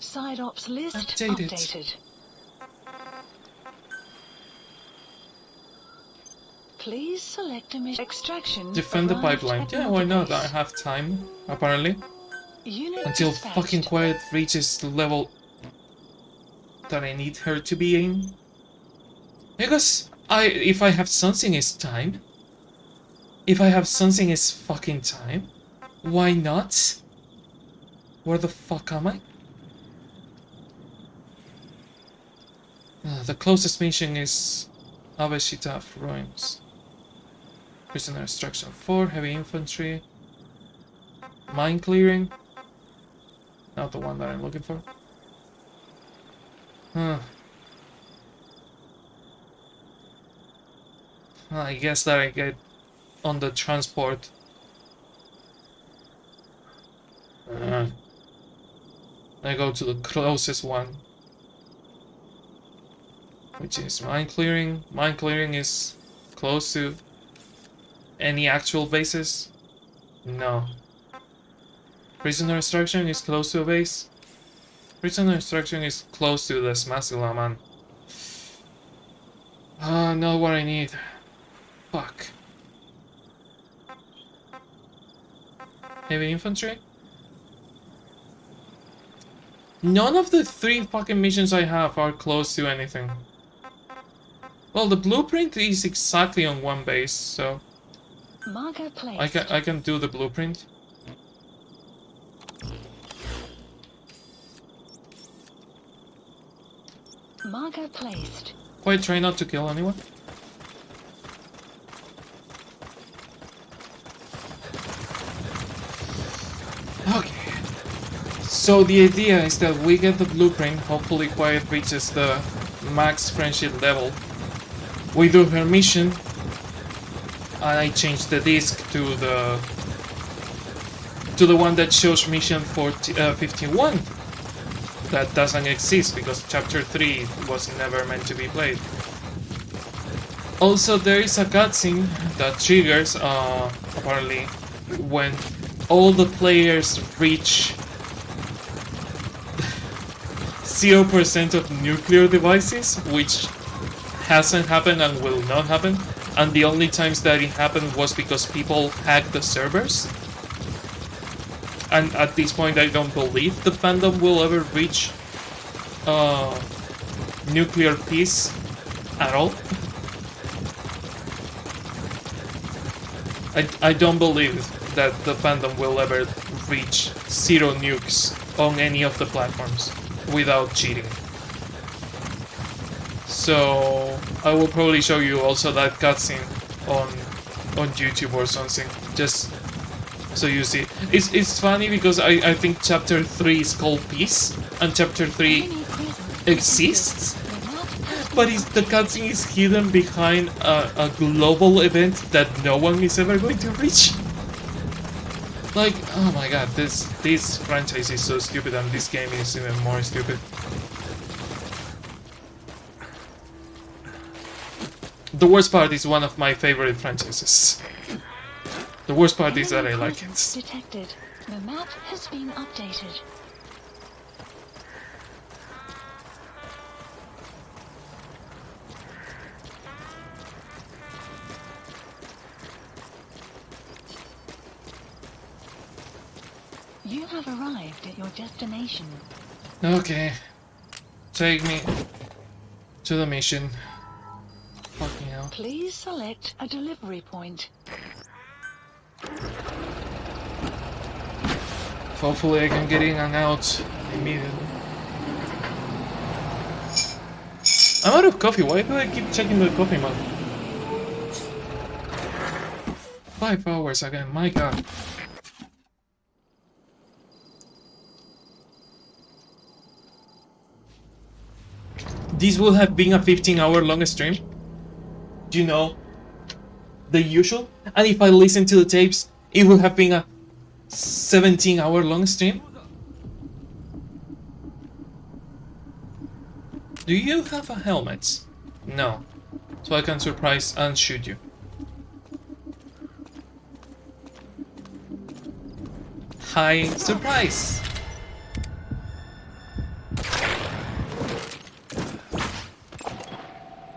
Speaker 15: Side ops list updated. Please select a mission. Extraction.
Speaker 1: Defend the
Speaker 15: arrived
Speaker 1: pipeline.
Speaker 15: at
Speaker 1: Yeah, why not? I
Speaker 15: Mother
Speaker 1: have time, apparently.
Speaker 15: Unit
Speaker 1: Until
Speaker 15: dispatched.
Speaker 1: fucking Quiet reaches the level that I need her to be in. Because if I have something is time. If I have something is fucking time. Why not? Where the fuck am I? The closest mission is Aveshita Ruins. Prisoner Extraction 4, Heavy Infantry. Mine Clearing. Not the one that I'm looking for. I guess that I get on the transport. I go to the closest one, which is Mine Clearing. Mine Clearing is close to any actual bases. No. Prisoner Extraction is close to a base. Prisoner Extraction is close to the Smasila, man. Not what I need. Fuck. Heavy Infantry? None of the 3 fucking missions I have are close to anything. Well, the blueprint is exactly on one base, so
Speaker 15: Marker placed.
Speaker 1: I can do the blueprint.
Speaker 15: Marker placed.
Speaker 1: Quite try not to kill anyone. Okay. So the idea is that we get the blueprint, hopefully Quiet reaches the max friendship level. We do her mission, and I change the disc to the one that shows mission 51. That doesn't exist because chapter 3 was never meant to be played. Also, there is a cutscene that triggers, apparently, when all the players reach 0% of nuclear devices, which hasn't happened and will not happen. And the only times that it happened was because people hacked the servers. And at this point, I don't believe the fandom will ever reach nuclear peace at all. I don't believe that the fandom will ever reach 0 nukes on any of the platforms without cheating. So I will probably show you also that cutscene on YouTube or something, just so you see. It's funny because I think chapter 3 is called Peace, and chapter 3 exists, but the cutscene is hidden behind a global event that no one is ever going to reach. Like, oh my god, this franchise is so stupid, and this game is even more stupid. The worst part is one of my favorite franchises. The worst part is that I like it.
Speaker 15: Detected. The map has been updated. You have arrived at your destination.
Speaker 1: Okay. Take me to the mission. Fucking hell.
Speaker 15: Please select a delivery point.
Speaker 1: Hopefully I can get in and out immediately. I'm out of coffee. Why do I keep checking the coffee mug? 5 hours again, my god. This would have been a 15-hour long stream. You know, the usual. And if I listen to the tapes, it would have been a 17-hour long stream. Do you have a helmet? No. So I can surprise and shoot you. Hi, surprise!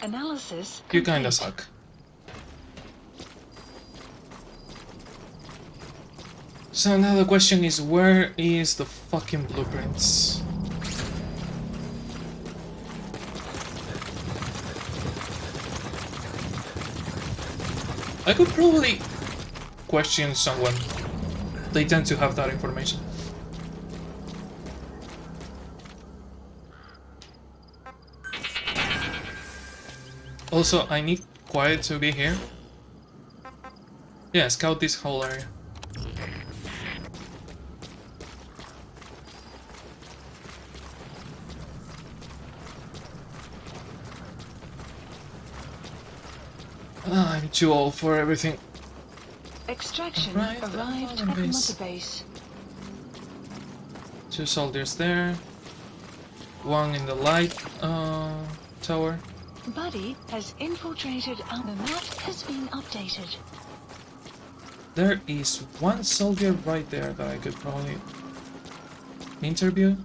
Speaker 15: Analysis
Speaker 1: You kinda
Speaker 15: complete.
Speaker 1: suck. So now the question is, where is the fucking blueprints? I could probably question someone. They tend to have that information. Also, I need quiet to be here. Yeah, scout this whole area. I'm too old for everything.
Speaker 15: Extraction
Speaker 1: Right,
Speaker 15: arrived
Speaker 1: mother
Speaker 15: at the
Speaker 1: base.
Speaker 15: mother base.
Speaker 1: 2 soldiers there. 1 in the light tower.
Speaker 15: Buddy has infiltrated our the map has been updated.
Speaker 1: There is 1 soldier right there that I could probably interview.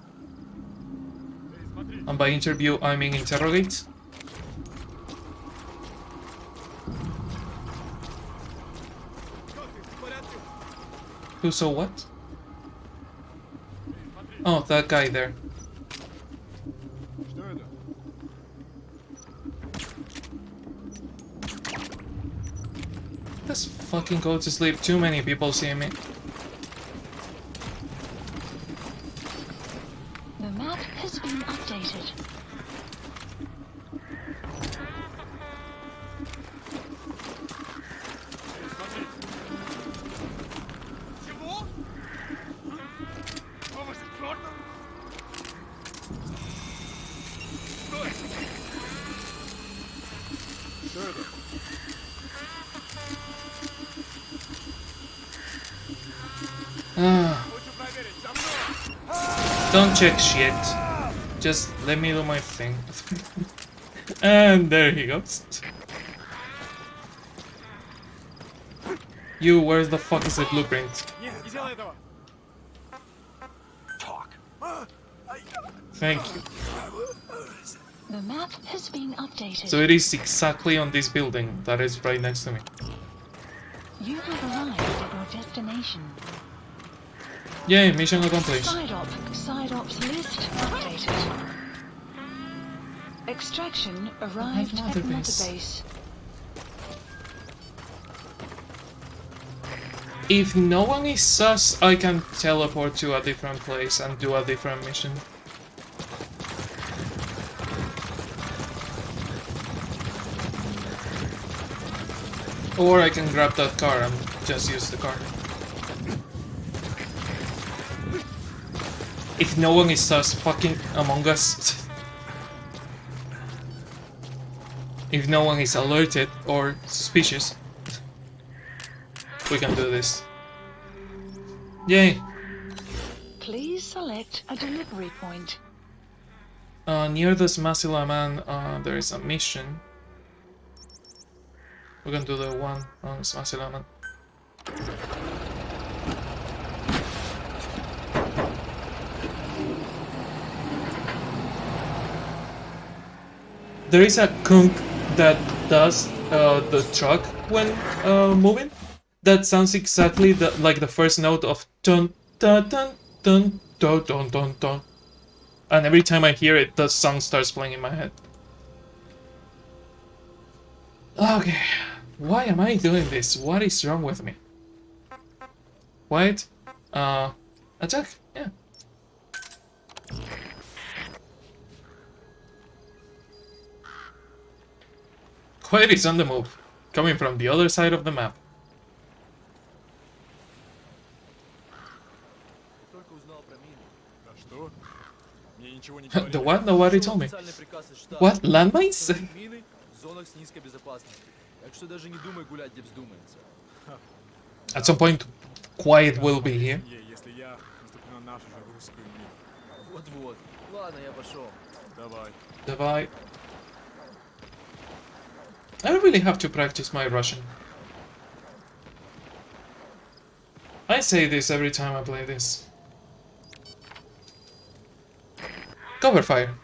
Speaker 1: And by interview, I mean interrogate. Who saw what? Oh, that guy there. Let's fucking go to sleep. Too many people see me.
Speaker 15: The map has been updated.
Speaker 1: Don't check shit. Just let me do my thing. And there he goes. You, where the fuck is the blueprint?
Speaker 13: Talk.
Speaker 1: Thank you.
Speaker 15: The map has been updated.
Speaker 1: So it is exactly on this building that is right next to me.
Speaker 15: You have arrived at your destination.
Speaker 1: Yay, mission accomplished.
Speaker 15: Side ops list updated. Extraction arrived at
Speaker 1: Mother
Speaker 15: mother
Speaker 1: base.
Speaker 15: base.
Speaker 1: If no one is sus, I can teleport to a different place and do a different mission. Or I can grab that car and just use the car. If no one is sus fucking among us. If no one is alerted or suspicious, we can do this. Yay!
Speaker 15: Please select a delivery point.
Speaker 1: Near the Smasila man, there is a mission. We're gonna do the one on Smash Element. There is a kunk that does the truck when moving. That sounds exactly like the first note of dun dun dun dun dun dun dun dun. And every time I hear it, the song starts playing in my head. Okay, why am I doing this? What is wrong with me? Wait, attack, yeah. Quiet is on the move, coming from the other side of the map. The what? Nobody told me. What? Landmines? At some point, Quiet will be here. Давай. I really have to practice my Russian. I say this every time I play this. Cover fire.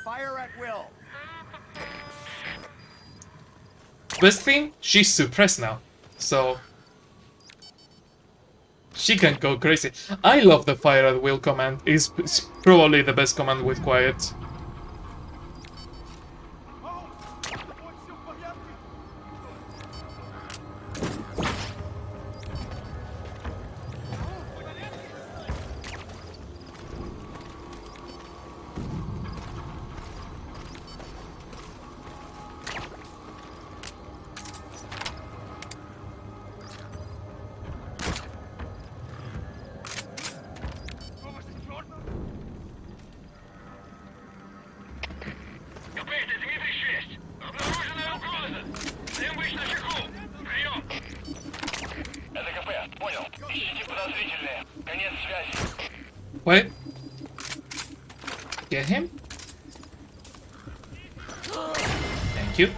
Speaker 16: Fire at will.
Speaker 1: Best thing, she's suppressed now, so she can go crazy. I love the fire at will command. It's probably the best command with Quiet. Wait. Get him? Thank you.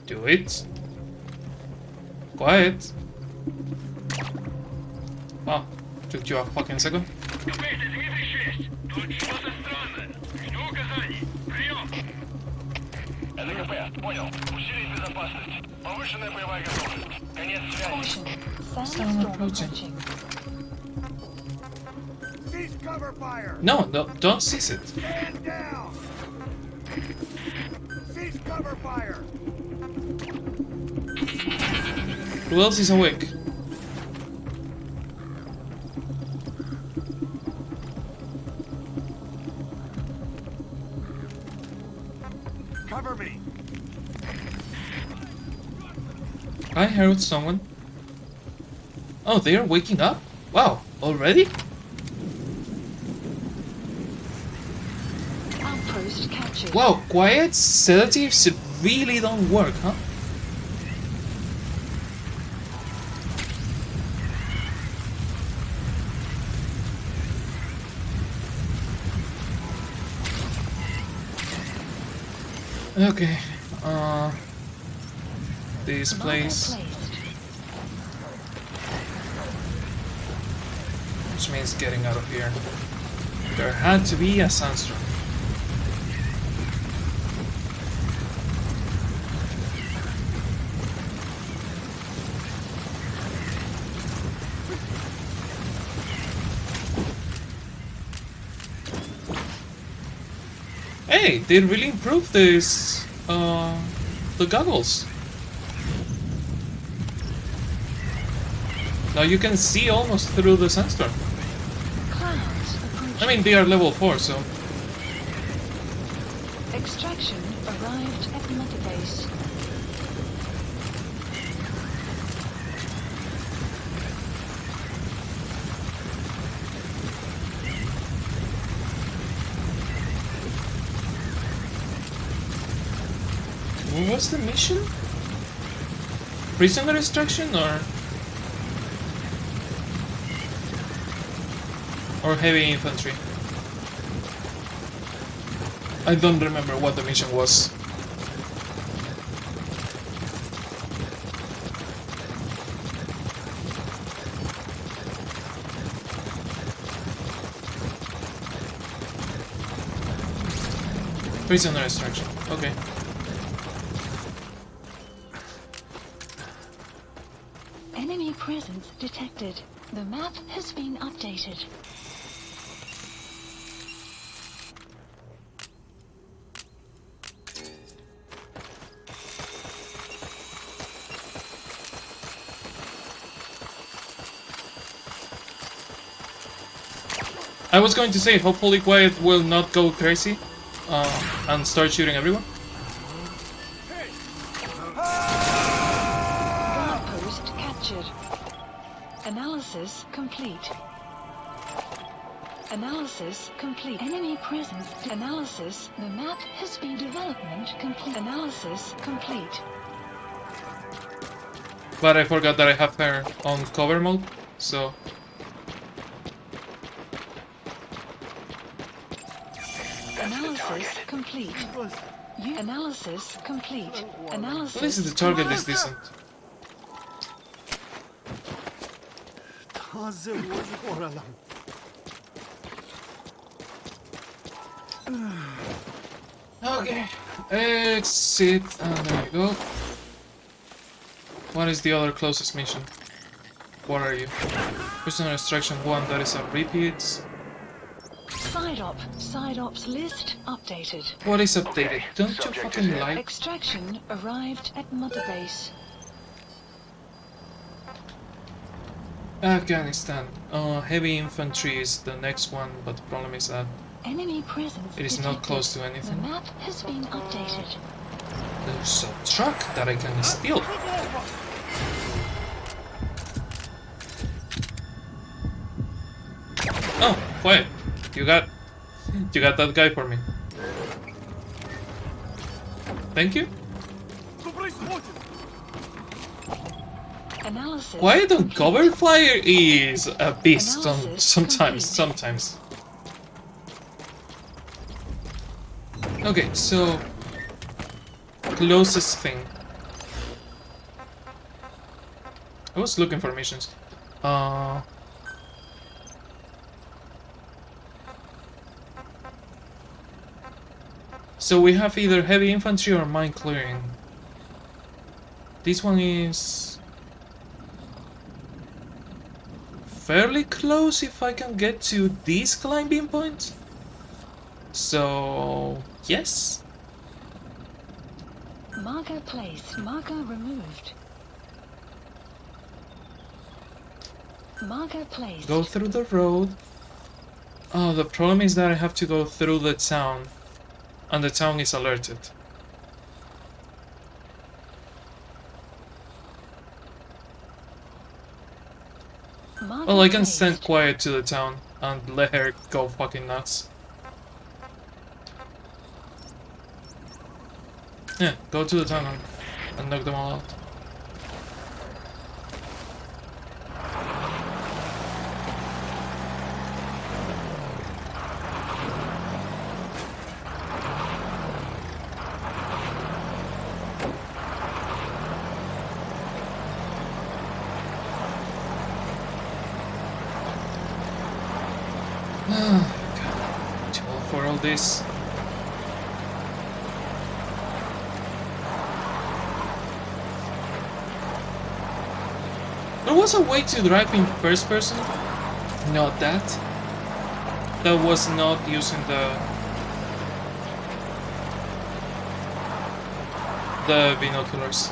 Speaker 1: Do it. Quiet. Oh, took you a fucking second. Sound approaching.
Speaker 16: Cease cover fire.
Speaker 1: No, don't seize it.
Speaker 16: Stand down. Cease cover fire.
Speaker 1: Who else is awake?
Speaker 16: Cover me.
Speaker 1: I heard someone. Oh, they are waking up? Wow, already?
Speaker 15: Outpost captured.
Speaker 1: Wow, Quiet sedatives really don't work, huh? Okay, this place, which means getting out of here. There had to be a sandstorm. Hey, they really improved this, the goggles. Now you can see almost through the sandstorm. I mean, they are level 4, so...
Speaker 15: Extraction arrived at Mother Base.
Speaker 1: What was the mission? Prisoner extraction or heavy infantry? I don't remember what the mission was. Prisoner extraction. Okay.
Speaker 15: Enemy presence detected. The map has been updated.
Speaker 1: I was going to say, hopefully Quiet will not go crazy and start shooting everyone.
Speaker 15: Guard post captured. Analysis complete. Analysis complete. Enemy presence. Analysis. The map has been development complete. Analysis complete.
Speaker 1: But I forgot that I have her on cover mode, so...
Speaker 15: Analysis complete. Analysis complete. Analysis.
Speaker 1: At least the target is decent. Okay. Exit, and there you go. What is the other closest mission? What are you? Prisoner extraction 1, that is a repeat.
Speaker 15: Side ops list updated.
Speaker 1: What is updated? Don't you fucking like?
Speaker 15: Extraction arrived at Mother Base.
Speaker 1: Afghanistan. Heavy infantry is the next one, but the problem is that
Speaker 15: Enemy presence
Speaker 1: it is
Speaker 15: detected.
Speaker 1: not close to anything.
Speaker 15: The map has been updated.
Speaker 1: There's a truck that I can steal. Oh, quiet. You got that guy for me. Thank you.
Speaker 15: Analysis.
Speaker 1: Why the cover fire is a beast sometimes. Okay, so closest thing. I was looking for missions. So we have either heavy infantry or mine clearing. This one is fairly close if I can get to this climbing point. So yes.
Speaker 15: Marker placed. Marker removed. Marker placed.
Speaker 1: Go through the road. Oh, the problem is that I have to go through the town. And the town is alerted.
Speaker 15: Marker
Speaker 1: Well, I can
Speaker 15: placed.
Speaker 1: send Quiet to the town and let her go fucking nuts. Yeah, go to the town and knock them all out. God, too old for all this. There was a way to drive in first person. Not that. That was not using the binoculars.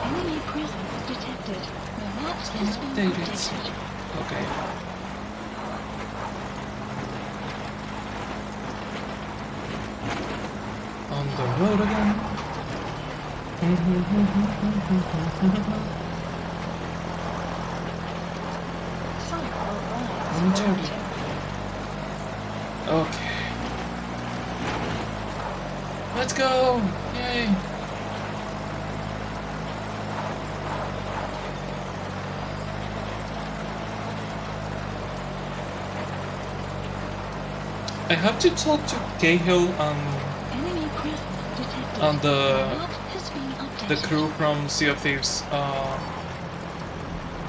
Speaker 15: Enemy presence detected. The map has been updated.
Speaker 1: Okay. On the road again.
Speaker 15: warranted.
Speaker 1: Okay. Let's go! Yay! I have to talk to Cahill
Speaker 15: Enemy presence detected.
Speaker 1: and
Speaker 15: The map has been
Speaker 1: the
Speaker 15: updated.
Speaker 1: crew from Sea of Thieves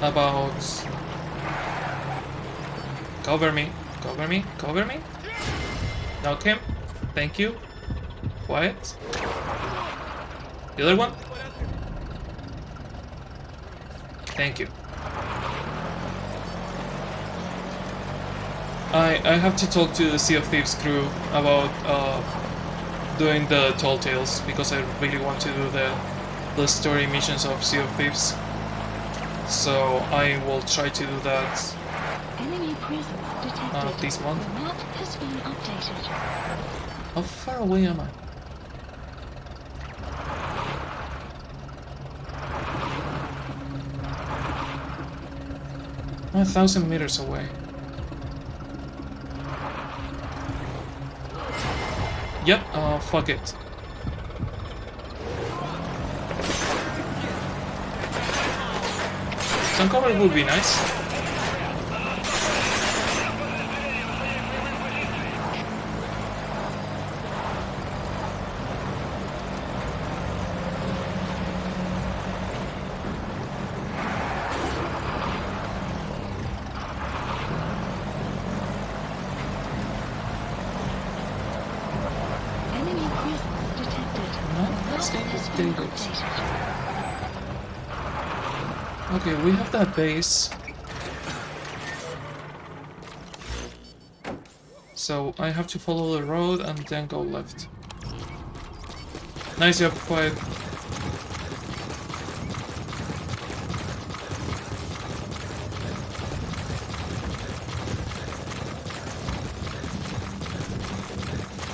Speaker 1: about cover me. Knock him. Thank you. Quiet. The other one. Thank you. I have to talk to the Sea of Thieves crew about doing the Tall Tales because I really want to do the story missions of Sea of Thieves. So I will try to do that
Speaker 15: Enemy presence detected.
Speaker 1: this month.
Speaker 15: The map has been updated.
Speaker 1: How far away am I? I'm 1,000 meters away. Yep, fuck it. Some cover would be nice.
Speaker 15: Enemy presence detected.
Speaker 1: No,
Speaker 15: The
Speaker 1: that's
Speaker 15: map has been
Speaker 1: David.
Speaker 15: updated.
Speaker 1: Okay, we have that base. So I have to follow the road and then go left. Nice job, quiet.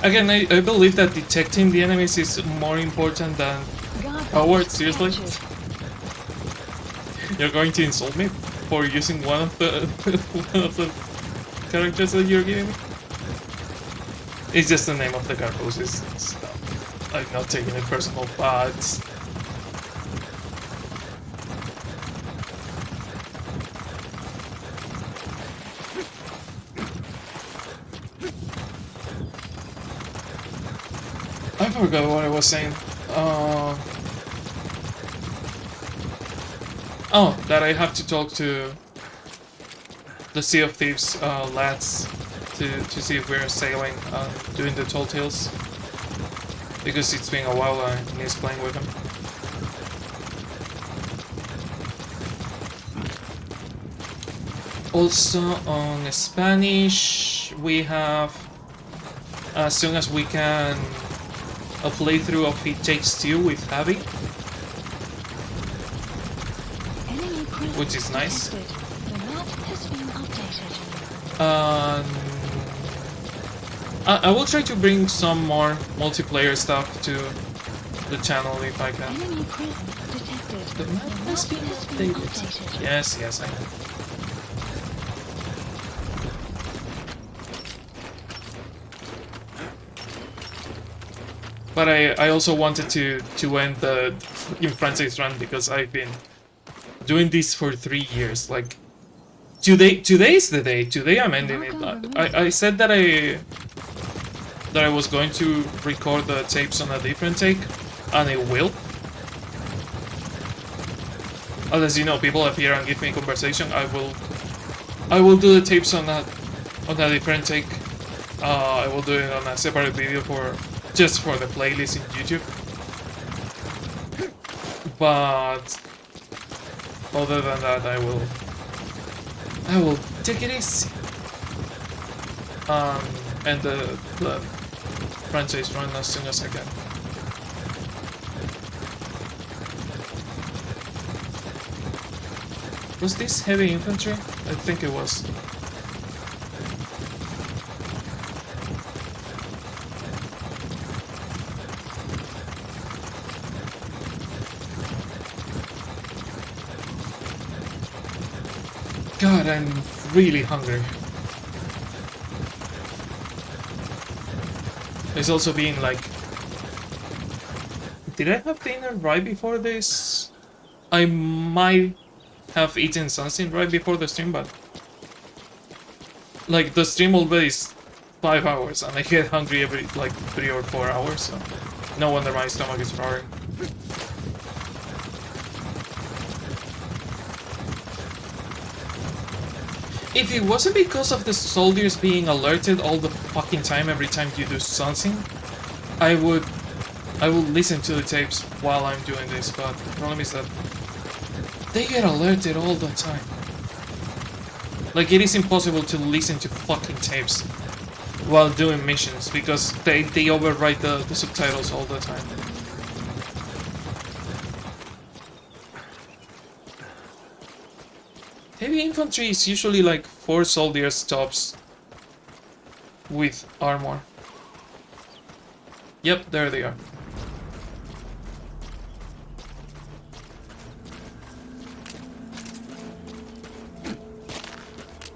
Speaker 1: Again, I believe that detecting the enemies is more important than Howard, seriously? You're going to insult me for using one of the one of the characters that you're giving me? It's just the name of the carpos. I'm not taking it personal, but I forgot what I was saying. Oh, that I have to talk to the Sea of Thieves lads to see if we're sailing doing the Tall Tales. Because it's been a while and I miss playing with them. Also on Spanish we have, as soon as we can, a playthrough of It Takes Two with Javi, which is nice.
Speaker 15: The map has been updated.
Speaker 1: I will try to bring some more multiplayer stuff to the channel if I can.
Speaker 15: Enemy presence detected.
Speaker 1: The map has been updated. Yes, I know. But I also wanted to end the franchise run because I've been doing this for 3 years. Like today is the day. Today I'm ending it. I said that I was going to record the tapes on a different take, and I will. As you know, people appear and give me conversation. I will do the tapes on a different take. I will do it on a separate video just for the playlist in YouTube. But other than that, I will take it easy. And the franchise run as soon as I can. Was this heavy infantry? I think it was. God, I'm really hungry. is also being like... Did I have dinner right before this? I might have eaten something right before the stream, but... Like, the stream already is 5 hours, and I get hungry every, like, 3 or 4 hours, so... No wonder my stomach is roaring. If it wasn't because of the soldiers being alerted all the fucking time every time you do something, I would listen to the tapes while I'm doing this, but the problem is that they get alerted all the time. Like, it is impossible to listen to fucking tapes while doing missions, because they overwrite the subtitles all the time. Heavy infantry is usually like 4 soldiers tops with armor. Yep, there they are.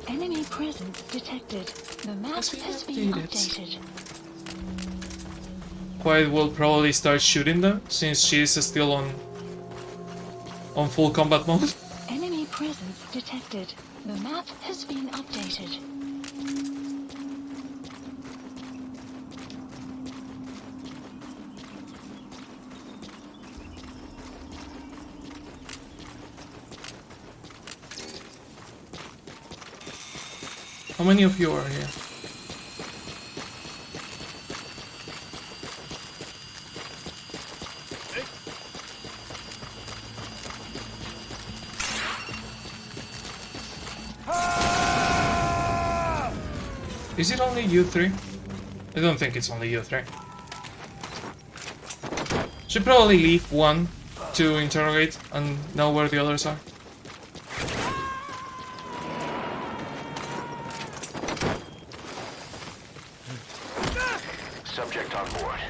Speaker 15: Enemy presence detected. The map has been updated.
Speaker 1: Quiet will probably start shooting them since she is still on full combat mode.
Speaker 15: Enemy presence detected. The map has been updated.
Speaker 1: How many of you are here? Is it only you three? I don't think it's only you three. Should probably leave one to interrogate and know where the others are.
Speaker 7: Subject on board.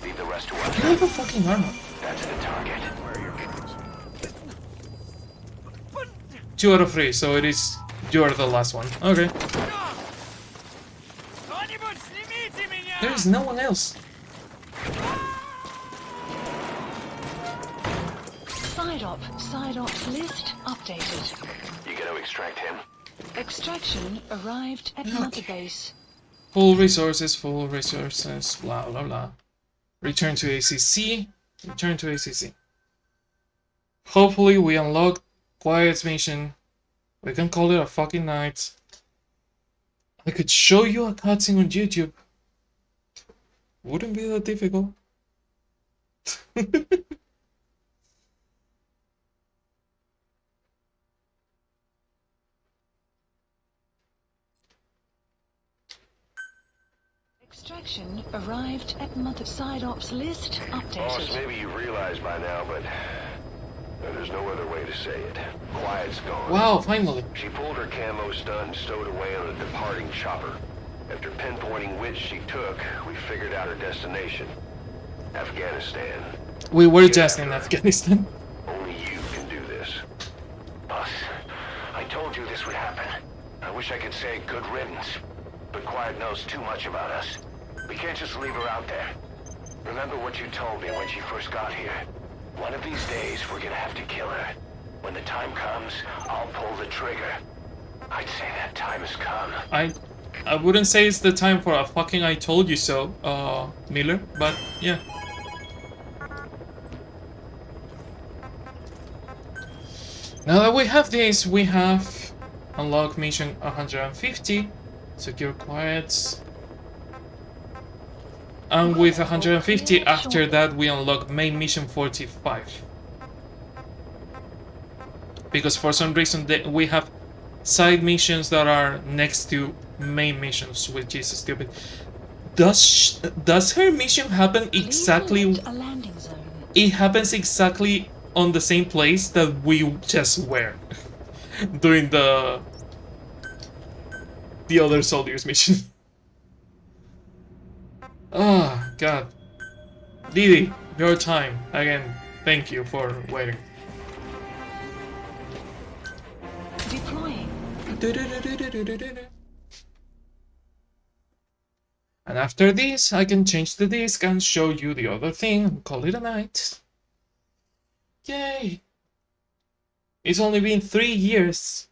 Speaker 7: Leave the rest to us.
Speaker 1: You have a fucking armor.
Speaker 7: That's the target.
Speaker 1: 2 out of 3, so it is... You're the last one. Okay. There is no one else.
Speaker 15: Side op list updated.
Speaker 7: You gonna extract him?
Speaker 15: Extraction arrived at Mother Base.
Speaker 1: Full resources, blah blah blah. Return to ACC. Return to ACC. Hopefully we unlock Quiet's mission. We can call it a fucking night. I could show you a cutscene on YouTube. Wouldn't be that difficult.
Speaker 15: Extraction arrived at Mother. Side ops list updated.
Speaker 7: Boss, maybe you realize by now, but there's no other way to say it. Quiet's gone.
Speaker 1: Wow, finally.
Speaker 7: She pulled her camo stun stowed away on a departing chopper. After pinpointing which she took, we figured out her destination. Afghanistan.
Speaker 1: We were just in Afghanistan.
Speaker 7: Only you can do this. Boss, I told you this would happen. I wish I could say good riddance. But Quiet knows too much about us. We can't just leave her out there. Remember what you told me when she first got here. One of these days, we're gonna have to kill her. When the time comes, I'll pull the trigger. I'd say that time has come.
Speaker 1: I wouldn't say it's the time for a fucking I told you so, Miller, but yeah. Now that we have this, we have unlocked mission 150, secure Quiets. And with 150, after that we unlock main mission 45. Because for some reason we have side missions that are next to main missions, which is stupid. Does her mission happen exactly... It happens exactly on the same place that we just were doing the other soldiers mission. Oh, God. Didi, your time. Again, thank you for waiting.
Speaker 15: Deploying.
Speaker 1: And after this, I can change the disc and show you the other thing and call it a night. Yay! It's only been 3 years.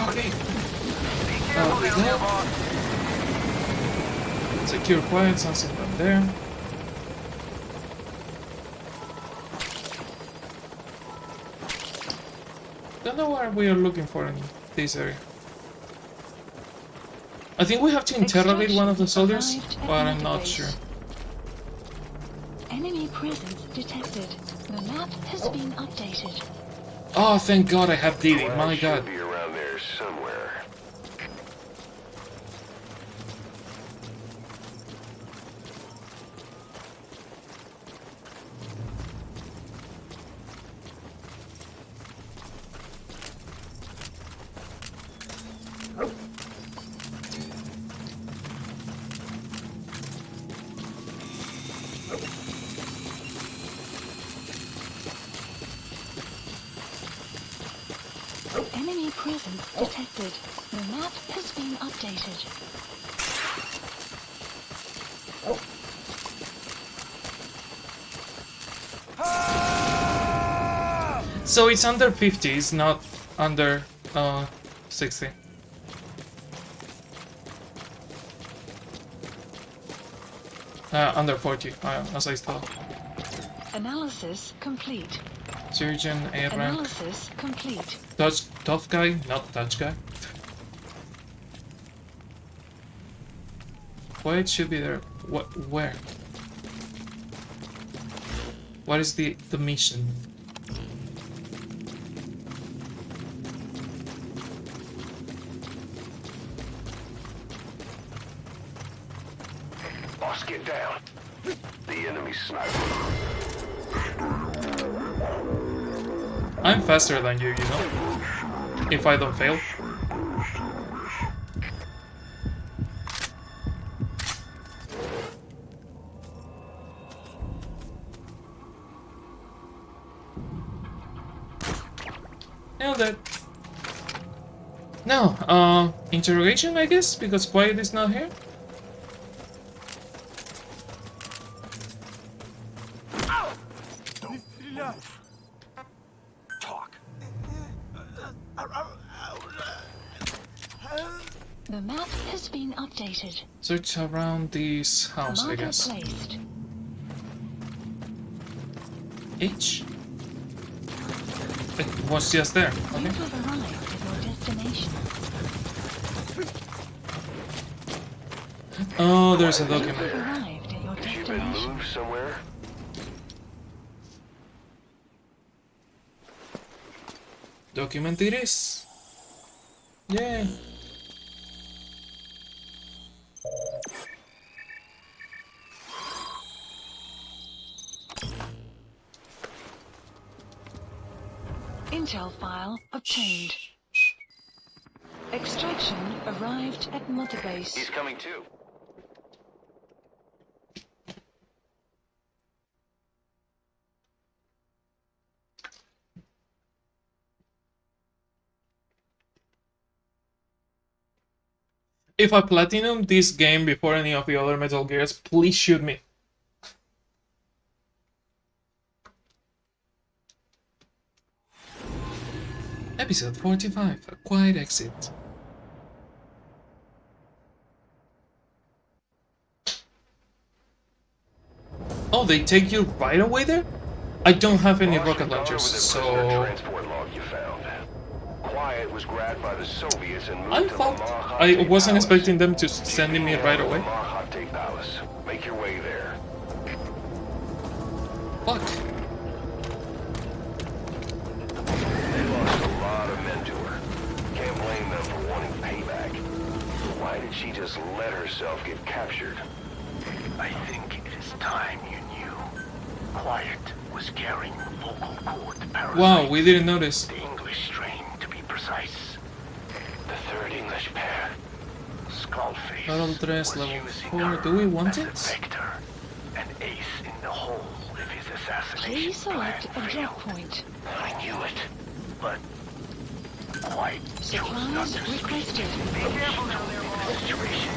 Speaker 1: Okay. Now we go. Secure quiet, sunset from there. Don't know what we are looking for in this area. I think we have to interrogate one of the soldiers, but I'm not sure.
Speaker 15: Enemy presence detected. The map has been updated.
Speaker 1: Oh, thank God I have Didi. My God.
Speaker 7: Should be around there somewhere.
Speaker 15: Enemy presence detected. The map has been updated.
Speaker 1: So it's under 50, it's not under 60. Under 40, as I thought.
Speaker 15: Analysis complete.
Speaker 1: Surgeon, A rank.
Speaker 15: Analysis complete.
Speaker 1: Tough guy, not touch guy. Why it should be there? What? Where? What is the mission?
Speaker 7: Boss, get down. The enemy sniper.
Speaker 1: I'm faster than you know? If I don't fail. Nailed it. Now, interrogation, I guess, because Quiet is not here.
Speaker 16: Enough. Talk.
Speaker 15: The map has been updated.
Speaker 1: Search around this house, I
Speaker 15: Marker
Speaker 1: guess.
Speaker 15: placed.
Speaker 1: H? It was just there.
Speaker 15: You
Speaker 1: Okay.
Speaker 15: have arrived at your destination.
Speaker 1: Oh, there's a
Speaker 15: You have
Speaker 1: document.
Speaker 15: arrived at your
Speaker 7: Has she been
Speaker 15: destination.
Speaker 7: moved somewhere?
Speaker 1: Document it is. Yay.
Speaker 15: Intel file obtained. Extraction arrived at Mother Base.
Speaker 7: He's coming too.
Speaker 1: If I platinum this game before any of the other Metal Gears, please shoot me. Episode 45, A Quiet Exit. Oh, they take you right away there? I don't have any rocket launchers, so...
Speaker 7: Quiet was grabbed by the Soviets and moved
Speaker 1: I thought I wasn't expecting them to send me right away.
Speaker 7: Palace. Make your way there.
Speaker 1: Fuck.
Speaker 7: They lost a lot of men to her. Can't blame them for wanting payback. Why did she just let herself get captured?
Speaker 5: I think it is time you knew. Quiet was carrying vocal cord parasites.
Speaker 1: Wow, we didn't notice.
Speaker 5: The English strain, to be precise. The third English pair. Skullface.
Speaker 1: Battle dress level 4. Do we want it?
Speaker 5: Vector. An ace in the hole if his assassination
Speaker 15: Please select
Speaker 5: plan
Speaker 15: a drop
Speaker 5: failed.
Speaker 15: point.
Speaker 5: I knew it, but Quiet chose not
Speaker 15: Supplies
Speaker 5: to speak.
Speaker 15: requested.
Speaker 5: Be careful now there, Situation.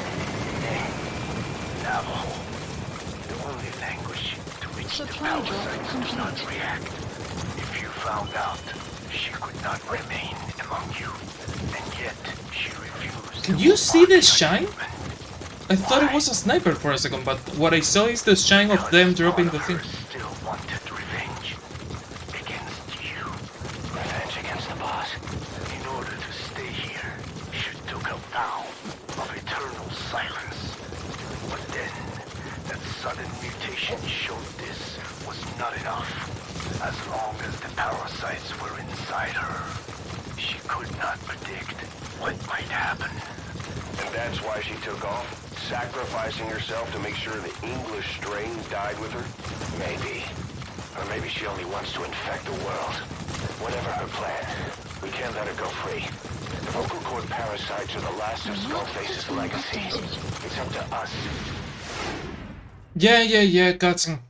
Speaker 5: Navajo. The only language to which
Speaker 15: Supply
Speaker 5: the
Speaker 15: drop
Speaker 5: parasites do not
Speaker 15: complete.
Speaker 5: react. If you found out, she could not remain among you, and yet she refused.
Speaker 1: Can
Speaker 5: to
Speaker 1: you see
Speaker 5: mark
Speaker 1: the
Speaker 5: your
Speaker 1: shine?
Speaker 5: human.
Speaker 1: I thought it was a sniper for a second, but what I saw is the shine of them dropping the thing.
Speaker 5: Still wanted revenge against you. Revenge against the boss. In order to stay here, she took a vow of eternal silence. But then, that sudden mutation showed this was not enough. As long as the parasites were inside her, she could not predict what might happen.
Speaker 7: And that's why she took off? Sacrificing herself to make sure the English strain died with her? Maybe. Or maybe she only wants to infect the world. Whatever her plan, we can't let her go free. The vocal cord parasites are the last of Skullface's legacy. It's up to us.
Speaker 1: Yeah, Gatson.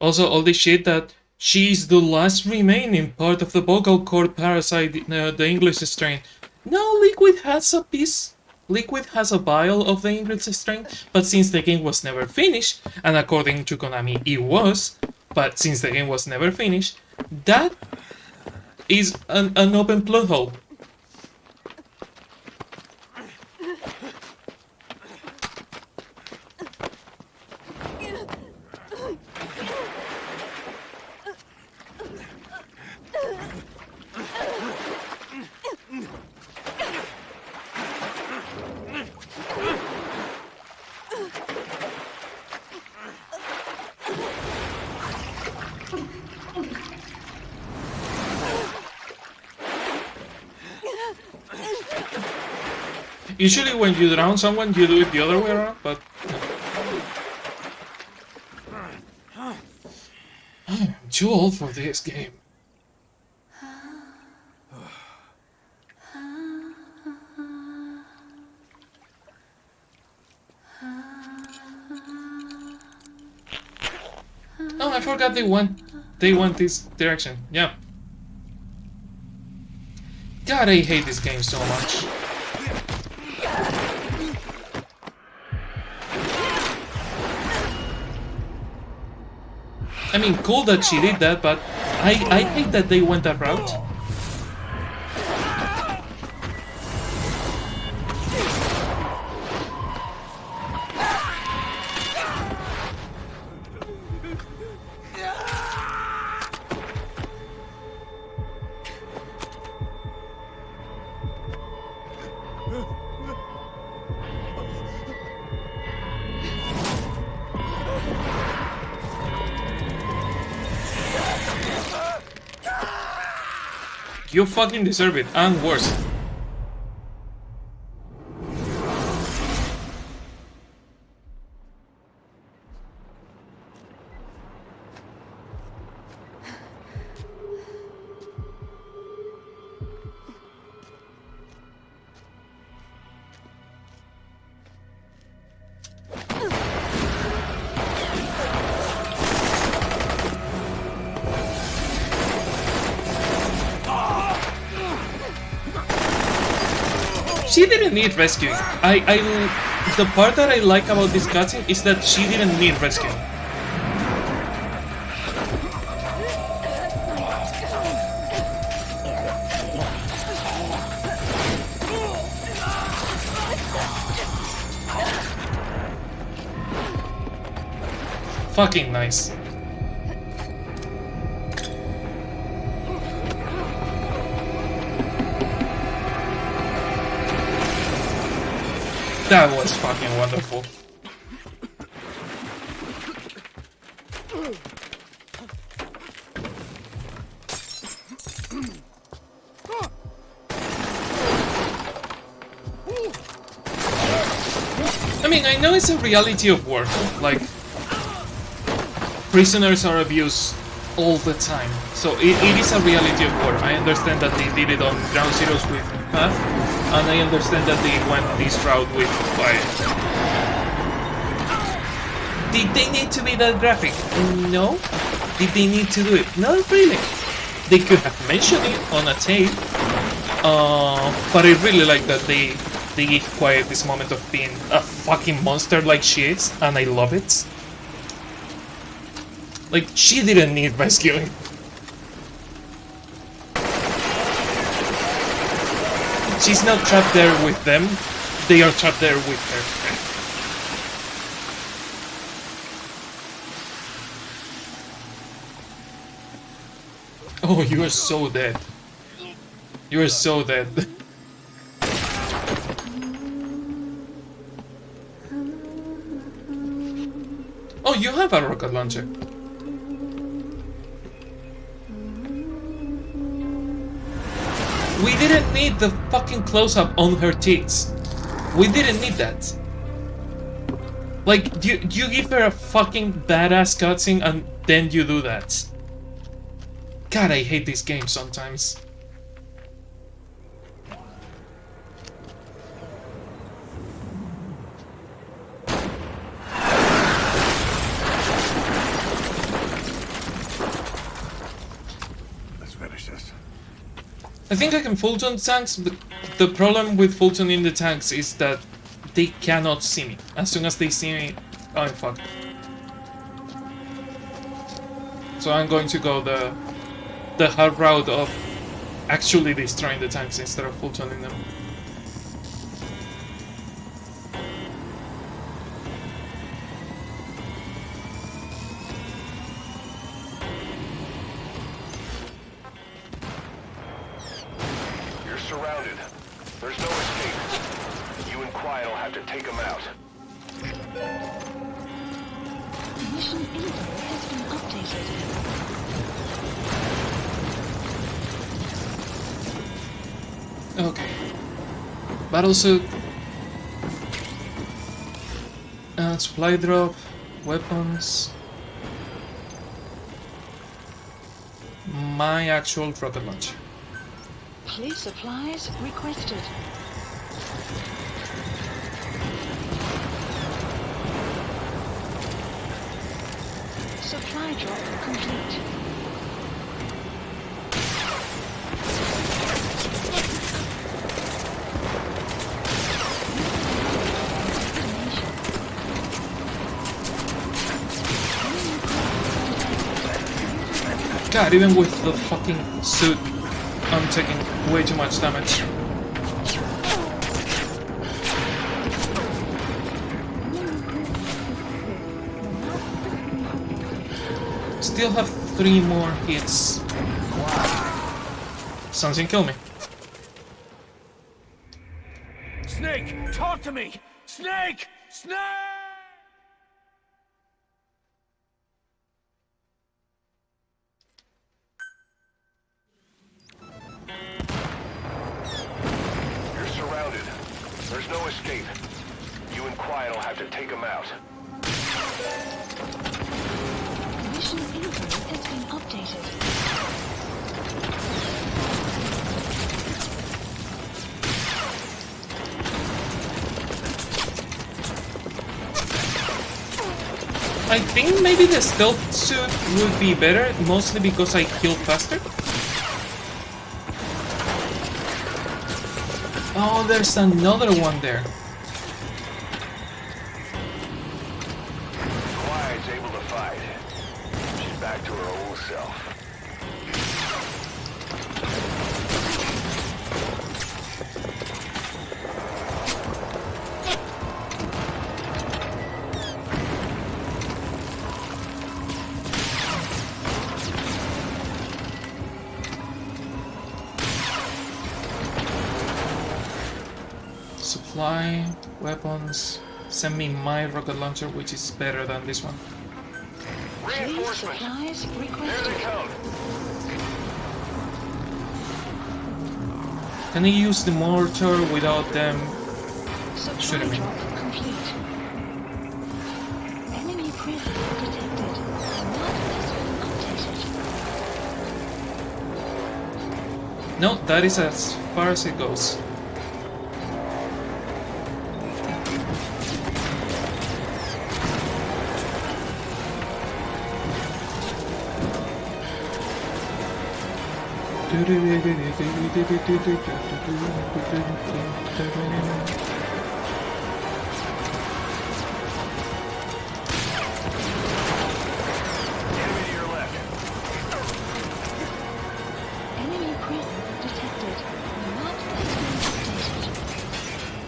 Speaker 1: Also, all this shit that she's the last remaining part of the vocal cord parasite, the English strain. No, Liquid has a piece. Liquid has a vial of the English strain, but since the game was never finished, and according to Konami it was, but since the game was never finished, that is an open plot hole. Usually when you drown someone, you do it the other way around, but... I'm too old for this game. Oh, I forgot they went this direction. Yeah. God, I hate this game so much. I mean, cool that she did that, but I hate that they went that route. You fucking deserve it, and worse. She didn't need rescuing. I The part that I like about this cutscene is that she didn't need rescuing. Fucking nice. That was fucking wonderful. I mean, I know it's a reality of war, like, prisoners are abused all the time, so it is a reality of war. I understand that they did it on Ground Zeroes with Path, and I understand that they went this route with Fire. Did they need to be that graphic? No. Did they need to do it? Not really. They could have mentioned it on a tape, but I really like that they give Quiet this moment of being a fucking monster like she is, and I love it. Like, she didn't need rescuing. She's not trapped there with them, they are trapped there with her. Oh, you are so dead. You are so dead. Oh, you have a rocket launcher. We didn't need the fucking close-up on her tits. We didn't need that. Like, you give her a fucking badass cutscene and then you do that. God, I hate this game sometimes.
Speaker 11: Let's finish this.
Speaker 1: I think I can Fulton tanks, but the problem with Fulton in the tanks is that they cannot see me. As soon as they see me, I'm fucked. So I'm going to go the hard route of actually destroying the tanks instead of Fultoning them.
Speaker 7: You're surrounded. There's no escape. You and Quiet will have to take them out.
Speaker 15: Mission info has been updated.
Speaker 1: Okay. Battlesuit. Supply drop. Weapons. My actual rocket launcher.
Speaker 15: Police supplies requested. Supply drop complete.
Speaker 1: God, even with the fucking suit, I'm taking way too much damage. Still have 3 more hits. Something kill me.
Speaker 9: Snake, talk to me! Snake! Snake!
Speaker 7: You're surrounded. There's no escape. You and Quiet will have to take them out.
Speaker 15: Mission info has been updated.
Speaker 1: I think maybe the stealth suit would be better, mostly because I heal faster. Oh, there's another one there.
Speaker 7: itself.
Speaker 1: Supply, weapons. Send me my rocket launcher, which is better than this one.
Speaker 7: Reinforcements! There they come!
Speaker 1: Can I use the mortar without them shooting me?
Speaker 15: Complete. Enemy prison detected. Map has been updated.
Speaker 1: No, that is as far as it goes.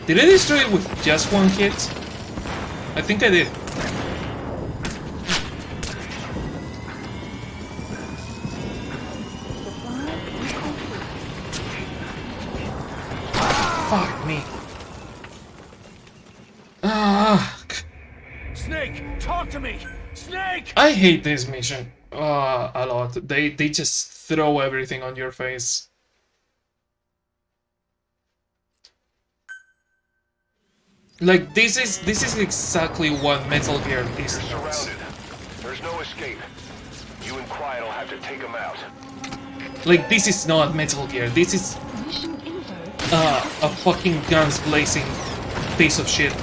Speaker 1: Did I destroy it with just one hit? I think I did. Fuck me.
Speaker 9: Snake, talk to me! Snake!
Speaker 1: I hate this mission a lot. They just throw everything on your face. Like this is exactly what Metal Gear is not.
Speaker 7: Surrounded. There's no escape. You and Quiet will have to take them out.
Speaker 1: Like this is not Metal Gear. This is a fucking guns blazing piece of shit.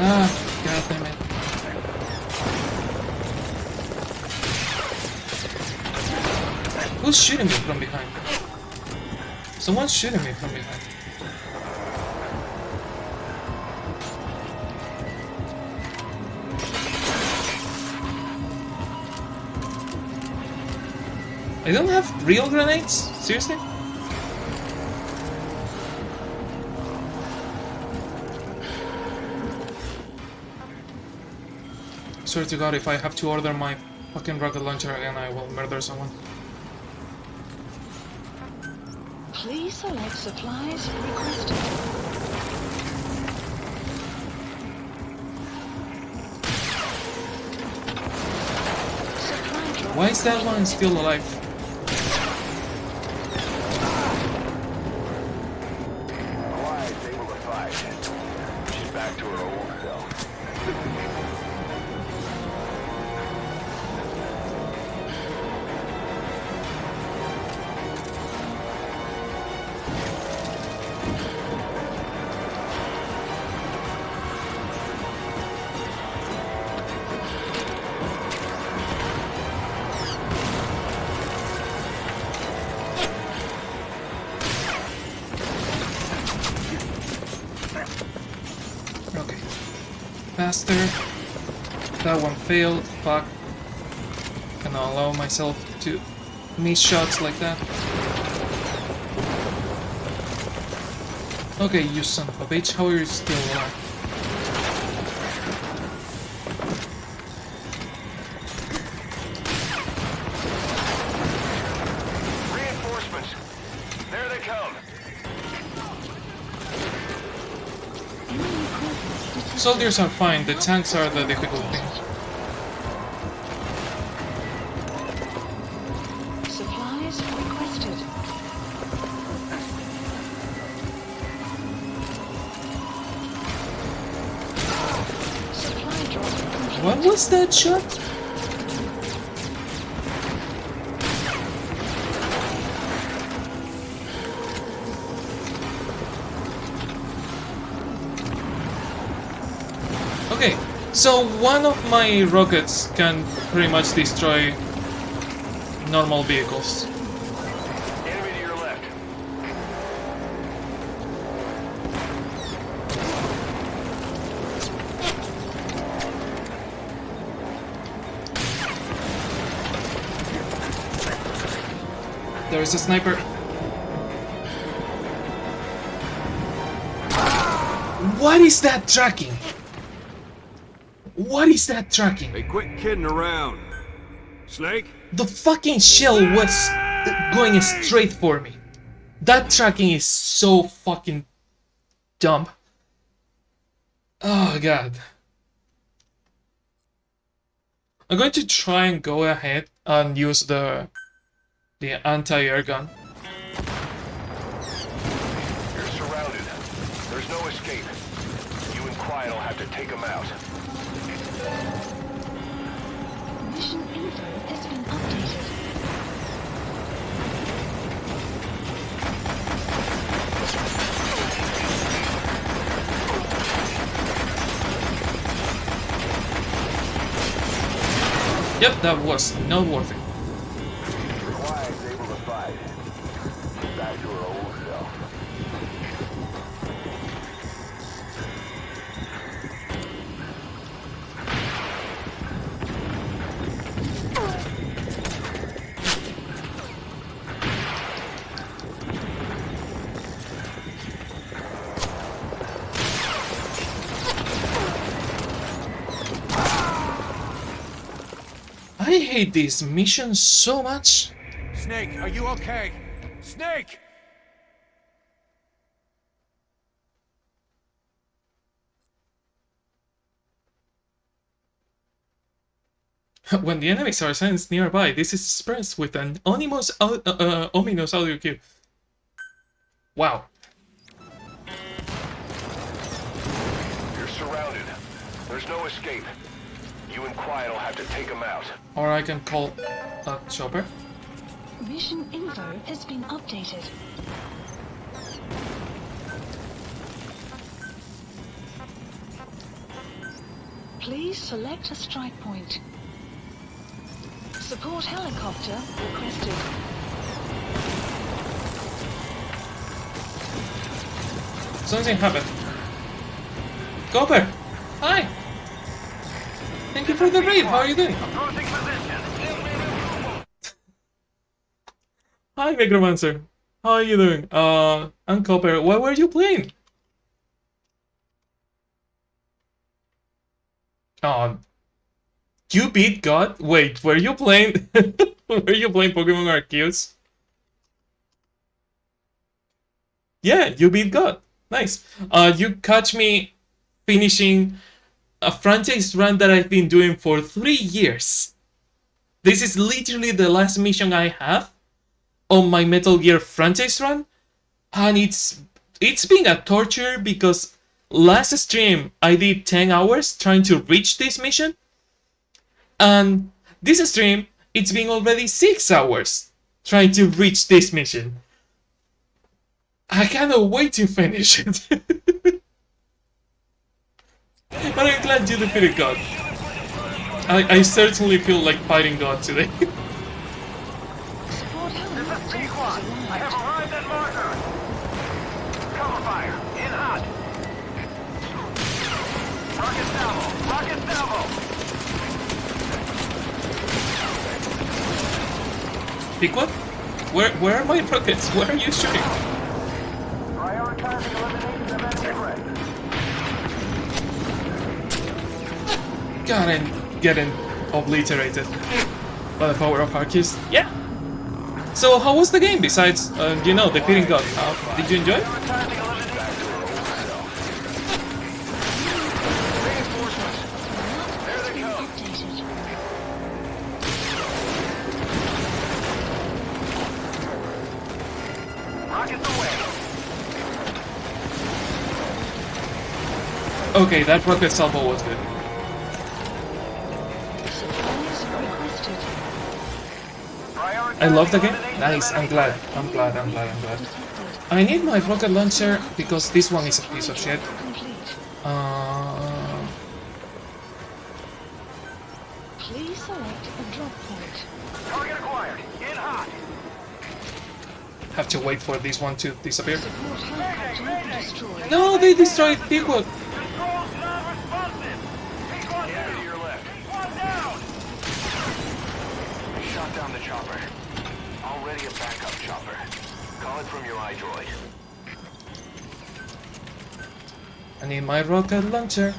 Speaker 1: Ah, god damn it. Who's shooting me from behind? Someone's shooting me from behind. I don't have real grenades? Seriously? Swear to God, if I have to order my fucking rocket launcher again, I will murder someone.
Speaker 15: Please select supplies requested.
Speaker 1: Why is that one still alive?
Speaker 7: Quiet's able to fight. She's back to her old self.
Speaker 1: Okay. Faster. That one failed. Fuck. Cannot allow myself to miss shots like that. Okay, you son of a bitch, how are you still alive?
Speaker 7: Reinforcements! There they come!
Speaker 1: Soldiers are fine, the tanks are the difficult thing.
Speaker 15: Supplies requested. Supply drop complete.
Speaker 1: What was that shot? Okay, so one of my rockets can pretty much destroy normal vehicles.
Speaker 7: Enemy to your left.
Speaker 1: There is a sniper. What is that tracking? What is that tracking?
Speaker 9: Hey, quit kidding around. Snake?
Speaker 1: The fucking shell was going straight for me. That tracking is so fucking dumb. Oh god. I'm going to try and go ahead and use the anti-air gun.
Speaker 7: You're surrounded. There's no escape. You and Quiet will have to take them out.
Speaker 15: Mission info has been updated.
Speaker 1: Yep, that was not worth it.
Speaker 7: Quiet's able to fight. Back to her old self.
Speaker 1: I hate this mission so much.
Speaker 9: Snake, are you okay? Snake!
Speaker 1: When the enemies are sensed nearby, this is expressed with an ominous audio cue. Wow.
Speaker 7: You're surrounded. There's no escape. You and Quiet will have to take them out.
Speaker 1: Or I can call a chopper.
Speaker 15: Mission info has been updated. Please select a strike point. Support helicopter requested.
Speaker 1: Something happened. Copper! Hi! Thank you for the raid, how are you doing? Hi, Necromancer. How are you doing? I'm Copper. What were you playing? You beat God? Wait, were you playing... were you playing Pokemon Arceus? Yeah, you beat God. Nice. You catch me finishing a franchise run that I've been doing for 3 years. This is literally the last mission I have on my Metal Gear franchise run, and it's been a torture because last stream I did 10 hours trying to reach this mission, and this stream it's been already 6 hours trying to reach this mission. I cannot wait to finish it. But I'm glad you defeated God. I certainly feel like fighting God today.
Speaker 8: I have arrived at marker. Cover fire. In hot. Rocket salvo. Rocket salvo.
Speaker 1: Pick what? Where are my rockets? Where are you shooting?
Speaker 8: Prioritizing elimination of enemy threat.
Speaker 1: God, I'm getting obliterated by the power of Arceus. Yeah. So how was the game besides, you know, defeating God? Did you enjoy it? Okay, that rocket salvo was good. I love the game. Nice, I'm glad. I need my rocket launcher because this one is a piece of shit.
Speaker 15: Please select a drop point.
Speaker 8: Target acquired. In hot.
Speaker 1: Have to wait for this one to disappear.
Speaker 15: Support helicopter destroyed.
Speaker 1: No, they destroyed Pequod.
Speaker 8: Control's not responsive. Take one down. To your left. Take one down.
Speaker 7: Shot down the chopper. Already a backup chopper. Call it from your iDroid.
Speaker 1: I need my rocket launcher.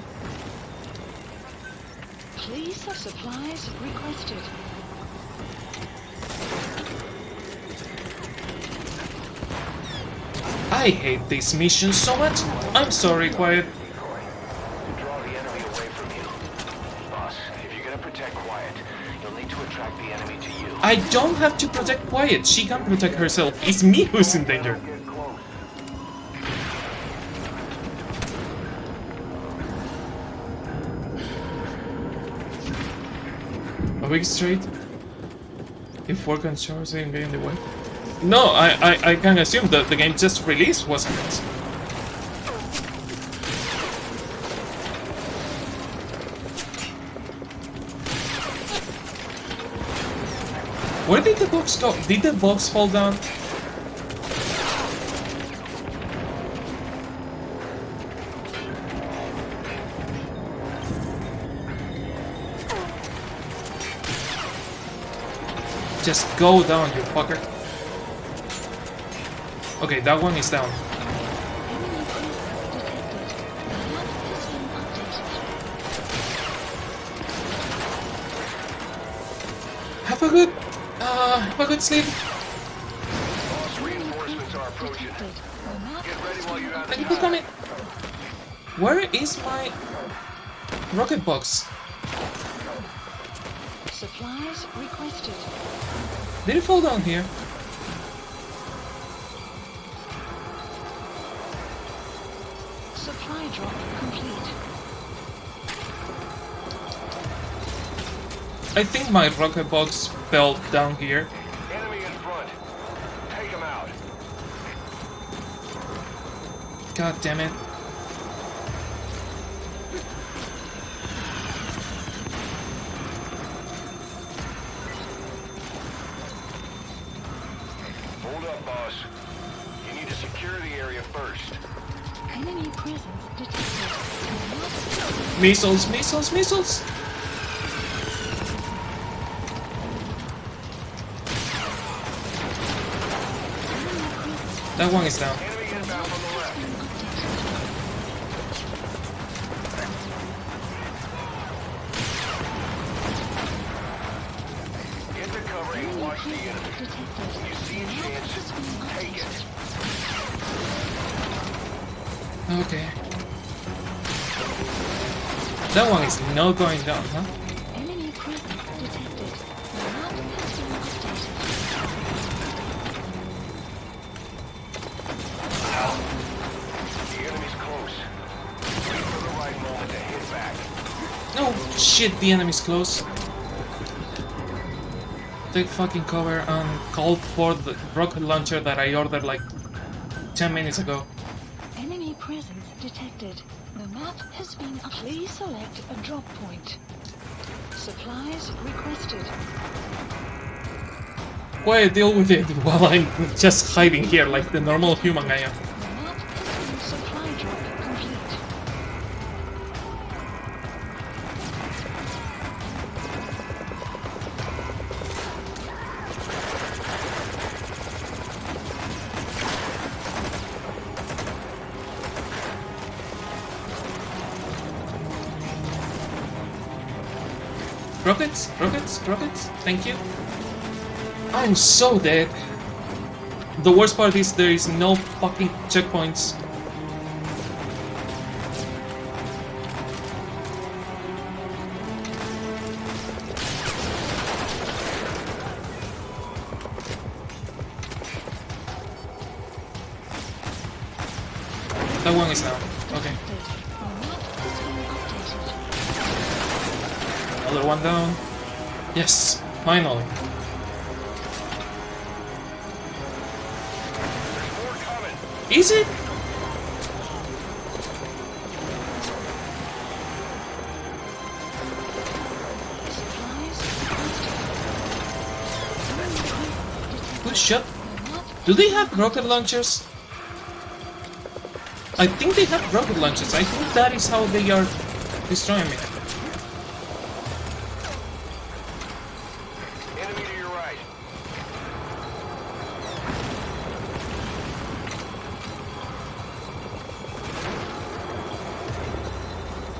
Speaker 15: Please have supplies requested.
Speaker 1: I hate this mission so much. I'm sorry, Quiet.
Speaker 7: To draw the enemy away from you. Boss, if you're gonna protect Quiet, you'll need to attract the enemy to you.
Speaker 1: I don't have to protect Quiet. She can protect herself. It's me who's in danger.
Speaker 7: Get close.
Speaker 1: A week straight. If work on shores and get in the way. No, I can assume that the game just released wasn't it? Where did the box go? Did the box fall down? Just go down, you fucker. Okay, that one is down. Have a good sleep.
Speaker 7: Boss, reinforcements are approaching. Get ready while you're out of
Speaker 1: Thank you for coming. Where is my rocket box?
Speaker 15: Supplies requested.
Speaker 1: Did it fall down here?
Speaker 15: Supply drop complete.
Speaker 1: I think my rocket box fell down here.
Speaker 7: Enemy in front. Take him out.
Speaker 1: God damn it.
Speaker 7: Hold up, boss. You need to secure the area first.
Speaker 15: Enemy presence detected.
Speaker 1: Missiles, missiles, missiles! That one is down.
Speaker 7: Enemy inbound on the left. Get to cover and watch the enemy. When you see a chance, take it.
Speaker 1: Okay. That one is not going down, huh?
Speaker 15: Enemy presence detected. The map has been updated.
Speaker 7: The enemy's close. Wait for the right moment to hit back.
Speaker 1: Oh shit, the enemy's close. Take fucking cover and call for the rocket launcher that I ordered like 10 minutes ago.
Speaker 15: Enemy presence detected. The map has been up. Please select a drop point. Supplies requested.
Speaker 1: Quiet, deal with it while I'm just hiding here like the normal human I am.
Speaker 15: The map has been supply drop complete.
Speaker 1: Rockets, rockets, rockets, thank you. I'm so dead. The worst part is there is no fucking checkpoints. That one is down. Okay. Another one down. Yes, finally. Is it?
Speaker 15: Supplies
Speaker 1: shot. Do they have rocket launchers? I think they have rocket launchers. I think that is how they are destroying me.
Speaker 7: Enemy to your right.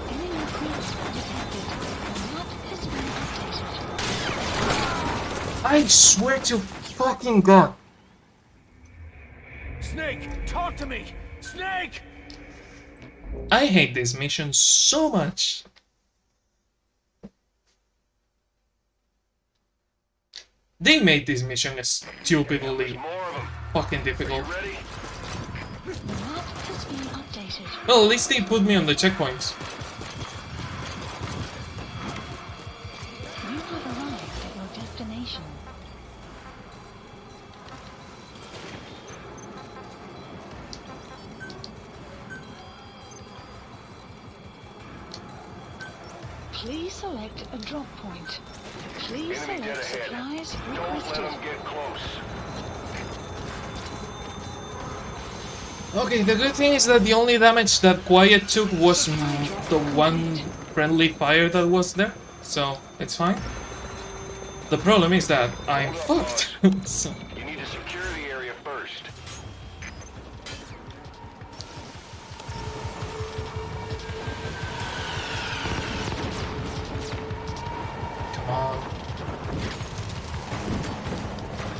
Speaker 15: Enemy presence detected. The map has been updated.
Speaker 1: I swear to fucking God.
Speaker 9: Snake, talk to me! Snake!
Speaker 1: I hate this mission so much. They made this mission stupidly fucking difficult.
Speaker 15: The map has been updated.
Speaker 1: Well, at least they put me on the checkpoints.
Speaker 15: You have arrived at your destination. Please select a drop point. Please
Speaker 7: Enemy dead
Speaker 15: select
Speaker 7: ahead.
Speaker 15: supplies
Speaker 7: Don't let
Speaker 15: requested.
Speaker 7: them get close.
Speaker 1: Okay, the good thing is that the only damage that Quiet took was the one friendly fire that was there, so it's fine. The problem is that I'm fucked. So.
Speaker 7: You need to secure the area first.
Speaker 1: Come on.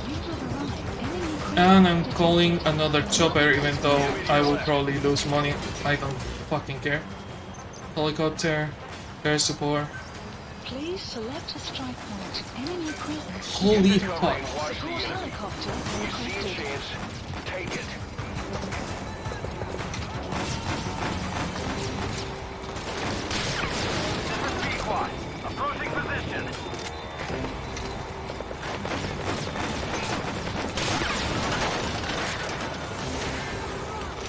Speaker 15: You have arrived. Enemy
Speaker 1: And I'm calling another chopper even though I will probably lose money. I don't fucking care. Helicopter, air support.
Speaker 15: Please select a strike point. Enemy presence.
Speaker 1: Holy
Speaker 15: detected.
Speaker 1: fuck.
Speaker 15: Support helicopter requested.
Speaker 7: Take it.
Speaker 8: Pequod, approaching position.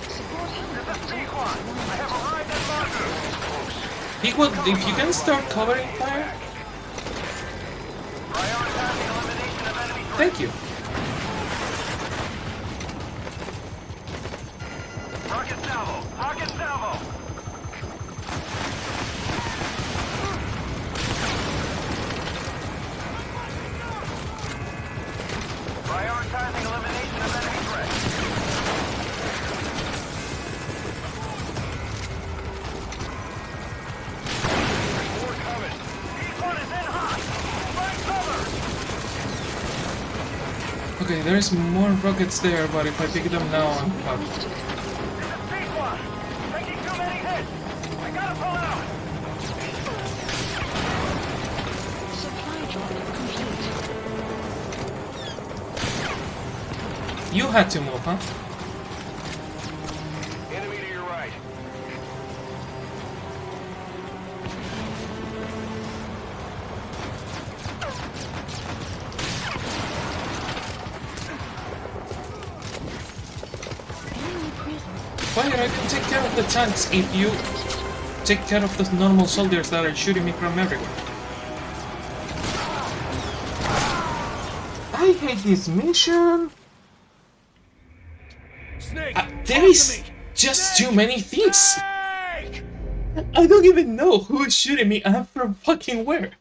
Speaker 15: Support helicopter.
Speaker 8: Pequod, I have arrived at Baku.
Speaker 1: Pequod, if you can start covering fire.
Speaker 8: Prioritizing elimination of enemy threats.
Speaker 1: Thank you.
Speaker 8: Rocket salvo! Rocket salvo! Prioritizing elimination of enemy threats.
Speaker 7: More coming.
Speaker 8: Pequod is in hot! Find cover!
Speaker 1: Okay, there's more rockets there, but if I pick them now, I'm fucked.
Speaker 8: This is Pequod! Taking too many hits! I gotta pull out!
Speaker 15: Supply drop complete.
Speaker 1: You had to move, huh?
Speaker 7: Enemy to your right.
Speaker 15: Enemy presence.
Speaker 1: Fire, I can take care of the tanks if you take care of the normal soldiers that are shooting me from everywhere. I hate this mission.
Speaker 9: Snake!
Speaker 1: There is just too many things. I don't even know who is shooting me and from fucking where.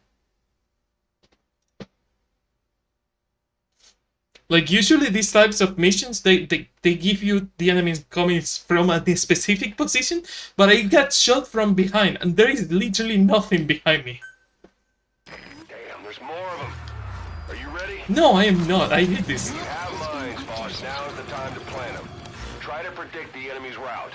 Speaker 1: Like, usually these types of missions, they give you the enemies coming from a specific position, but I got shot from behind, and there is literally nothing behind me.
Speaker 7: Damn, there's more of them. Are you ready?
Speaker 1: No, I am not. I hate this.
Speaker 7: You have mines, boss. Now is the time to plant them. Try to predict the enemy's route.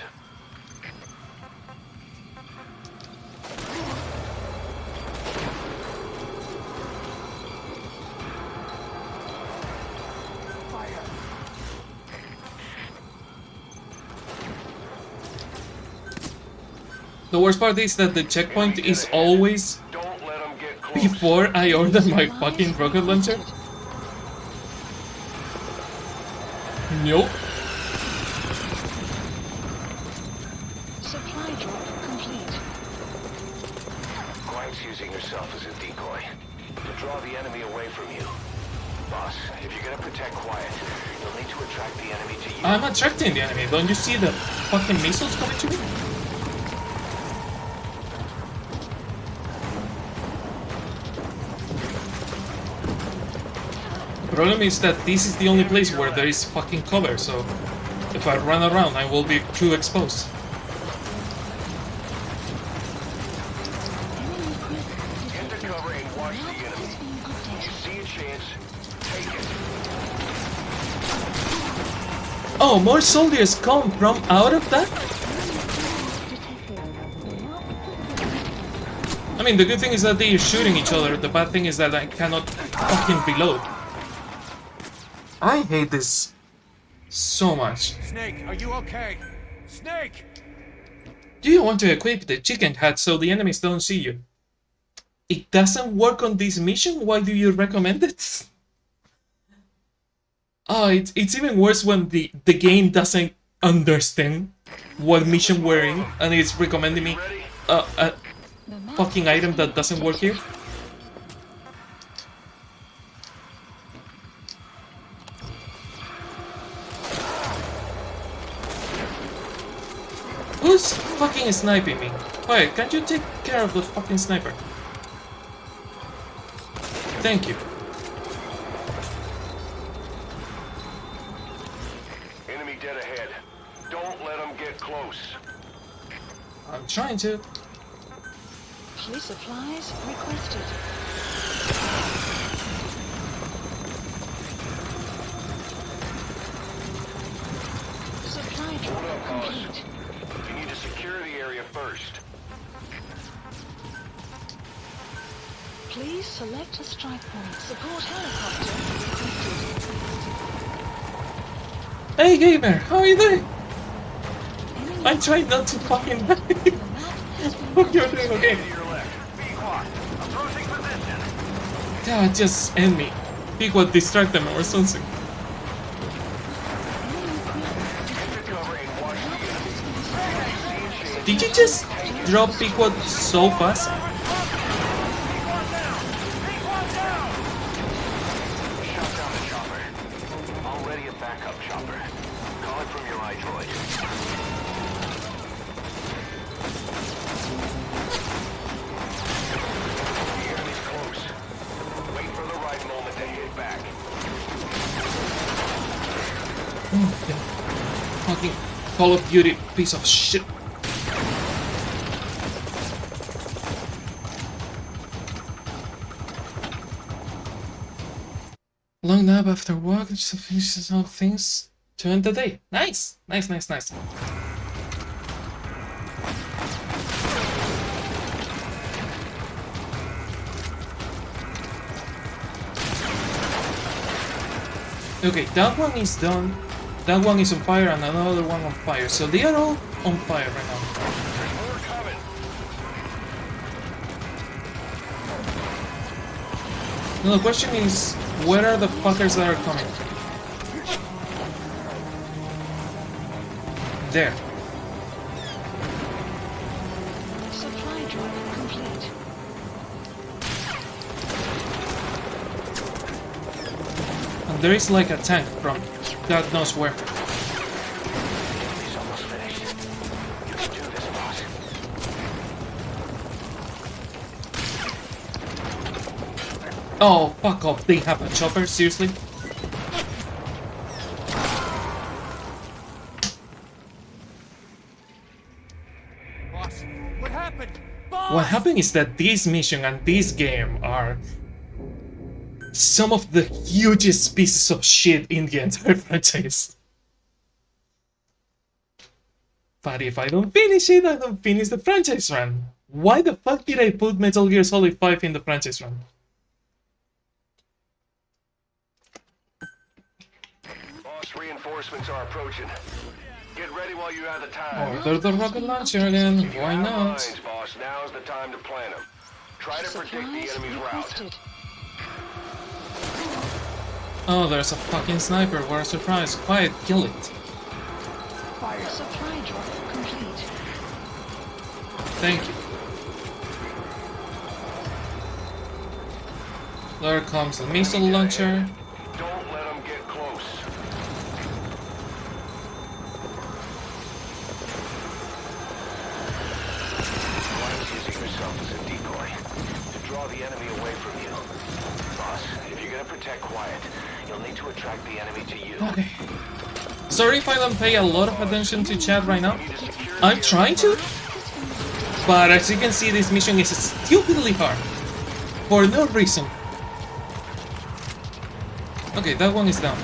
Speaker 1: The worst part is that the checkpoint is always
Speaker 7: Don't let them get close.
Speaker 1: before I order my fucking rocket launcher. Nope.
Speaker 15: Supply drop complete.
Speaker 7: Quiet's using herself as a decoy to draw the enemy away from you. Boss, if you're gonna protect quiet, you'll need to attract the enemy to you.
Speaker 1: I'm attracting the enemy. Don't you see the fucking missiles coming to me? Problem is that this is the only place where there is fucking cover, so if I run around, I will be too exposed.
Speaker 7: Get the cover and watch the enemy. You see a chance, take it.
Speaker 1: Oh, more soldiers come from out of that? I mean, the good thing is that they are shooting each other. The bad thing is that I cannot fucking reload. I hate this so much.
Speaker 9: Snake, are you okay? Snake!
Speaker 1: Do you want to equip the chicken hat so the enemies don't see you? It doesn't work on this mission? Why do you recommend it? Oh, it's even worse when the game doesn't understand what mission we're in and it's recommending me a fucking item that doesn't work here. Who's fucking sniping me? Quiet, can't you take care of the fucking sniper? Thank you.
Speaker 7: Enemy dead ahead. Don't let them get close.
Speaker 1: I'm trying to.
Speaker 15: Police supplies requested. Supply drop complete.
Speaker 7: You need to secure the area first.
Speaker 15: Please select a strike point. Support helicopter requested.
Speaker 1: Hey gamer, how are you doing? I'm trying not to fucking die. Hope you're doing okay. God, just end me. Pequod distract them or something. Did you just drop Pequod so fast?
Speaker 7: Shut down the chopper. Already a backup chopper. Call it from your iDroid. The enemy's close. Wait for the right moment to hit back.
Speaker 1: Oh, yeah. Fucking Call of Duty piece of shit. Long nap after work, just to finish some things to end the day. Nice! Nice, nice, nice. Okay, that one is done. That one is on fire and another one on fire. So they are all on fire right now. Now the question is, where are the fuckers that are coming? There.
Speaker 15: Supply drop complete.
Speaker 1: And there is like a tank from God knows where.
Speaker 7: He's almost finished. You can do this, boss.
Speaker 1: Oh, fuck off. They have a chopper? Seriously?
Speaker 9: Boss, what happened? Boss!
Speaker 1: What happened is that this mission and this game are some of the hugest pieces of shit in the entire franchise. But if I don't finish it, I don't finish the franchise run. Why the fuck did I put Metal Gear Solid 5 in the franchise run?
Speaker 7: Boss, reinforcements are approaching. Get ready while you have the time.
Speaker 1: Order the rocket launcher again. Why not?
Speaker 7: Mines, boss. Now's the time to plan them. Try to predict the enemy's route.
Speaker 1: Oh, there's a fucking sniper. What a surprise. Quiet, kill it.
Speaker 15: Fire. Supply drop complete.
Speaker 1: Thank you. There comes the missile launcher.
Speaker 7: yourself as a decoy to draw the enemy away from you. Boss, if you're gonna protect Quiet, you'll need to attract the enemy to you.
Speaker 1: Okay. Sorry if I don't pay a lot of attention to chat right now. I'm trying to, but as you can see, this mission is stupidly hard. For no reason. Okay, that one is down.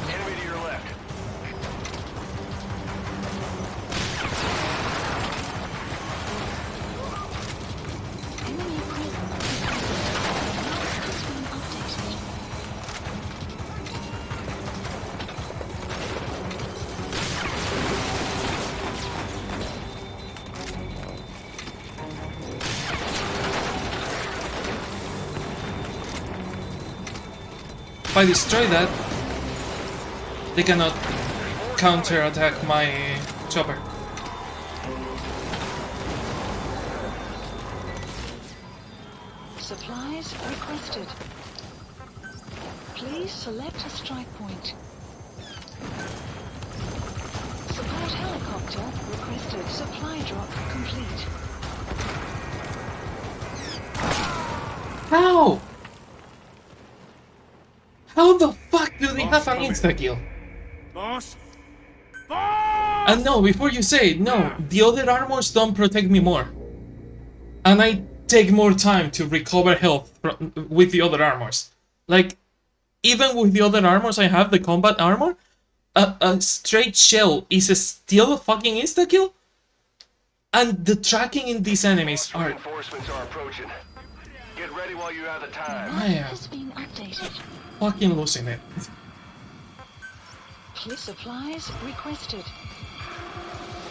Speaker 7: Enemy to your left.
Speaker 1: If I destroy that, they cannot counter-attack my chopper.
Speaker 15: Supplies requested. Please select a strike point. Support helicopter requested. Supply drop complete.
Speaker 1: How? How the fuck do they have an insta-kill?
Speaker 9: Boss?
Speaker 1: And no, before you say it, no, the other armors don't protect me more. And I take more time to recover health with the other armors. Like, even with the other armors I have, the combat armor, a straight shell is still a fucking insta-kill? And the tracking in these enemies are...
Speaker 7: Reinforcements are approaching. Get ready while you have the time.
Speaker 1: I am fucking losing it.
Speaker 15: Supplies requested.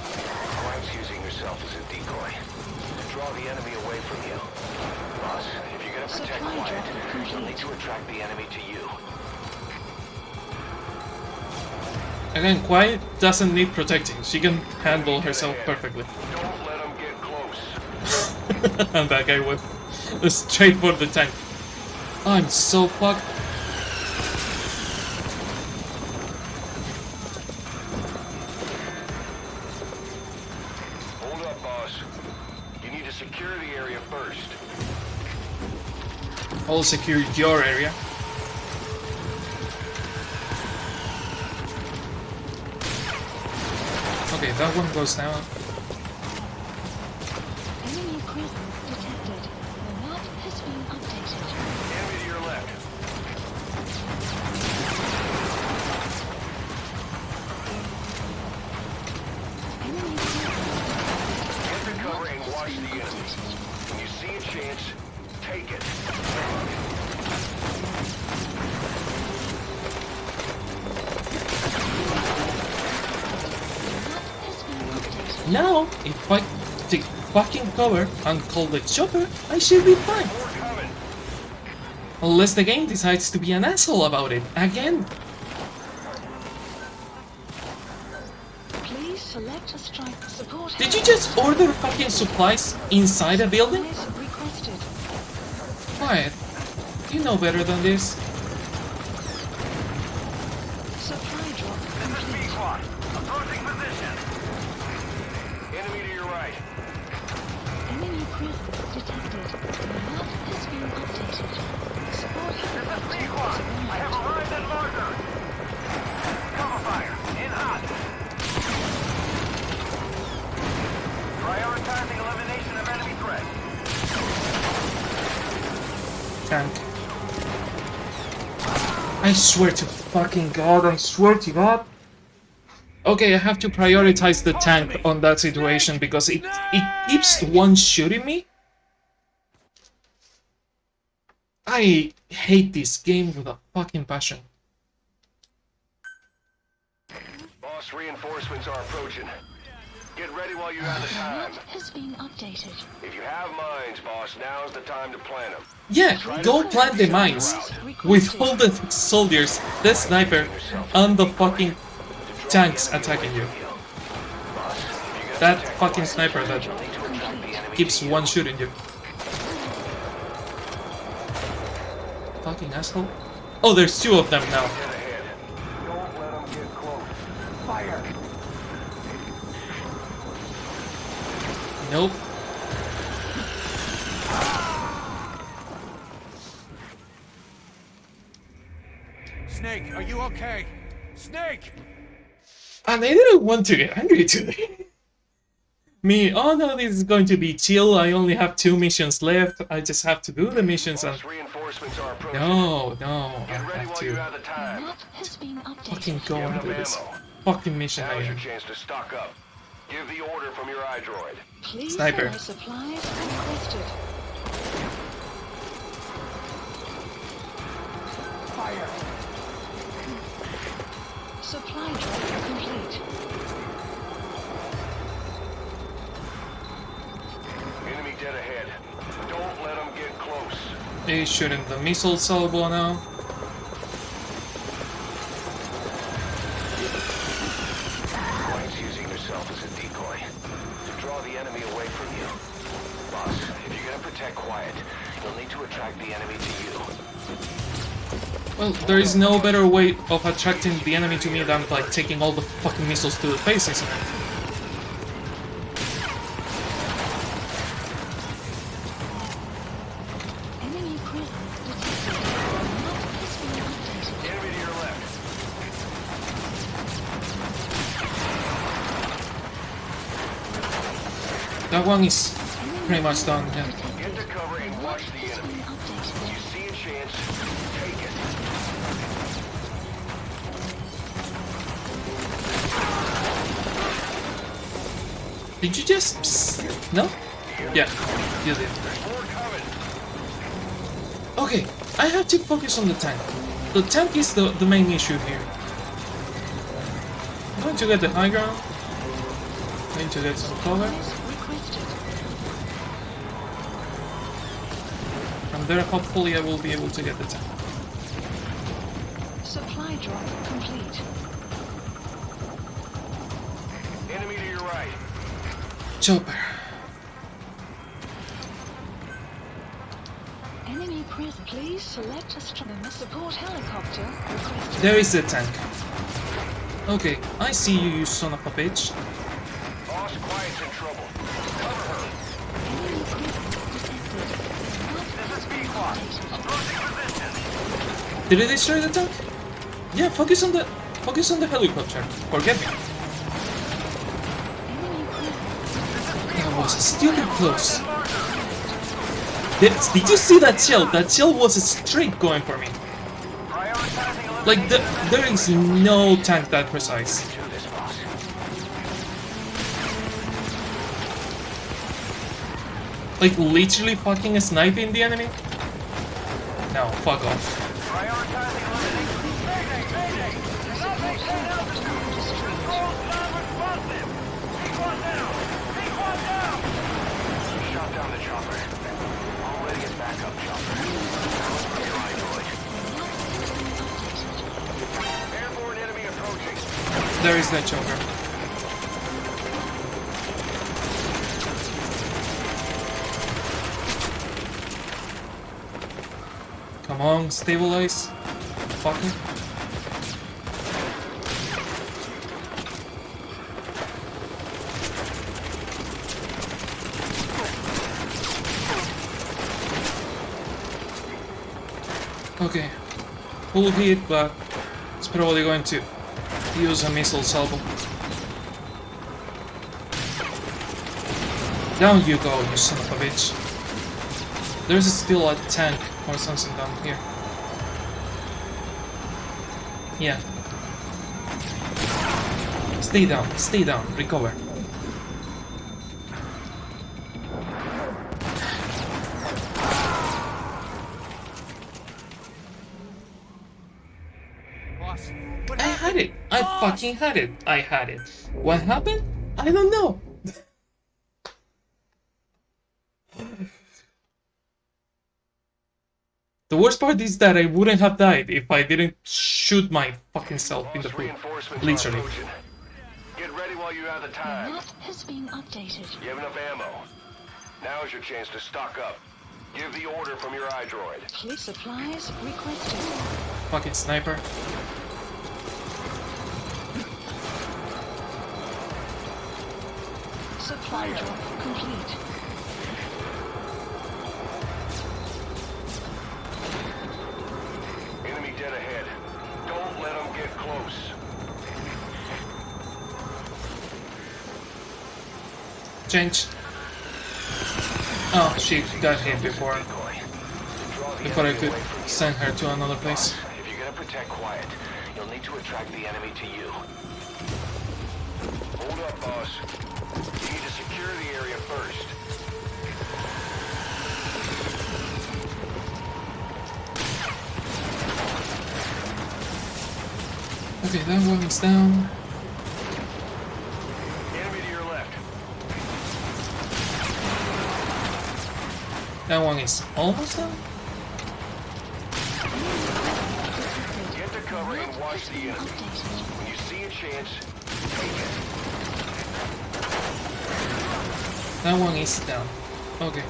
Speaker 7: Quiet's using yourself as a decoy to draw the enemy away from you. Boss, if you're gonna protect Quiet, you'll need to attract the enemy to you.
Speaker 1: Again, Quiet doesn't need protecting. She can handle herself perfectly.
Speaker 7: Don't let them get close.
Speaker 1: And that guy went straight for the tank. I'm so fucked.
Speaker 7: Hold up, boss. You need to secure the area first.
Speaker 1: I'll secure your area. Okay, that one goes down.
Speaker 15: Enemy presence detected. The map has been updated.
Speaker 7: Enemy to your left.
Speaker 15: Enemy presence.
Speaker 7: Get the cover and watch the enemy. When you see a chance, take it.
Speaker 1: Now, if I take fucking cover and call the chopper, I should be fine. Unless the game decides to be an asshole about it again.
Speaker 15: Please select a strike. Support.
Speaker 1: Did you just order fucking supplies inside a building?
Speaker 15: Supplies requested.
Speaker 1: Quiet. You know better than this.
Speaker 15: Supply drop complete.
Speaker 7: Approaching position. Enemy to your right.
Speaker 15: Enemy presence detected. The map has been updated. Support helicopter is
Speaker 7: I have arrived at marker. Cover fire. In hot. Prioritizing elimination of enemy threat.
Speaker 1: Tank. I swear to fucking God, I swear to God. Okay, I have to prioritize the tank on that situation because it keeps one-shooting me. I hate this game with a fucking passion.
Speaker 7: Boss, reinforcements are approaching. Get ready while you have the time.
Speaker 15: has been updated.
Speaker 7: If you have mines, boss, now's the time to plant them.
Speaker 1: Yeah, go plant the mines with all the soldiers, the sniper, and the fucking tanks attacking you. That fucking sniper that keeps one-shooting you. Fucking asshole. Oh, there's two of them now.
Speaker 7: Don't let them get close. Fire!
Speaker 1: Nope.
Speaker 13: Snake, are you okay? Snake!
Speaker 1: And I didn't want to get angry today. Me, oh no, this is going to be chill. I only have 2 missions left. I just have to do the missions and... No, I have to fucking go and do this fucking mission
Speaker 7: Now's your
Speaker 1: again.
Speaker 7: chance to stock up. Give the order from your iDroid.
Speaker 15: Please
Speaker 1: Sniper.
Speaker 15: supplies requested.
Speaker 13: Fire!
Speaker 15: Supply drop complete.
Speaker 7: Enemy dead ahead. Don't let them get close.
Speaker 1: He's shooting the missile salvo now.
Speaker 7: Twice using yourself as a decoy to draw the enemy away from you. Boss, if you're gonna protect Quiet, you'll need to attract the enemy to you.
Speaker 1: Well, there is no better way of attracting the enemy to me than like taking all the fucking missiles to the face, isn't it?
Speaker 15: Enemy presence detected. Map has been updated.
Speaker 7: Enemy to your left.
Speaker 1: That one is pretty much done, yeah.
Speaker 7: Get to cover and watch the enemy. You see a chance, take it.
Speaker 1: Did you just... Psst? No? Yeah, you did. Okay, I have to focus on the tank. The tank is the main issue here. I'm going to get the high ground. I'm going to get some cover. And there, hopefully, I will be able to get the tank.
Speaker 15: Supply drop complete.
Speaker 7: Enemy to your right.
Speaker 1: Chopper.
Speaker 15: Enemy present. Please select a support helicopter requested.
Speaker 1: There is the tank. Okay, I see you, you son of a bitch.
Speaker 7: Boss, Quiet's in trouble. Cover her.
Speaker 15: Enemy presence detected.
Speaker 8: This is Pequot. Approaching position.
Speaker 1: Did it destroy the tank? Yeah, focus on the helicopter. Forget me. That was stupid close. Did you see that shell? That shell was straight going for me. Like, there is no tank that precise. Like, literally fucking sniping the enemy? No, fuck off.
Speaker 7: Shot down the chopper. Already a backup chopper. From your iDroid. Airborne enemy approaching.
Speaker 1: There is that choker. Come on, stabilize. Fucker. Okay. Full hit, but it's probably going to use a missile salvo. Down you go, you son of a bitch. There's still a tank or something down here. Yeah. Stay down, recover.
Speaker 13: Boss,
Speaker 1: I had it! I fucking had it! I had it. What happened? I don't know. The worst part is that I wouldn't have died if I didn't shoot my fucking self in the foot. Literally.
Speaker 7: Get ready while you have the time.
Speaker 15: Map has been updated.
Speaker 7: You have enough ammo. Now is your chance to stock up. Give the order from your iDroid.
Speaker 15: Please supplies requested.
Speaker 1: Fucking sniper.
Speaker 15: Supply drop complete.
Speaker 7: Enemy dead ahead. Don't let them get close.
Speaker 1: Change. Oh, she got hit before I could send her to another place.
Speaker 7: If you're gonna protect quiet, you'll need to attract the enemy to you. Hold up, boss. You need to secure the area first.
Speaker 1: Okay, that one is down.
Speaker 7: Enemy to your left.
Speaker 1: That one is almost down.
Speaker 7: Get to cover and watch the enemy. When you see a chance, take it.
Speaker 1: That one is down. Okay.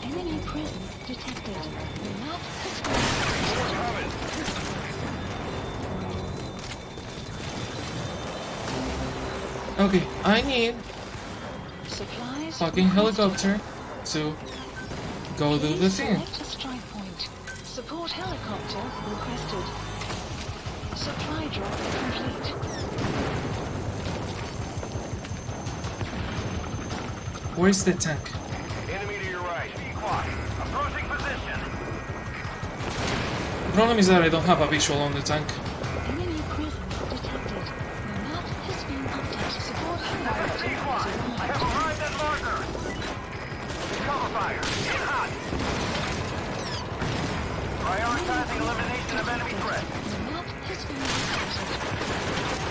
Speaker 15: Enemy presence detected. The map has
Speaker 1: Okay, I need
Speaker 15: supplies.
Speaker 1: fucking helicopter to go do the thing.
Speaker 15: Select a strike point. Support helicopter requested. Supply drop complete.
Speaker 1: Where's the tank?
Speaker 7: Enemy to your right. Quiet. Approaching position.
Speaker 1: The problem is that I don't have a visual on the tank.
Speaker 15: Enemy presence detected. The map has been updated. Support helicopter has
Speaker 7: I have arrived at marker. Cover fire. In hot. Prioritizing elimination of enemy threat.
Speaker 15: The map has been updated.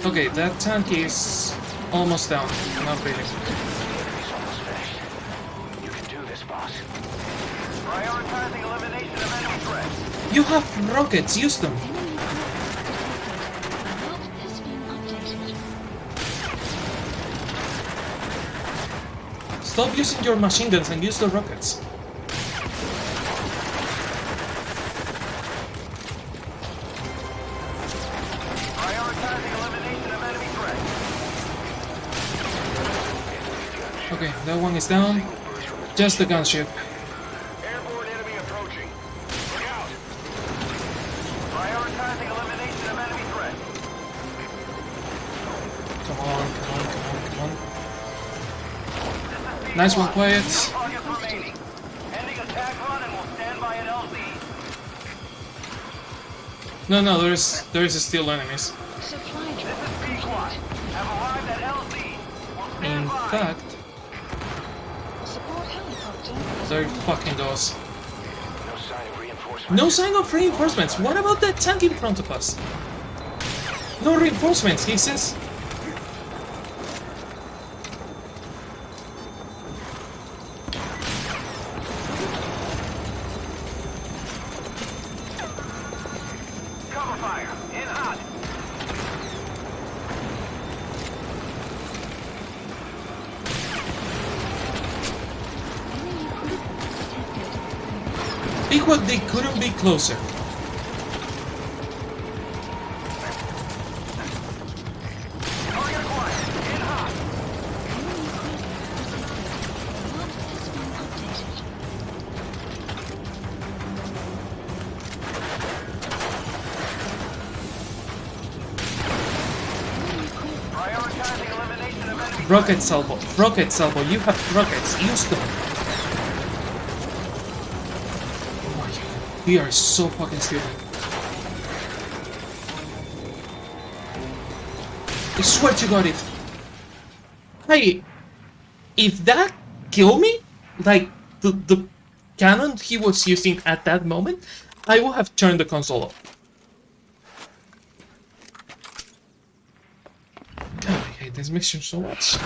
Speaker 1: Okay, that tank is almost down. Not really.
Speaker 7: You can do this, boss. Prioritizing elimination of enemy threat.
Speaker 1: You have rockets, use them. Stop using your machine guns and use the rockets.
Speaker 7: Prioritizing elimination of enemy threat.
Speaker 1: Okay, that one is down. Just the gunship.
Speaker 7: Airborne enemy approaching. Look out. Prioritizing elimination of enemy threat.
Speaker 1: Come on, come on, come on, come on. Nice one, quiet.
Speaker 7: Targets remaining. Ending attack run and we'll stand by at LZ.
Speaker 1: No, there's still enemies.
Speaker 15: Supply drop.
Speaker 7: Have arrived at LZ. We'll stand
Speaker 1: In
Speaker 7: by.
Speaker 1: fact,
Speaker 15: Support helicopter.
Speaker 1: there fucking goes.
Speaker 7: No sign of reinforcements.
Speaker 1: No sign of reinforcements. What about that tank in front of us? No reinforcements, he says.
Speaker 7: Cover fire. In hot.
Speaker 15: Enemy presence detected.
Speaker 1: Big what they couldn't be closer.
Speaker 7: Target acquired. In hot.
Speaker 15: Enemy presence detected. The map has been updated. Enemy presence.
Speaker 7: Prioritizing elimination of enemy.
Speaker 1: Rocket salvo. Rocket salvo. You have rockets. Use them. Oh my god. We are so fucking stupid. I swear to god it. Hey, if that killed me, like the cannon he was using at that moment, I would have turned the console off. God, I hate this mission so much.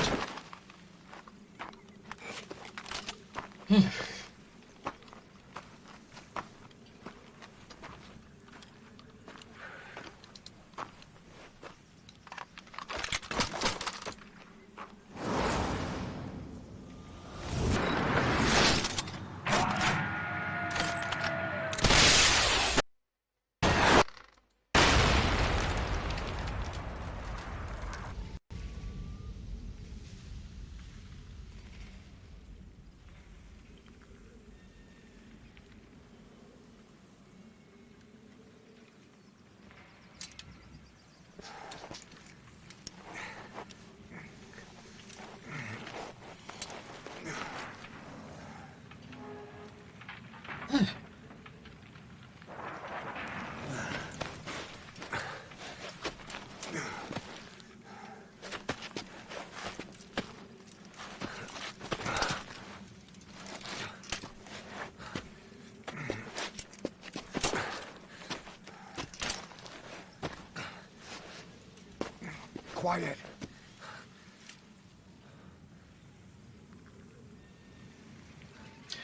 Speaker 11: quiet.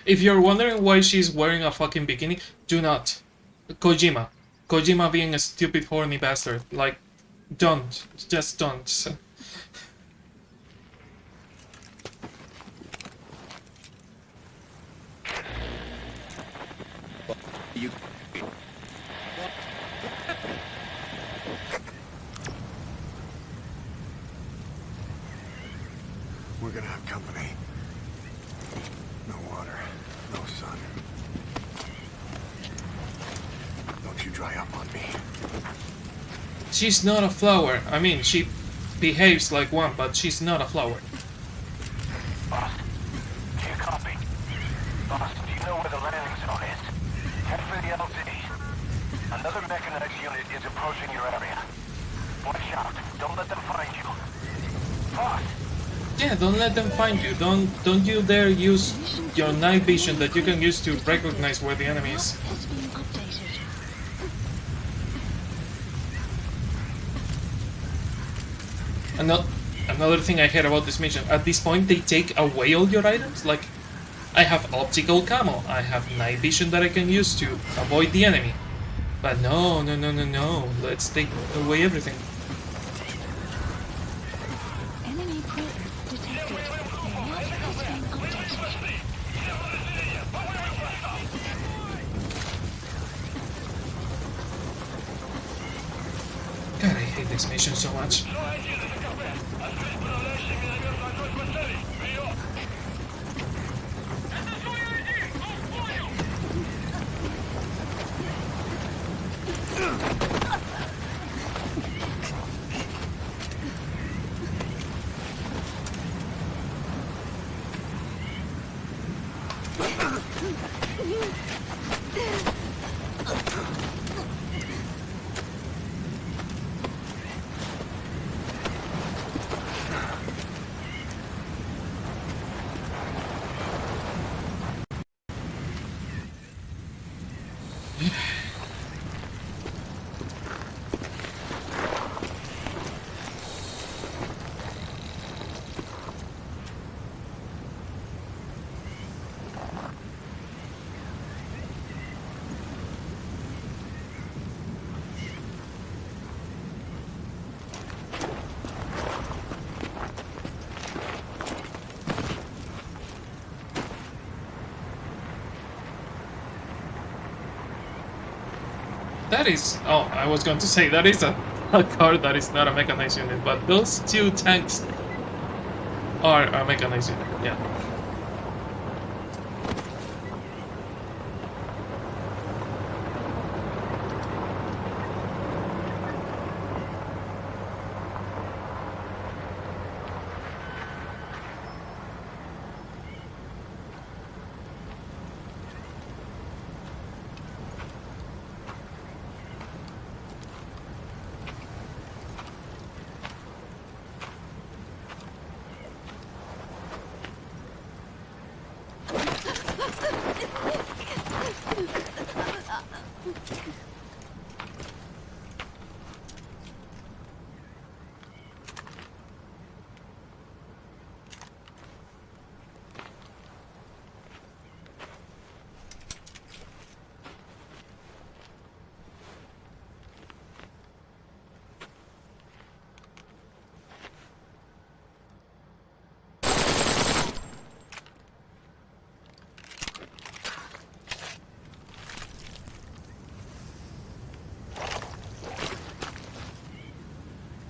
Speaker 1: If you're wondering why she's wearing a fucking bikini, do not. Kojima. Kojima being a stupid, horny bastard. Like, don't. Just don't.
Speaker 11: You... We're gonna have company. No water, no sun. Don't you dry up on me.
Speaker 1: She's not a flower. I mean, she behaves like one, but she's not a flower.
Speaker 7: Boss, do you copy? Boss, do you know where the landing zone is? Head for the LZ. Another mechanized unit is approaching your area. Watch out. Don't let them find you. Boss!
Speaker 1: Yeah, don't let them find you. Don't you dare use your night vision that you can use to recognize where the enemy is.
Speaker 15: Has been updated.
Speaker 1: Another thing I heard about this mission, at this point they take away all your items. Like, I have optical camo, I have night vision that I can use to avoid the enemy. But no, let's take away everything.
Speaker 15: Enemy presence detected. The map has been updated.
Speaker 1: God, I hate this mission so much. That is... oh, I was going to say, that is a car that is not a mechanized unit, but those two tanks are a mechanized unit, yeah.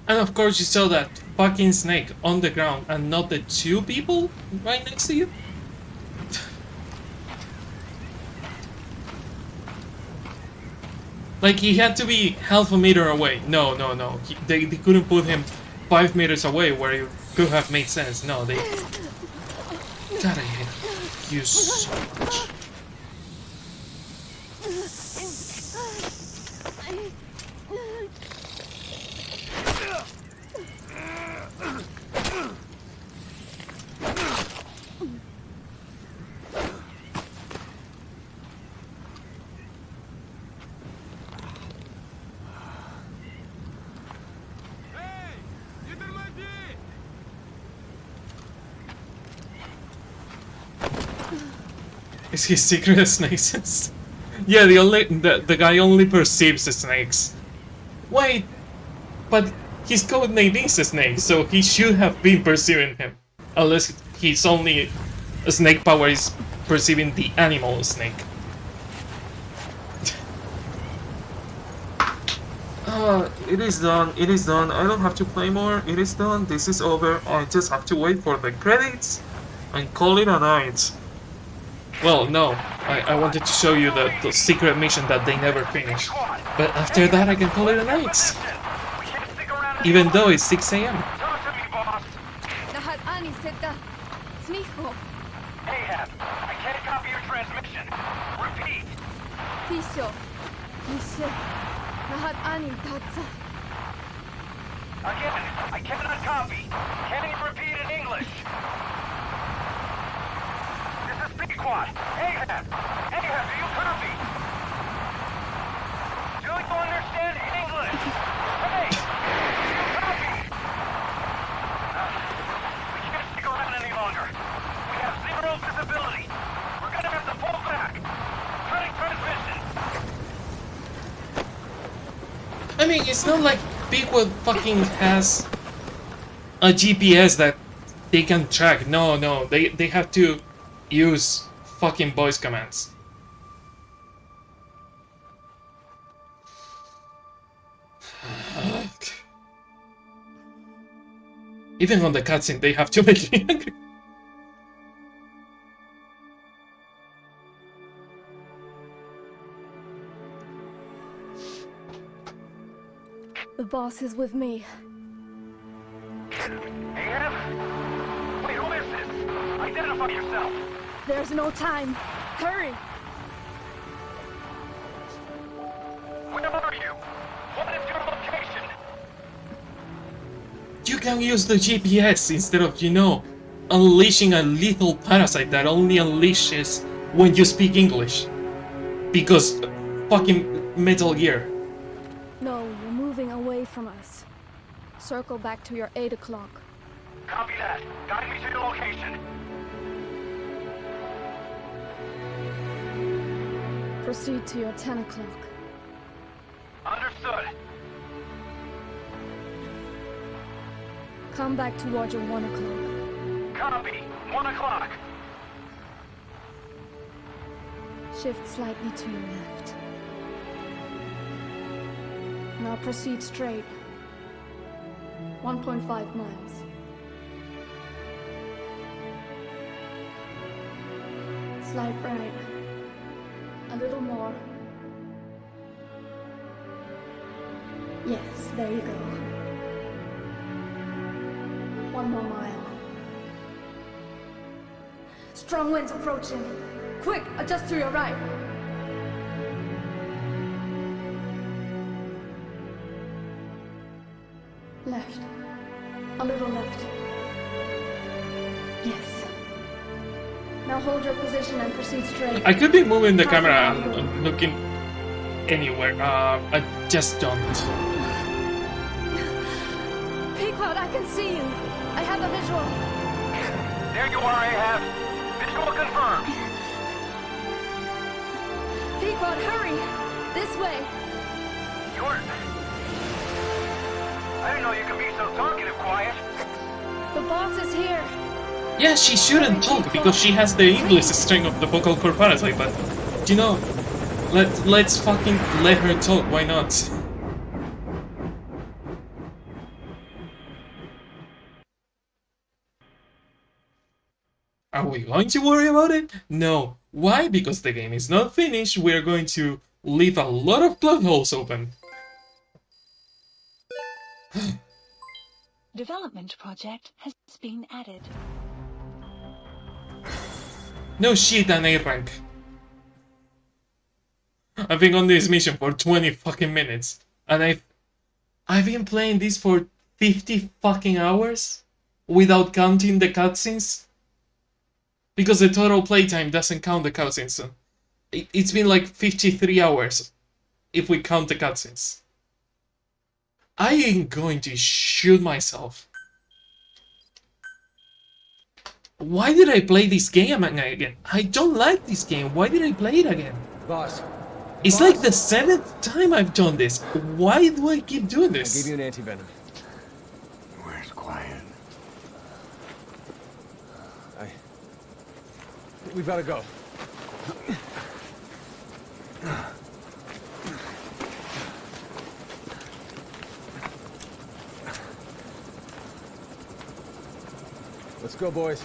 Speaker 1: And of course you saw that fucking snake on the ground and not the two people right next to you. Like, he had to be half a meter away. No. They couldn't put him 5 meters away where it could have made sense. No, they... God, I hate you so much. Is he secret as snakes? Yeah, the guy only perceives the snakes. Wait, but his code name is a snake, so he should have been perceiving him. Unless he's only a snake power is perceiving the animal snake. It is done, it is done. I don't have to play more, it is done, this is over. I just have to wait for the credits and call it a night. Well, no, I wanted to show you the secret mission that they never finished. But after that I can call it a night. Even though it's 6 a.m.
Speaker 8: Ahab, I can't copy your transmission. Repeat. Again, I cannot copy. Can you repeat in English? This is Pequod. Ahab! Ahab, do you copy? Do you understand English? Hey! Do you copy? We can't stick around any longer. We have zero visibility. We're gonna have to pull back. Cutting transmission.
Speaker 1: I mean, it's not like Pequod fucking has a GPS that they can track. No, they have to use fucking voice commands. Even on the cutscene, they have to make me angry.
Speaker 2: The boss is with me.
Speaker 8: Ahab? Wait, who is this? Identify yourself.
Speaker 2: There's no time. Hurry!
Speaker 8: Where are you? What is your location?
Speaker 1: You can use the GPS instead of, you know, unleashing a lethal parasite that only unleashes when you speak English. Because fucking Metal Gear.
Speaker 2: No, you're moving away from us. Circle back to your 8 o'clock.
Speaker 8: Copy that. Guide me to your location.
Speaker 2: Proceed to your 10 o'clock.
Speaker 8: Understood.
Speaker 2: Come back towards your 1 o'clock.
Speaker 8: Copy. 1 o'clock.
Speaker 2: Shift slightly to your left. Now proceed straight. 1.5 miles. Slide right. A little more. Yes, there you go. 1 more mile. Strong winds approaching. Quick, adjust to your right. Left. A little left. Yes. Now hold your position and proceed straight.
Speaker 1: I could be moving the camera and looking anywhere. I just don't.
Speaker 2: Pequod, I can see you. I have a visual.
Speaker 8: There you are, Ahab. Visual confirmed.
Speaker 2: Pequod, hurry! This way.
Speaker 8: You're... I didn't know you could be so talkative, quiet.
Speaker 2: The boss is here.
Speaker 1: Yeah, she shouldn't talk because she has the English string of the vocal cord parasite, but you know, let's fucking let her talk, why not? Are we going to worry about it? No. Why? Because the game is not finished, we're going to leave a lot of plot holes open.
Speaker 15: Development project has been added.
Speaker 1: No shit, an A rank. I've been on this mission for 20 fucking minutes, and I've been playing this for 50 fucking hours without counting the cutscenes, because the total playtime doesn't count the cutscenes. So it's been like 53 hours if we count the cutscenes. I am going to shoot myself. Why did I play this game again? I don't like this game. Why did I play it again?
Speaker 17: Boss.
Speaker 1: It's like the 7th time I've done this. Why do I keep doing this?
Speaker 17: I gave you an anti-venom.
Speaker 11: Where's Quiet?
Speaker 17: We've got to go. Let's go, boys.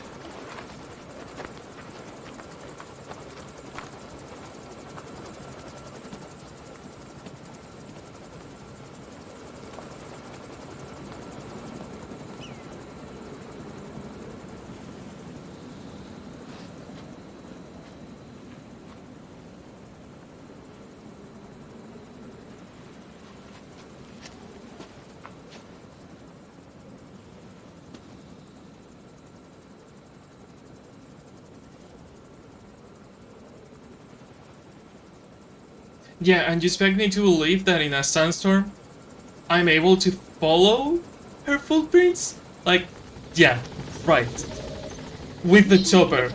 Speaker 1: Yeah, and you expect me to believe that in a sandstorm, I'm able to follow her footprints? Like, yeah, right. With the chopper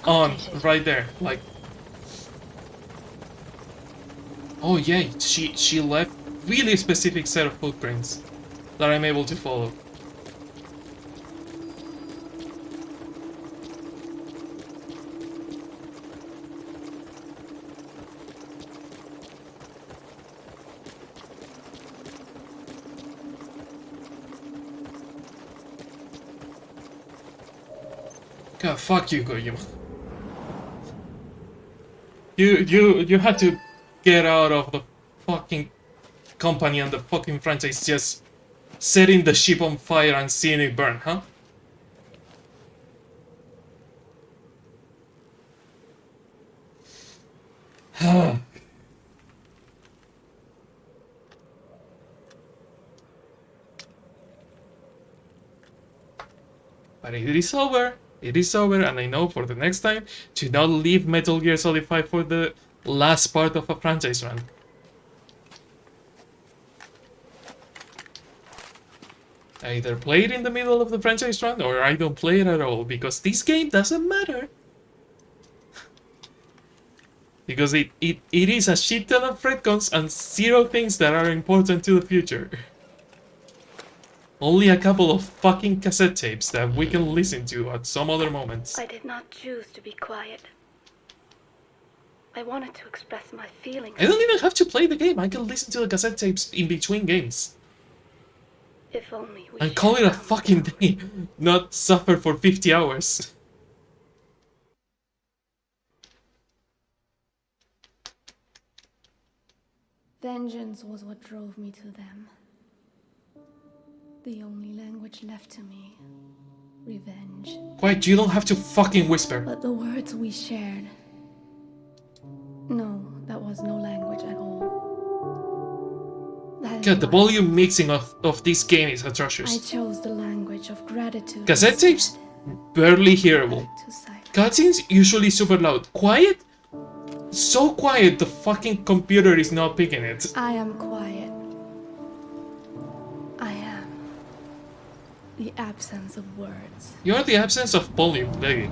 Speaker 1: on, right there, like... Oh yeah, she left really specific set of footprints that I'm able to follow. God, fuck you, Kojima. You had to get out of the fucking company and the fucking franchise just setting the ship on fire and seeing it burn, huh? But it is over. It is over, and I know for the next time to not leave Metal Gear Solid 5 for the last part of a franchise run. I either play it in the middle of the franchise run, or I don't play it at all, because this game doesn't matter. Because it is a shit ton of retcons and 0 things that are important to the future. Only a couple of fucking cassette tapes that we can listen to at some other moments.
Speaker 2: I did not choose to be quiet. I wanted to express my feelings.
Speaker 1: I don't even have to play the game. I can listen to the cassette tapes in between games.
Speaker 2: If only we
Speaker 1: And call it a fucking day, not suffer for 50 hours.
Speaker 2: Vengeance was what drove me to them. The only language left to me. Revenge.
Speaker 1: Quiet, you don't have to fucking whisper.
Speaker 2: But the words we shared... No, that was no language at all.
Speaker 1: God, the volume mixing of this game is atrocious.
Speaker 2: I chose the language of gratitude.
Speaker 1: Cassette tapes? Barely hearable. Cutscenes? Usually super loud. Quiet? So quiet the fucking computer is not picking it.
Speaker 2: I am quiet. I am the absence of words.
Speaker 1: You're the absence of volume, lady.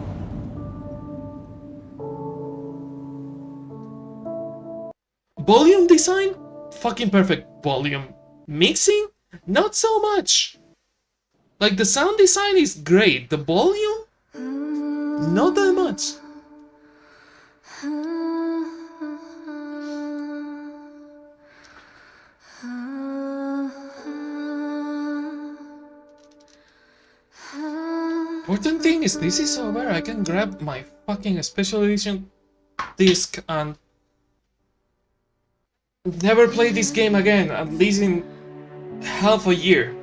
Speaker 1: Volume design? Fucking perfect. Volume mixing? Not so much. Like, the sound design is great. The volume? Not that much. Important thing is this is over. I can grab my fucking special edition disc and never play this game again, at least in half a year.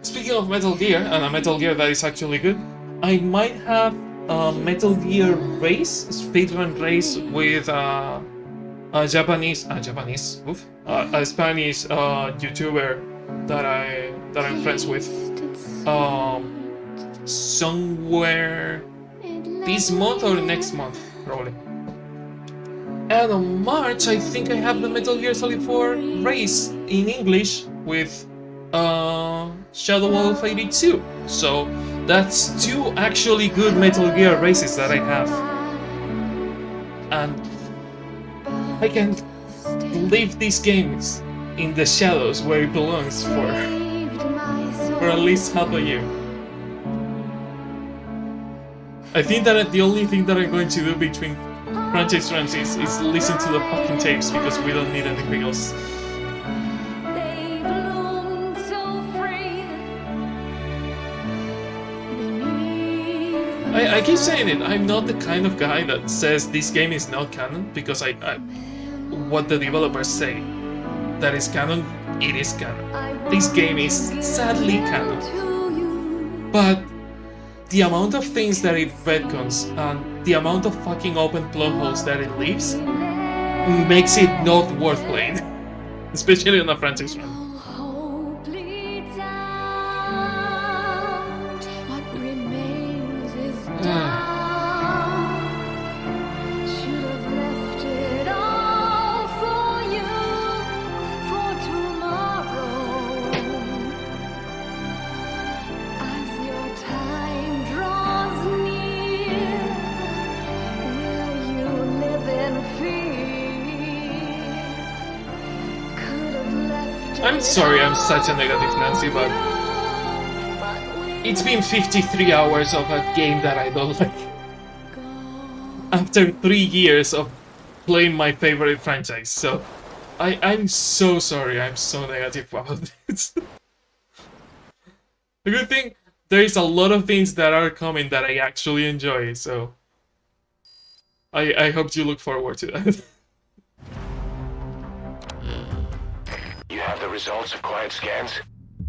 Speaker 1: Speaking of Metal Gear, and a Metal Gear that is actually good, I might have a Metal Gear race, speedrun race with a Spanish YouTuber that I'm friends with. Somewhere this month or next month, probably. And on March, I think I have the Metal Gear Solid 4 race in English with Shadow Wolf 82. So that's 2 actually good Metal Gear races that I have. And I can leave these games in the shadows where it belongs for at least half a year. I think that the only thing that I'm going to do between franchise runs is listen to the fucking tapes because we don't need anything else. I keep saying it, I'm not the kind of guy that says this game is not canon, because what the developers say that is canon, it is canon. This game is sadly canon. But the amount of things that it retcons and the amount of fucking open plot holes that it leaves makes it not worth playing. Especially on a franchise run. I'm sorry I'm such a negative Nancy, but it's been 53 hours of a game that I don't like. After 3 years of playing my favorite franchise, so I'm so sorry, I'm so negative about this. The good thing, there is a lot of things that are coming that I actually enjoy, so I hope you look forward to that.
Speaker 7: You have the results of quiet scans?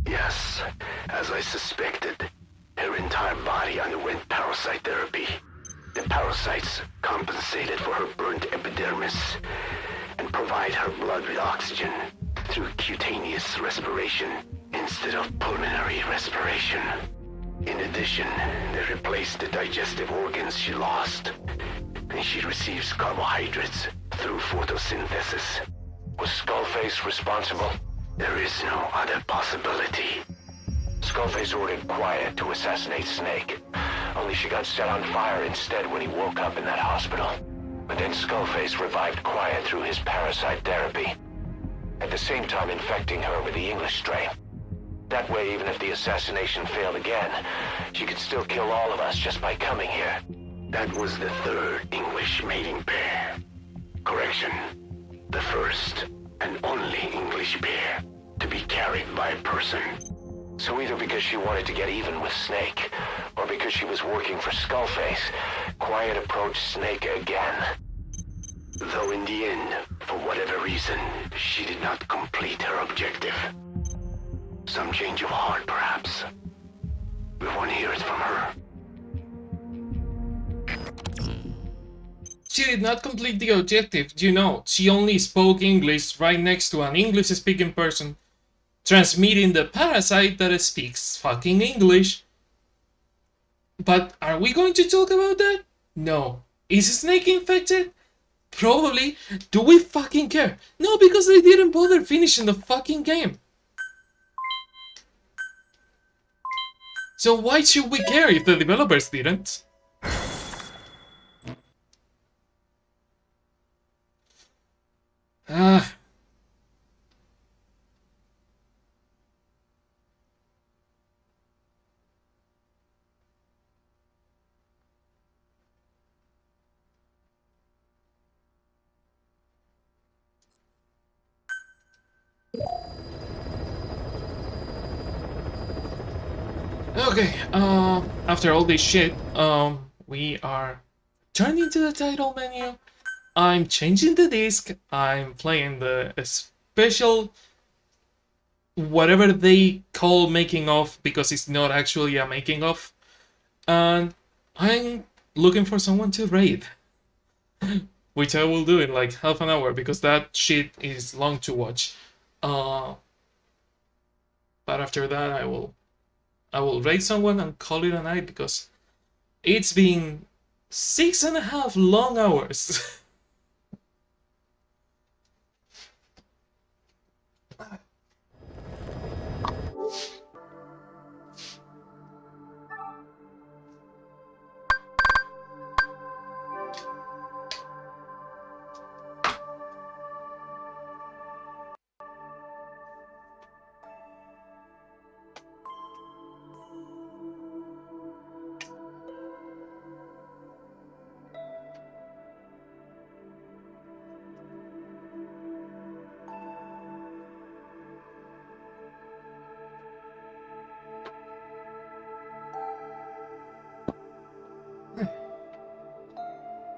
Speaker 7: Yes, as I suspected. Her entire body underwent parasite therapy. The parasites compensated for her burnt epidermis and provide her blood with oxygen through cutaneous respiration instead of pulmonary respiration. In addition, they replaced the digestive organs she lost, and she receives carbohydrates through photosynthesis. Was Skullface responsible? There is no other possibility. Skullface ordered Quiet to assassinate Snake, only she got set on fire instead when he woke up in that hospital. But then Skullface revived Quiet through his parasite therapy, at the same time infecting her with the English strain. That way, even if the assassination failed again, she could still kill all of us just by coming here. That was the third English mating pair. Correction. The first and only English pair to be carried by a person. So either because she wanted to get even with Snake, or because she was working for Skullface, Quiet approached Snake again. Though in the end, for whatever reason, she did not complete her objective. Some change of heart, perhaps. We want to hear it from her.
Speaker 1: She did not complete the objective, you know. She only spoke English right next to an English-speaking person, transmitting the parasite that speaks fucking English. But are we going to talk about that? No. Is Snake infected? Probably. Do we fucking care? No, because they didn't bother finishing the fucking game. So why should we care if the developers didn't? Okay, after all this shit, we are turning to the title menu. I'm changing the disc. I'm playing the special, whatever they call making of, because it's not actually a making of. And I'm looking for someone to raid, which I will do in like half an hour because that shit is long to watch. But after that, I will raid someone and call it a night because it's been 6.5 long hours.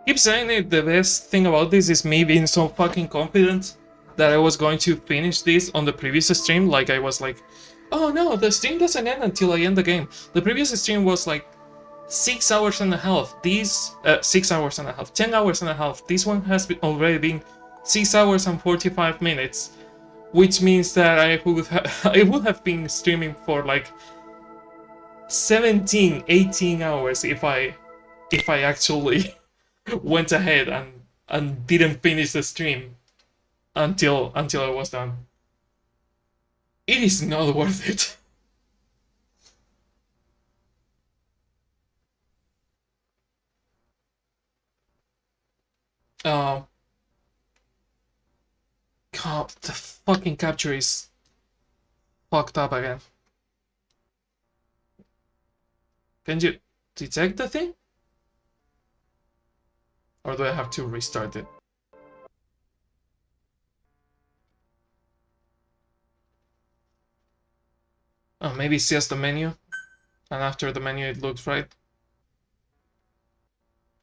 Speaker 1: keep saying it, the best thing about this is me being so fucking confident that I was going to finish this on the previous stream. Like, I was like, oh no, the stream doesn't end until I end the game. The previous stream was like 6 hours and a half. 6 hours and a half, 10 hours and a half. This one has already been 6 hours and 45 minutes, which means that I would have been streaming for like 17, 18 hours if I actually went ahead and didn't finish the stream until I was done. It is not worth it. God, the fucking capture is fucked up again. Can you detect the thing? Or do I have to restart it? Oh, maybe it's just the menu. And after the menu it looks right.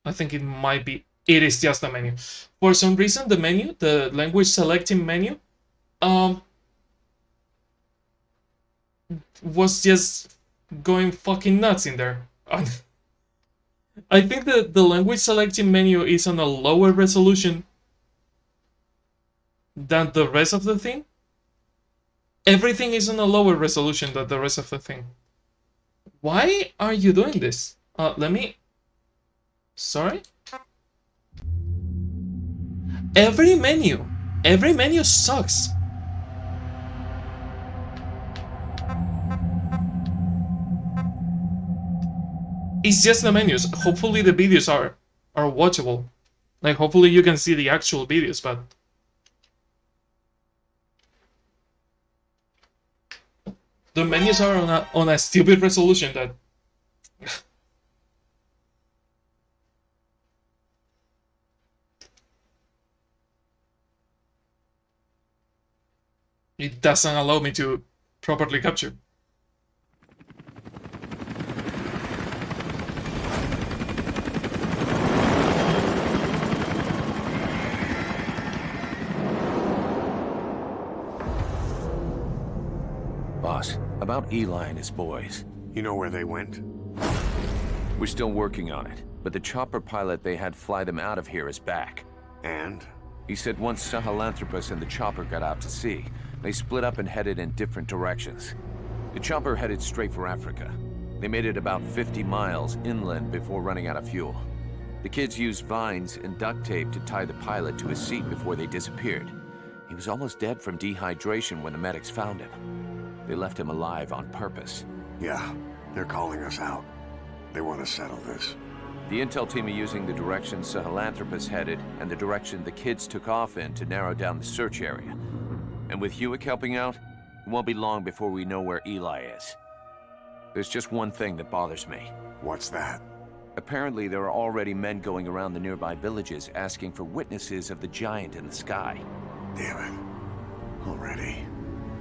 Speaker 1: I think it might be. It is just the menu. For some reason the menu, the language selecting menu, was just going fucking nuts in there. I think that the language selecting menu is on a lower resolution than the rest of the thing. Everything is on a lower resolution than the rest of the thing. Why are you doing this? Let me... Sorry? Every menu sucks. It's just the menus. Hopefully the videos are watchable. Like, hopefully you can see the actual videos, but... The menus are on a stupid resolution that... It doesn't allow me to properly capture.
Speaker 7: Boss, about Eli and his boys.
Speaker 11: You know where they went?
Speaker 7: We're still working on it, but the chopper pilot they had fly them out of here is back.
Speaker 11: And?
Speaker 7: He said once Sahelanthropus and the chopper got out to sea, they split up and headed in different directions. The chopper headed straight for Africa. They made it about 50 miles inland before running out of fuel. The kids used vines and duct tape to tie the pilot to his seat before they disappeared. He was almost dead from dehydration when the medics found him. They left him alive on purpose.
Speaker 11: Yeah, they're calling us out. They want to settle this.
Speaker 7: The intel team are using the direction Sahelanthropus headed and the direction the kids took off in to narrow down the search area. And with Hewick helping out, it won't be long before we know where Eli is. There's just one thing that bothers me.
Speaker 11: What's that?
Speaker 7: Apparently there are already men going around the nearby villages asking for witnesses of the giant in the sky.
Speaker 11: Damn it. Already?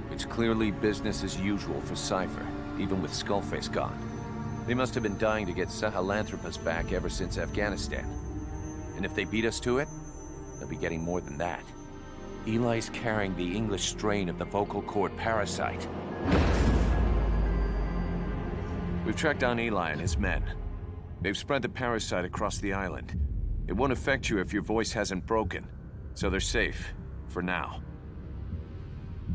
Speaker 7: It's clearly business as usual for Cypher, even with Skullface gone. They must have been dying to get Sahelanthropus back ever since Afghanistan. And if they beat us to it, they'll be getting more than that. Eli's carrying the English strain of the vocal cord parasite. We've tracked down Eli and his men. They've spread the parasite across the island. It won't affect you if your voice hasn't broken, so they're safe, for now.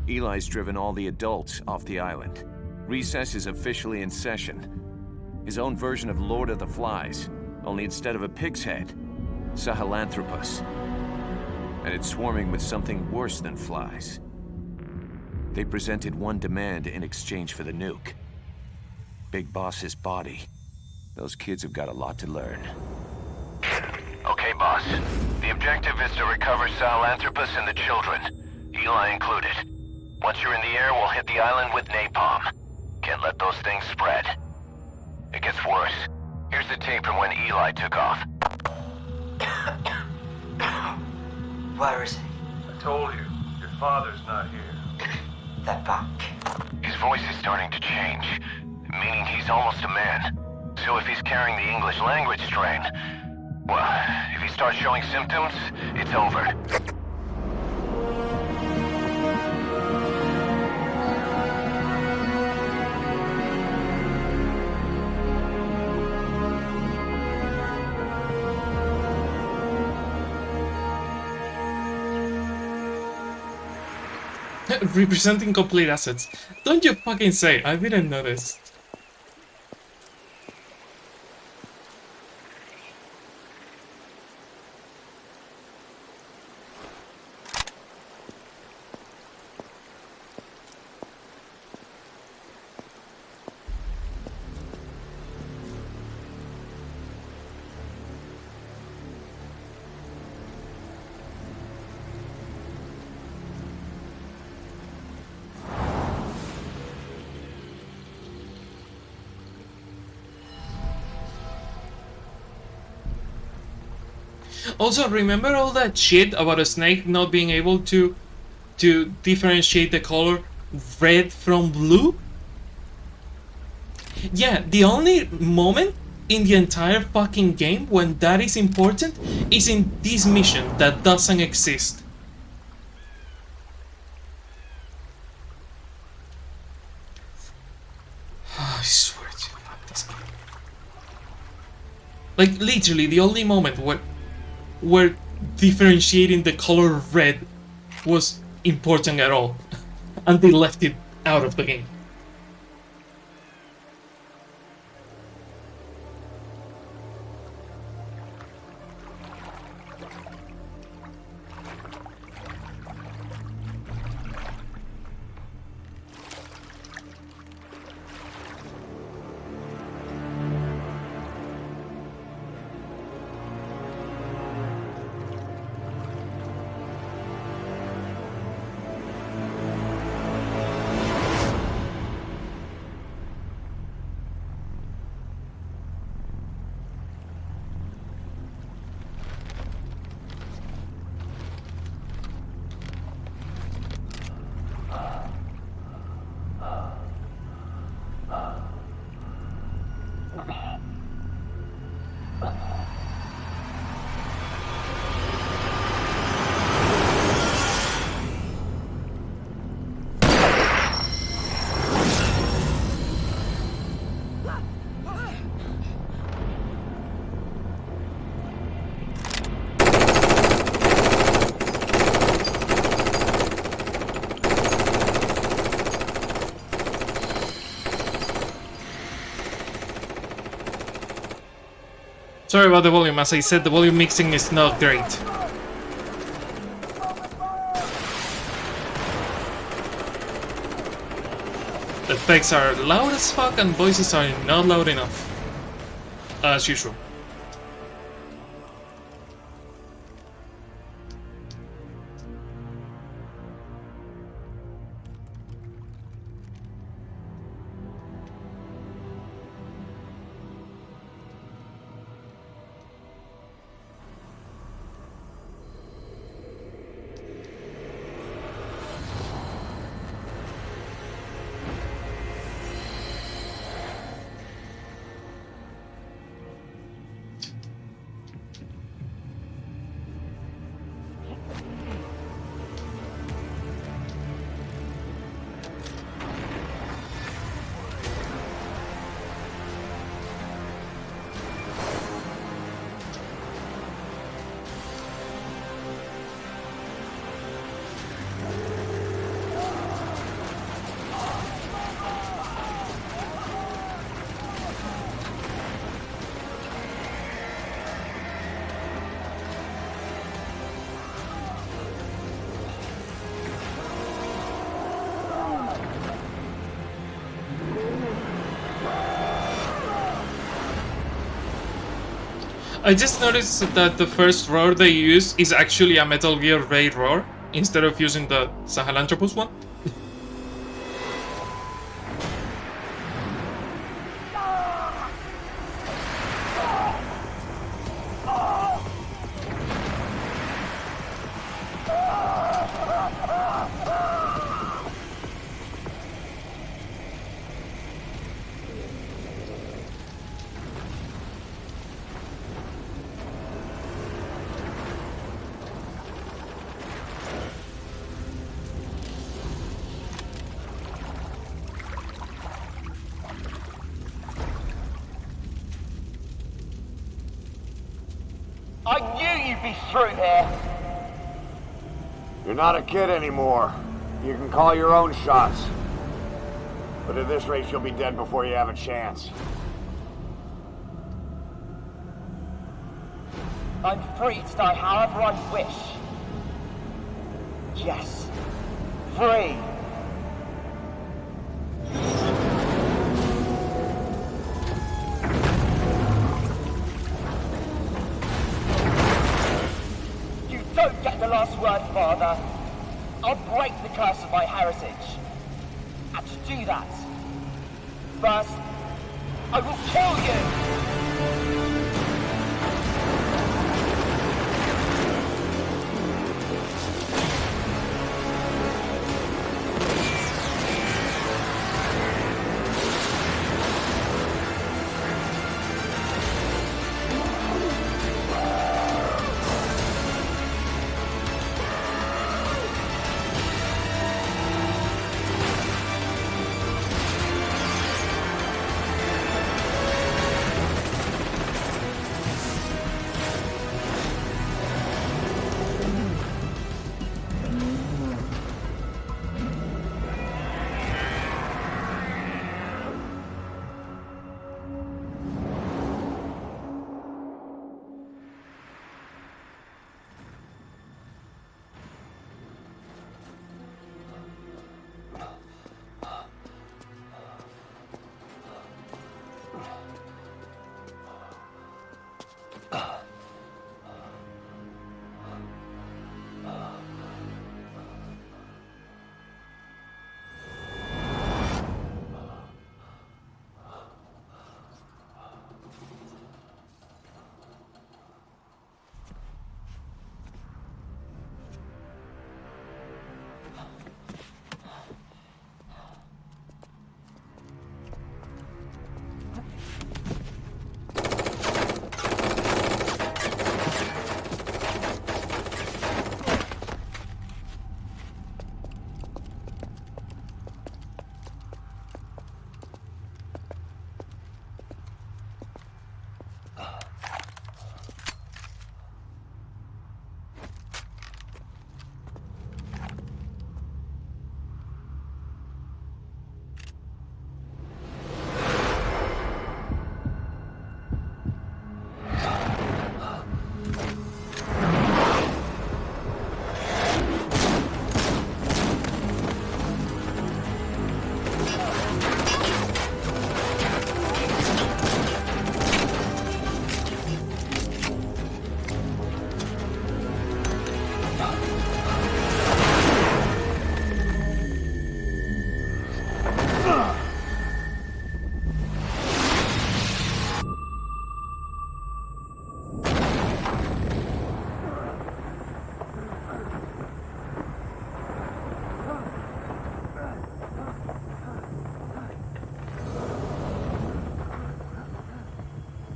Speaker 7: Eli's driven all the adults off the island. Recess is officially in session. His own version of Lord of the Flies, only instead of a pig's head, Sahelanthropus. And it's swarming with something worse than flies. They presented one demand in exchange for the nuke. Big Boss's body. Those kids have got a lot to learn.
Speaker 18: Okay, boss. The objective is to recover Sahelanthropus and the children, Eli included. Once you're in the air, we'll hit the island with napalm. Can't let those things spread. It gets worse. Here's the tape from when Eli took off.
Speaker 19: Where is he?
Speaker 20: I told you, your father's not here.
Speaker 19: They're back.
Speaker 18: His voice is starting to change, meaning he's almost a man. So if he's carrying the English language strain, well, if start showing symptoms, it's over.
Speaker 1: Representing complete assets. Don't you fucking say, I didn't notice. Also, remember all that shit about a snake not being able to differentiate the color red from blue? Yeah, the only moment in the entire fucking game when that is important is in this mission that doesn't exist. I swear to God, this game. Like, literally, the only moment where differentiating the color red was important at all, and they left it out of the game. Sorry about the volume, as I said, the volume mixing is not great. The effects are loud as fuck and voices are not loud enough. As usual. I just noticed that the first roar they use is actually a Metal Gear Raid roar, instead of using the Sahelanthropus one.
Speaker 21: knew you'd be through here.
Speaker 11: You're not a kid anymore. You can call your own shots. But at this rate, you'll be dead before you have a chance.
Speaker 21: I'm free to die however I wish. Yes, free. You don't get the last word, Father. I'll break the curse of my heritage. And to do that, first, I will kill you!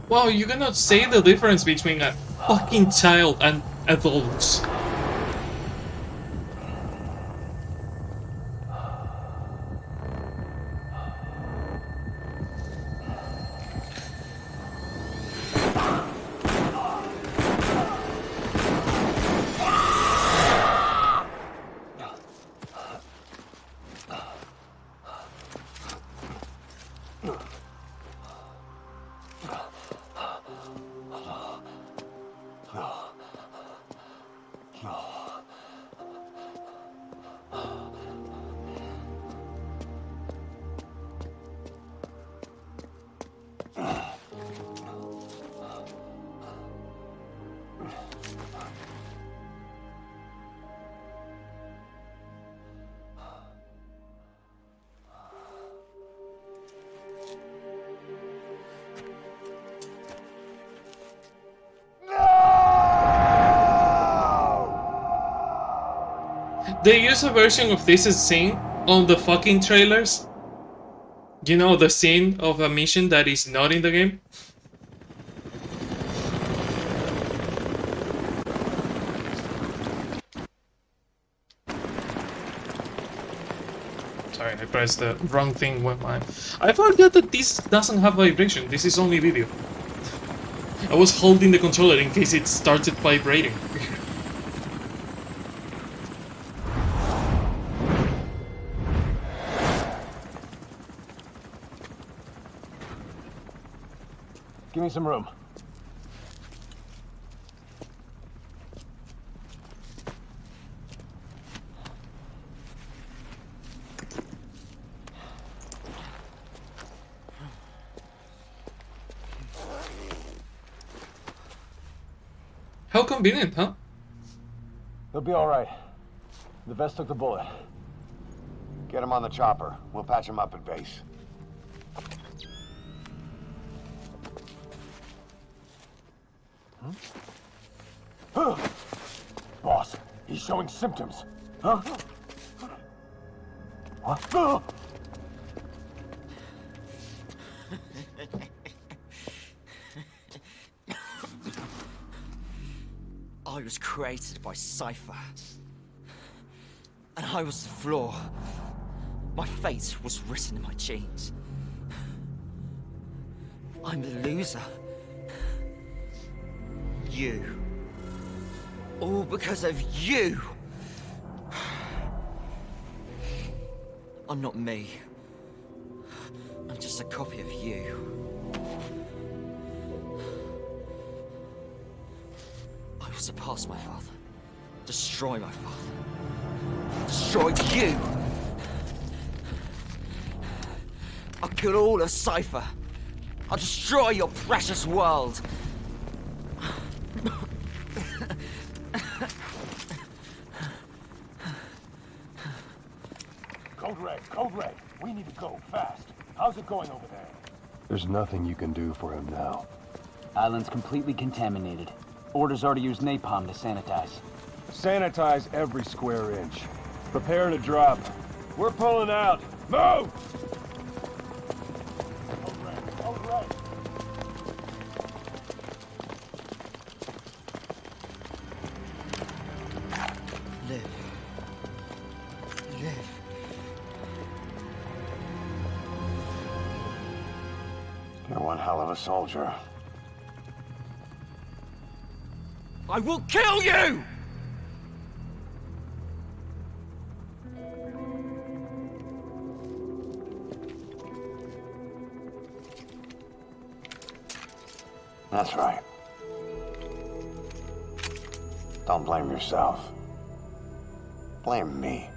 Speaker 1: Wow, you cannot say the difference between a fucking child and adults. They use a version of this scene on the fucking trailers. You know, the scene of a mission that is not in the game. Sorry, I pressed the wrong thing with mine. I forgot that this doesn't have vibration. This is only video. I was holding the controller in case it started vibrating.
Speaker 17: Give me some room.
Speaker 1: How convenient, huh?
Speaker 17: They'll be all right. The vest took the bullet.
Speaker 11: Get him on the chopper. We'll patch him up at base.
Speaker 17: Boss, he's showing symptoms. Huh? What?
Speaker 10: I was created by Cypher. And I was the flaw. My fate was written in my genes. I'm the loser. You. All because of you. I'm not me. I'm just a copy of you. I will surpass my father. Destroy my father. Destroy you! I'll kill all of Cypher. I'll destroy your precious world.
Speaker 17: Code Red, we need to go, fast. How's it going over there?
Speaker 9: There's nothing you can do for him now.
Speaker 4: Island's completely contaminated. Orders are to use napalm to sanitize.
Speaker 9: Sanitize every square inch. Prepare to drop. We're pulling out. Move!
Speaker 17: Code Red.
Speaker 10: Live. Live.
Speaker 11: You're one hell of a soldier.
Speaker 10: I will kill you!
Speaker 11: That's right. Don't blame yourself. Blame me.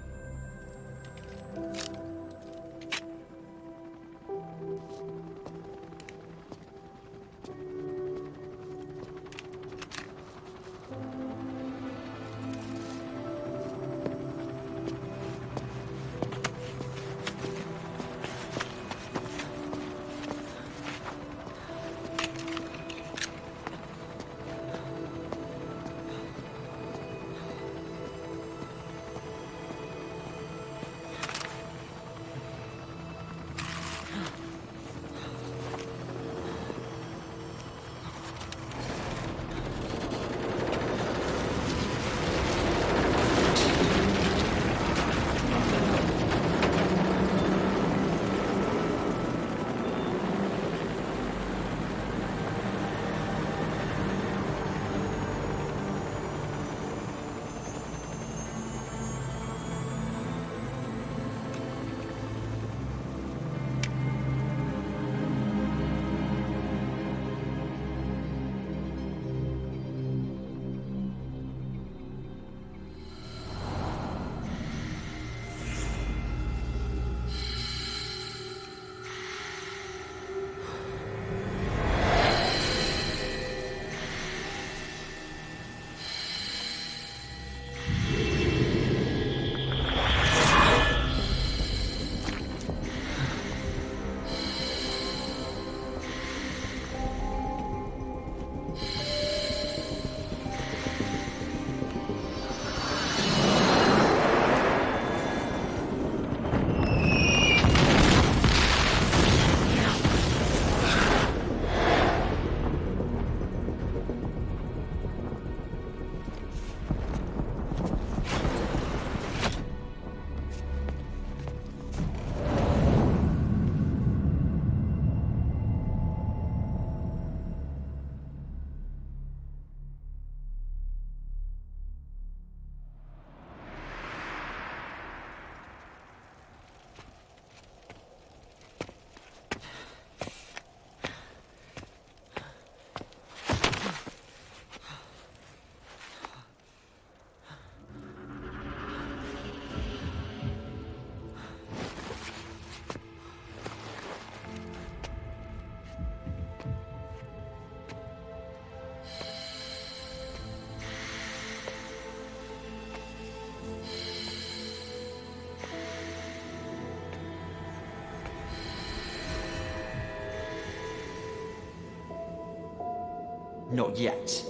Speaker 10: Not yet.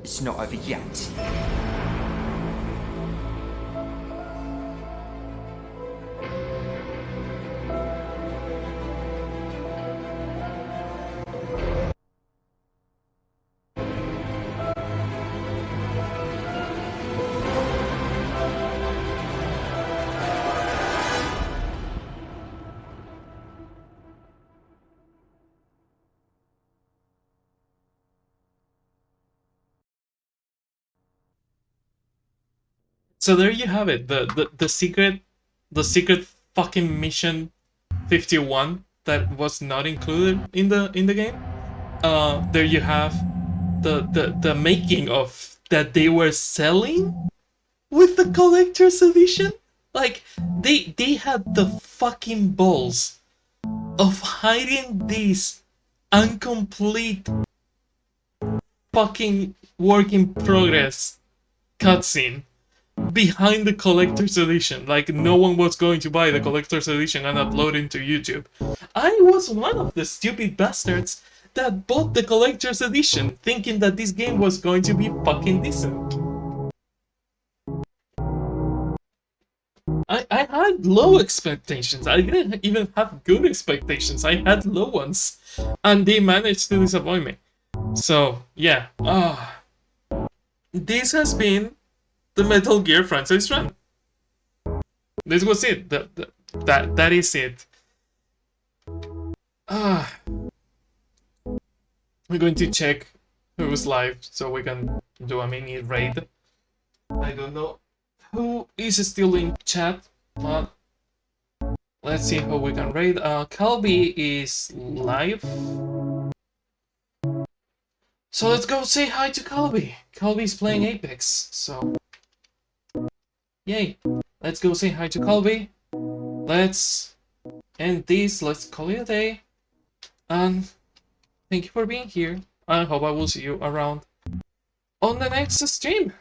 Speaker 10: It's not over yet.
Speaker 1: So there you have it, the secret fucking mission 51 that was not included in the game. There you have the making of that they were selling with the collector's edition. Like they had the fucking balls of hiding this incomplete fucking work in progress cutscene behind the collector's edition. Like no one was going to buy the collector's edition and upload it to YouTube. I was one of the stupid bastards that bought the collector's edition thinking that this game was going to be fucking decent. I had low expectations. I didn't even have good expectations. I had low ones. And they managed to disappoint me. So, yeah. This has been the Metal Gear franchise run. This was it. That is it. We're going to check who's live so we can do a mini raid. I don't know who is still in chat, but let's see who we can raid. Calby is live. So let's go say hi to Calby. Calby's playing Apex, so yay. Let's go say hi to Calby. Let's end this. Let's call it a day. And thank you for being here. I hope I will see you around on the next stream.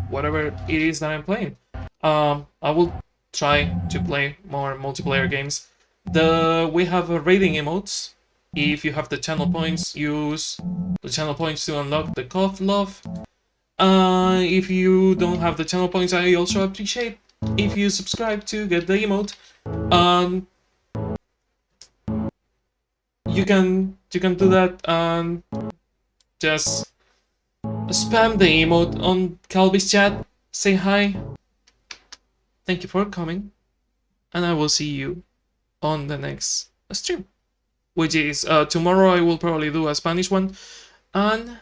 Speaker 1: Whatever it is that I'm playing. I will try to play more multiplayer games. We have raiding emotes. If you have the channel points, use the channel points to unlock the cough love. If you don't have the channel points, I also appreciate if you subscribe to get the emote. You can do that and just spam the emote on Calby's chat. Say hi. Thank you for coming, and I will see you on the next stream, which is tomorrow. I will probably do a Spanish one, and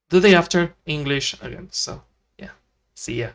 Speaker 1: the day after English again. So yeah, see ya.